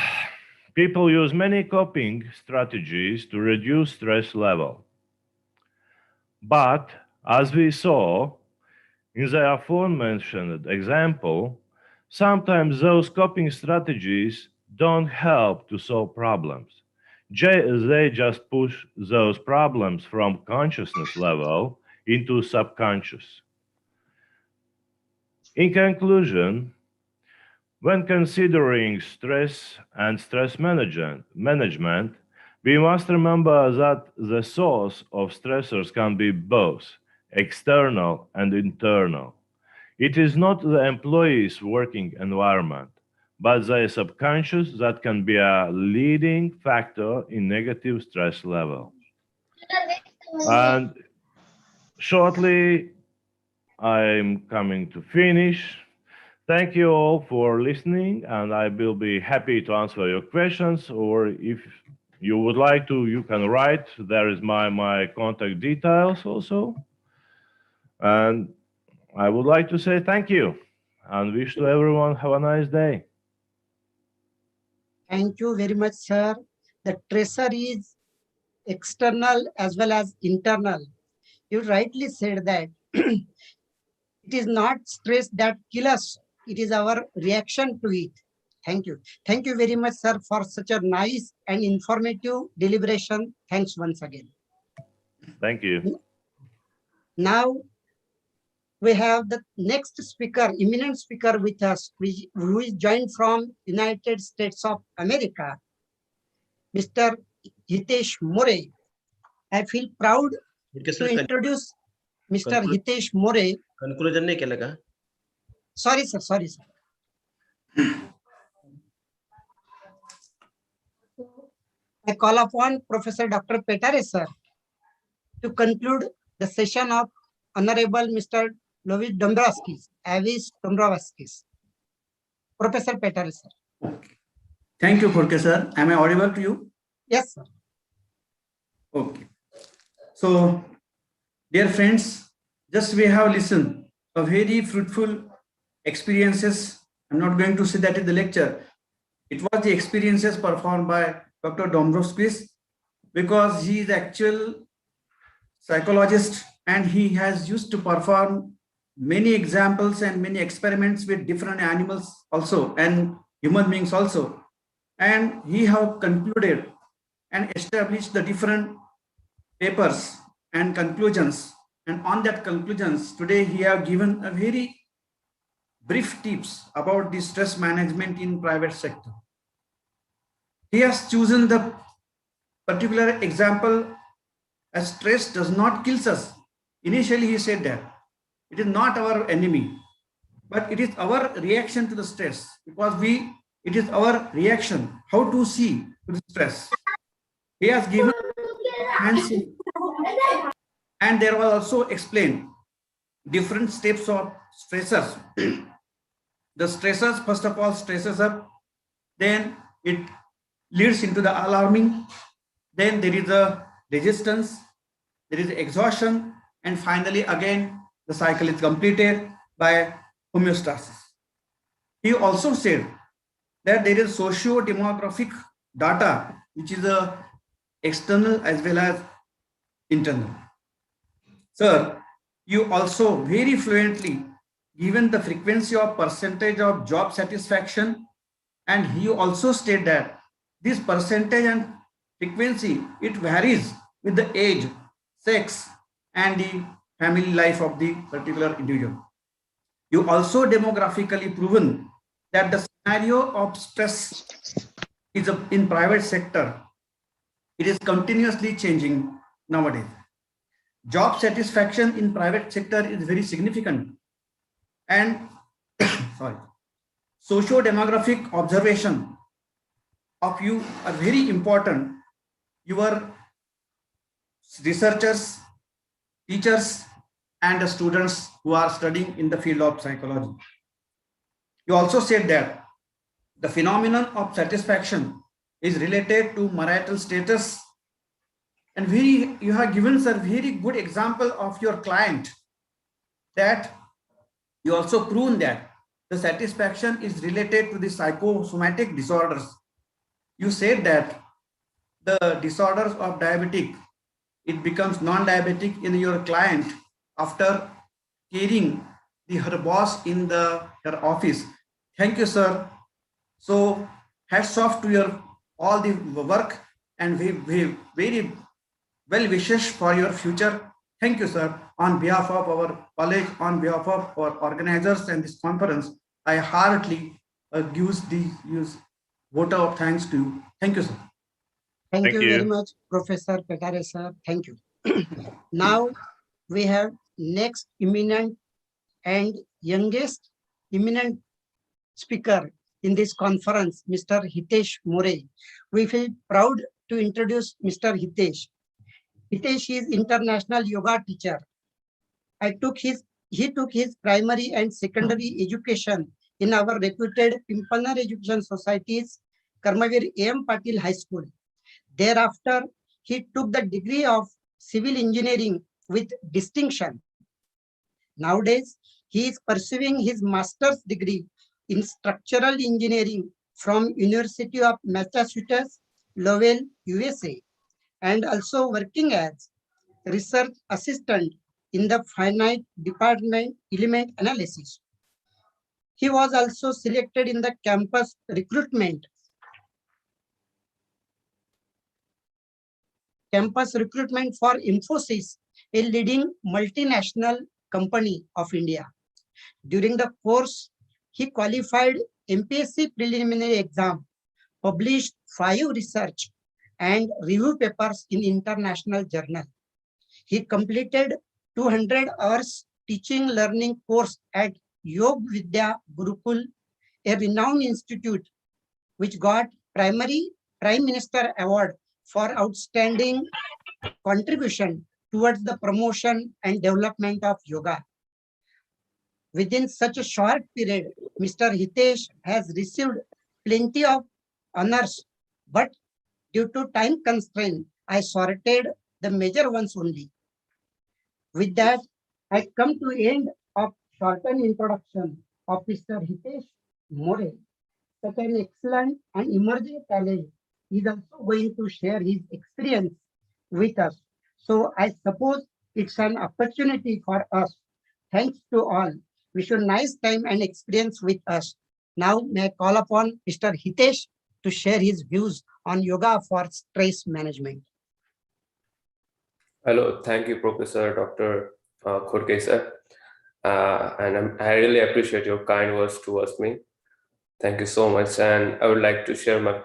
people use many coping strategies to reduce stress level. But as we saw in the aforementioned example, sometimes those coping strategies don't help to solve problems. They just push those problems from consciousness level into subconscious. In conclusion, when considering stress and stress management, we must remember that the source of stressors can be both external and internal. It is not the employee's working environment, but the subconscious that can be a leading factor in negative stress level. And shortly, I'm coming to finish. Thank you all for listening, and I will be happy to answer your questions, or if you would like to, you can write. There is my contact details also. And I would like to say thank you and wish to everyone have a nice day. Thank you very much, sir. The stressor is external as well as internal. You rightly said that it is not stress that kills us. It is our reaction to it. Thank you. Thank you very much, sir, for such a nice and informative deliberation. Thanks once again. Thank you. Now, we have the next speaker, eminent speaker with us, who is joined from United States of America, Mr. Hitesh More. I feel proud to introduce Mr. Hitesh More. Conclusion नहीं केलं का? Sorry, sir. Sorry, sir. I call upon Professor Dr. Petare, sir, to conclude the session of Honorable Mr. Lovis Dombrovskis. Professor Petare, sir. Thank you, Khorke sir. Am I audible to you? Yes, sir. Okay. So, dear friends, just we have listened a very fruitful experiences. I'm not going to say that in the lecture. It was the experiences performed by Dr. Dombrovskis, because he is actual psychologist and he has used to perform many examples and many experiments with different animals also and human beings also. And he have concluded and established the different papers and conclusions. And on that conclusions, today he have given a very brief tips about the stress management in private sector. He has chosen the particular example as stress does not kill us. Initially he said that it is not our enemy, but it is our reaction to the stress, because it is our reaction, how to see to the stress. He has given answer, and there was also explained different steps of stressors. The stressors, first of all, stresses up, then it leads into the alarming, then there is a resistance, there is exhaustion, and finally again the cycle is completed by homeostasis. He also said that there is socio-demographic data, which is external as well as internal. Sir, you also very fluently given the frequency of percentage of job satisfaction, and he also stated that this percentage and frequency, it varies with the age, sex, and the family life of the particular individual. You also demographically proven that the scenario of stress is in private sector. It is continuously changing nowadays. job satisfaction in private sector is very significant, and sorry, socio-demographic observation of you are very important. Your researchers, teachers, and the students who are studying in the field of psychology. You also said that the phenomenon of satisfaction is related to marital status, and you have given us a very good example of your client, that you also proven that the satisfaction is related to the psychosomatic disorders. You said that the disorders of diabetic, it becomes non-diabetic in your client after caring her boss in her office. Thank you, sir. So hats off to your all the work, and we very well wishes for your future. Thank you, sir. On behalf of our college, on behalf of our organizers and this conference, I heartily use vote of thanks to you. Thank you, sir. Thank you very much, Professor Petare, sir. Thank you. Now we have next eminent and youngest eminent speaker in this conference, Mr. Hitesh More. We feel proud to introduce Mr. Hitesh. Hitesh is international yoga teacher. He took his primary and secondary education in our reputed Pimpalner Education Society's Karmavir A.M. Patil High School. Thereafter, he took the degree of civil engineering with distinction. Nowadays, he is pursuing his master's degree in structural engineering from University of Massachusetts, Lowell, USA, and also working as research assistant in the finite department element analysis. He was also selected in the campus recruitment for Infosys, a leading multinational company of India. During the course, he qualified MPSC preliminary exam, published 5 research and review papers in international journal. He completed 200 hours teaching learning course at Yog Vidya Gurukul, a renowned institute which got Prime Minister Award for outstanding contribution towards the promotion and development of yoga. Within such a short period, Mr. Hitesh has received plenty of honors, but due to time constraint, I sorted the major ones only. With that, I come to end of shortened introduction of Mr. Hitesh More. Such an excellent and emerging talent is also going to share his experience with us. So I suppose it's an opportunity for us. Thanks to all. Wish you a nice time and experience with us. Now may I call upon Mr. Hitesh to share his views on yoga for stress management. Hello, thank you, Professor Dr. Khurke sir. And I really appreciate your kind words towards me. Thank you so much. And I would like to share my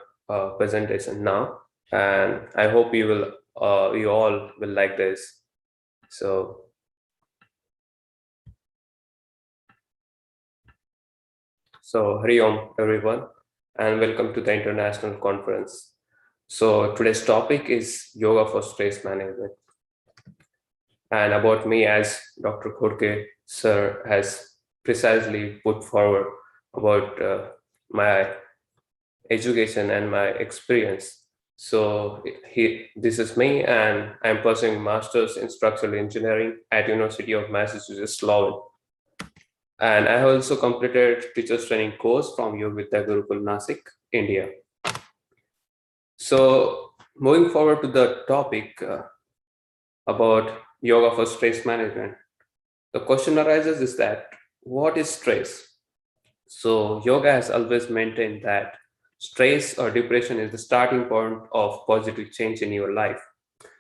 presentation now. And I hope you all will like this. So Hari Om, everyone, and welcome to the international conference. So today's topic is yoga for stress management. And about me, as Dr. Khurke sir has precisely put forward about my education and my experience. So this is me, and I'm pursuing Master's in Structural Engineering at University of Massachusetts, Lowell. And I have also completed teacher's training course from Yog Vidya Gurukul, Nasik, India. So moving forward to the topic about yoga for stress management, the question arises is that what is stress? So yoga has always maintained that stress or depression is the starting point of positive change in your life.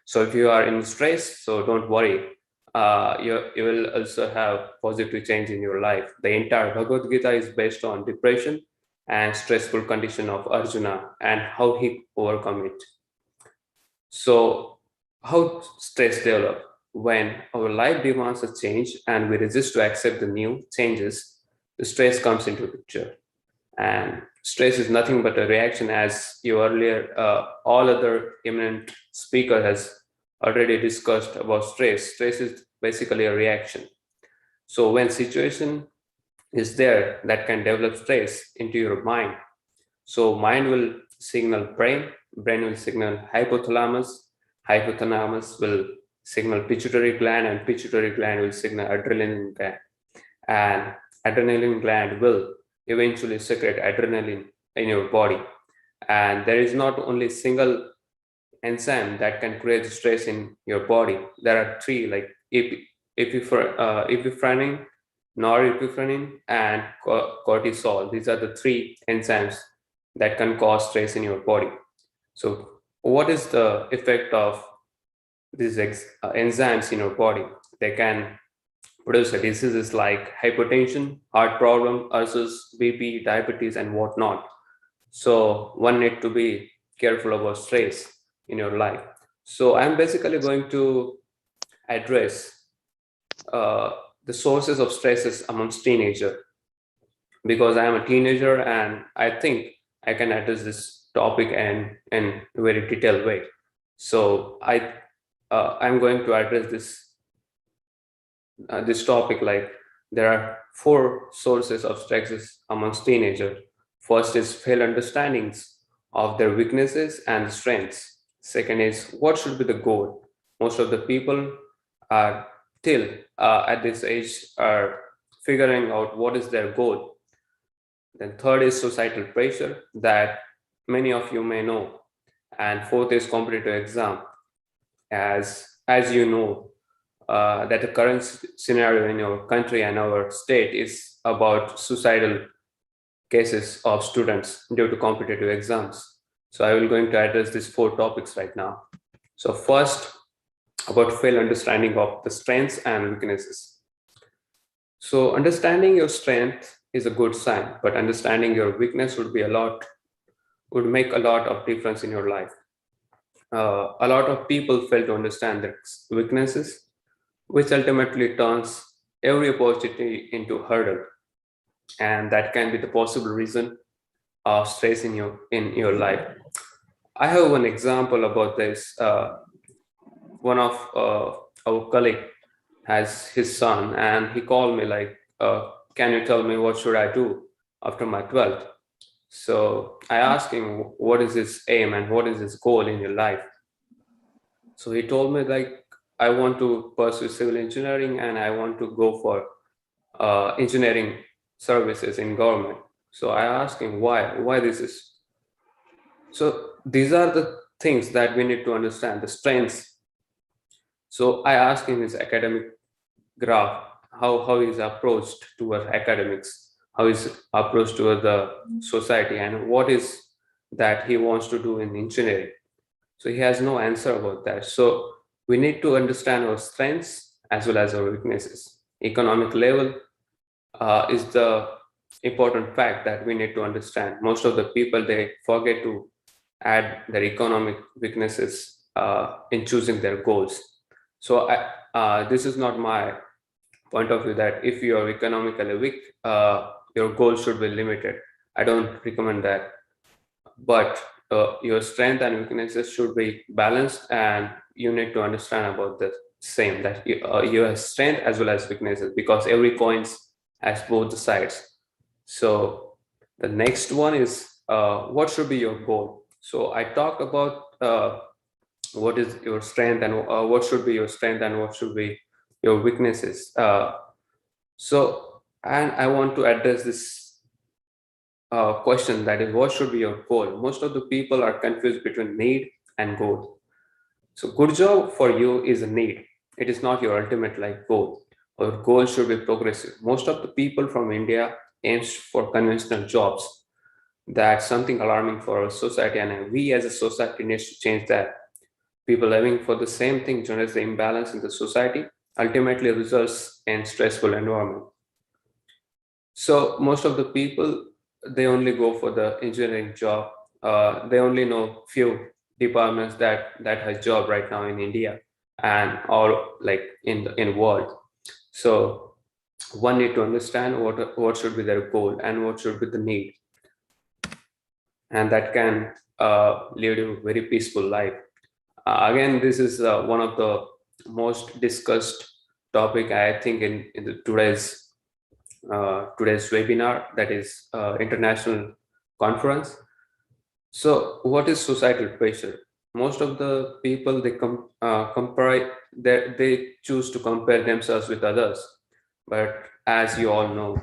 So if you are in stress, so don't worry. You will also have positive change in your life. The entire Bhagavad Gita is based on depression and stressful condition of Arjuna and how he overcome it. So how stress develop? when our life demands a change and we resist to accept the new changes, the stress comes into picture. And stress is nothing but a reaction, as you earlier, all other eminent speaker has already discussed about stress. Stress is basically a reaction. So when situation is there that can develop stress into your mind, so mind will signal brain, brain will signal hypothalamus, hypothalamus will signal pituitary gland, and pituitary gland will signal adrenaline gland. And adrenaline gland will eventually secrete adrenaline in your body. And there is not only single enzyme that can create stress in your body. There are three, like epinephrine, norepinephrine, and cortisol. These are the three enzymes that can cause stress in your body. So what is the effect of these enzymes in your body? They can produce diseases like hypertension, heart problem, ulcers, BP, diabetes, and whatnot. So one need to be careful about stress in your life. So I'm basically going to address the sources of stresses amongst teenagers, because I am a teenager and I think I can address this topic in a very detailed way. So I'm going to address this topic like there are 4 sources of stresses amongst teenagers. First is failed understandings of their weaknesses and strengths. Second is what should be the goal. Most of the people are till at this age are figuring out what is their goal. Then third is societal pressure that many of you may know. And fourth is competitive exam. As you know, that the current scenario in our country and our state is about suicidal cases of students due to competitive exams. So I will going to address these 4 topics right now. So first, about failed understanding of the strengths and weaknesses. So understanding your strength is a good sign, but understanding your weakness would make a lot of difference in your life. A lot of people fail to understand their weaknesses, which ultimately turns every opportunity into a hurdle. And that can be the possible reason of stress in your life. I have one example about this. One of our colleague has his son, and he called me like, can you tell me what should I do after my 12th? So I asked him, what is his aim and what is his goal in your life? So he told me like, I want to pursue civil engineering and I want to go for engineering services in government. So I asked him why this is. So these are the things that we need to understand, the strengths. So I asked him his academic graph, how he's approached towards academics, how he's approached towards the society, and what is that he wants to do in engineering. So he has no answer about that. So we need to understand our strengths as well as our weaknesses. Economic level is the important fact that we need to understand. Most of the people, they forget to add their economic weaknesses in choosing their goals. So this is not my point of view that if you are economically weak, your goal should be limited. I don't recommend that. But your strength and weaknesses should be balanced, and you need to understand about the same, that you have strength as well as weaknesses, because every coin has both the sides. So the next one is what should be your goal. So I talked about what is your strength and what should be your strength and what should be your weaknesses. And I want to address this question, that is, what should be your goal? Most of the people are confused between need and goal. So good job for you is a need. It is not your ultimate life goal. Our goal should be progressive. Most of the people from India aims for conventional jobs. That's something alarming for our society, and we as a society need to change that. People aiming for the same thing generates the imbalance in the society, ultimately results in stressful environment. So most of the people, they only go for the engineering job. They only know few departments that has job right now in India, and all like in world. So one need to understand what should be their goal and what should be the need, and that can lead to a very peaceful life. Again, this is one of the most discussed topic, I think, in today's webinar, that is international conference. So what is societal pressure? Most of the people, they they choose to compare themselves with others, but as you all know,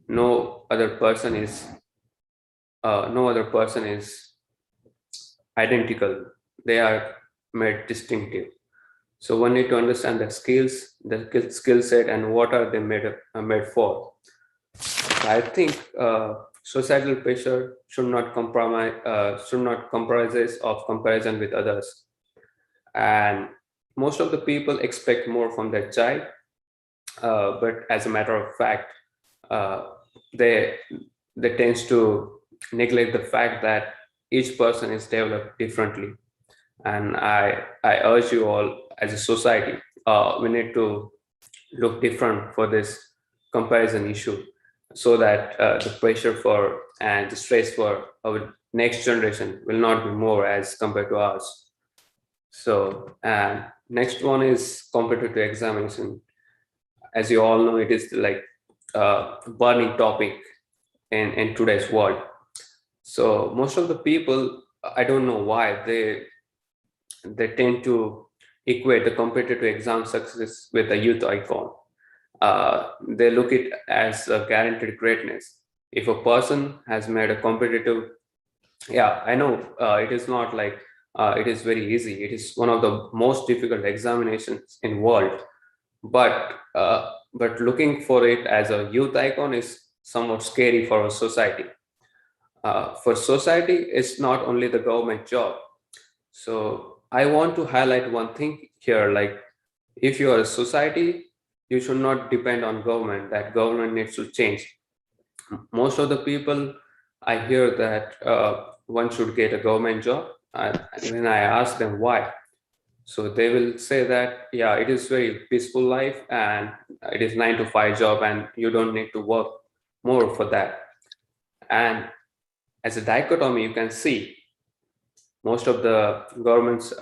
no other person is identical. They are made distinctive. So one need to understand the skills, the skill set, and what are they made for. I think societal pressure should not compromise of comparison with others. And most of the people expect more from their child, but as a matter of fact, they tends to neglect the fact that each person is developed differently. And I urge you all, as a society, we need to look different for this comparison issue, so that the pressure for and the stress for our next generation will not be more as compared to ours. So, and next one is competitive examination. As you all know, it is like a burning topic in today's world. So most of the people, I don't know why, they tend to equate the competitive exam success with a youth icon. They look it as a guaranteed greatness. If a person has made a competitive, yeah, I know it is not like it is very easy. It is one of the most difficult examinations in world, but looking for it as a youth icon is somewhat scary for our society. For society, it's not only the government job. So I want to highlight one thing here, like if you are a society, you should not depend on government, that government needs to change. Most of the people, I hear that one should get a government job. When I ask them why, so they will say that, yeah, it is very peaceful life and it is 9 to 5 job and you don't need to work more for that. And as a dichotomy, you can see most of the governments,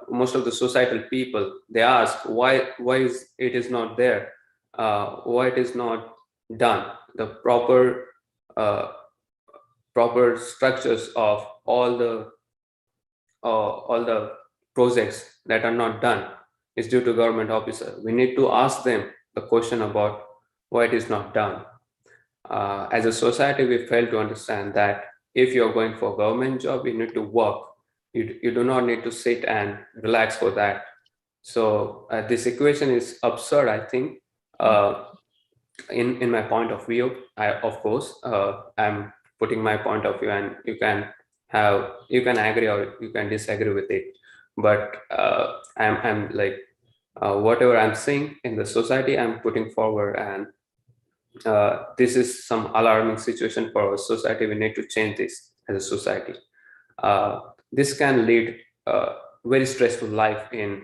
most of the societal people, they ask why is it is not there, why it is not done, the proper structures of all the projects that are not done is due to government officer. We need to ask them the question about why it is not done. As a society, we fail to understand that if you're going for a government job, you need to work. You do not need to sit and relax for that. So this equation is absurd, I think. In my point of view, of course, I'm putting my point of view, and you can agree or you can disagree with it. But I'm like, whatever I'm seeing in the society, I'm putting forward, and this is some alarming situation for our society. We need to change this as a society. This can lead very stressful life in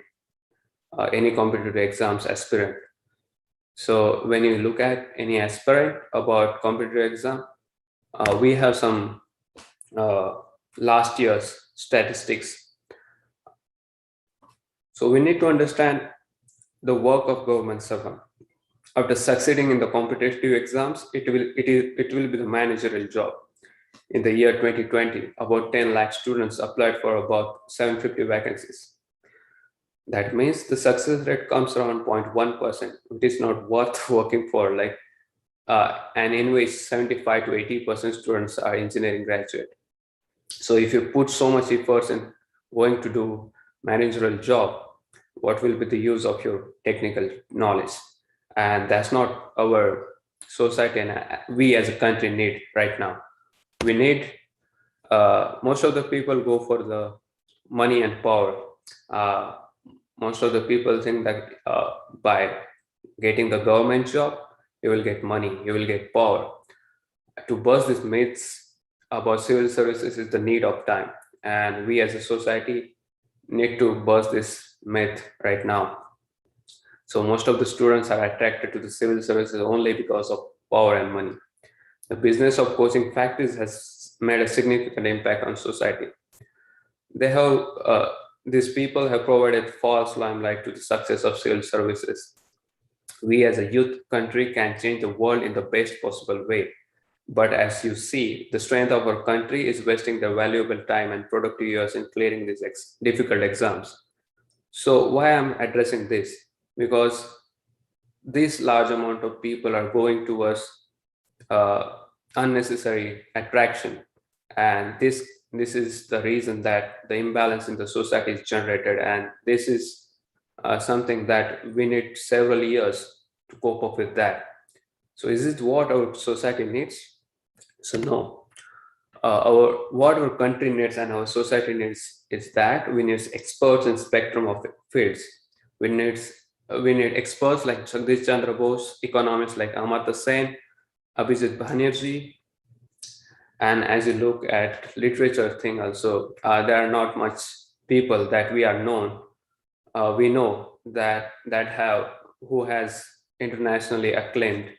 any competitive exams aspirant. So when you look at any aspirant about competitive exam, we have some last year's statistics. So we need to understand the work of government servant. After succeeding in the competitive exams, it will be the managerial job. In the year 2020, about 10 lakh students applied for about 750 vacancies. That means the success rate comes around 0.1%. It is not worth working for, like, and in which 75 to 80% students are engineering graduate. So if you put so much efforts in going to do managerial job, what will be the use of your technical knowledge? And that's not our society and we as a country need right now. We need, most of the people go for the money and power. Most of the people think that by getting the government job, you will get money, you will get power. To bust these myths about civil services is the need of time. And we as a society need to bust this myth right now. So most of the students are attracted to the civil services only because of power and money. The business of coaching factories has made a significant impact on society. They have these people have provided false limelight to the success of civil services. We as a youth country can change the world in the best possible way. But as you see, the strength of our country is wasting their valuable time and productive years in clearing these difficult exams. So why I'm addressing this? Because this large amount of people are going towards unnecessary attraction, and this is the reason that the imbalance in the society is generated, and this is something that we need several years to cope up with that. So is it what our society needs? So no. What our country needs and our society needs is that we need experts in spectrum of fields. We need experts like Jagdish Chandra Bose, economists like Amartya Sen, Abhijit Banerjee, and as you look at literature thing also, there are not much people that we are known. We know that who has internationally acclaimed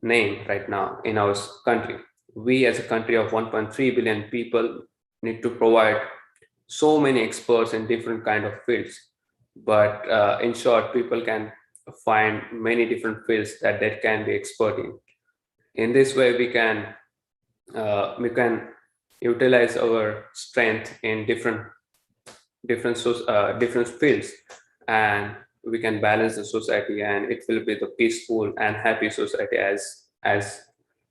name right now in our country. We as a country of 1.3 billion people need to provide so many experts in different kind of fields. But in short, people can find many different fields that they can be expert in. In this way, we can utilize our strength in different fields, and we can balance the society, and it will be the peaceful and happy society as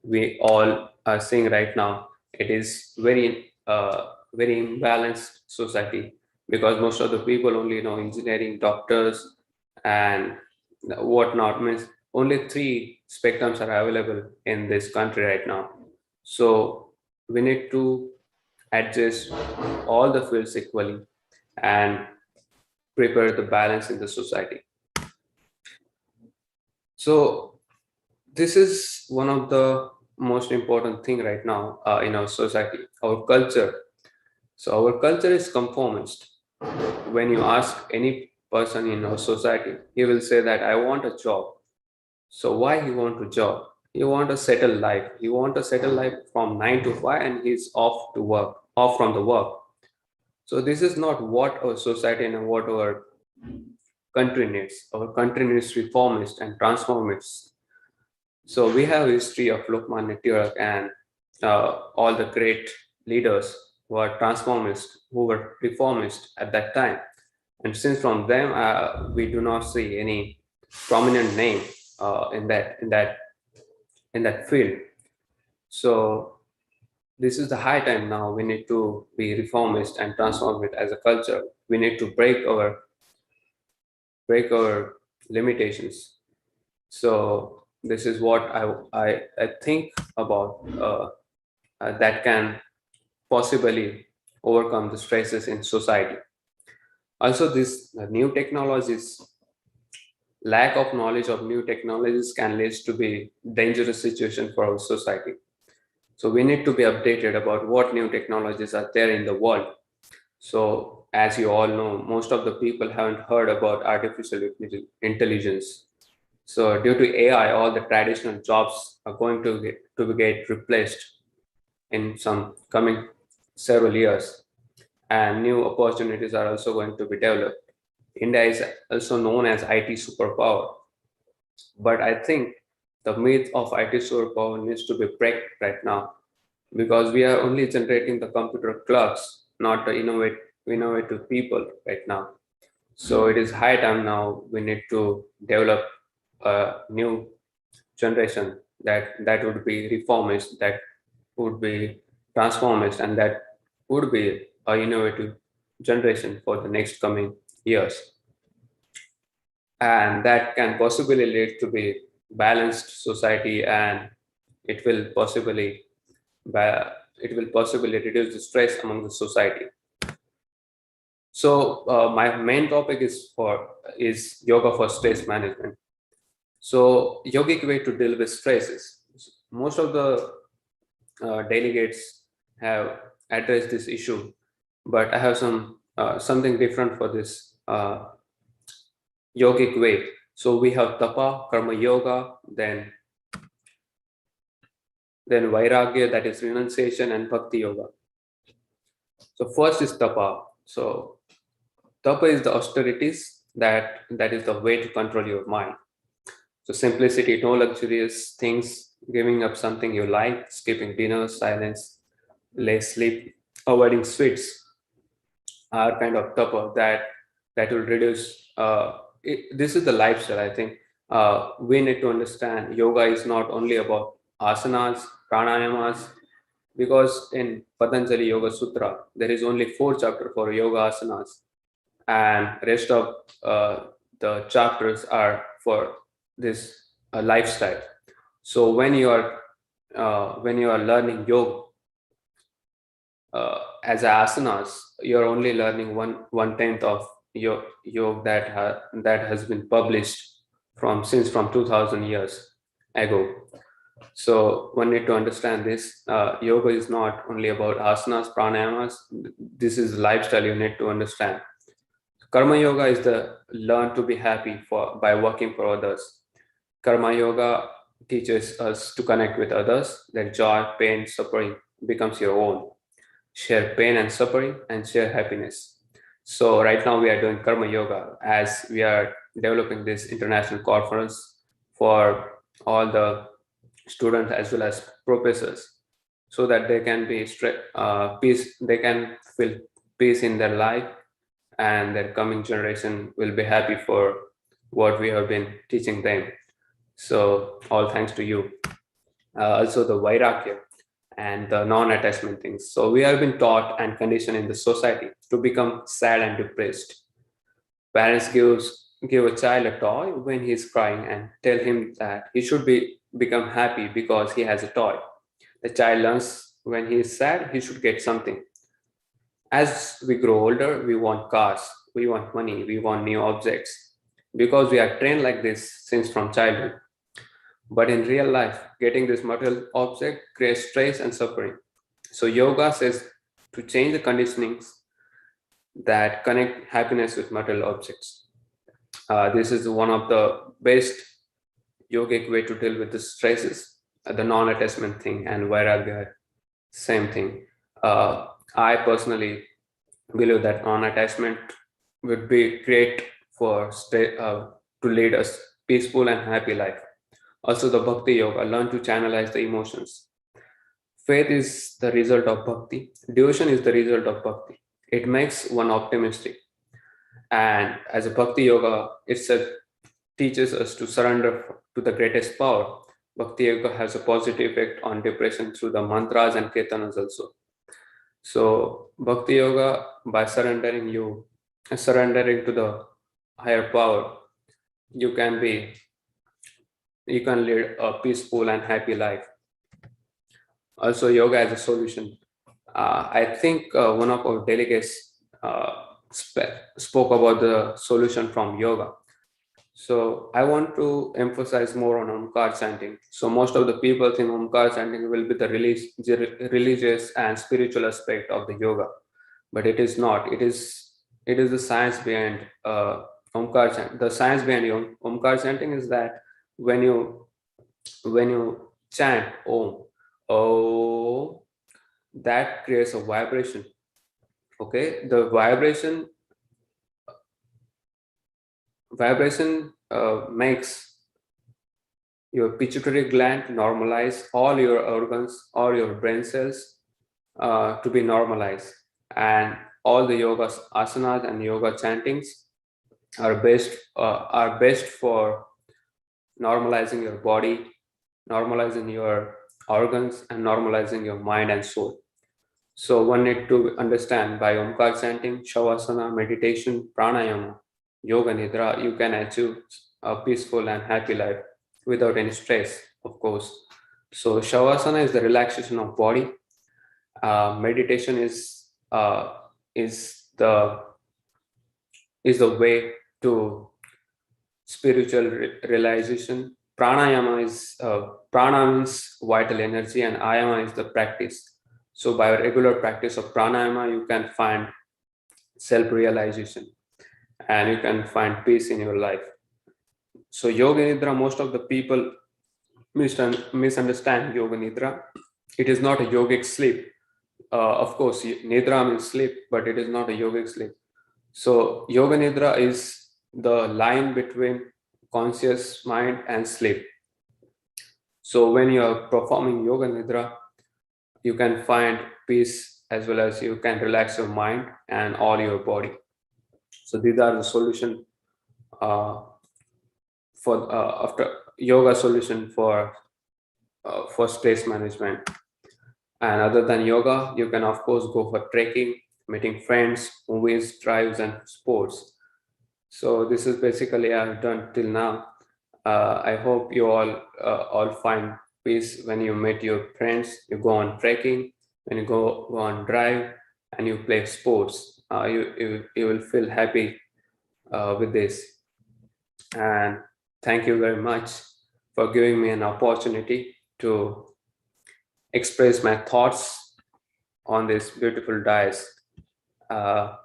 we all are seeing right now. It is very imbalanced society, because most of the people only know engineering, doctors, and whatnot. Means only 3 spectrums are available in this country right now. So we need to adjust all the fields equally and prepare the balance in the society. So this is one of the most important thing right now in our society, our culture. So our culture is conformist. When you ask any person in our society, he will say that I want a job. So why he want a job? He want a settled life. He want a settled life from 9 to 5, and he's off from the work. So this is not what our society and what our country needs. Our country needs reformists and transformists. So we have a history of Lokmanya Tilak and all the great leaders who are transformists, who were reformists at that time. And since from them, we do not see any prominent name in that field. So this is the high time now. We need to be reformist and transform it as a culture. We need to break our limitations. So this is what I think about that can possibly overcome the stresses in society. Also, this new technologies, lack of knowledge of new technologies can lead to be dangerous situation for our society. So we need to be updated about what new technologies are there in the world. So as you all know, most of the people haven't heard about artificial intelligence. So due to AI, all the traditional jobs are going to get replaced in some coming several years, and new opportunities are also going to be developed. India is also known as IT superpower, but I think the myth of IT superpower needs to be break right now, because we are only generating the computer clerks, not the innovative people right now. So it is high time now we need to develop a new generation that would be reformist, that would be transformist, and that would be a innovative generation for the next coming years. And that can possibly lead to be balanced society, and it will possibly reduce the stress among the society. So my main topic is yoga for stress management. So yogic way to deal with stresses. Most of the delegates have addressed this issue, but I have something different for this yogic way. So we have tapa, karma yoga, then vairagya, that is renunciation, and bhakti yoga. So first is tapa. So tapa is the austerities, that is the way to control your mind. So simplicity, no luxurious things, giving up something you like, skipping dinner, silence, less sleep, avoiding sweets are kind of tapa that will reduce. This is the lifestyle, I think. We need to understand yoga is not only about asanas, pranayamas, because in Patanjali Yoga Sutra, there is only 4 chapters for yoga asanas, and rest of the chapters are for this lifestyle. So when you are learning yoga as asanas, you're only learning one tenth of yoga that has been published from 2000 years ago. So one need to understand this. Yoga is not only about asanas, pranayamas. This is lifestyle you need to understand. Karma yoga is the learn to be happy by working for others. Karma yoga teaches us to connect with others, that joy, pain, suffering becomes your own. Share pain and suffering and share happiness. So right now we are doing karma yoga as we are developing this international conference for all the students as well as professors, so that they can be peace, they can feel peace in their life, and their coming generation will be happy for what we have been teaching them. So all thanks to you. Also the vairagya and the non-attachment things. So we have been taught and conditioned in the society to become sad and depressed. Parents give a child a toy when he's crying and tell him that he should become happy because he has a toy. The child learns when he is sad, he should get something. As we grow older, we want cars, we want money, we want new objects, because we are trained like this since from childhood. But in real life, getting this material object creates stress and suffering. So yoga says to change the conditionings that connect happiness with material objects. This is one of the best yogic way to deal with the stresses, the non-attachment thing, and vairagya, same thing. I personally believe that non-attachment would be great to lead a peaceful and happy life. Also the bhakti yoga, learn to channelize the emotions. Faith is the result of bhakti. Devotion is the result of bhakti. It makes one optimistic. And as a bhakti yoga, teaches us to surrender to the greatest power. Bhakti yoga has a positive effect on depression through the mantras and kirtanas also. So bhakti yoga, by surrendering to the higher power, you can lead a peaceful and happy life. Also yoga as a solution. I think one of our delegates spoke about the solution from yoga. So I want to emphasize more on Omkar chanting. So most of the people think Omkar chanting will be the religious and spiritual aspect of the yoga, but it is not. It is the science behind Omkar chanting. The science behind Omkar chanting is that when you chant Om, oh, that creates a vibration. Okay, the vibration makes your pituitary gland normalize, all your organs, all your brain cells to be normalized, and all the yoga asanas and yoga chantings are best for normalizing your body, normalizing your organs, and normalizing your mind and soul. So one need to understand by Omkar chanting, Shavasana, meditation, pranayama, yoga nidra, you can achieve a peaceful and happy life without any stress, of course. So Shavasana is the relaxation of body. Meditation is the way to spiritual realization. Pranayama is prana means vital energy, and ayama is the practice. So by regular practice of pranayama, you can find self-realization and you can find peace in your life. So Yoga Nidra, most of the people misunderstand Yoga Nidra. It is not a yogic sleep. Of course, Nidra means sleep, but it is not a yogic sleep. So Yoga Nidra is the line between conscious mind and sleep. So when you are performing Yoga Nidra, you can find peace as well as you can relax your mind and all your body. So these are the solution for after yoga solution for stress management. And other than yoga, you can of course go for trekking, meeting friends, movies, drives, and sports. So this is basically I've done till now. I hope you all find peace when you meet your friends, you go on trekking, when you go on drive, and you play sports. You will feel happy with this. And thank you very much for giving me an opportunity to express my thoughts on this beautiful dais. I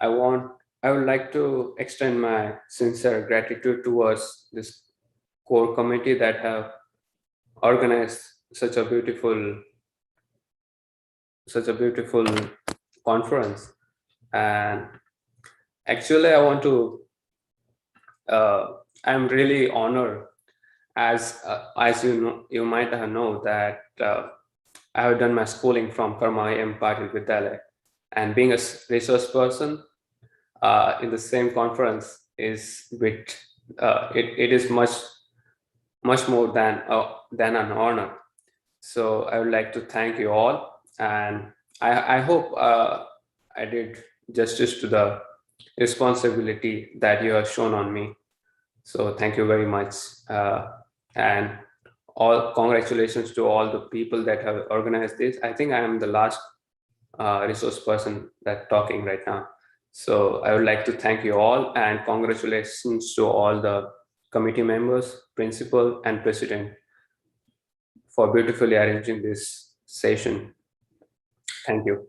would like to extend my sincere gratitude towards this core committee that have organized such a beautiful conference. And actually, I want to. I'm really honored, as you know, you might have known that I have done my schooling from Karma M. Patil Vidyalaya, and being a resource person in the same conference is it is much more than an honor. So I would like to thank you all, and I hope I did justice to the responsibility that you have shown on me. So thank you very much, and all congratulations to all the people that have organized this. I think I am the last resource person that talking right now. So I would like to thank you all, and congratulations to all the committee members, principal, and president for beautifully arranging this session. Thank you.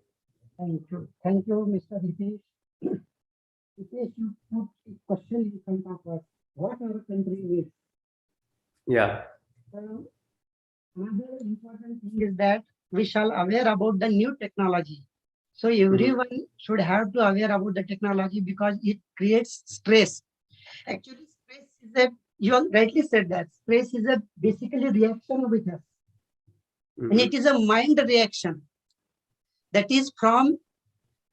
Thank you, Mr. Hitesh. Hitesh, you put a question in front of us. What our country needs. Yeah. Another important thing is that we shall aware about the new technology. So everyone should have to aware about the technology because it creates stress. Actually, stress is you have rightly said that stress is a basically reaction with us. And it is a mind reaction. That is from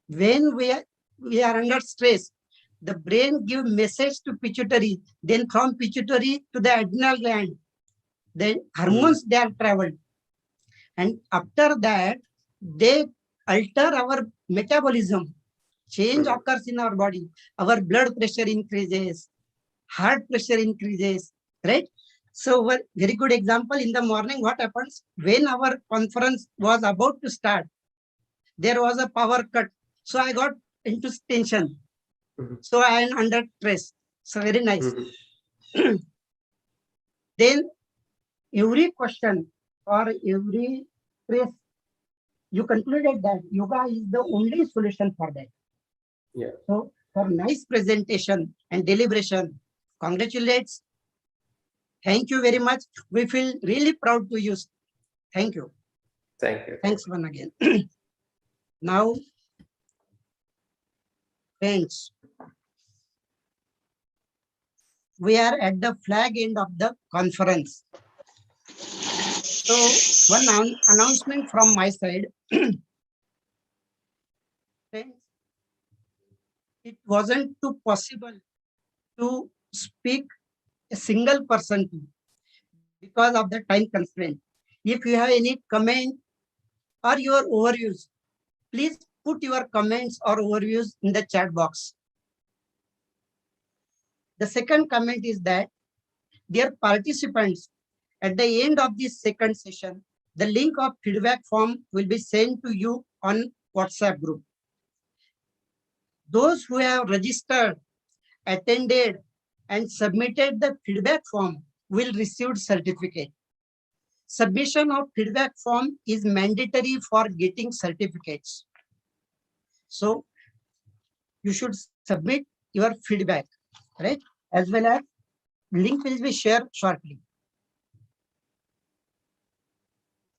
when we are under stress, the brain gives message to pituitary, then from pituitary to the adrenal gland. Then hormones they are traveled. And after that, they alter our metabolism. Change occurs in our body. Our blood pressure increases, heart pressure increases, right? So a very good example in the morning, what happens when our conference was about to start, there was a power cut. So I got into tension. So I am under stress. So very nice. Then every question or every stress, you concluded that yoga is the only solution for that. Yeah. So for nice presentation and deliberation, congratulates. Thank you very much. We feel really proud to use. Thank you. Thank you. Thanks once again. Now, friends, we are at the flag end of the conference. So one announcement from my side. Friends, it wasn't too possible to speak a single person to because of the time constraint. If you have any comment or your overviews, please put your comments or overviews in the chat box. The second comment is that, dear participants, at the end of this second session, the link of feedback form will be sent to you on WhatsApp group. Those who have registered, attended, and submitted the feedback form will receive certificate. Submission of feedback form is mandatory for getting certificates. So you should submit your feedback, right? as well as link will be shared shortly.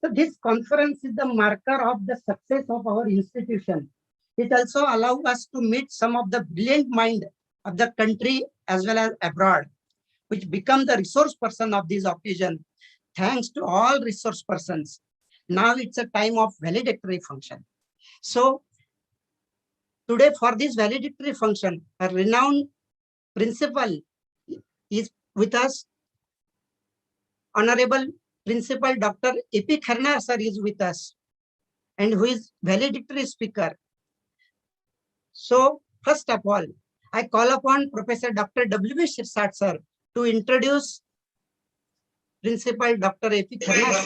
So this conference is the marker of the success of our institution. It also allows us to meet some of the brilliant mind of the country as well as abroad, which become the resource person of this occasion. Thanks to all resource persons. Now it's a time of valedictory function. So today for this valedictory function, a renowned principal is with us. Honorable Principal Dr. A.P. Kharnar sir is with us, and who is valedictory speaker. So first of all, I call upon Professor Dr. W.B. Shirsat sir to introduce Principal Dr. A.P. Kharnar.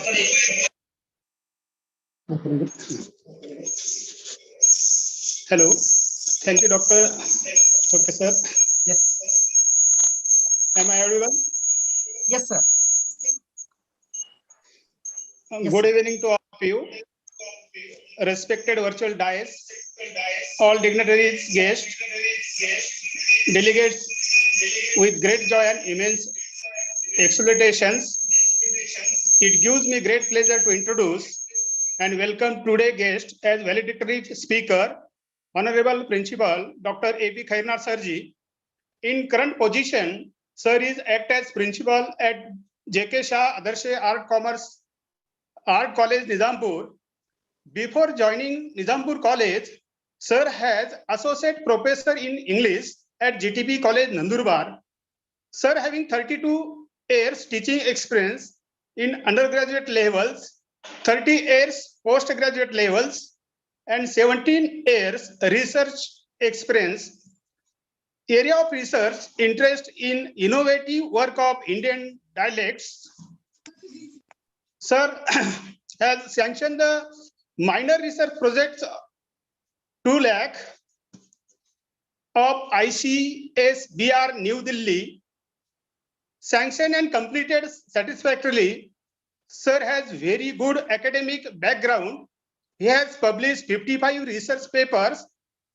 Hello. Thank you, Doctor. Okay, sir. Yes. Am I audible? Yes, sir. Good evening to all of you. Respected virtual dais, all dignitaries, guests, delegates, with great joy and immense exultations, it gives me great pleasure to introduce and welcome today's guest as valedictory speaker, Honorable Principal Dr. A.P. Kharnar Sirji. In current position, Sir is act as principal at J.K. Shah Adarshe Art College, Nizampur. Before joining Nizampur College, Sir has associate professor in English at GTP College, Nandurbar. Sir having 32 years teaching experience in undergraduate levels, 30 years postgraduate levels, and 17 years research experience. Area of research interest in innovative work of Indian dialects. Sir has sanctioned the minor research projects 2 lakh of ICSBR New Delhi, sanctioned and completed satisfactorily. Sir has very good academic background. He has published 55 research papers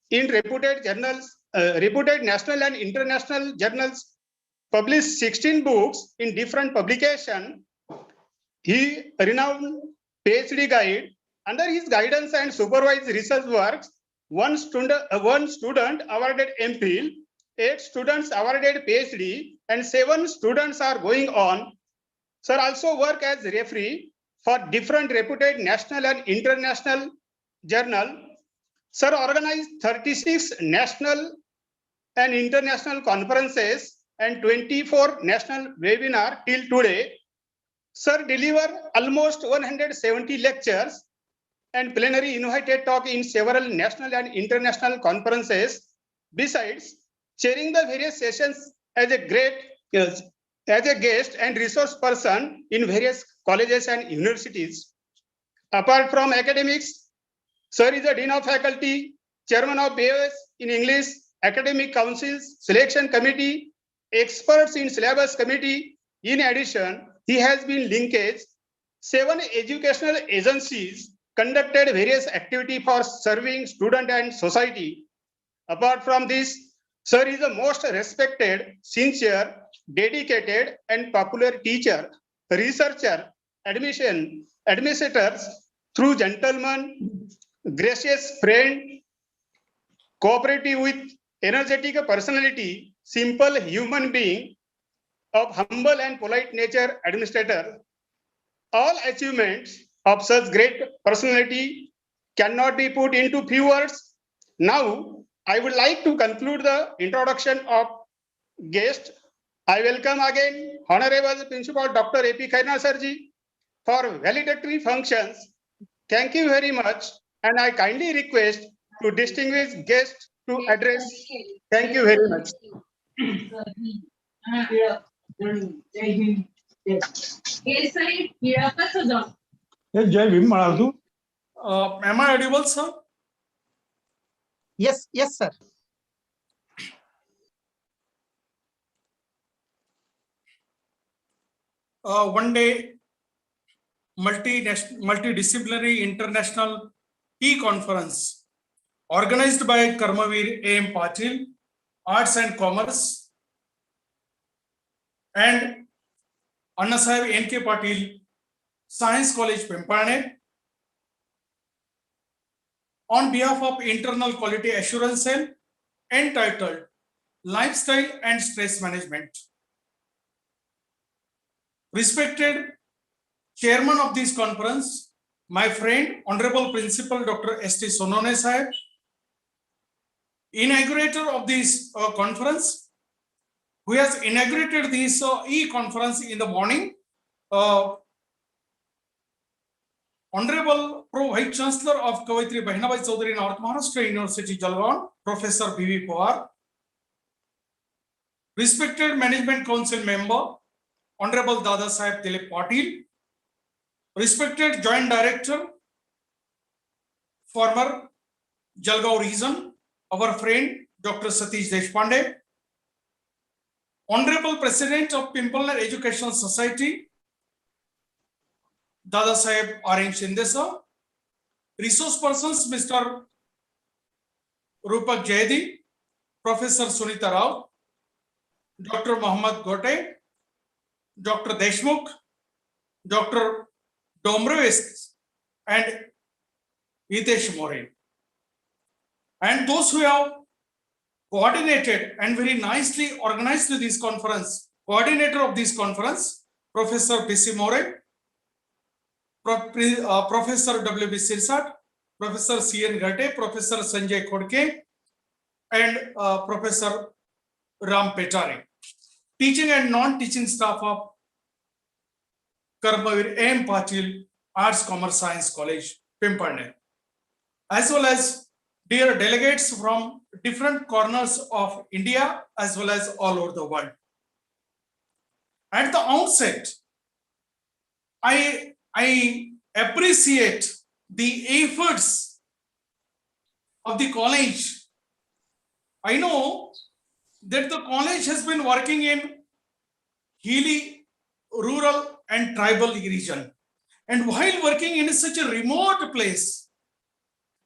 in reputed journals, reputed national and international journals, published 16 books in different publications. He renowned PhD guide. Under his guidance and supervised research works, one student awarded MPhil, 8 students awarded PhD, and 7 students are going on. Sir also work as referee for different reputed national and international journal. Sir organized 36 national and international conferences and 24 national webinars till today. Sir delivered almost 170 lectures and plenary invited talk in several national and international conferences. Besides, chairing the various sessions as a guest and resource person in various colleges and universities. Apart from academics, Sir is a Dean of Faculty, Chairman of BOS in English, Academic Councils, Selection Committee, experts in Syllabus Committee. In addition, he has been linkage 7 educational agencies, conducted various activities for serving student and society. Apart from this, Sir is a most respected, sincere, dedicated and popular teacher, researcher, administrators, through gentleman, gracious friend, cooperative with energetic personality, simple human being, of humble and polite nature administrator. All achievements of such great personality cannot be put into few words. Now, I would like to conclude the introduction of guest. I welcome again Honorable Principal Dr. A.P. Kharnar Sirji for valedictory functions. Thank you very much, and I kindly request to distinguished guests to address. Thank you very much. Jai Bhim Maharashtra. Am I audible, sir? Yes, yes, sir. One day, multidisciplinary international e-conference organized by Karmavir A.M. Patil, Arts and Commerce, and Anna Sahib ANKP Patil, Science College, Pimpalner. On behalf of Internal Quality Assurance Cell, entitled Lifestyle and Stress Management. Respected Chairman of this conference, my friend, Honorable Principal Dr. S.T. Sonone Sahib, inaugurator of this conference, who has inaugurated this e-conference in the morning, Honorable Pro Vice Chancellor of Kavitri Bahinabai Chaudhary North Maharashtra University, Jalgaon, Professor B.V. Pawar, respected Management Council member, Honorable Dada Sahib Dilip Patil, respected Joint Director, former Jalgaon region, our friend Dr. Satish Deshpande, Honorable President of Pimpalner Educational Society, Dada Sahib R.N. Shinde, resource persons Mr. Rupak Jayadi, Professor Sunita Rao, Dr. Mohammad Gote, Dr. Deshmukh, Dr. Dombrowski, and Hitesh More. And those who have coordinated and very nicely organized this conference, coordinator of this conference, Professor B.C. More, Professor W.B. Sirsat, Professor C.N. Ghate, Professor Sanjay Khodke, and Professor Ram Petare, teaching and non-teaching staff of Karmavir A.M. Patil Arts Commerce Science College, Pimpalner, as well as dear delegates from different corners of India as well as all over the world. At the outset, I appreciate the efforts of the college. I know that the college has been working in hilly, rural and tribal region. And while working in such a remote place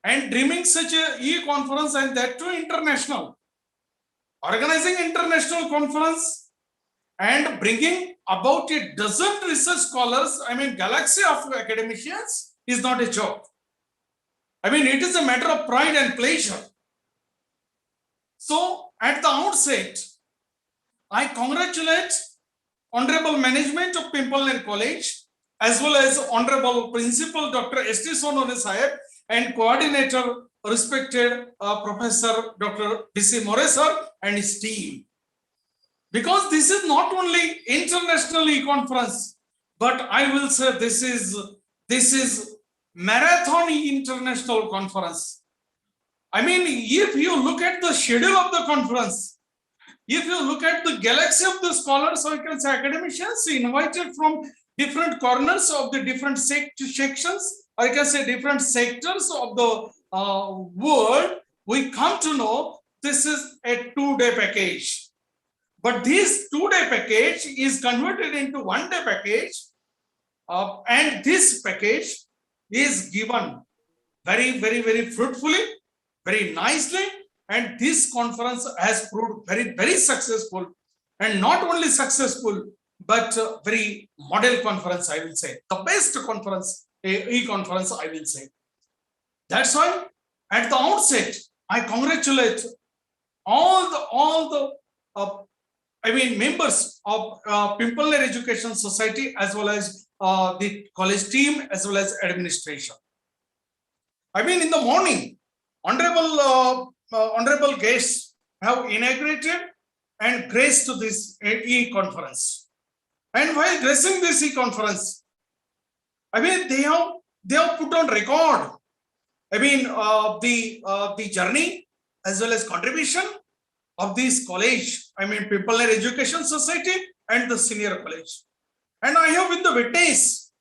and dreaming such a e-conference, and that too international, organizing international conference and bringing about a dozen research scholars, I mean galaxy of academicians, is not a joke. I mean, it is a matter of pride and pleasure. So at the outset, I congratulate Honorable Management of Pimpalner College, as well as Honorable Principal Dr. S.T. Sonone Sahib and Coordinator, respected Professor Dr. B.C. More sir and his team. Because this is not only international e-conference, but I will say this is marathon international conference. I mean, if you look at the schedule of the conference, if you look at the galaxy of the scholars, or you can say academicians invited from different corners of the different sections, or you can say different sectors of the world, we come to know this is a 2-day package. But this 2-day package is converted into 1-day package, and this package is given very fruitfully, very nicely, and this conference has proved very successful, and not only successful, but very model conference, I will say, the best conference, e-conference, I will say. That's why at the outset, I congratulate all the members of Pimpalner Education Society, as well as the college team, as well as administration. I mean, in the morning, honorable guests have inaugurated and graced this e-conference. And while gracing this e-conference, I mean, they have put on record, I mean, the journey as well as contribution of this college, I mean, Pimpalner Education Society and the senior college. And I have been the witness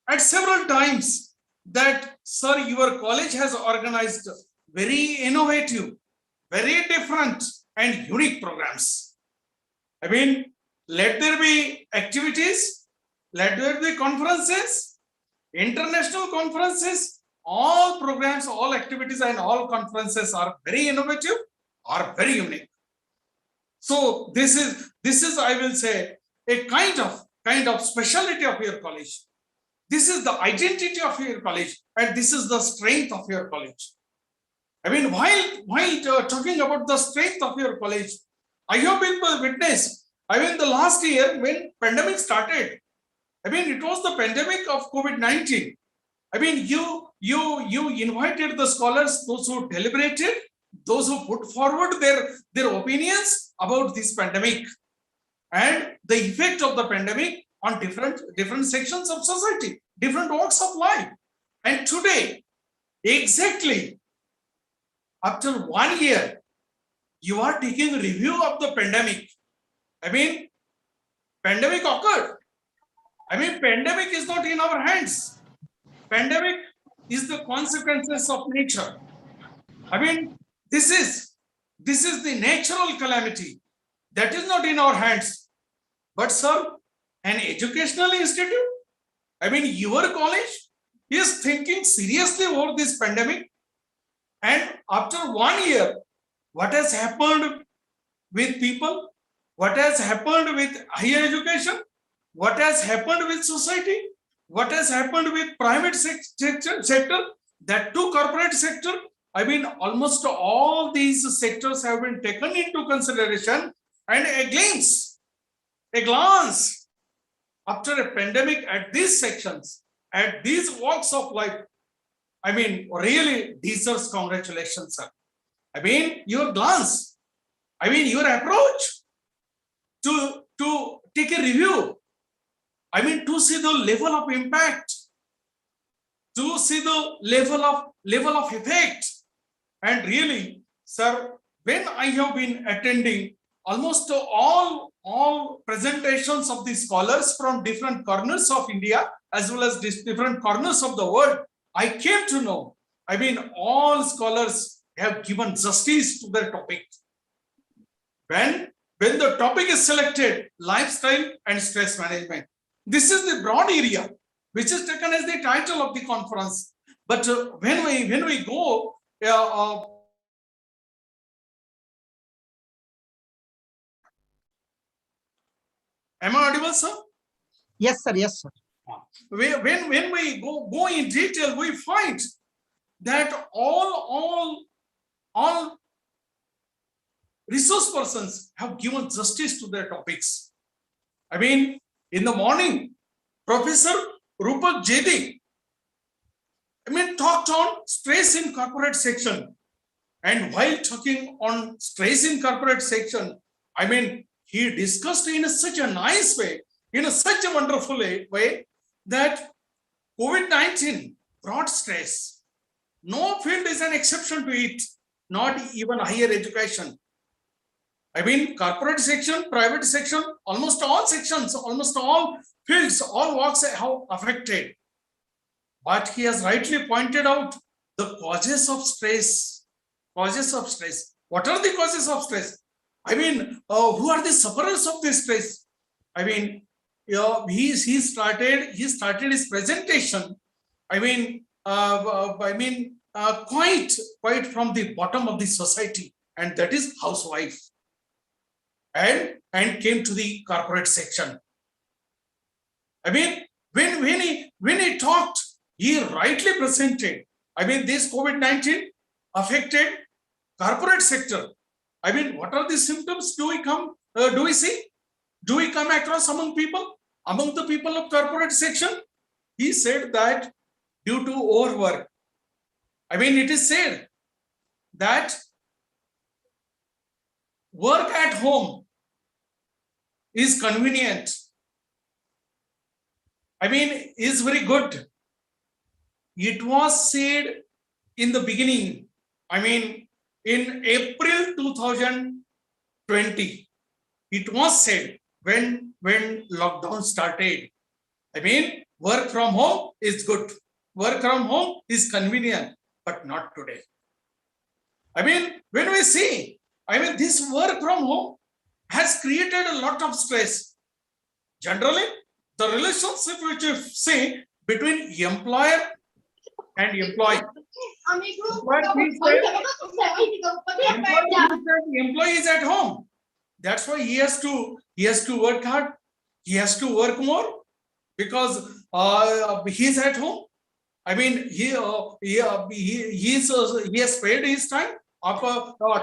at several times that, sir, your college has organized very innovative, very different and unique programs. I mean, let there be activities, let there be conferences, international conferences, all programs, all activities and all conferences are very innovative, are very unique. So this is This is, I will say, a kind of specialty of your college. This is the identity of your college, and this is the strength of your college. I mean, while talking about the strength of your college, I have been witness. I mean, the last year when pandemic started, I mean, it was the pandemic of COVID-19. I mean, you invited the scholars, those who deliberated, those who put forward their opinions about this pandemic and the effect of the pandemic on different sections of society, different walks of life. And today, exactly after 1 year, you are taking a review of the pandemic. I mean, pandemic occurred. I mean, pandemic is not in our hands. Pandemic is the consequences of nature. I mean, this is the natural calamity that is not in our hands. But sir, an educational institute, I mean, your college is thinking seriously over this pandemic. And after 1 year, what has happened with people? What has happened with higher education? What has happened with society? What has happened with private sector? That too corporate sector. I mean, almost all these sectors have been taken into consideration, and a glance after a pandemic at these sections, at these walks of life, I mean, really deserves congratulations, sir. I mean, your glance, I mean, your approach to take a review, I mean, to see the level of impact, to see the level of effect. And really, sir, when I have been attending almost all presentations of the scholars from different corners of India as well as different corners of the world, I came to know, I mean, all scholars have given justice to their topic. When the topic is selected, lifestyle and stress management, this is the broad area which is taken as the title of the conference. But when we go, am I audible, sir? Yes, sir. Yes, sir. When we go in detail, we find that all resource persons have given justice to their topics. I mean, in the morning, Professor Rupal Jedi, I mean, talked on stress in corporate section. And while talking on stress in corporate section, I mean, he discussed in such a nice way, in such a wonderful way, that COVID-19 brought stress. No field is an exception to it, not even higher education. I mean, corporate section, private section, almost all sections, almost all fields, all walks have affected. But he has rightly pointed out the causes of stress. Causes of stress. What are the causes of stress? I mean, who are the sufferers of this stress? I mean, he started his presentation. I mean, quite from the bottom of the society, and that is housewife, and came to the corporate section. I mean, when he talked, he rightly presented. I mean, this COVID-19 affected corporate sector. I mean, what are the symptoms do we see? Do we come across among the people of corporate section? He said that due to overwork. I mean, it is said that work at home is convenient. I mean, is very good. It was said in the beginning, I mean, in April 2020, it was said when lockdown started. I mean, work from home is good. Work from home is convenient, but not today. I mean, when we see, I mean, this work from home has created a lot of stress. Generally, the relationship which you see between employer and employee. Employee is at home. That's why he has to he has to work hard, he has to work more because he's at home. I mean, he has paid his time up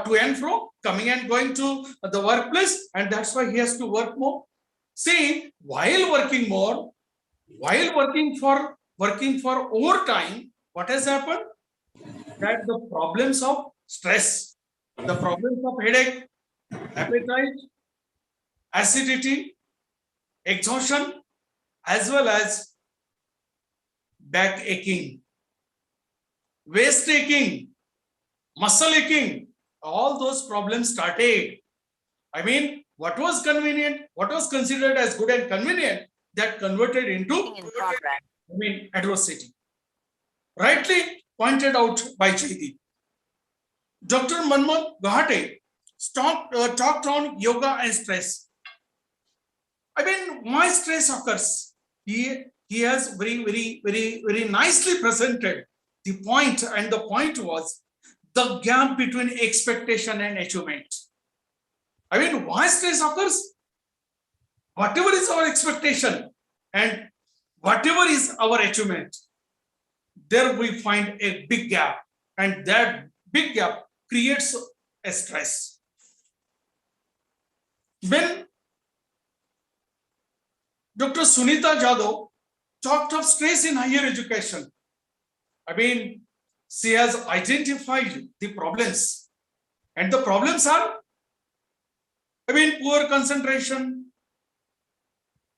to and fro, coming and going to the workplace, and that's why he has to work more. See, while working more, while working for overtime, what has happened? That the problems of stress, the problems of headache, appetite, acidity, exhaustion, as well as back aching, waist aching, muscle aching, all those problems started. I mean, what was convenient, what was considered as good and convenient, that converted into adversity. Rightly pointed out by Jaideep. Dr. Manmohan Ghate talked on yoga and stress. I mean, why stress occurs? He has very nicely presented the point, and the point was the gap between expectation and achievement. I mean, why stress occurs? Whatever is our expectation and whatever is our achievement, there we find a big gap, and that big gap creates a stress. When Dr. Sunita Jadhav talked of stress in higher education, I mean, she has identified the problems, and the problems are, I mean, poor concentration,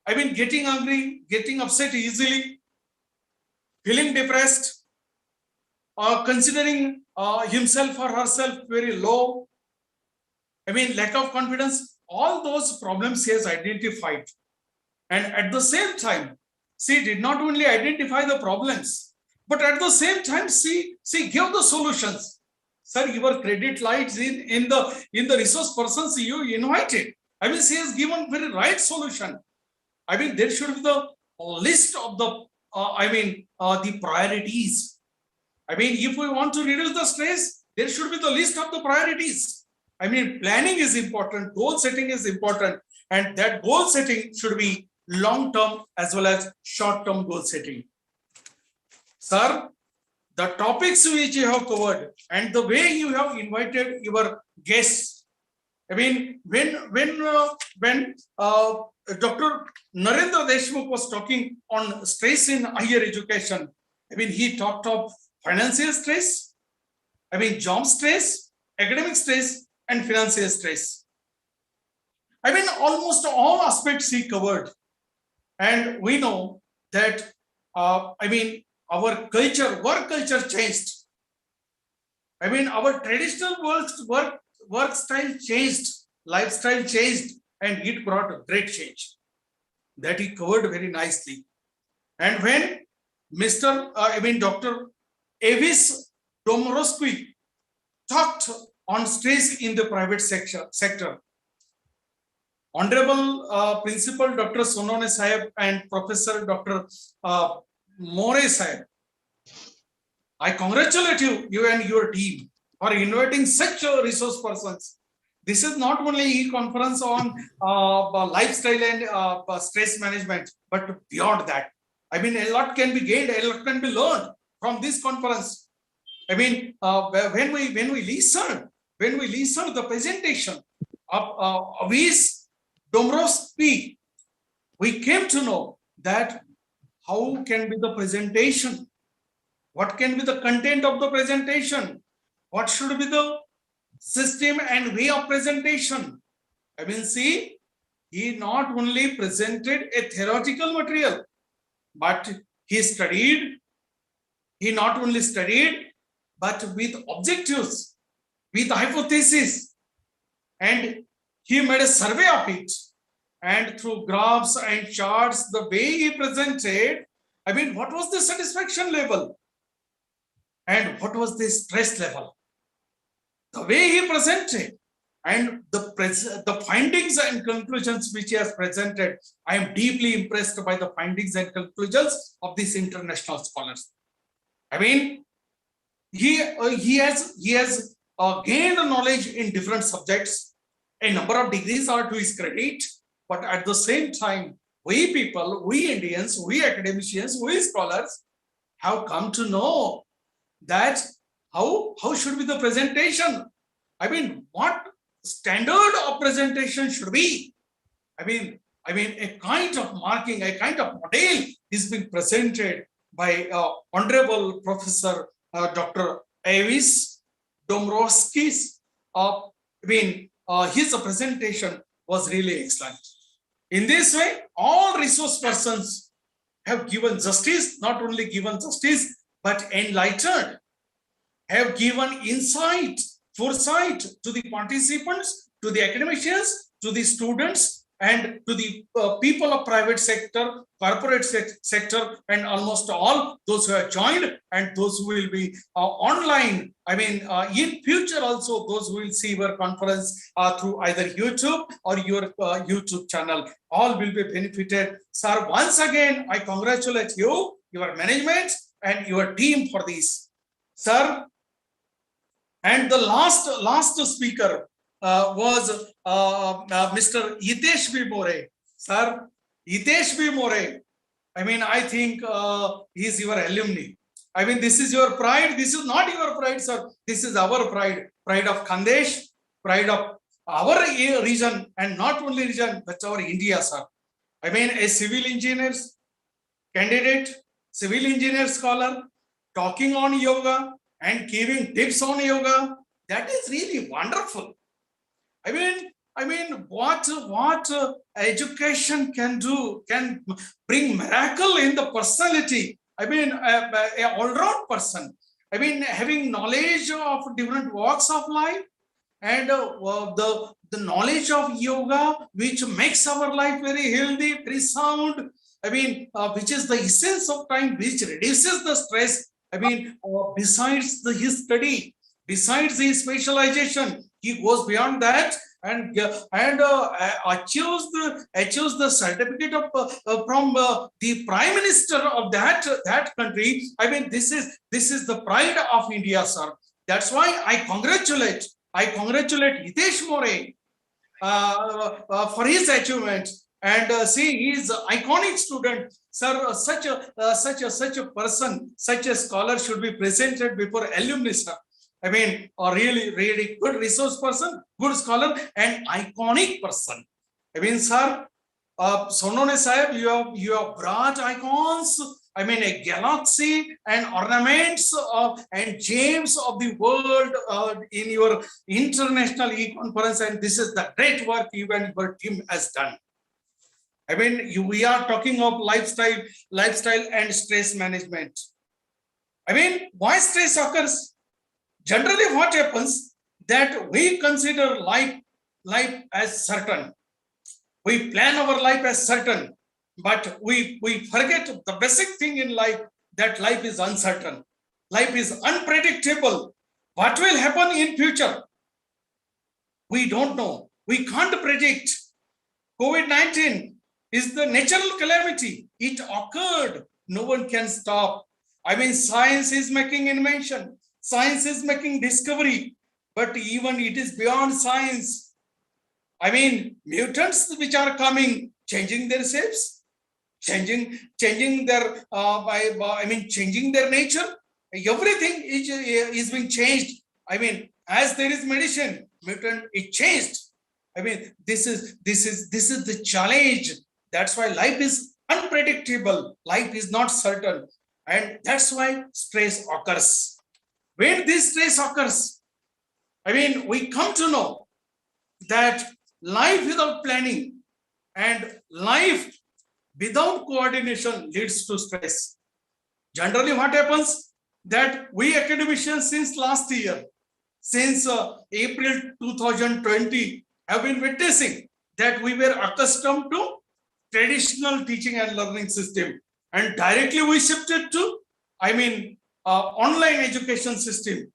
I mean, getting angry, getting upset easily, feeling depressed, or considering himself or herself very low, I mean, lack of confidence, all those problems he has identified. And at the same time, she did not only identify the problems, but at the same time, she gave the solutions. Sir, your credit lies in the resource persons you invited. I mean, she has given very right solution. I mean, there should be the list of the, the priorities. I mean, if we want to reduce the stress, there should be the list of the priorities. I mean, planning is important, goal setting is important, and that goal setting should be long-term as well as short-term goal setting. Sir, the topics which you have covered and the way you have invited your guests, I mean, when Dr. Narendra Deshmukh was talking on stress in higher education, I mean, he talked of financial stress, I mean, job stress, academic stress, and financial stress. I mean, almost all aspects he covered. And we know that, I mean, our culture, work culture changed. I mean, our traditional work style changed, lifestyle changed, and it brought a great change that he covered very nicely. And when Dr. Avis Domorowski talked on stress in the private sector, Honorable Principal Dr. Sonone Sahib and Professor Dr. More Sahib, I congratulate you and your team for inviting such resource persons. This is not only e-conference on lifestyle and stress management, but beyond that. I mean, a lot can be gained, a lot can be learned from this conference. I mean, when we listen the presentation of Avis Domorowski, we came to know that how can be the presentation, what can be the content of the presentation, what should be the system and way of presentation. I mean, see, he not only presented a theoretical material, but he not only studied, but with objectives, with hypothesis, and he made a survey of it. And through graphs and charts, the way he presented, I mean, what was the satisfaction level? And what was the stress level? The way he presented and the findings and conclusions which he has presented, I am deeply impressed by the findings and conclusions of these international scholars. I mean, he has gained knowledge in different subjects. A number of degrees are to his credit. but at the same time, we people, we Indians, we academicians, we scholars have come to know that how should be the presentation? I mean, what standard of presentation should be? I mean, a kind of marking, a kind of model is being presented by Honorable Professor Dr. Avis Domrovskis. His presentation was really excellent. In this way, all resource persons have given justice, not only given justice, but enlightened, have given insight, foresight to the participants, to the academicians, to the students, and to the people of private sector, corporate sector, and almost all those who have joined and those who will be online. In future also, those who will see your conference through either YouTube or your YouTube channel, all will be benefited. Sir, once again, I congratulate you, your management, and your team for this. Sir, and the last speaker was Mr. Hitesh B. More. Sir, Hitesh B. More, I think he's your alumni. This is your pride. This is not your pride, sir. This is our pride. Pride of Khandesh, pride of our region, and not only region, but our India, sir. A civil engineers candidate, civil engineer scholar, talking on yoga and giving tips on yoga. That is really wonderful. What education can do, can bring miracle in the personality. A all-round person. Having knowledge of different walks of life and the knowledge of yoga, which makes our life very healthy, very sound. Which is the essence of time, which reduces the stress. Besides his study, besides his specialization, he goes beyond that and achieves the certificate of from the Prime Minister of that country. This is the pride of India, sir. That's why I congratulate Hitesh More for his achievements. And see, he is an iconic student, sir. Such a person, such a scholar should be presented before alumni, sir. A really good resource person, good scholar, and iconic person. Sir, Sonone Sahib, you have brought icons. A galaxy and ornaments and gems of the world in your international e-conference, and this is the great work you and your team has done. We are talking of lifestyle and stress management. Why stress occurs? Generally, what happens that we consider life as certain. We plan our life as certain, but we forget the basic thing in life, that life is uncertain. Life is unpredictable. What will happen in future? We don't know. We can't predict. COVID-19 is the natural calamity. It occurred. No one can stop. Science is making invention. Science is making discovery. But even it is beyond science. Mutants which are coming, changing their shapes, changing their changing their nature. Everything is being changed. As there is medicine, mutant is changed. This is the challenge. That's why life is unpredictable. Life is not certain. And that's why stress occurs. When this stress occurs, we come to know that life without planning and life without coordination leads to stress. Generally, what happens that we academicians since last year, since April 2020, have been witnessing that we were accustomed to traditional teaching and learning system, and directly we shifted to online education system.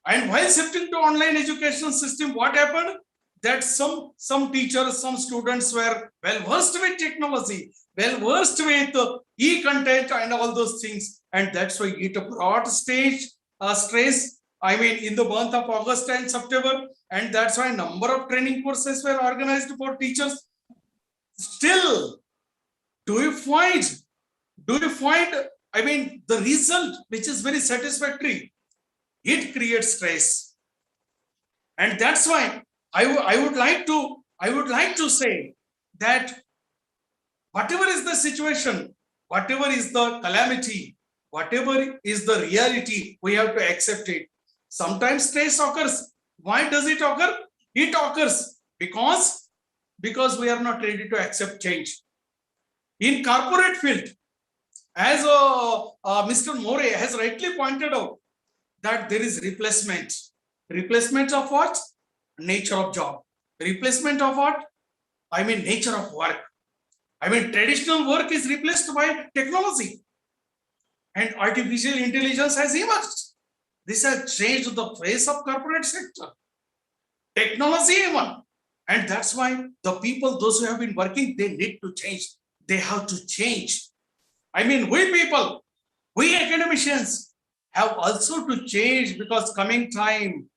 And while shifting to online education system, what happened? That some teachers, some students were well versed with technology, well versed with e-content and all those things, and that's why it brought stress in the month of August and September, and that's why a number of training courses were organized for teachers. Still, do you find, I mean, the result which is very satisfactory? It creates stress. And that's why I would like to say that whatever is the situation, whatever is the calamity, whatever is the reality, we have to accept it. Sometimes stress occurs. Why does it occur? It occurs because we are not ready to accept change. In corporate field, as Mr. More has rightly pointed out, that there is replacement. Replacement of what? Nature of job. Replacement of what? I mean, nature of work. I mean, traditional work is replaced by technology. And artificial intelligence has emerged. This has changed the face of corporate sector. Technology even. And that's why the people, those who have been working, they need to change. They have to change. I mean, we people, we academicians have also to change, because coming time,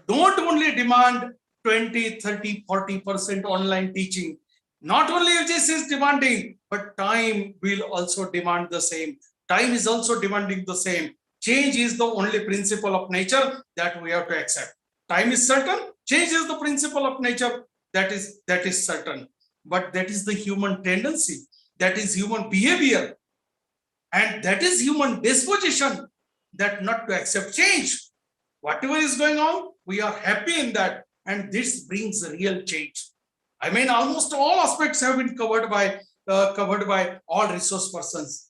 don't only demand 20, 30, 40% online teaching. Not only UGC is demanding, but time will also demand the same. Time is also demanding the same. Change is the only principle of nature that we have to accept. Time is certain, change is the principle of nature that is certain. But that is the human tendency, that is human behavior, and that is human disposition, that not to accept change. Whatever is going on, we are happy in that, and this brings a real change. I mean, almost all aspects have been covered by all resource persons.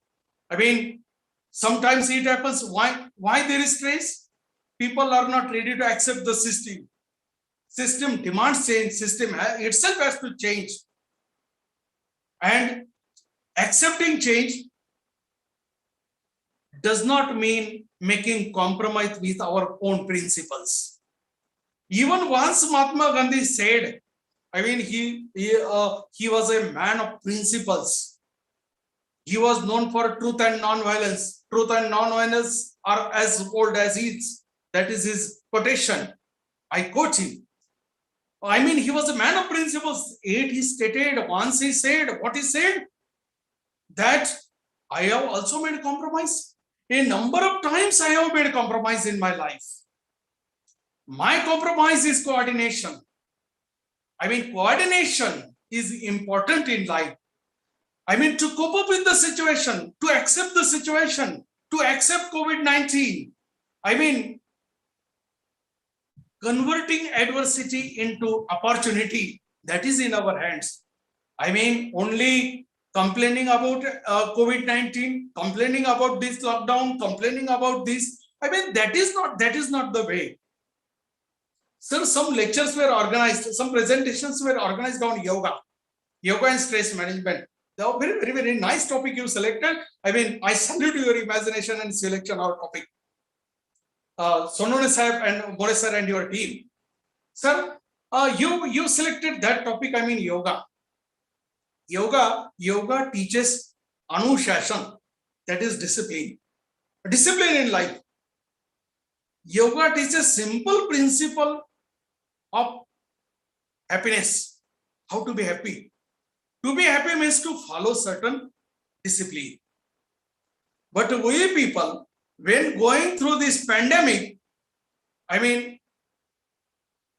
I mean, sometimes it happens. Why there is stress? People are not ready to accept the system. System demands change. System itself has to change. And accepting change does not mean making compromise with our own principles. Even once Mahatma Gandhi said, I mean, he was a man of principles. He was known for truth and non-violence. Truth and non-violence are as old as he is. That is his quotation. I quote him. I mean, he was a man of principles. Yet he stated, once he said, what he said, that I have also made a compromise. A number of times I have made a compromise in my life. My compromise is coordination. I mean, coordination is important in life. I mean, to cope up with the situation, to accept the situation, to accept COVID-19. I mean, converting adversity into opportunity, that is in our hands. I mean, only complaining about COVID-19, complaining about this lockdown, complaining about this. I mean, that is not the way. Sir, some lectures were organized, some presentations were organized on yoga and stress management. They are very, very, very nice topic you selected. I mean, I salute your imagination and selection of our topic. Sonone Sahib and More sir and your team. Sir, you selected that topic, I mean, yoga. Yoga teaches anushasana, that is discipline. Discipline in life. Yoga teaches simple principle of happiness. How to be happy. To be happy means to follow certain discipline. But we people, when going through this pandemic, I mean,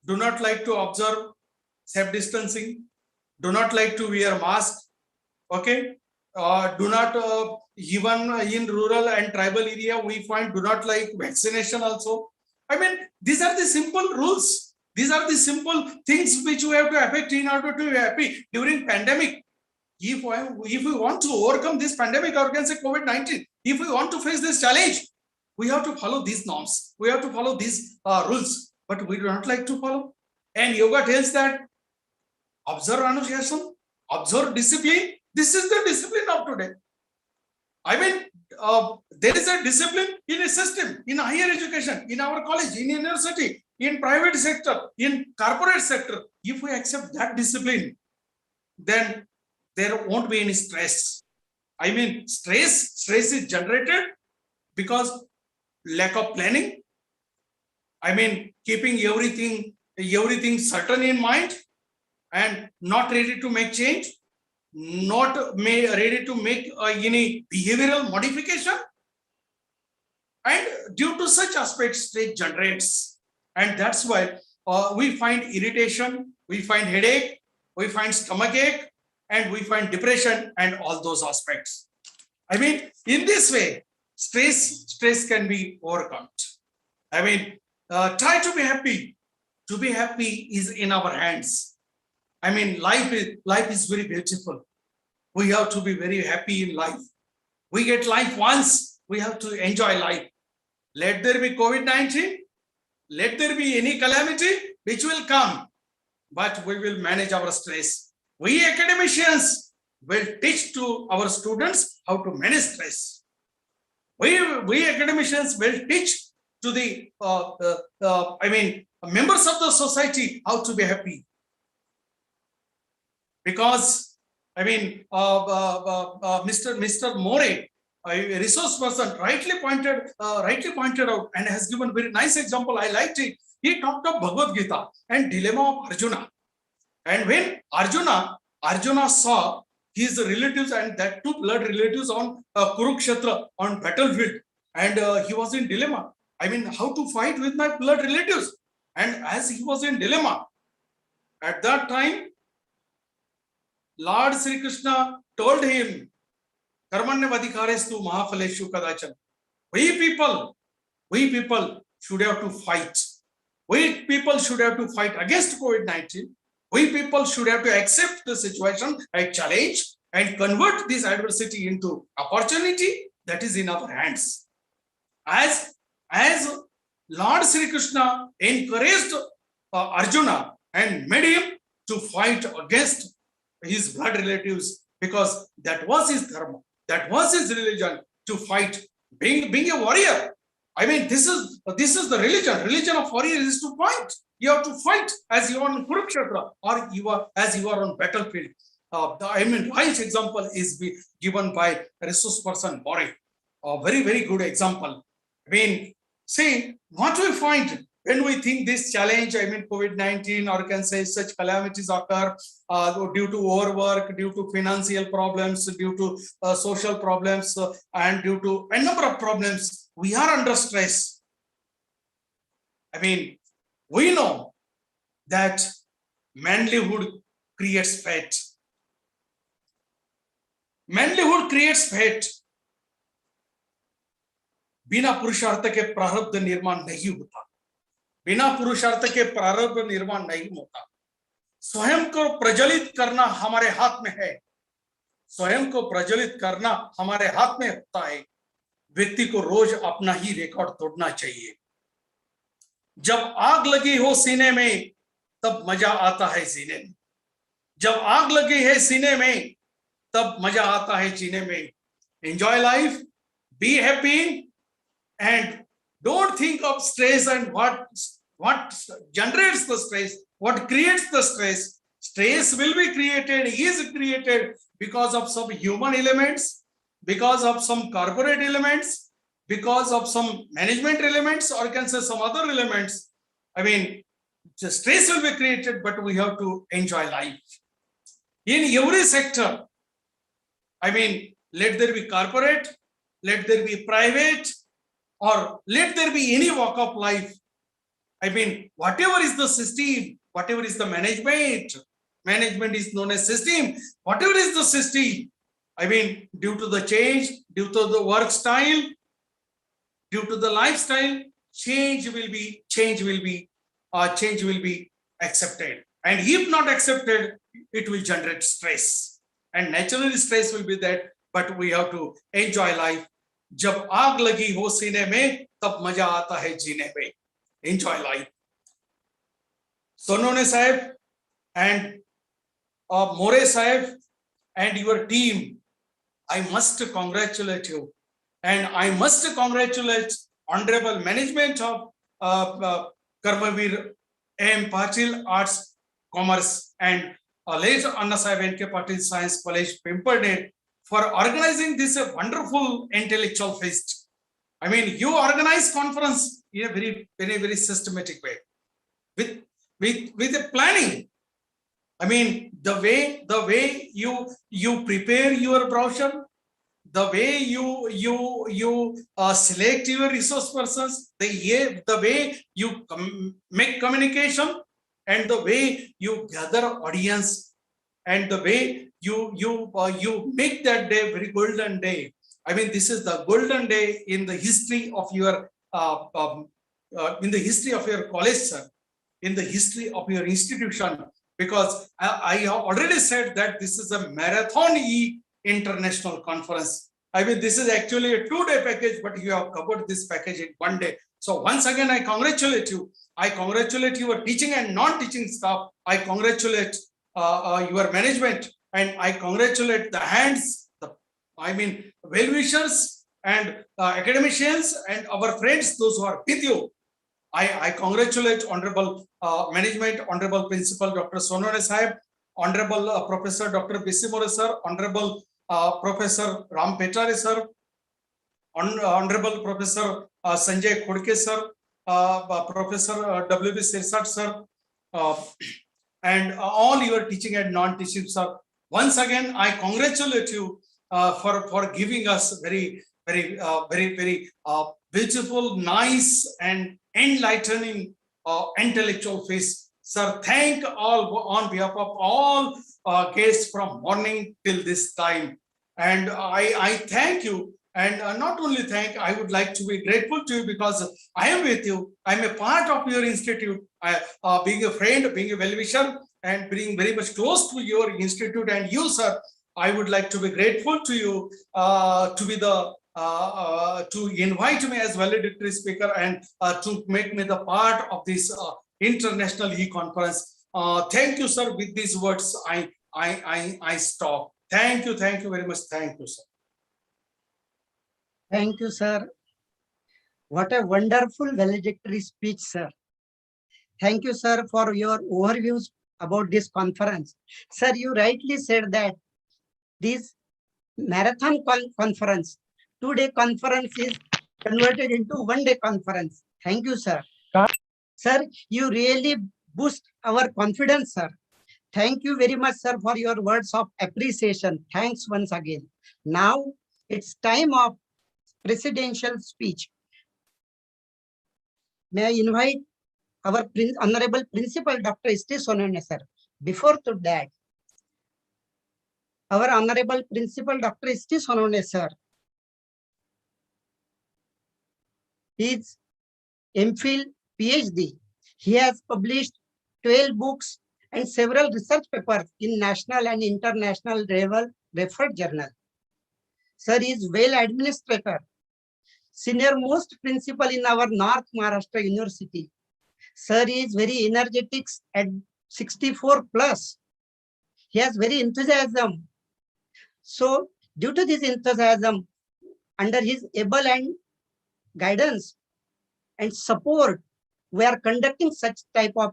do not like to observe self-distancing, do not like to wear mask, okay? Do not, even in rural and tribal area, we find do not like vaccination also. I mean, these are the simple rules. These are the simple things which we have to affect in order to be happy during pandemic. If we want to overcome this pandemic, or can say COVID-19, if we want to face this challenge, we have to follow these norms. We have to follow these rules, but we do not like to follow. And yoga tells that observe anushasana, observe discipline. This is the discipline of today. I mean, there is a discipline in a system, in higher education, in our college, in university, in private sector, in corporate sector. If we accept that discipline, then there won't be any stress. I mean, stress is generated because lack of planning. I mean, keeping everything certain in mind. and not ready to make change, not ready to make any behavioral modification. And due to such aspects, stress generates. And that's why we find irritation, we find headache, we find stomachache, and we find depression and all those aspects. I mean, in this way, stress can be overcome. I mean, try to be happy. To be happy is in our hands. I mean, life is very beautiful. We have to be very happy in life. We get life once. We have to enjoy life. Let there be COVID-19. Let there be any calamity which will come, but we will manage our stress. We academicians will teach to our students how to manage stress. We academicians will teach to the members of the society how to be happy. Because Mr. More, a resource person, rightly pointed out and has given very nice example. I liked it. He talked of Bhagavad Gita and dilemma of Arjuna. And when Arjuna saw his relatives and that two blood relatives on Kurukshetra on battlefield, and he was in dilemma. I mean, how to fight with my blood relatives? And as he was in dilemma, at that time, Lord Sri Krishna told him, Karmanyavadhikarestu mahaphaleshu kadachan. We people should have to fight. We people should have to fight against COVID-19. We people should have to accept the situation as challenge and convert this adversity into opportunity that is in our hands. As Lord Sri Krishna encouraged Arjuna and made him to fight against his blood relatives, because that was his dharma, that was his religion, to fight, being a warrior. I mean, this is the religion of warrior is to fight. You have to fight as you are on Kurukshetra or as you are on battlefield. Right example is given by resource person Bori. A very, very good example. I mean, see what we find when we think this challenge, COVID-19, or can say such calamities occur due to overwork, due to financial problems, due to social problems, and due to a number of problems, we are under stress. I mean, we know that manlyhood creates fate. Manlyhood creates fate. बिना पुरुषार्थ के प्रारब्ध निर्माण नहीं होता. बिना पुरुषार्थ के प्रारब्ध निर्माण नहीं होता. स्वयं को प्रज्वलित करना हमारे हाथ में है. स्वयं को प्रज्वलित करना हमारे हाथ में होता है. व्यक्ति को रोज अपना ही रिकॉर्ड तोड़ना चाहिए. जब आग लगी हो सीने में तब मजा आता है जीने में. जब आग लगी है सीने में तब मजा आता है जीने में. Enjoy life, be happy, and don't think of stress and what generates the stress, what creates the stress. Stress will be created, is created because of some human elements, because of some corporate elements, because of some management elements, or can say some other elements. I mean, the stress will be created, but we have to enjoy life. In every sector, I mean, let there be corporate, let there be private, or let there be any walk of life. I mean, whatever is the system, whatever is the management is known as system, whatever is the system, I mean, due to the change, due to the work style, due to the lifestyle, change will be accepted. And if not accepted, it will generate stress. And naturally stress will be that, but we have to enjoy life. जब आग लगी हो सीने में तब मजा आता है जीने में. Enjoy life. Sonone Sahib and More Sahib and your team, I must congratulate you, and I must congratulate honorable management of Karmavir AM Patil Arts, Commerce, and late Anna Sahib ANKP Patil Science College, Pimpalner, for organizing this wonderful intellectual feast. I mean, you organize conference in a very, very, very systematic way, with a planning. I mean, the way you prepare your brochure, the way you select your resource persons, the way you make communication, and the way you gather audience, and the way you make that day very golden day. I mean, this is the golden day in the history of your in the history of your college, sir, in the history of your institution, because I have already said that this is a marathon international conference. I mean, this is actually a 2-day package, but you have covered this package in 1 day. So once again, I congratulate you. I congratulate your teaching and non-teaching staff. I congratulate your management, and I congratulate the hands, well-wishers and academicians and our friends, those who are with you. I congratulate Honorable Management, Honorable Principal Dr. Sonone Sahib, Honorable Professor Dr. Bisimore sir, Honorable Professor Ram Petare sir, Honorable Professor Sanjay Khudke sir, Professor W.B. Sirsat sir, and all your teaching and non-teaching sir. Once again, I congratulate you for giving us very beautiful, nice, and enlightening intellectual face. Sir, thank all on behalf of all guests from morning till this time. And I thank you. And not only thank, I would like to be grateful to you because I am with you. I'm a part of your institute. Being a friend, being a well-wisher, and being very much close to your institute and you, sir, I would like to be grateful to you to be the to invite me as valedictory speaker and to make me the part of this international e-conference. Thank you, sir. With these words, I stop. Thank you very much. Thank you, sir. Thank you, sir. What a wonderful valedictory speech, sir. Thank you, sir, for your overviews about this conference. Sir, you rightly said that this marathon conference, 2-day conference is converted into 1-day conference. Thank you, sir. Sir, you really boost our confidence, sir. Thank you very much, sir, for your words of appreciation. Thanks once again. Now it's time of presidential speech. May I invite our Honorable Principal Dr. S.T. Sonone, sir. Before to that, our Honorable Principal Dr. S.T. Sonone, sir, is MPhil PhD. He has published 12 books and several research papers in national and international referred journal. Sir is well administrator, senior most principal in our North Maharashtra University. Sir is very energetic at 64 plus. He has very enthusiasm. So due to this enthusiasm, under his able and guidance and support, we are conducting such type of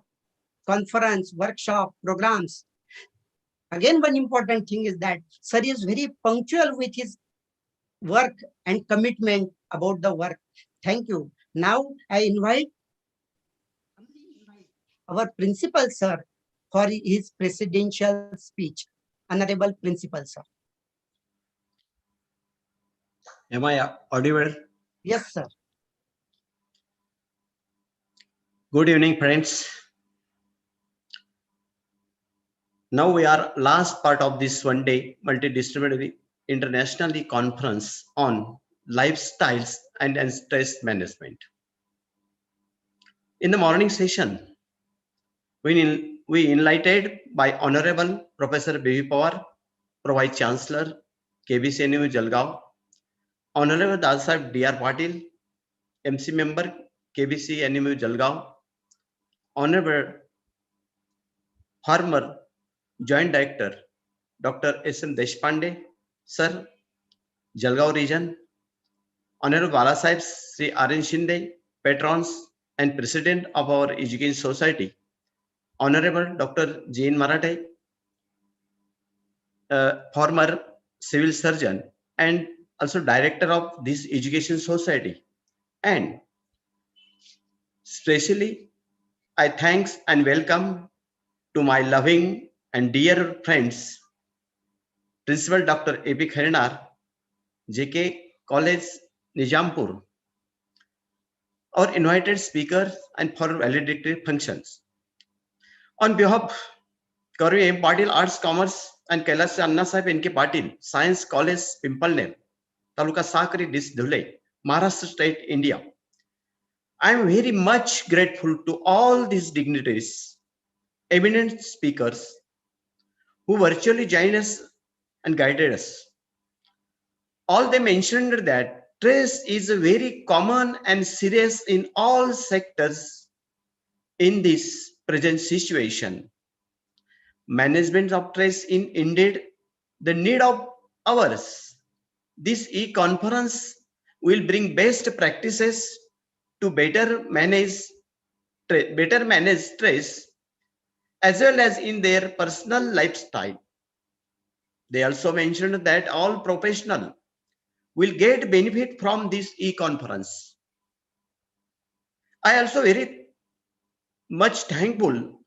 conference, workshop, programs. Again, one important thing is that sir is very punctual with his work and commitment about the work. Thank you. Now I invite our principal, sir, for his presidential speech. Honorable Principal, sir. Am I audible? Yes, sir. Good evening, friends. Now we are last part of this 1-day multidisciplinary internationally conference on lifestyles and stress management. In the morning session, we enlightened by Honorable Professor B.V. Pawar, Pro-Vice Chancellor, KBCNU Jalgaon, Honorable Dadasaheb D.R. Patil, MC Member, KBCNU Jalgaon, Honorable former Joint Director, Dr. S.M. Deshpande, Sir, Jalgaon Region, Honorable Balasaheb Sri R.N. Shinde, Patrons and President of our Education Society, Honorable Dr. J.N. Marathe, former Civil Surgeon and also Director of this Education Society. And especially, I thanks and welcome to my loving and dear friends, Principal Dr. A.P. Kharinar, JK College, Nijampur, our invited speakers and for valedictory functions. On behalf of Karvi M. Patil Arts, Commerce and Kailash Anna Sahib NK Patil, Science College, Pimpalner, Taluka Sakri, Dist, Dhule, Maharashtra State, India. I am very much grateful to all these dignitaries, eminent speakers who virtually joined us and guided us. All they mentioned that stress is very common and serious in all sectors in this present situation. Management of stress is indeed the need of ours. This e-conference will bring best practices to better manage stress as well as in their personal lifestyle. They also mentioned that all professionals will get benefit from this e-conference. I also very much thankful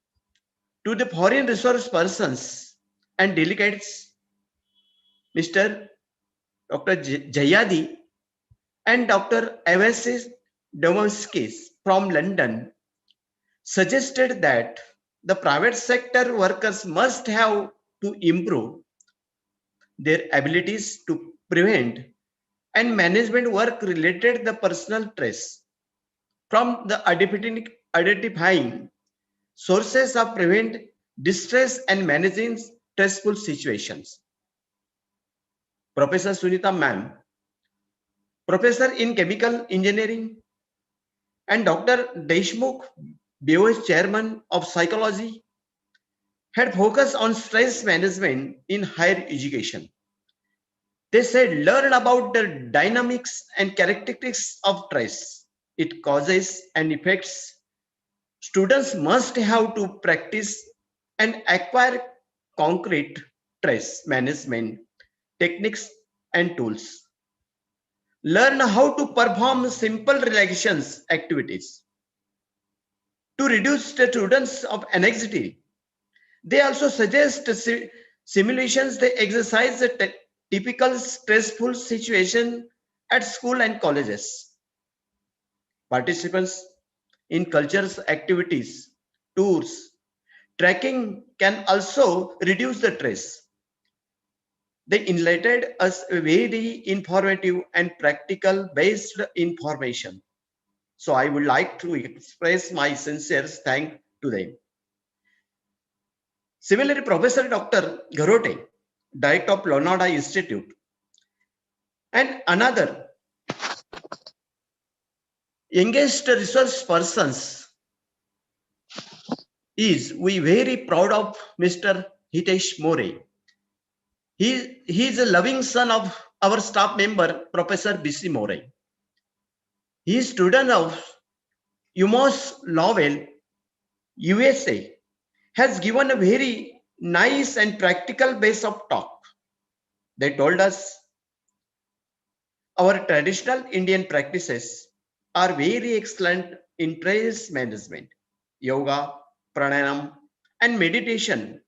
to the foreign resource persons and delegates, Mr. Dr. Jayadi and Dr. Avasis Domovskis from London suggested that the private sector workers must have to improve their abilities to prevent and management work related the personal stress from the identifying sources of prevent distress and managing stressful situations. Professor Sunita Ma'am, Professor in Chemical Engineering, and Dr. Deshmukh, BOS Chairman of Psychology, had focused on stress management in higher education. They said, learn about the dynamics and characteristics of stress, its causes and effects. Students must have to practice and acquire concrete stress management techniques and tools. Learn how to perform simple relaxations activities to reduce the students of anxiety. They also suggest simulations. They exercise the typical stressful situation at school and colleges. Participants in cultures activities, tours, trekking can also reduce the stress. They enlightened us very informative and practical based information. So I would like to express my sincere thanks to them. Similarly, Professor Dr. Garote, Director of Leonardo Institute, and another youngest research persons is we very proud of Mr. Hitesh More. He is a loving son of our staff member, Professor B.C. More. He is student of UMass Lowell, USA, has given a very nice and practical base of talk. They told us our traditional Indian practices are very excellent in stress management. Yoga, pranayam, and meditation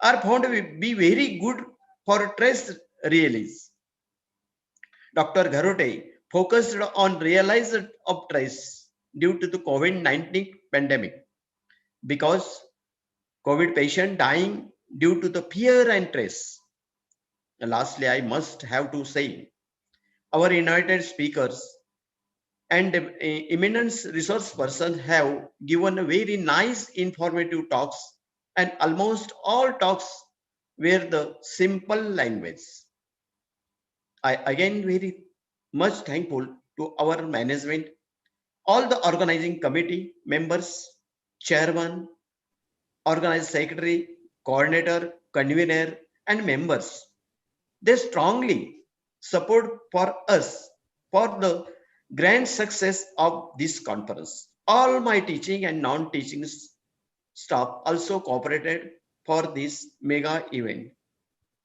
are found to be very good for stress release. Dr. Garote focused on realized of stress due to the COVID-19 pandemic because COVID patient dying due to the fear and stress. And lastly, I must have to say, our invited speakers and eminent resource persons have given a very nice informative talks, and almost all talks were the simple language. I again very much thankful to our management, all the organizing committee members, chairman, organized secretary, coordinator, convener, and members. They strongly support for us for the grand success of this conference. All my teaching and non-teaching staff also cooperated for this mega event.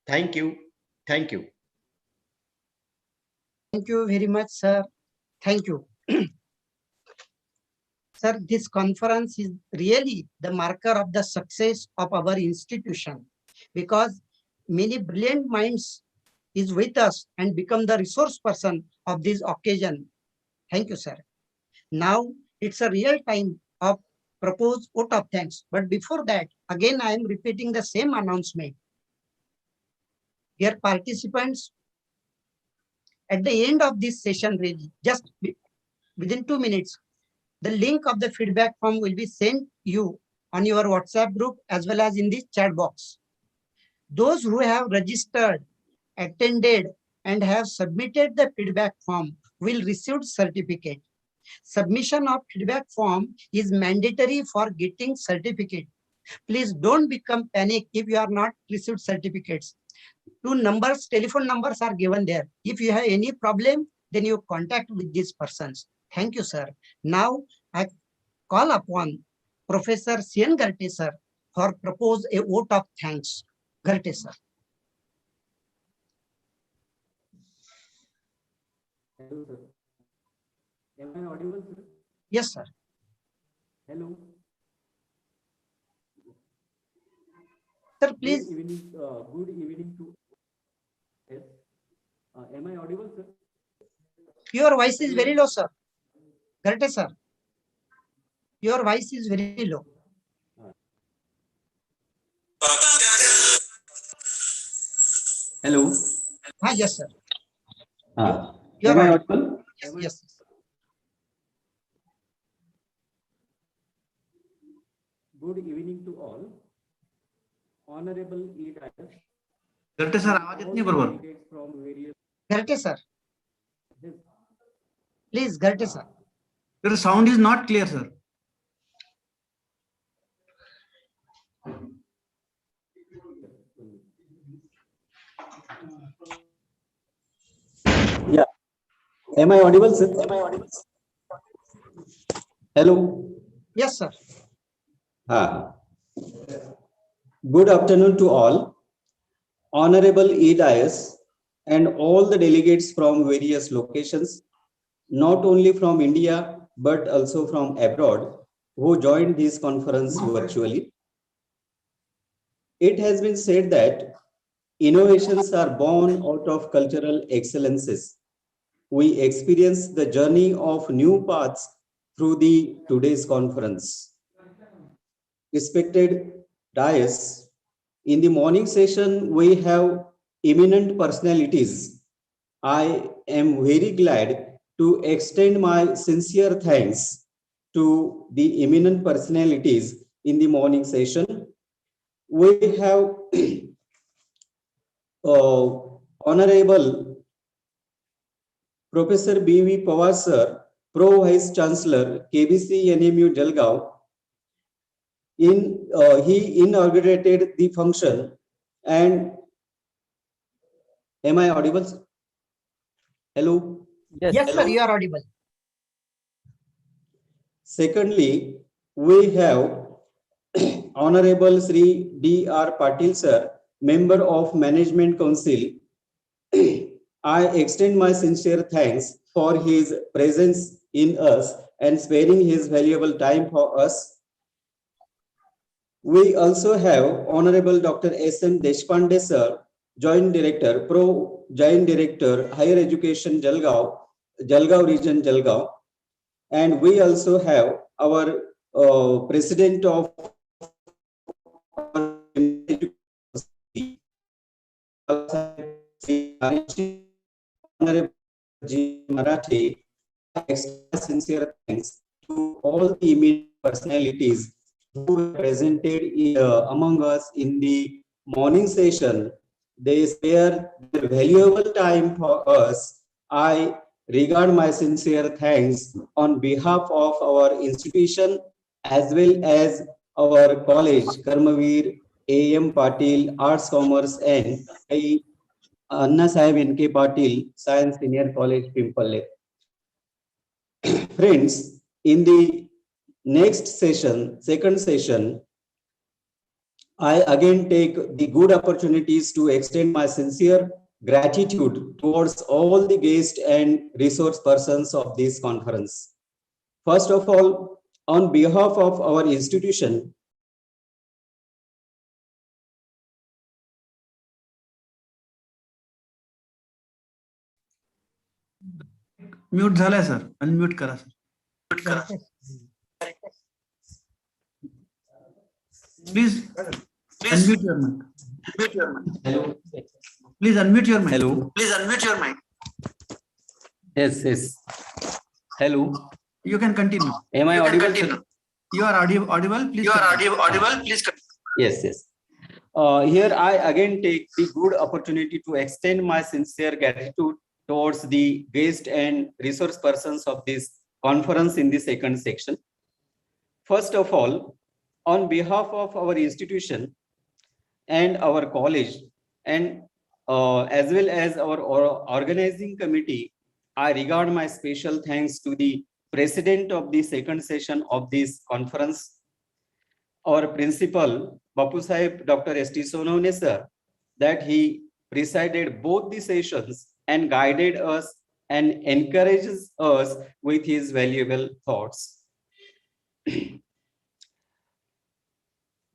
Thank you. Thank you. Thank you very much, sir. Thank you. Sir, this conference is really the marker of the success of our institution, because many brilliant minds is with us and become the resource person of this occasion. Thank you, sir. Now it's a real time of proposed vote of thanks. But before that, again, I am repeating the same announcement. Dear participants, at the end of this session, really, just within 2 minutes, the link of the feedback form will be sent you on your WhatsApp group as well as in the chat box. Those who have registered, attended, and have submitted the feedback form will receive certificate. Submission of feedback form is mandatory for getting certificate. Please don't become panic if you are not received certificates. 2 numbers, telephone numbers are given there. If you have any problem, then you contact with these persons. Thank you, sir. Now I call upon Professor C.N. Garte, sir, for propose a vote of thanks. Garte, sir. Hello, sir. Am I audible, sir? Yes, sir. Hello. Sir, please. Good evening to. Yes. Am I audible, sir? Your voice is very low, sir. Garte, sir. Your voice is very low. Hello. Yes, sir. Am I audible? Yes. Good evening to all. Honorable E-Dias. Garte sir, आवाज इतनी बरोबर. Garte, sir. Please, Garte, sir. The sound is not clear, sir. Yeah. Am I audible, sir? Hello. Yes, sir. Good afternoon to all. Honorable E-Dias and all the delegates from various locations, not only from India, but also from abroad, who joined this conference virtually. It has been said that innovations are born out of cultural excellences. We experience the journey of new paths through today's conference. Respected Dias, in the morning session, we have eminent personalities. I am very glad to extend my sincere thanks to the eminent personalities in the morning session. We have Honorable Professor B.V. Pawar sir, Pro Vice Chancellor, KBC NMU Jalgaon. He inaugurated the function. And am I audible? Hello? Yes, sir, you are audible. Secondly, we have Honorable Sri D.R. Patil sir, Member of Management Council. I extend my sincere thanks for his presence in us and sparing his valuable time for us. We also have Honorable Dr. S.M. Deshpande sir, Joint Director, Joint Director, Higher Education, Jalgaon Region, Jalgaon. And we also have our President of Honorable G. Marathi. I express sincere thanks to all the immediate personalities who presented among us in the morning session. They spare their valuable time for us. I regard my sincere thanks on behalf of our institution as well as our college, Karmavir A.M. Patil, Arts, Commerce, and Anna Sahib N.K. Patil, Science Senior College, Pimpalner. Friends, in the next session, second session, I again take the good opportunities to extend my sincere gratitude towards all the guests and resource persons of this conference. First of all, On behalf of our institution, mute झालाय sir, unmute करा sir. Please unmute your mic. Hello. Please unmute your mic. Hello. Please unmute your mic. Yes, yes. Hello. You can continue. Am I You can audible? continue. Sir? You are audible. Please. You are continue. audible. Please continue. Yes, yes. Here I again take the good opportunity to extend my sincere gratitude towards the guest and resource persons of this conference in the second section. First of all, on behalf of our institution and our college and as well as our organizing committee, I regard my special thanks to the president of the second session of this conference, our principal, Bapu Sahib, Dr. S.T. Sonone sir, that he presided both the sessions and guided us and encourages us with his valuable thoughts.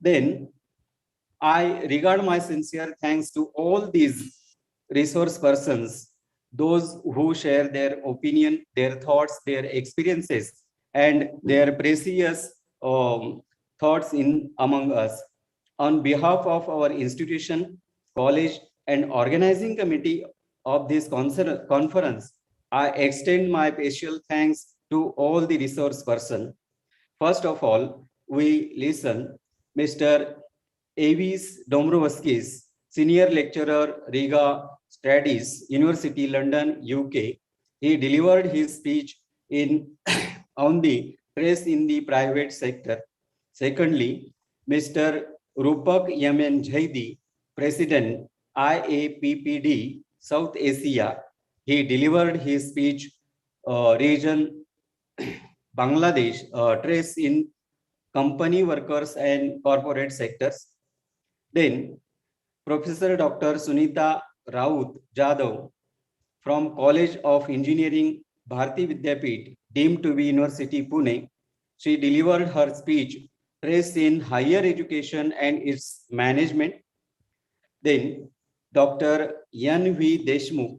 Then I regard my sincere thanks to all these resource persons, those who share their opinion, their thoughts, their experiences, and their precious thoughts in among us. On behalf of our institution, college, and organizing committee of this conference, I extend my special thanks to all the resource person. First of all, we listen Mr. Avis Dombrovskis, Senior Lecturer, Riga Studies, University, London, UK. He delivered his speech on the stress in the private sector. Secondly, Mr. Rupak Yamen Jaidi, President, IAPPD, South Asia. He delivered his speech, region Bangladesh, stress in company workers and corporate sectors. Then Professor Dr. Sunita Raut Jadhav from College of Engineering, Bharati Vidyapeeth, deemed to be University Pune. She delivered her speech, Stress in Higher Education and its Management. Then Dr. Yan V. Deshmukh,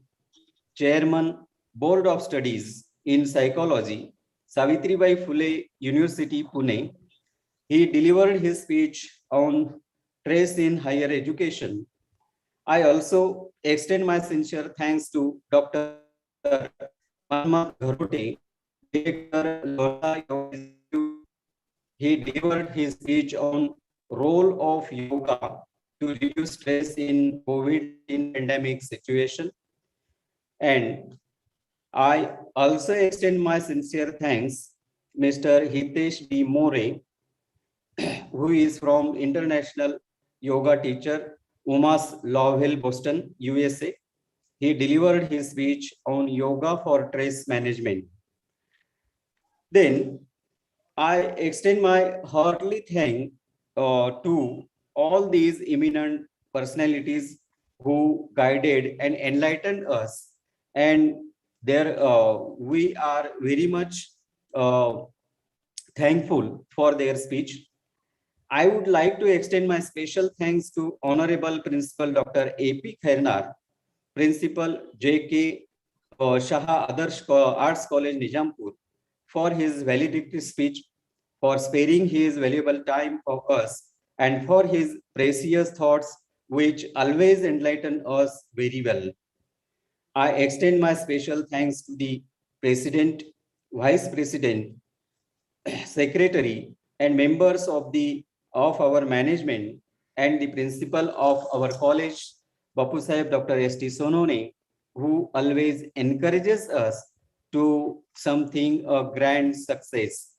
Chairman, Board of Studies in Psychology, Savitribai Phule University, Pune. He delivered his speech on stress in higher education. I also extend my sincere thanks to Dr. Manma Gharote, Director, Lola Yoga Institute. He delivered his speech on role of yoga to reduce stress in COVID-19 pandemic situation. And I also extend my sincere thanks, Mr. Hitesh B. More, who is from International Yoga Teacher, UMass Lowell, Boston, USA. He delivered his speech on yoga for stress management. Then I extend my heartily thanks to all these eminent personalities who guided and enlightened us. And there we are very much thankful for their speech. I would like to extend my special thanks to Honorable Principal Dr. A.P. Khairnar, Principal J.K. Shah Adarsh Arts College, Nijampur, for his valedictory speech, for sparing his valuable time for us, and for his precious thoughts, which always enlighten us very well. I extend my special thanks to the President, Vice President, Secretary, and members of our management and the principal of our college, Bapu Sahib Dr. S.T. Sonone, who always encourages us to something a grand success.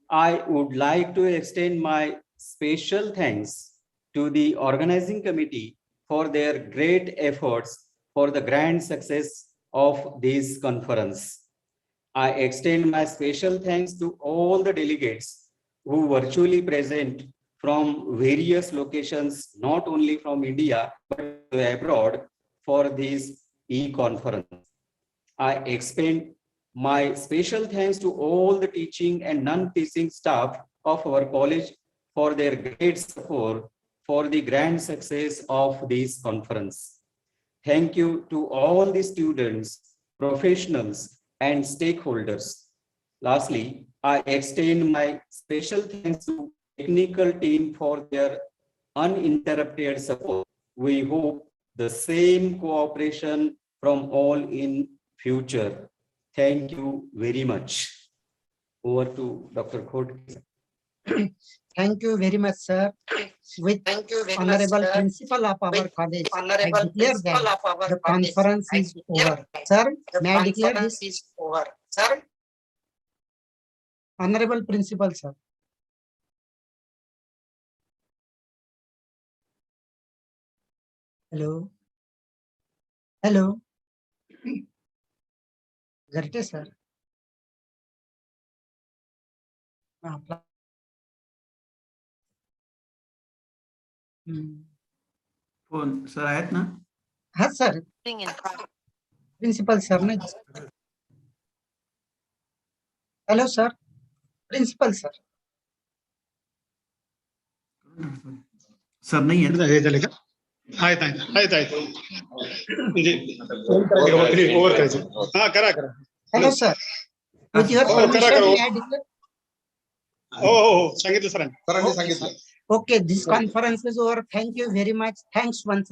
I would like to extend my special thanks to the organizing committee for their great efforts for the grand success of this conference. I extend my special thanks to all the delegates who virtually present from various locations, not only from India, but abroad for this e-conference. I extend My special thanks to all the teaching and non-teaching staff of our college for their great support for the grand success of this conference. Thank you to all the students, professionals, and stakeholders. Lastly, I extend my special thanks to technical team for their uninterrupted support. We hope the same cooperation from all in future. Thank you very much. Over to Dr. Khot. Thank you very much, sir. With honorable principal of our college, I declare that the conference is over. Sir, may I declare this? Sir, honorable principal, sir. Hello. Hello. Garte, sir. Phone sir आहेत ना? हाँ sir. Principal sir ने. Hello sir. Principal sir. Sir नाही आहेत. आहेत म्हणजे over करायचं. हा करा. Hello sir. With your permission, may I declare? हो सांगितलं सरांनी. Okay, this conference is over. Thank you very much. Thanks once again.